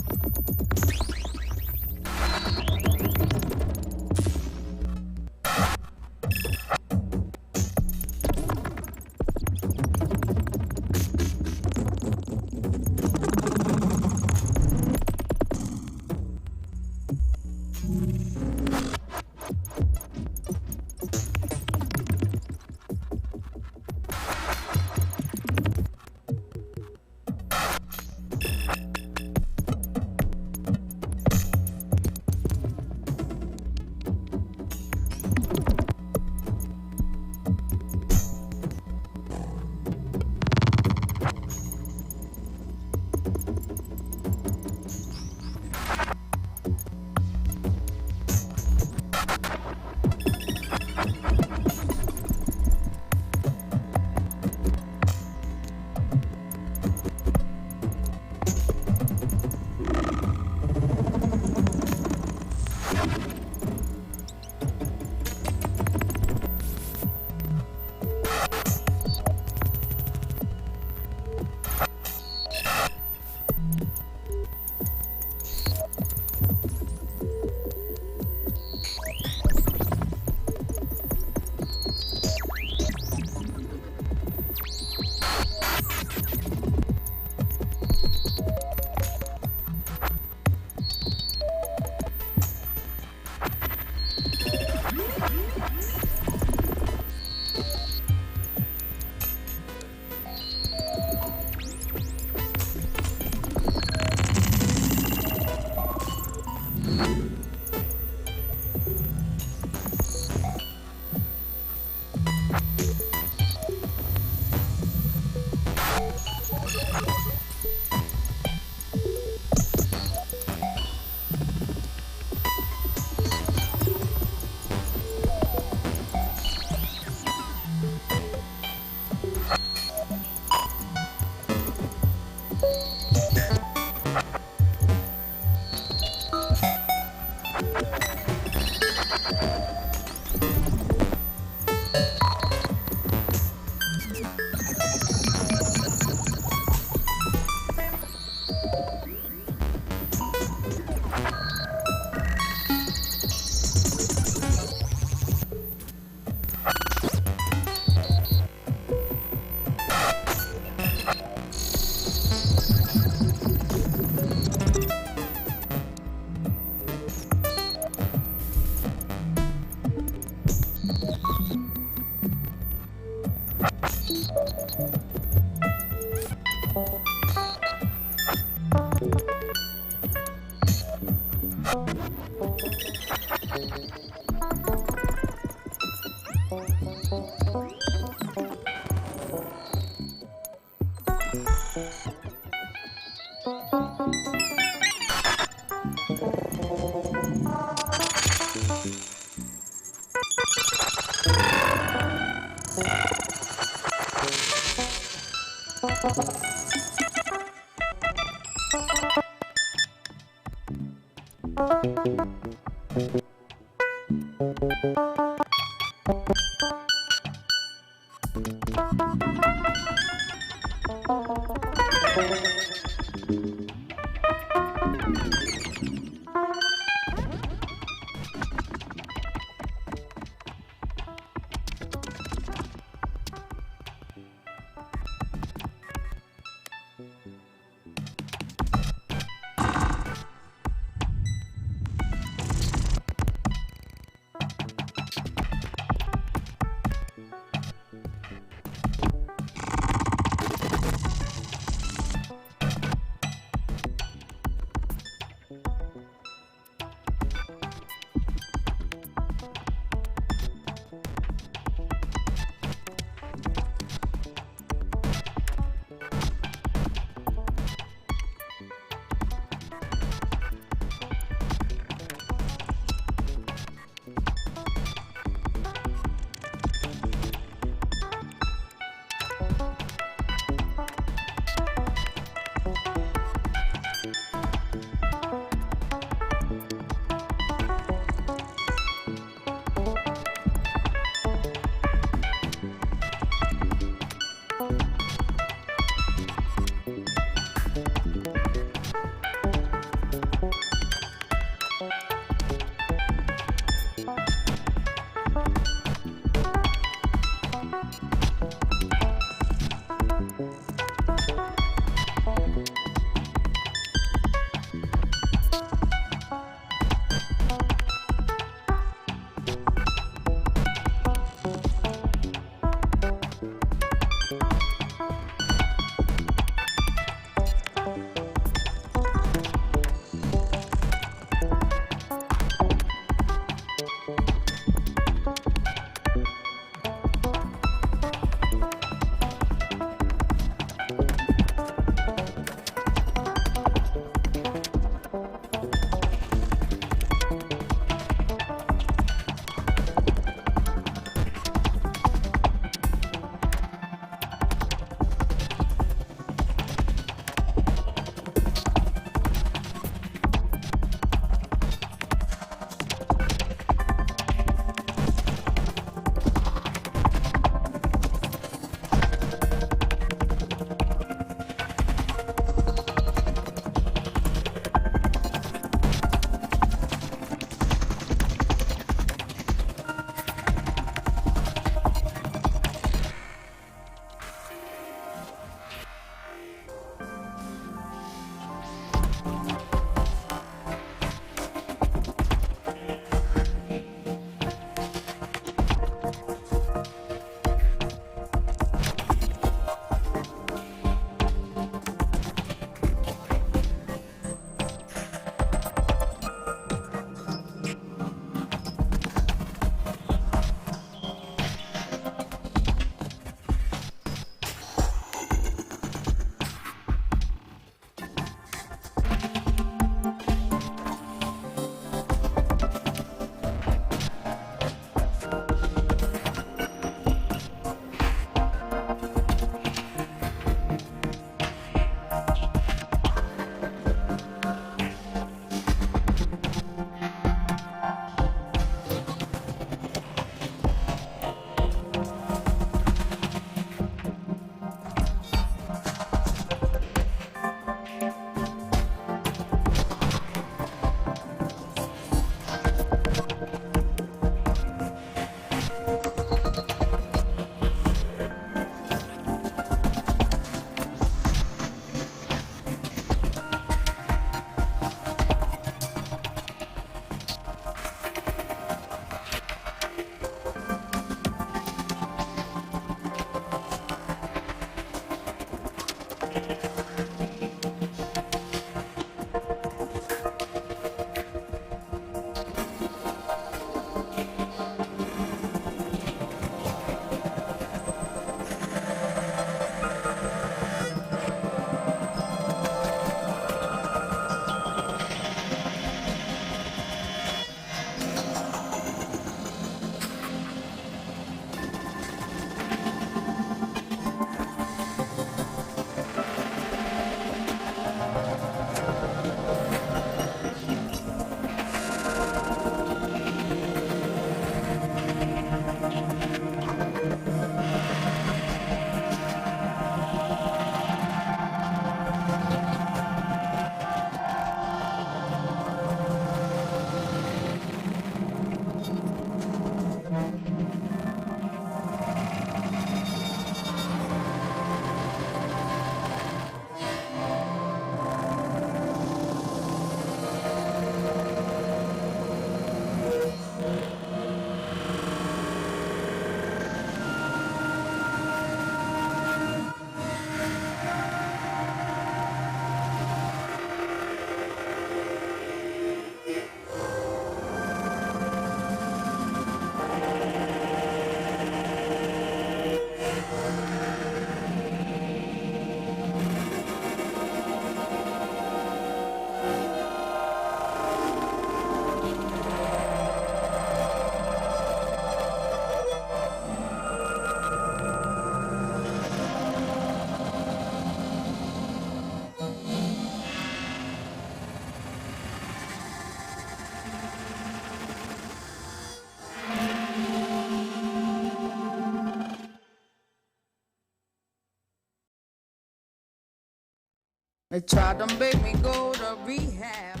They tried to make me go to rehab.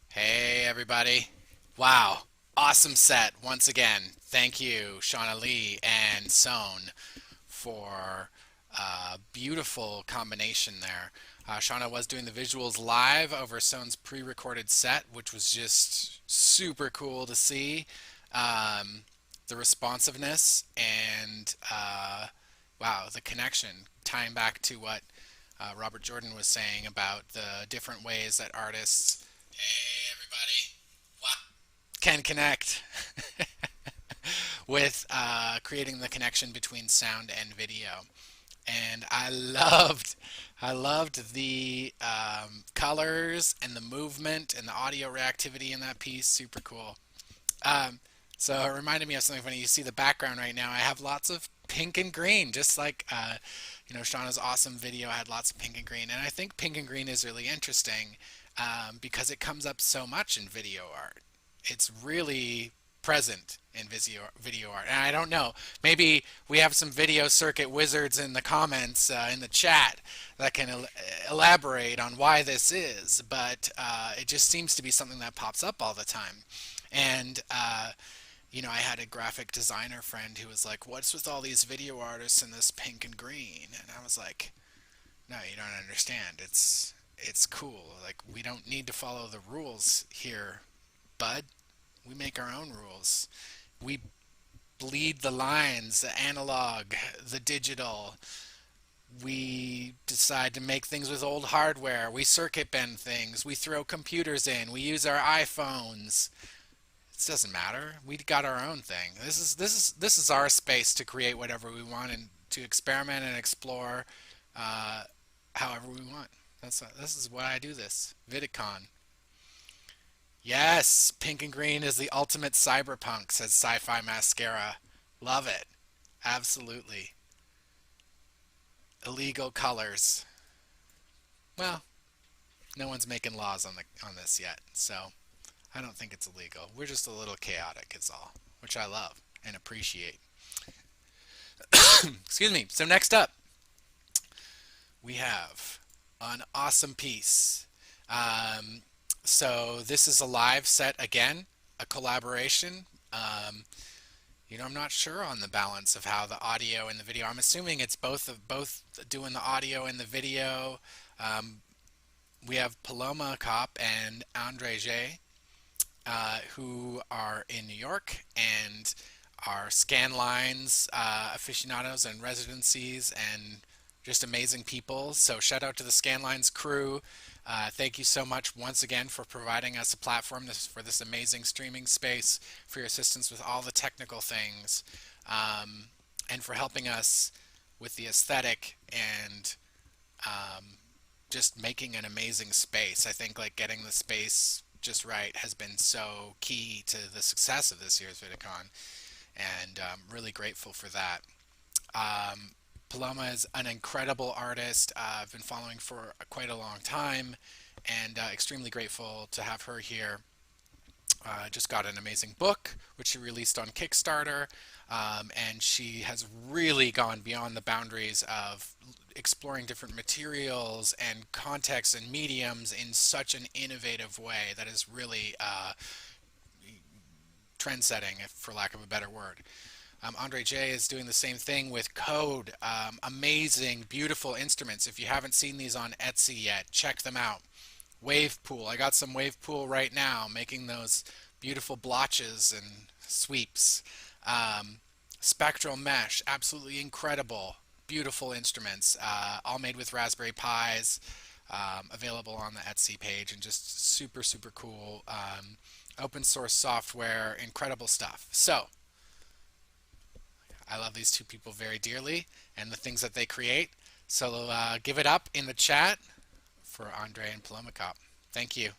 Hey, everybody. Wow. Awesome set once again. Thank you, Shauna Lee and Sohn, for a beautiful combination there. Shauna was doing the visuals live over Sohn's pre-recorded set, which was just super cool to see. The responsiveness and wow, the connection, tying back to what Robert Jordan was saying about the different ways that artists, hey everybody, what, can connect with creating the connection between sound and video. And I loved the colors and the movement and the audio reactivity in that piece. Super cool. So it reminded me of something funny. You see the background right now. I have lots of pink and green, just like Shauna's awesome video had lots of pink and green. And I think pink and green is really interesting because it comes up so much in video art. It's really present in video art. And I don't know, maybe we have some video circuit wizards in the comments in the chat that can elaborate on why this is, but it just seems to be something that pops up all the time. And I had a graphic designer friend who was like, what's with all these video artists in this pink and green? And I was like, no, you don't understand. It's cool. Like, we don't need to follow the rules here, bud. We make our own rules. We bleed the lines, the analog, the digital. We decide to make things with old hardware. We circuit bend things. We throw computers in. We use our iPhones. It doesn't matter. We got our own thing. This is our space to create whatever we want and to experiment and explore however we want. This is why I do this. VIDICON. Yes, pink and green is the ultimate cyberpunk, says Sci-Fi Mascara. Love it. Absolutely. Illegal colors. Well, no one's making laws on this yet, so I don't think it's illegal. We're just a little chaotic, is all, which I love and appreciate. Excuse me. So next up, we have an awesome piece. So this is a live set again, a collaboration. I'm not sure on the balance of how the audio and the video. I'm assuming it's both doing the audio and the video. We have Paloma Cop and Andre J, who are in New York and are scan lines aficionados and residencies and just amazing people. So shout out to the Scanlines crew. Thank you so much once again for providing us a platform for this amazing streaming space, for your assistance with all the technical things, and for helping us with the aesthetic and just making an amazing space. I think like getting the space just right has been so key to the success of this year's VidCon, and really grateful for that. Paloma is an incredible artist. I've been following for quite a long time, and extremely grateful to have her here. Just got an amazing book, which she released on Kickstarter, and she has really gone beyond the boundaries of exploring different materials and contexts and mediums in such an innovative way that is really trend-setting, for lack of a better word. Andre J is doing the same thing with Code. Amazing, beautiful instruments. If you haven't seen these on Etsy yet, check them out. Wave Pool. I got some Wave Pool right now, making those beautiful blotches and sweeps. Spectral Mesh, absolutely incredible. Beautiful instruments, all made with Raspberry Pis. available on the Etsy page, and just super, super cool open source software, incredible stuff. So I love these two people very dearly and the things that they create. So give it up in the chat for Andre and Paloma Cop. Thank you.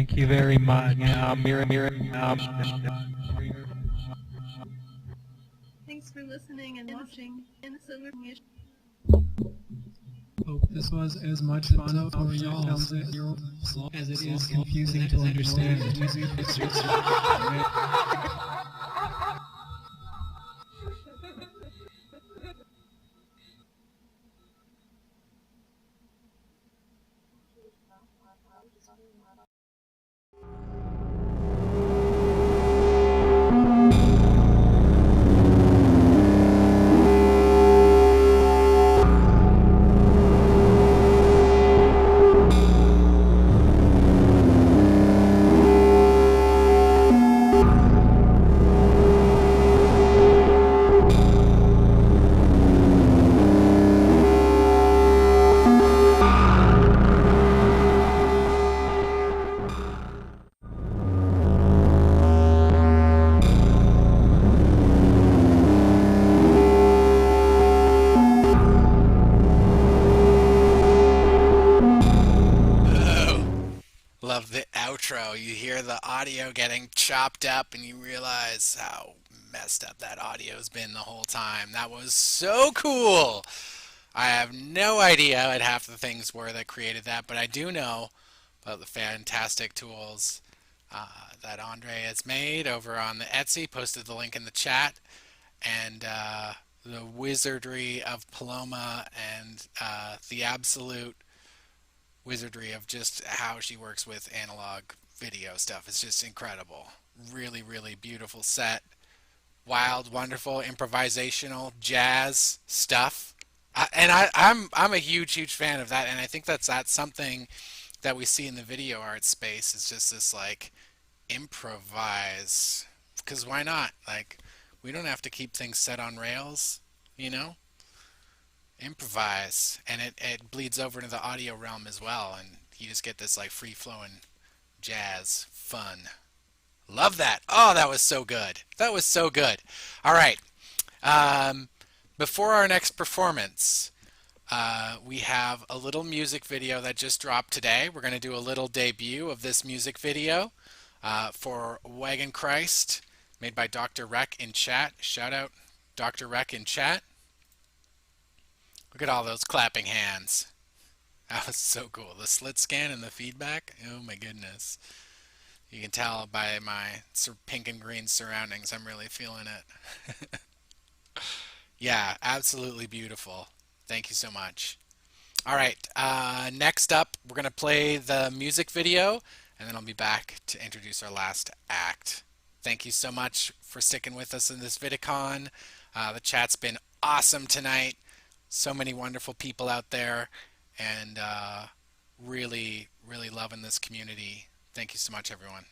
Thank you very much. Thanks for listening and watching. Hope this was as much fun for y'all as it is confusing to understand. Love the outro. You hear the audio getting chopped up and you realize how messed up that audio's been the whole time. That was so cool. I have no idea what half the things were that created that, but I do know about the fantastic tools that Andre has made over on the Etsy. Posted the link in the chat. And the wizardry of Paloma and the absolute wizardry of just how she works with analog video stuff is just incredible. Really, really beautiful set. Wild, wonderful, improvisational jazz stuff. I'm a huge fan of that, and I think that's something that we see in the video art space is just this like improvise, because why not? Like, we don't have to keep things set on rails, you know? Improvise, and it bleeds over into the audio realm as well, and you just get this like free-flowing jazz fun. Love that. Oh, that was so good. That was so good. All right. Before our next performance, we have a little music video that just dropped today. We're going to do a little debut of this music video for Wagon Christ, made by Dr. Rec in chat. Shout out Dr. Rec in chat. Look at all those clapping hands. That was so cool. The slit scan and the feedback. Oh my goodness. You can tell by my pink and green surroundings, I'm really feeling it. Yeah, absolutely beautiful. Thank you so much. All right, next up, we're going to play the music video, and then I'll be back to introduce our last act. Thank you so much for sticking with us in this VidICon. The chat's been awesome tonight. So many wonderful people out there, and really, really loving this community. Thank you so much, everyone.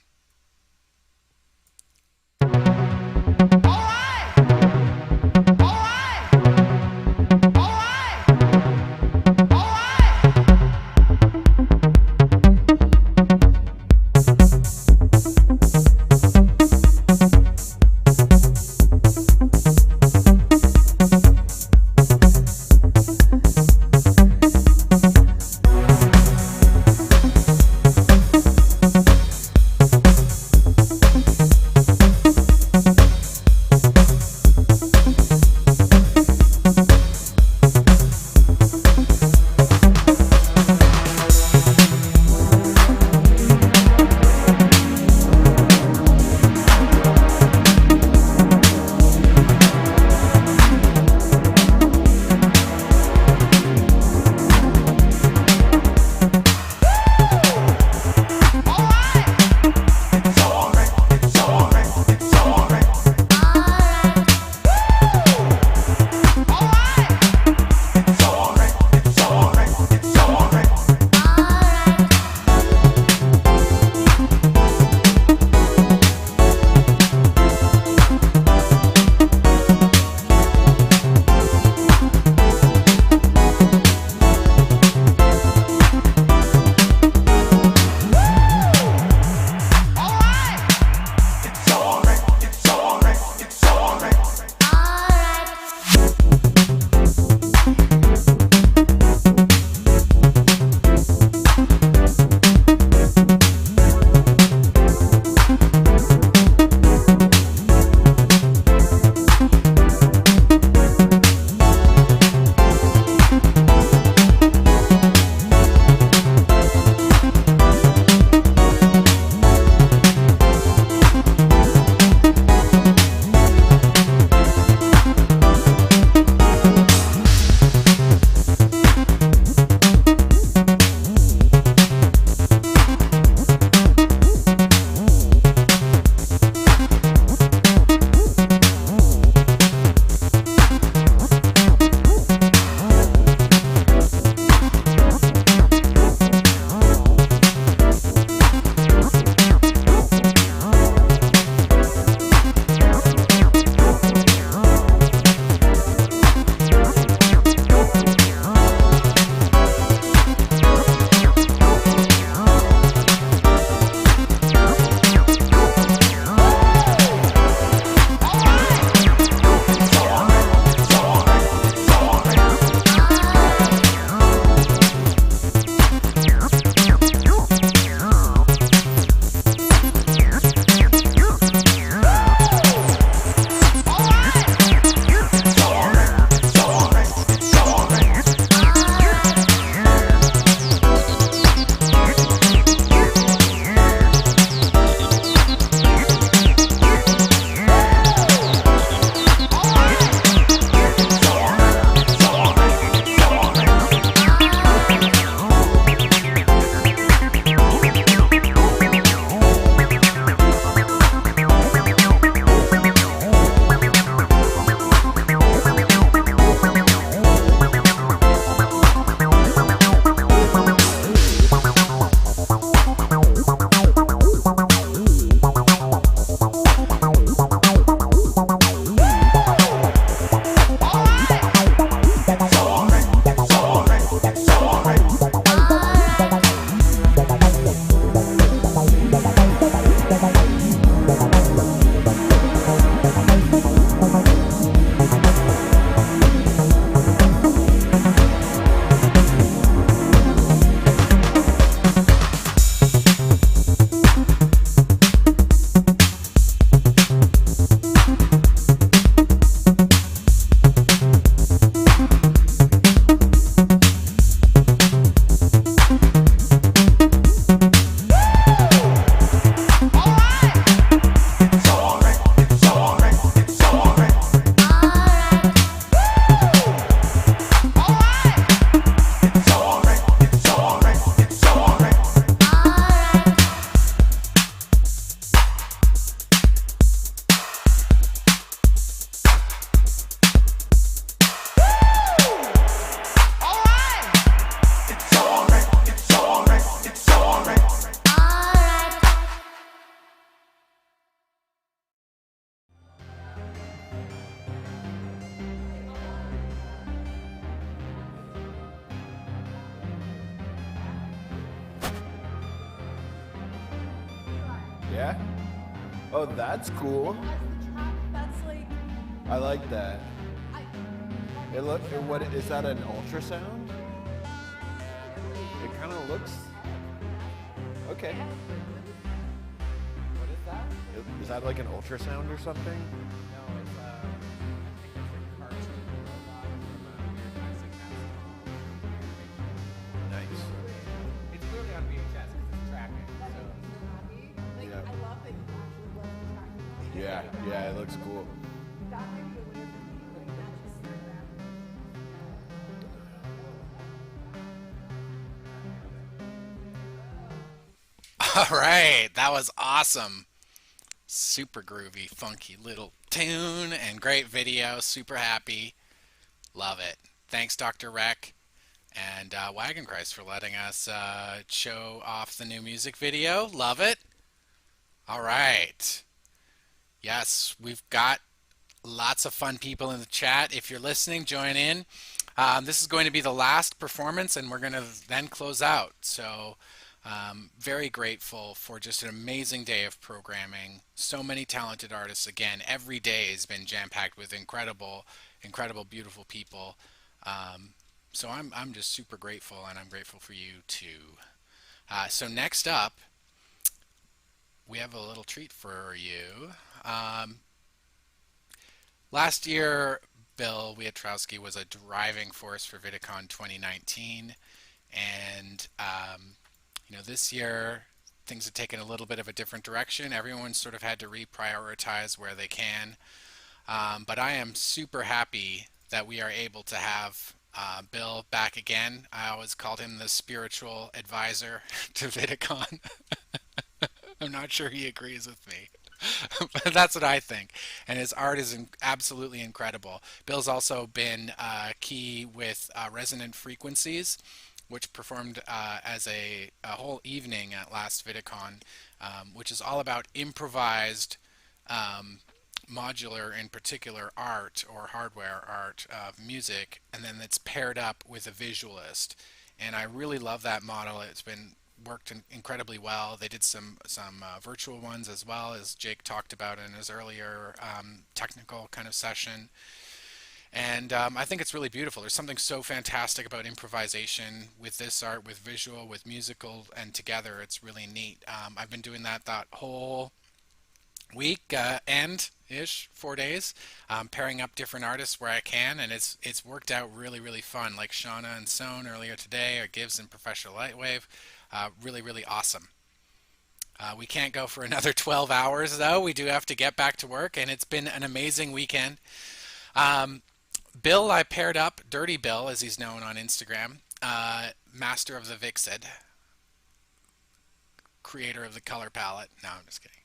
Yeah? Oh, that's cool. That's like. I like that. What is that, an ultrasound? It kind of looks. Okay. What is that? Is that like an ultrasound or something? No, it's I think it's a cartoon robot from a weird Mexican castle. Nice. It's clearly on VHS because it's tracking. So. Like, Yeah. I love that you actually love the tracking. Yeah, yeah, it looks cool. That might be a weird for me, like, that's just so bad. All right, that was awesome. Super groovy, funky little tune and great video. Super happy. Love it. Thanks, Dr. Rec and Wagon Christ for letting us show off the new music video. Love it. All right. Yes, we've got lots of fun people in the chat. If you're listening, join in. This is going to be the last performance, and we're going to then close out. So very grateful for just an amazing day of programming. So many talented artists. Again, every day has been jam-packed with incredible, beautiful people. So I'm just super grateful, and I'm grateful for you too. So next up, we have a little treat for you. Last year, Bill Wiatrowski was a driving force for VIDICON 2019, and you know, this year things have taken a little bit of a different direction. Everyone's sort of had to reprioritize where they can, but I am super happy that we are able to have Bill back again. I always called him the spiritual advisor to VIDICON. I'm not sure he agrees with me. But that's what I think, and his art is absolutely incredible. Bill's also been key with Resonant Frequencies, which performed as a whole evening at last VIDICON, which is all about improvised modular, in particular, art or hardware art of music, and then it's paired up with a visualist. And I really love that model. It's been worked incredibly well. They did some virtual ones as well, as Jake talked about in his earlier technical kind of session. And I think it's really beautiful. There's something so fantastic about improvisation with this art, with visual, with musical, and together. It's really neat. I've been doing that whole week and 4 days, pairing up different artists where I can, and it's worked out really fun. Like Shauna and Sohn earlier today, or Gibbs and Professional Lightwave. Really awesome. We can't go for another 12 hours though. We do have to get back to work, and it's been an amazing weekend. Bill, I paired up, Dirty Bill as he's known on Instagram, master of the Vixid, creator of the color palette. No, I'm just kidding.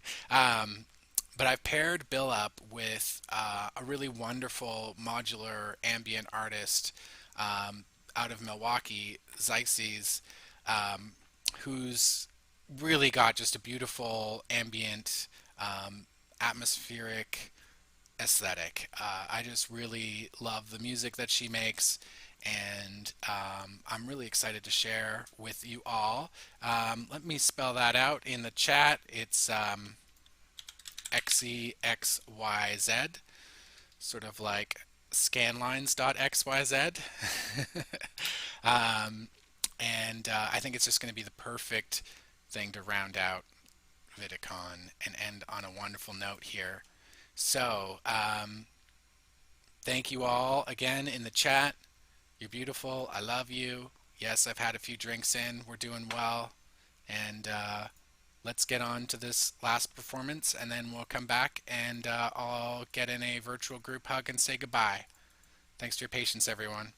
But I've paired Bill up with a really wonderful modular ambient artist out of Milwaukee, Xyxes, who's really got just a beautiful ambient, atmospheric aesthetic. I just really love the music that she makes, and I'm really excited to share with you all. Let me spell that out in the chat. It's XEXYZ, sort of like scanlines.xyz. And I think it's just going to be the perfect thing to round out VIDICON and end on a wonderful note here. So, thank you all again in the chat. You're beautiful. I love you. Yes, I've had a few drinks in. We're doing well. And let's get on to this last performance, and then we'll come back and I'll get in a virtual group hug and say goodbye. Thanks for your patience, everyone.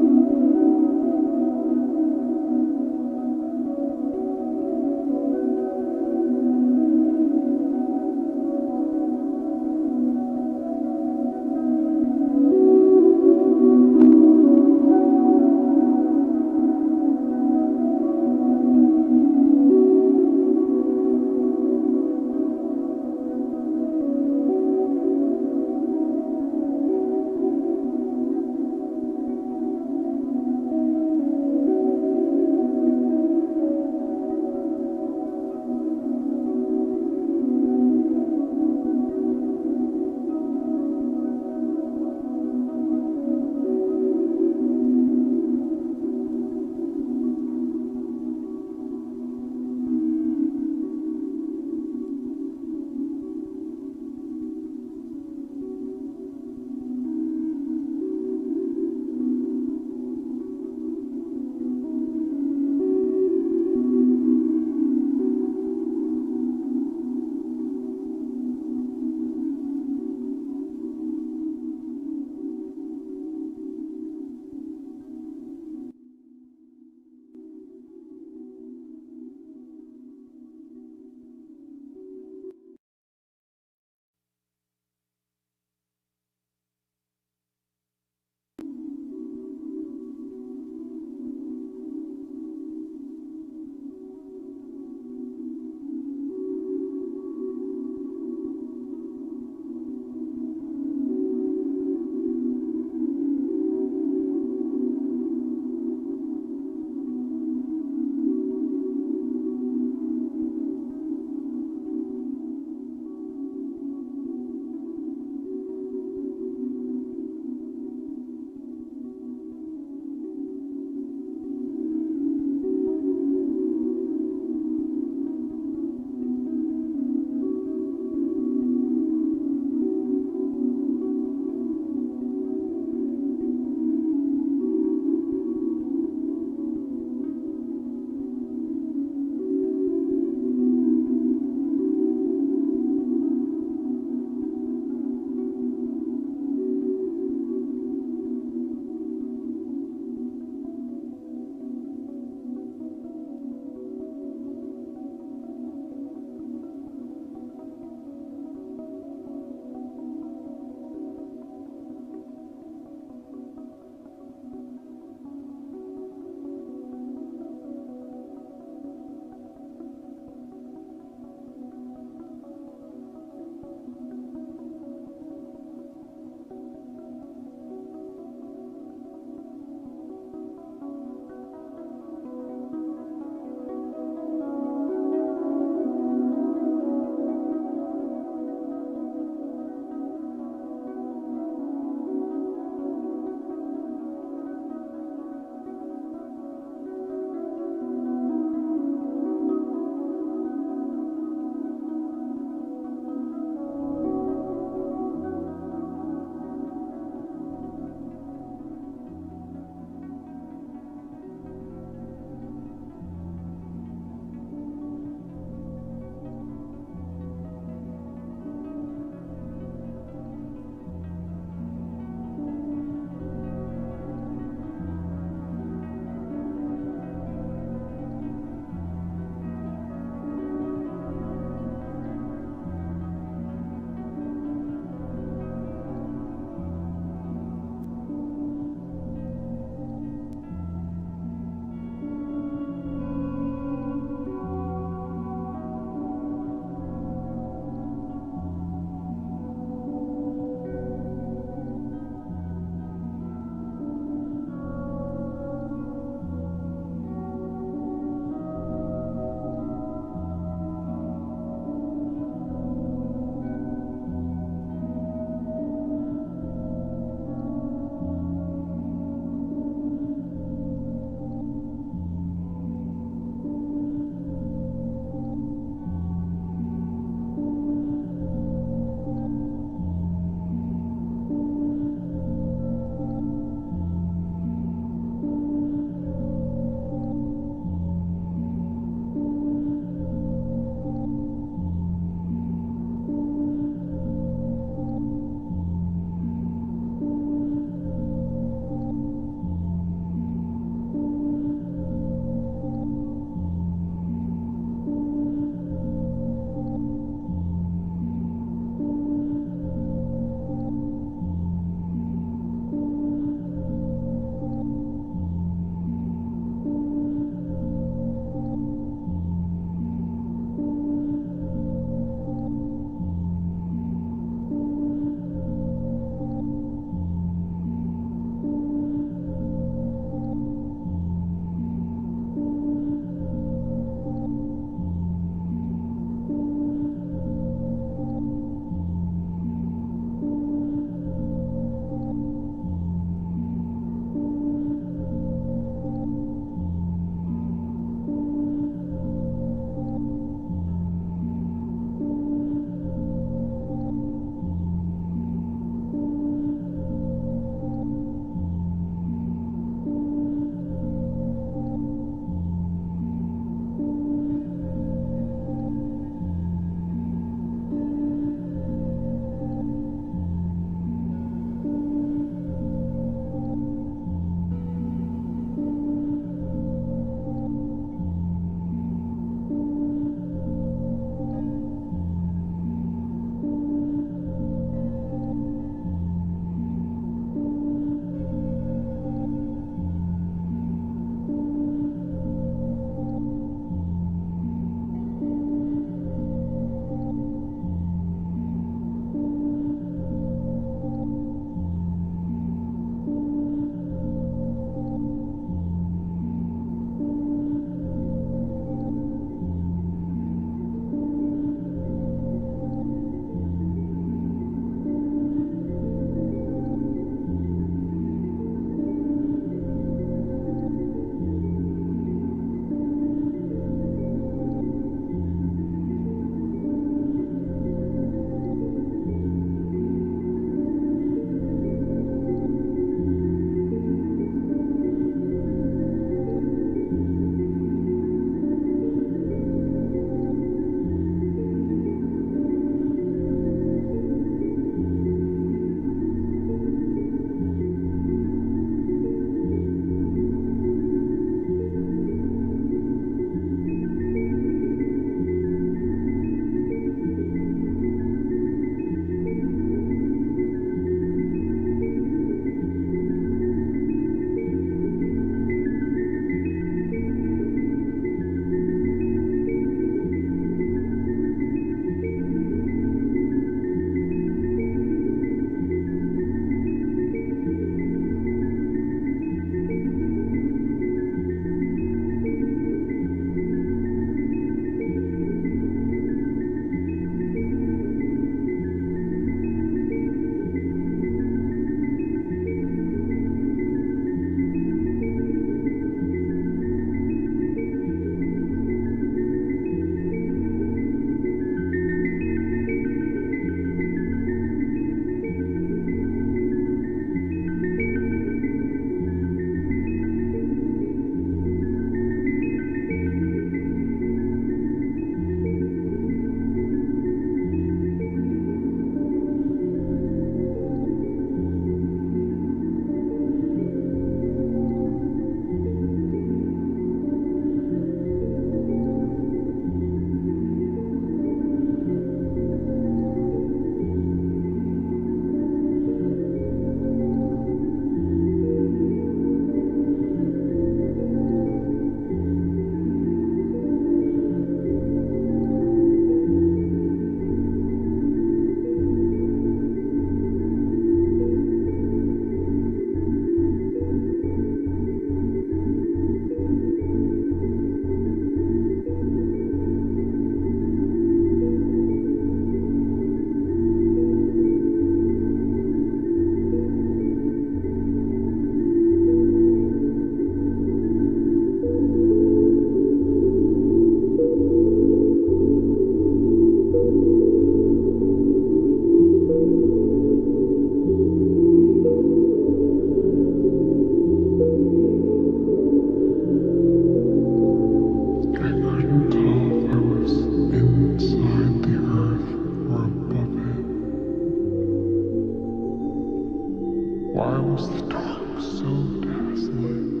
was the dark so dazzling.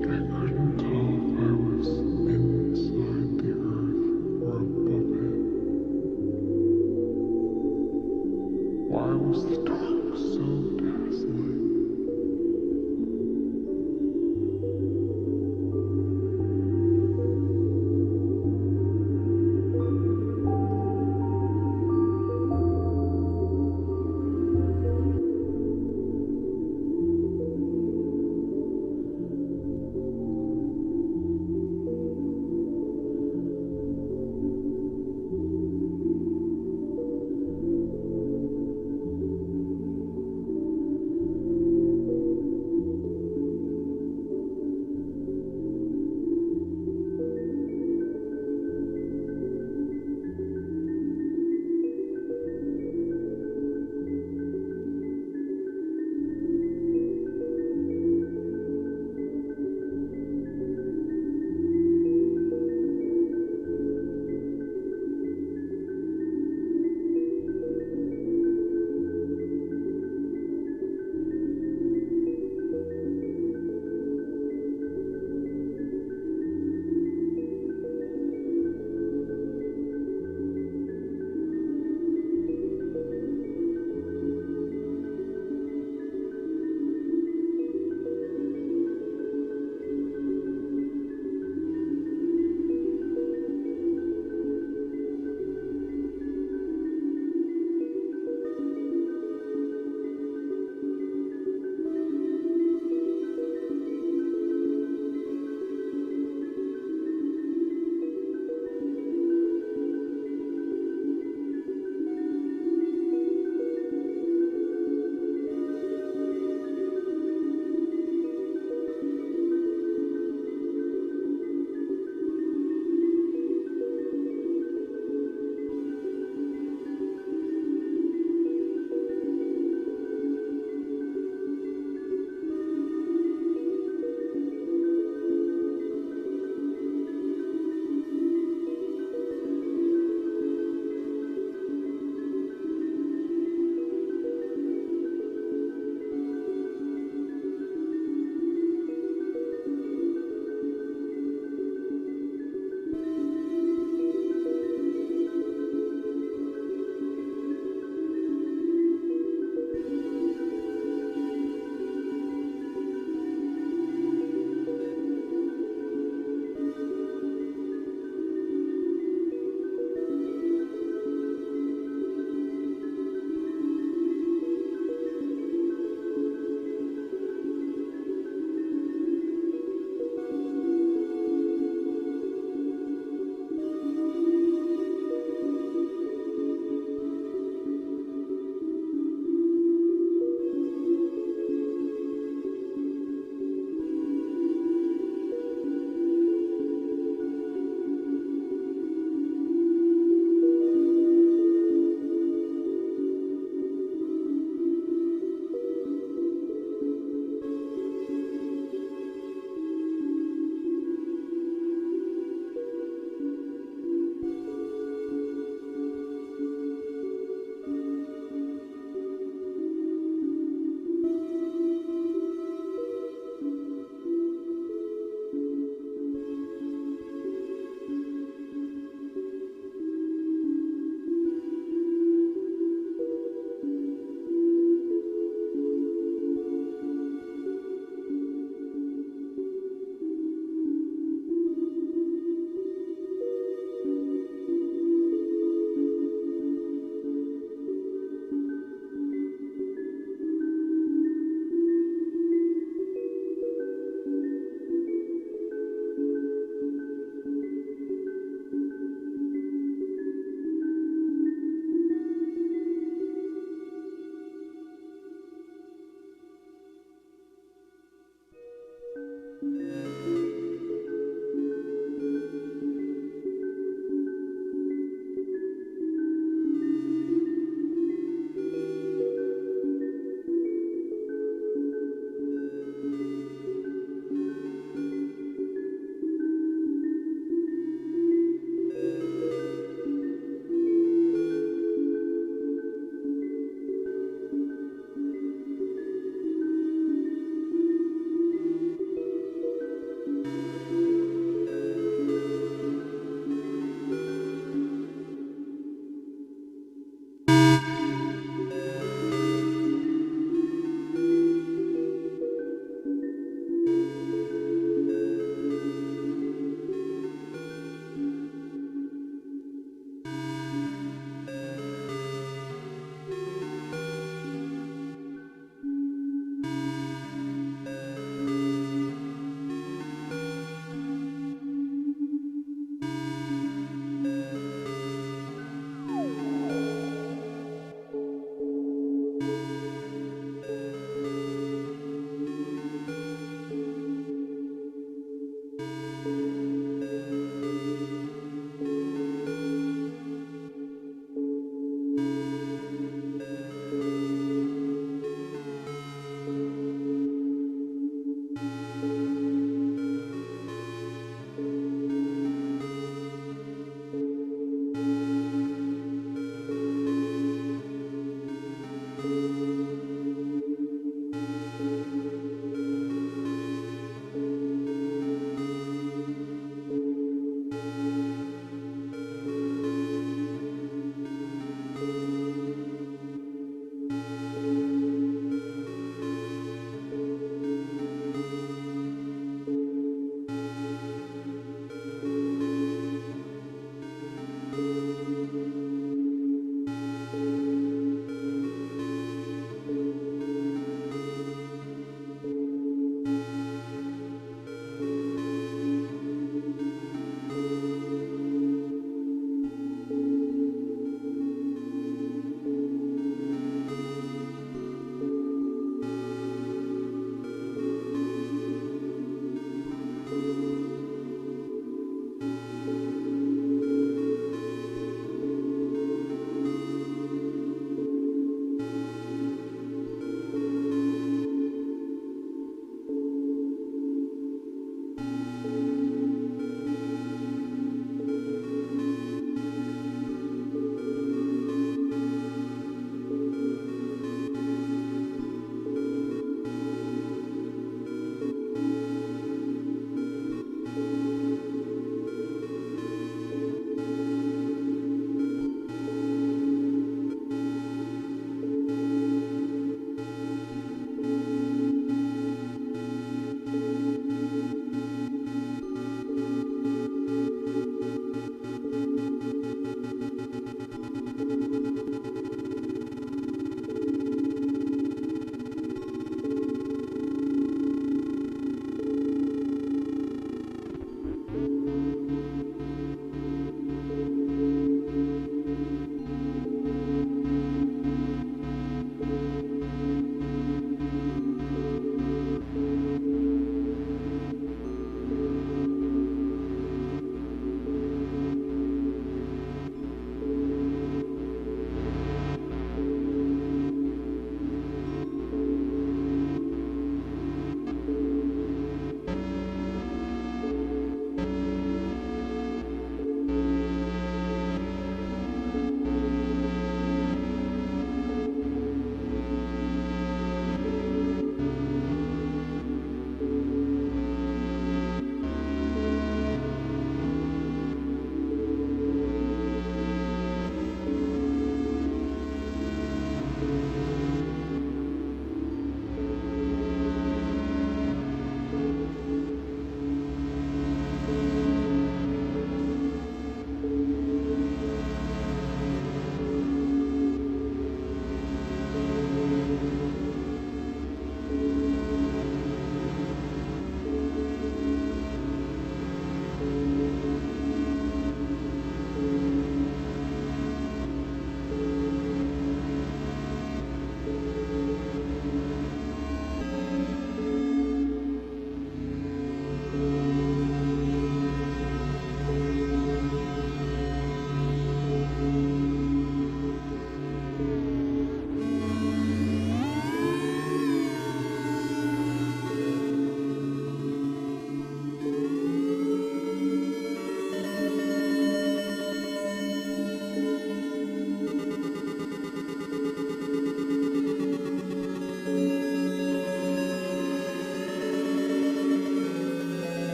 I couldn't tell if I was inside the earth or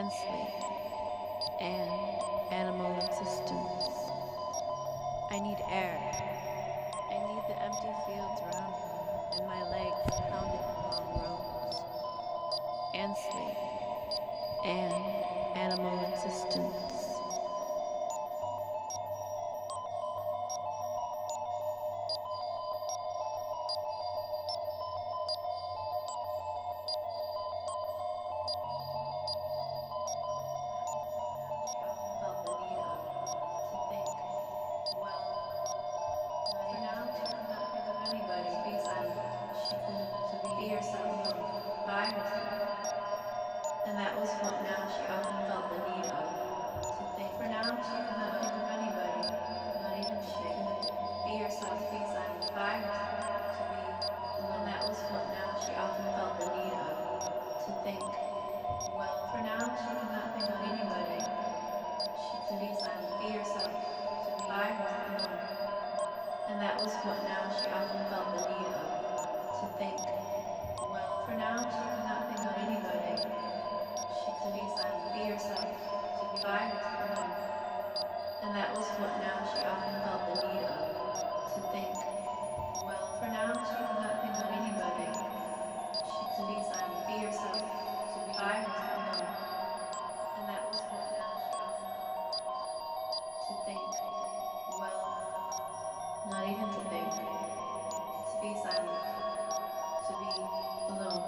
and sleep, and animal existence. I need air. I need the empty fields around me, and my legs pounding along roads, and sleep, and animal existence. And that was what now she often felt the need of, to think. For now, she could not think of anybody, not even she could be herself, be silent, by herself, to be alone. And that was what now she often felt the need of, to think. Well, for now, she could not think of anybody. She could be silent, be herself, to be by herself, alone. And that was what now she often felt the need of, to think. Well, for now, she could not think of anybody. She could be silent, be herself, to be by herself alone. And that was what now she often felt the need of, to think. Well, for now, she could not think of anybody. She could be silent, be herself, to be by herself alone. And that was what now she often felt to think. Well, not even to think. To be silent, to be alone.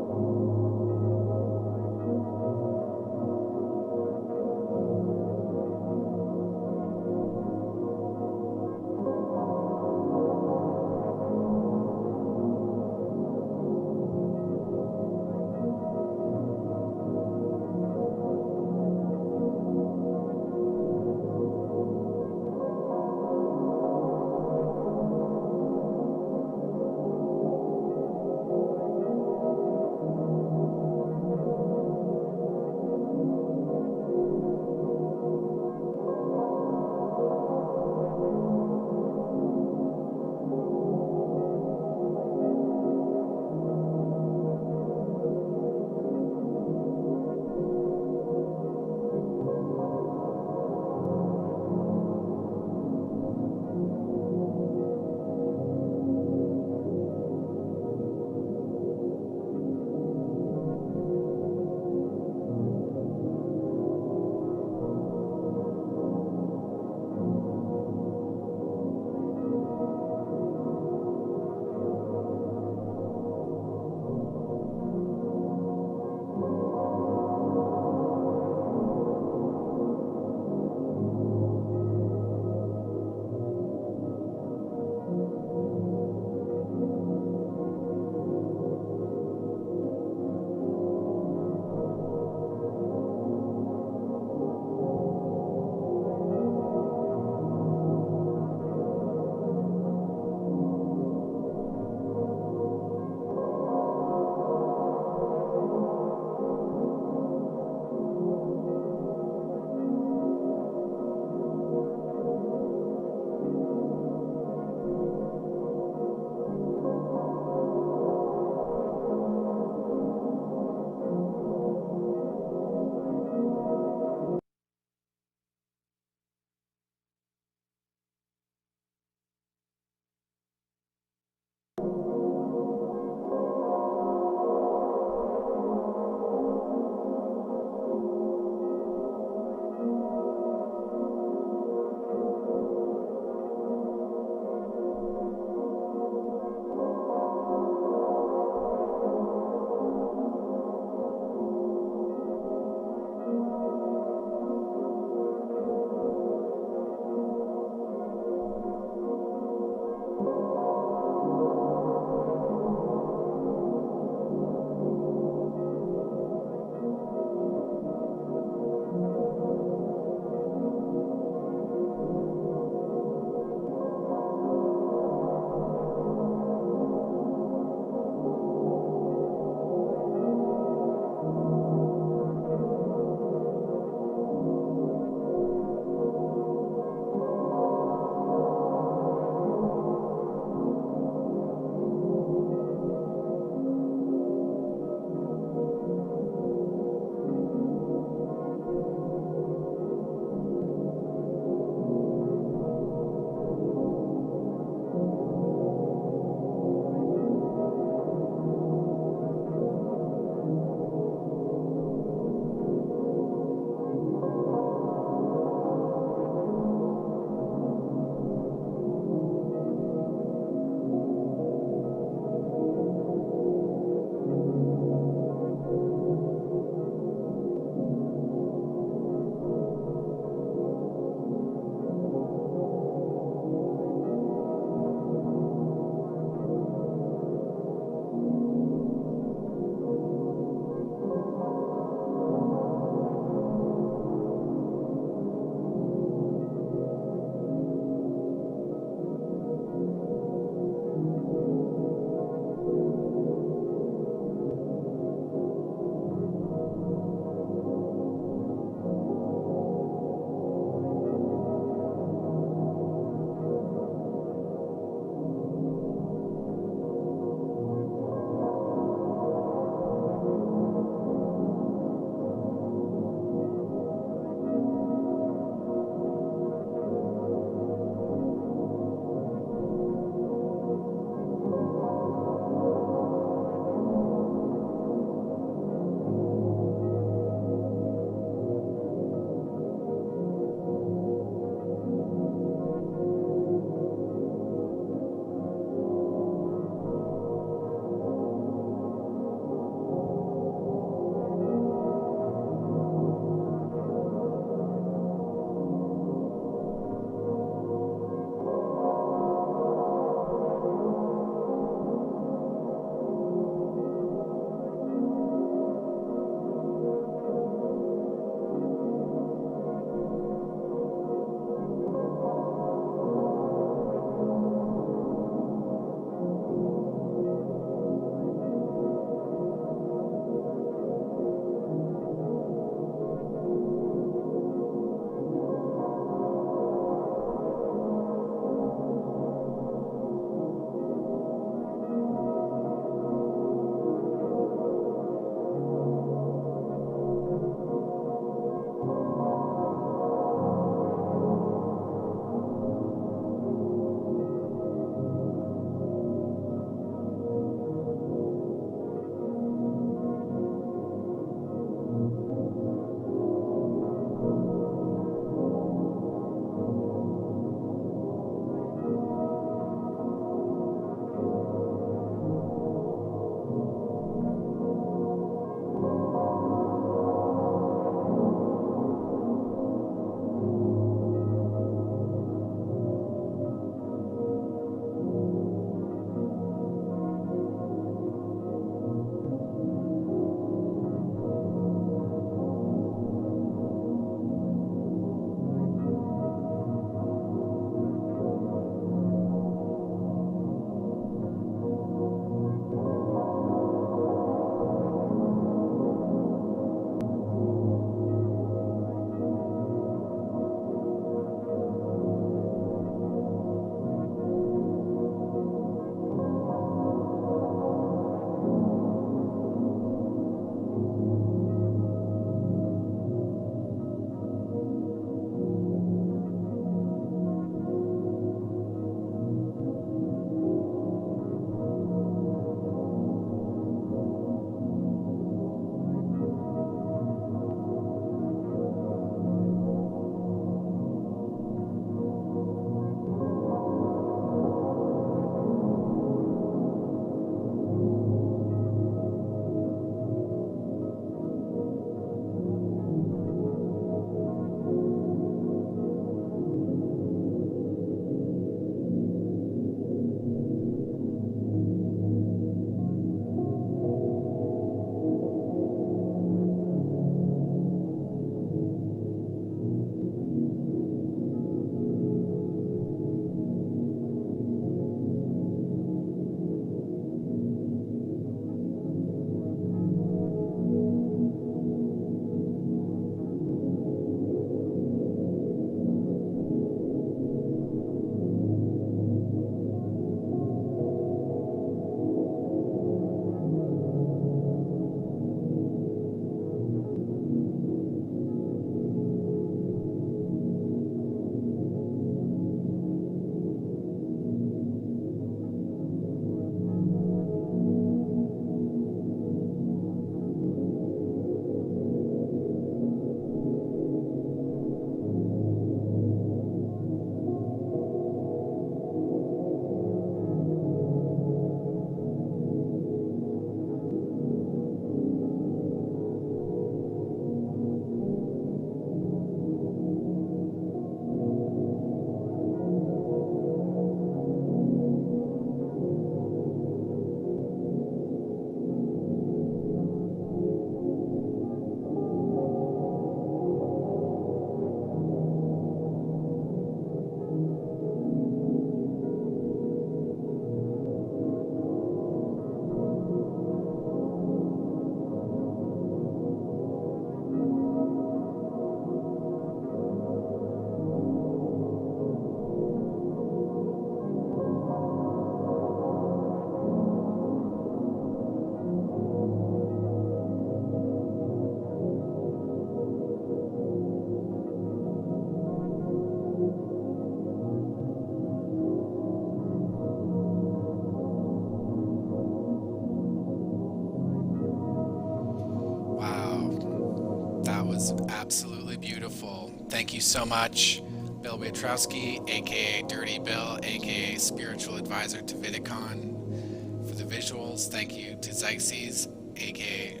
was absolutely beautiful. Thank you so much, Bill Wietrowski, aka Dirty Bill, aka Spiritual Advisor to VIDICON, for the visuals. Thank you to Xyxes, aka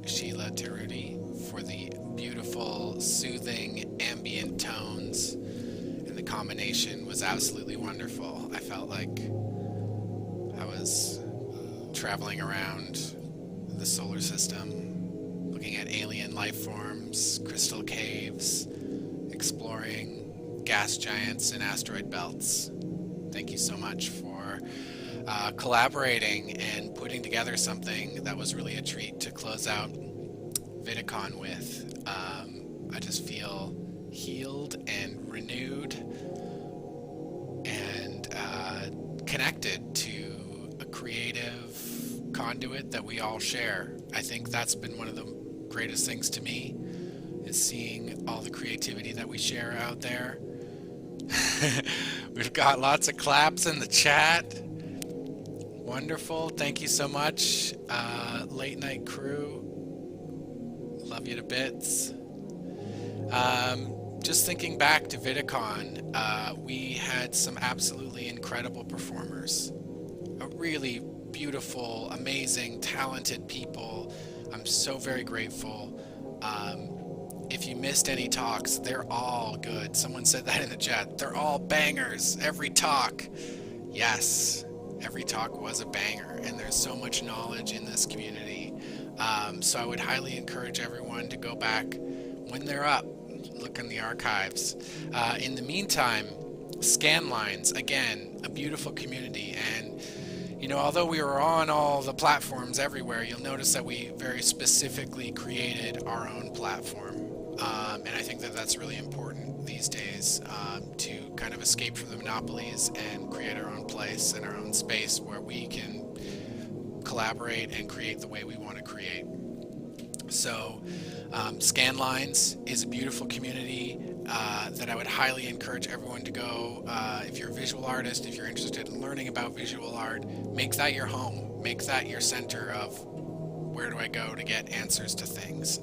Sheila Teruti, for the beautiful, soothing, ambient tones. And the combination was absolutely wonderful. I felt like I was traveling around the solar system, looking at alien life forms, crystal caves, exploring gas giants and asteroid belts. Thank you so much for collaborating and putting together something that was really a treat to close out VIDICON with. I just feel healed and renewed and connected to a creative conduit that we all share. I think that's been one of the greatest things to me, is seeing all the creativity that we share out there. We've got lots of claps in the chat. Wonderful. Thank you so much, late night crew. Love you to bits. Just thinking back to VIDICON, we had some absolutely incredible performers. A really beautiful, amazing, talented people. I'm so very grateful. If you missed any talks, they're all good. Someone said that in the chat. They're all bangers. Every talk. Yes, every talk was a banger, and there's so much knowledge in this community. So I would highly encourage everyone to go back when they're up, look in the archives. In the meantime, Scanlines, again, a beautiful community. And you know, although we were on all the platforms everywhere, you'll notice that we very specifically created our own platform. And I think that that's really important these days, to kind of escape from the monopolies and create our own place and our own space where we can collaborate and create the way we want to create. So Scanlines is a beautiful community that I would highly encourage everyone to go. If you're a visual artist, if you're interested in learning about visual art, make that your home. Make that your center of where do I go to get answers to things.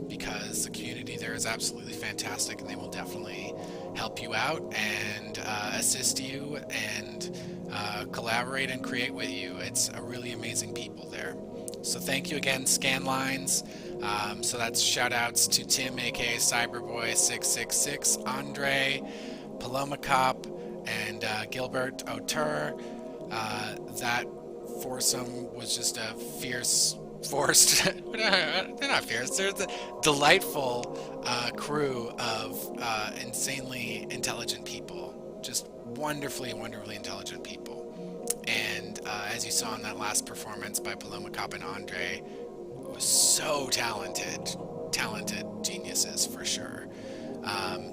Because the community there is absolutely fantastic, and they will definitely help you out and assist you and collaborate and create with you. It's a really amazing people there. So thank you again, Scanlines. So that's shout outs to Tim, aka Cyberboy666, Andre, Paloma Cop, and Gilbert Auteur. That foursome was just a forced, they're not fierce, they're the delightful crew of insanely intelligent people. Just wonderfully, wonderfully intelligent people. And as you saw in that last performance by Paloma Cop and Andre, was so talented geniuses for sure.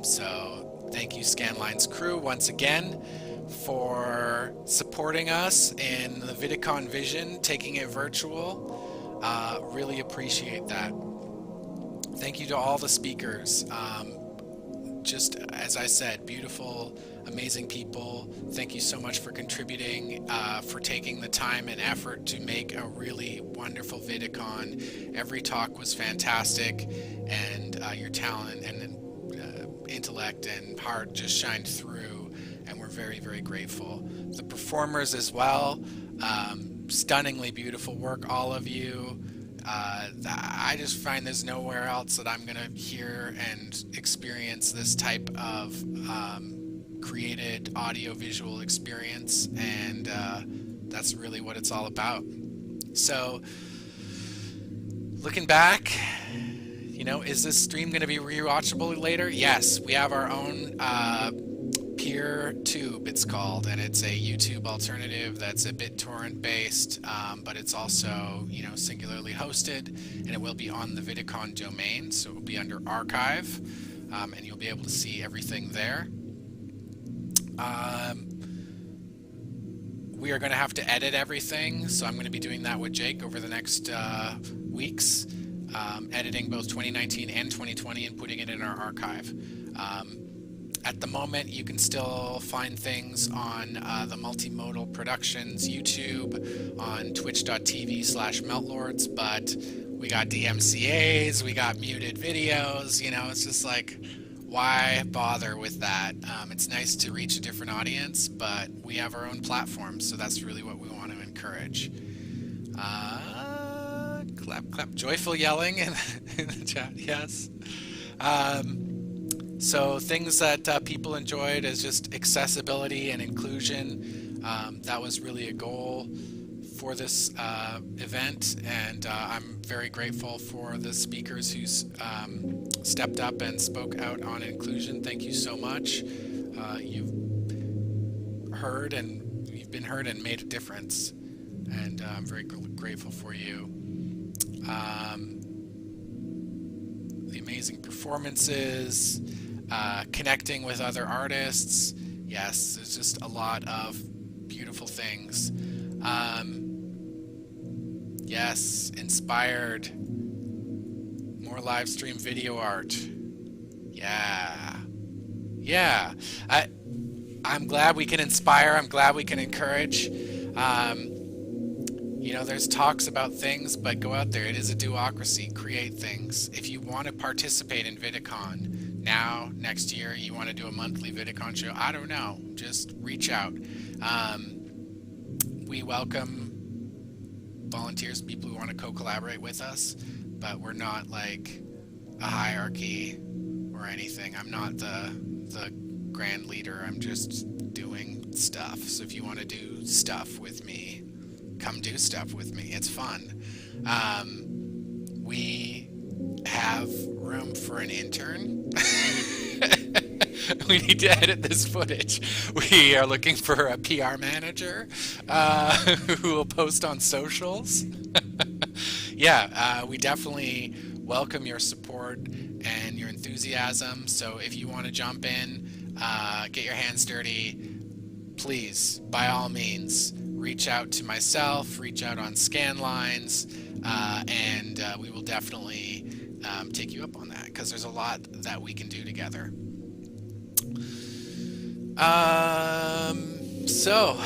So thank you, Scanlines crew, once again for supporting us in the VIDICON vision, taking it virtual. Really appreciate that. Thank you to all the speakers. Just as I said, beautiful, amazing people. Thank you so much for contributing, for taking the time and effort to make a really wonderful VIDICON. Every talk was fantastic, and your talent and intellect and heart just shined through, and we're very, very grateful. The performers as well, stunningly beautiful work, all of you. I just find there's nowhere else that I'm gonna hear and experience this type of created audio-visual experience, and that's really what it's all about. So, looking back, you know, is this stream gonna be rewatchable later? Yes, we have our own PeerTube, it's called, and it's a YouTube alternative that's a BitTorrent based, but it's also, you know, singularly hosted, and it will be on the VIDICON domain, so it will be under archive, and you'll be able to see everything there. We are going to have to edit everything, so I'm going to be doing that with Jake over the next weeks, editing both 2019 and 2020 and putting it in our archive. at the moment, you can still find things on the Multimodal Productions YouTube, on twitch.tv/meltlords, but we got DMCAs, we got muted videos, you know, it's just like, why bother with that? It's nice to reach a different audience, but we have our own platform, so that's really what we want to encourage. Clap, clap. Joyful yelling in the chat, yes. So things that people enjoyed is just accessibility and inclusion. That was really a goal for this event, and I'm very grateful for the speakers who stepped up and spoke out on inclusion. Thank you so much. You've been heard and made a difference, and I'm very grateful for you. The amazing performances, connecting with other artists. Yes, there's just a lot of beautiful things. Yes, inspired. More live stream video art. Yeah. Yeah. I'm glad we can inspire. I'm glad we can encourage. You know, there's talks about things, but go out there. It is a duocracy. Create things. If you want to participate in VIDICON now, next year, you want to do a monthly VIDICON show, I don't know. Just reach out. We welcome volunteers, people who want to co-collaborate with us, but we're not like a hierarchy or anything. I'm not the grand leader. I'm just doing stuff. So if you want to do stuff with me, come do stuff with me. It's fun. We have room for an intern. We need to edit this footage. We are looking for a PR manager who will post on socials. Yeah, we definitely welcome your support and your enthusiasm. So if you want to jump in, get your hands dirty, please, by all means, reach out to myself, reach out on Scanlines, and we will definitely take you up on that, because there's a lot that we can do together. So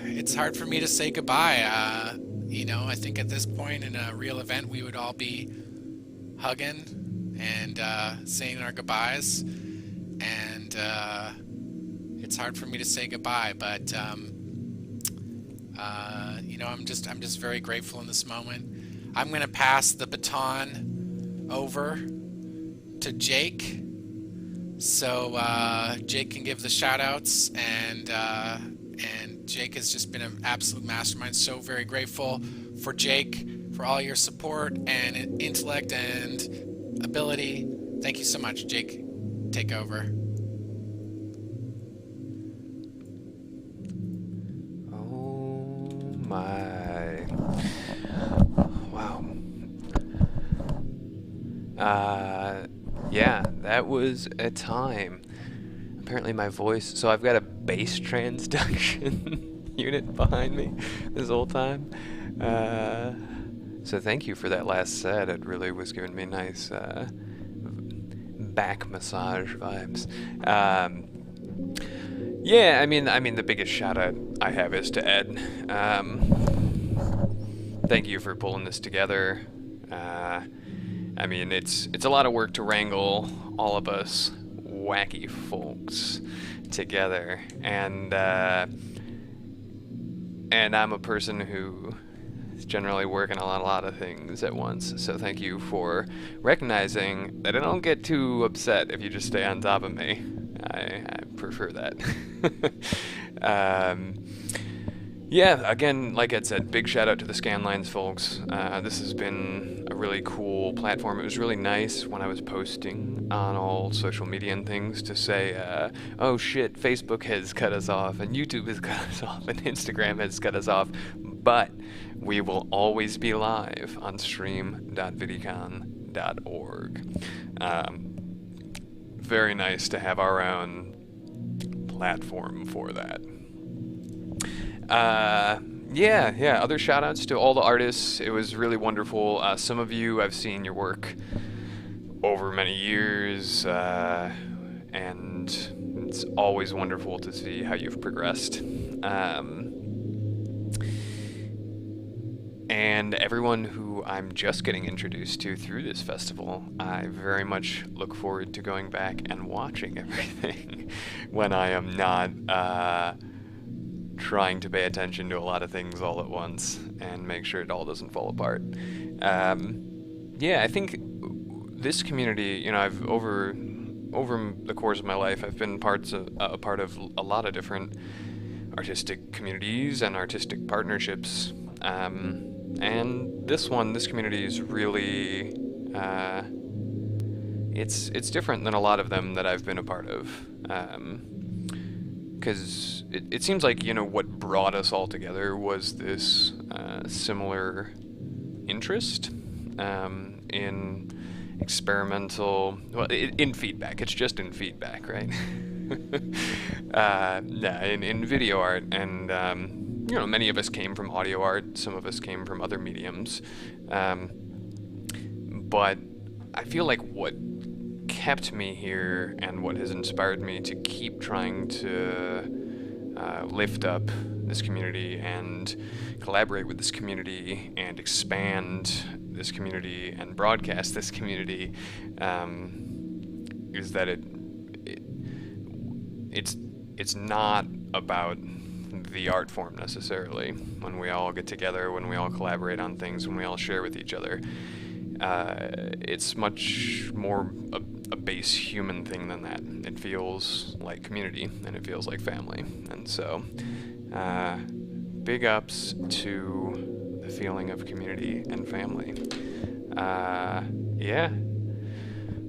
it's hard for me to say goodbye. You know, I think at this point in a real event, we would all be hugging and saying our goodbyes, and it's hard for me to say goodbye, but you know, I'm just very grateful in this moment. I'm going to pass the baton over to Jake, so Jake can give the shout-outs, and Jake has just been an absolute mastermind. So very grateful for Jake, for all your support and intellect and ability. Thank you so much, Jake. Take over. Oh my. Wow. Yeah, that was a time. Apparently my voice, so I've got a bass transduction unit behind me this whole time. So thank you for that last set. It really was giving me nice back massage vibes. Yeah, I mean the biggest shout out I have is to Ed. Thank you for pulling this together. I mean, it's a lot of work to wrangle all of us wacky folks together, and I'm a person who is generally working on a lot of things at once, so thank you for recognizing that I don't get too upset if you just stay on top of me. I prefer that. Yeah, again, like Ed said, big shout out to the Scanlines folks. This has been a really cool platform. It was really nice when I was posting on all social media and things to say, oh shit, Facebook has cut us off, and YouTube has cut us off, and Instagram has cut us off, but we will always be live on stream.vidicon.org. Very nice to have our own platform for that. Yeah, other shout-outs to all the artists. It was really wonderful. Some of you, I've seen your work over many years, and it's always wonderful to see how you've progressed. And everyone who I'm just getting introduced to through this festival, I very much look forward to going back and watching everything when I am not trying to pay attention to a lot of things all at once and make sure it all doesn't fall apart. Yeah, I think this community, you know, I've over the course of my life, I've been a part of a lot of different artistic communities and artistic partnerships. And this community is really, it's different than a lot of them that I've been a part of. Because it seems like, you know, what brought us all together was this similar interest in experimental, well, in feedback. It's just in feedback, right? Yeah, in video art, and you know, many of us came from audio art, some of us came from other mediums, but I feel like what kept me here and what has inspired me to keep trying to lift up this community and collaborate with this community and expand this community and broadcast this community is that it's not about the art form necessarily. When we all get together, when we all collaborate on things, when we all share with each other, it's much more a base human thing than that. It feels like community, and it feels like family. And so, big ups to the feeling of community and family. Yeah.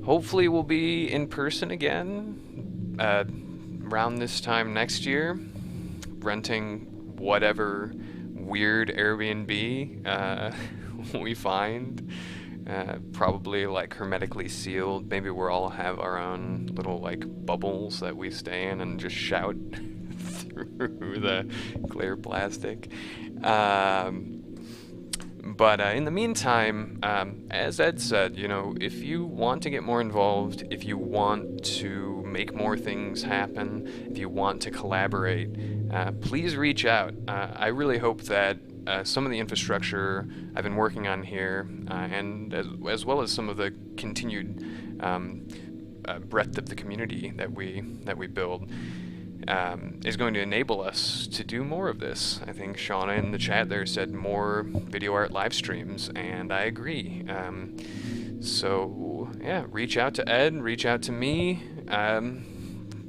Hopefully we'll be in person again around this time next year, renting whatever weird Airbnb we find. Probably like hermetically sealed. Maybe we'll all have our own little like bubbles that we stay in and just shout through the clear plastic. But in the meantime, as Ed said, you know, if you want to get more involved, if you want to make more things happen, if you want to collaborate, please reach out. I really hope that some of the infrastructure I've been working on here, and as well as some of the continued breadth of the community that we build, is going to enable us to do more of this. I think Shauna in the chat there said more video art live streams, and I agree. So yeah, reach out to Ed, reach out to me.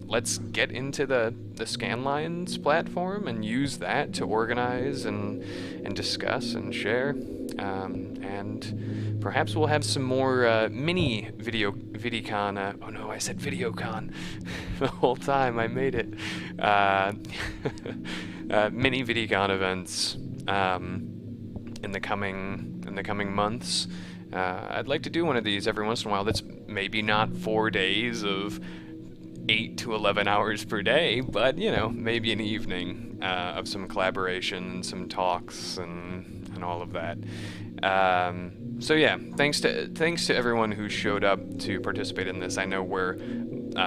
Let's get into the Scanlines platform and use that to organize and discuss and share. And perhaps we'll have some more mini VIDICON. Oh no, I said VideoCon the whole time. I made it. Mini VidiCon events in the coming months. I'd like to do one of these every once in a while. That's maybe not 4 days of 8 to 11 hours per day, but you know, maybe an evening of some collaboration and some talks and all of that. So yeah, thanks to everyone who showed up to participate in this. I know we're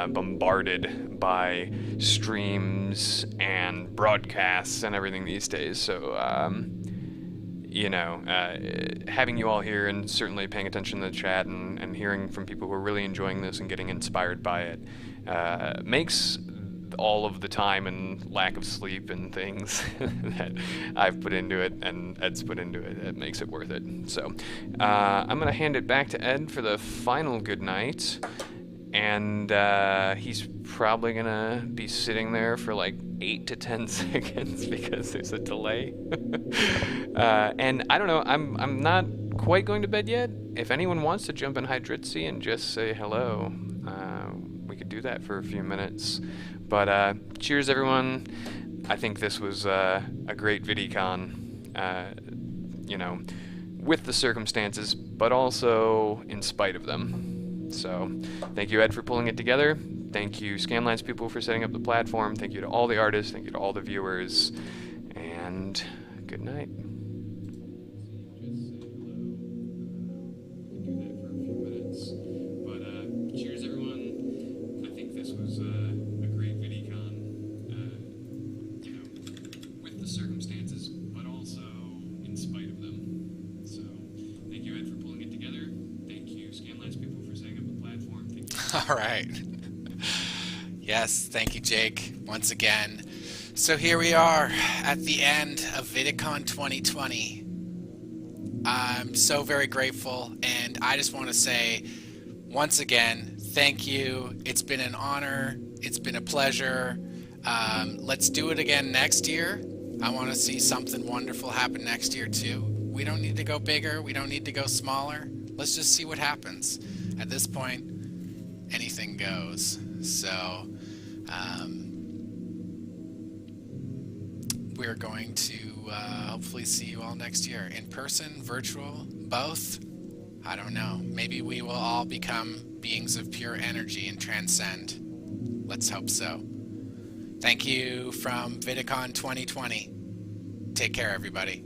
bombarded by streams and broadcasts and everything these days, so you know, having you all here and certainly paying attention to the chat and hearing from people who are really enjoying this and getting inspired by it makes all of the time and lack of sleep and things that I've put into it and Ed's put into it, it makes it worth it. So I'm going to hand it back to Ed for the final good night. And he's probably going to be sitting there for like 8 to 10 seconds because there's a delay. And I don't know, I'm not quite going to bed yet. If anyone wants to jump in Hydritzy and just say hello, we could do that for a few minutes. But cheers, everyone. I think this was a great ViddyCon, you know, with the circumstances, but also in spite of them. So thank you, Ed, for pulling it together. Thank you, Scanlines people, for setting up the platform. Thank you to all the artists. Thank you to all the viewers. And good night. Cheers, everyone. I think this was Scanline's people for setting up the platform. Thank you. All right. Yes, thank you, Jake, once again. So here we are at the end of VIDICON 2020. I'm so very grateful, and I just want to say, once again, thank you. It's been an honor. It's been a pleasure. Let's do it again next year. I want to see something wonderful happen next year, too. We don't need to go bigger. We don't need to go smaller. Let's just see what happens. At this point, anything goes. So, we're going to hopefully see you all next year. In person, virtual, both? I don't know. Maybe we will all become beings of pure energy and transcend. Let's hope so. Thank you from VIDICON 2020. Take care, everybody.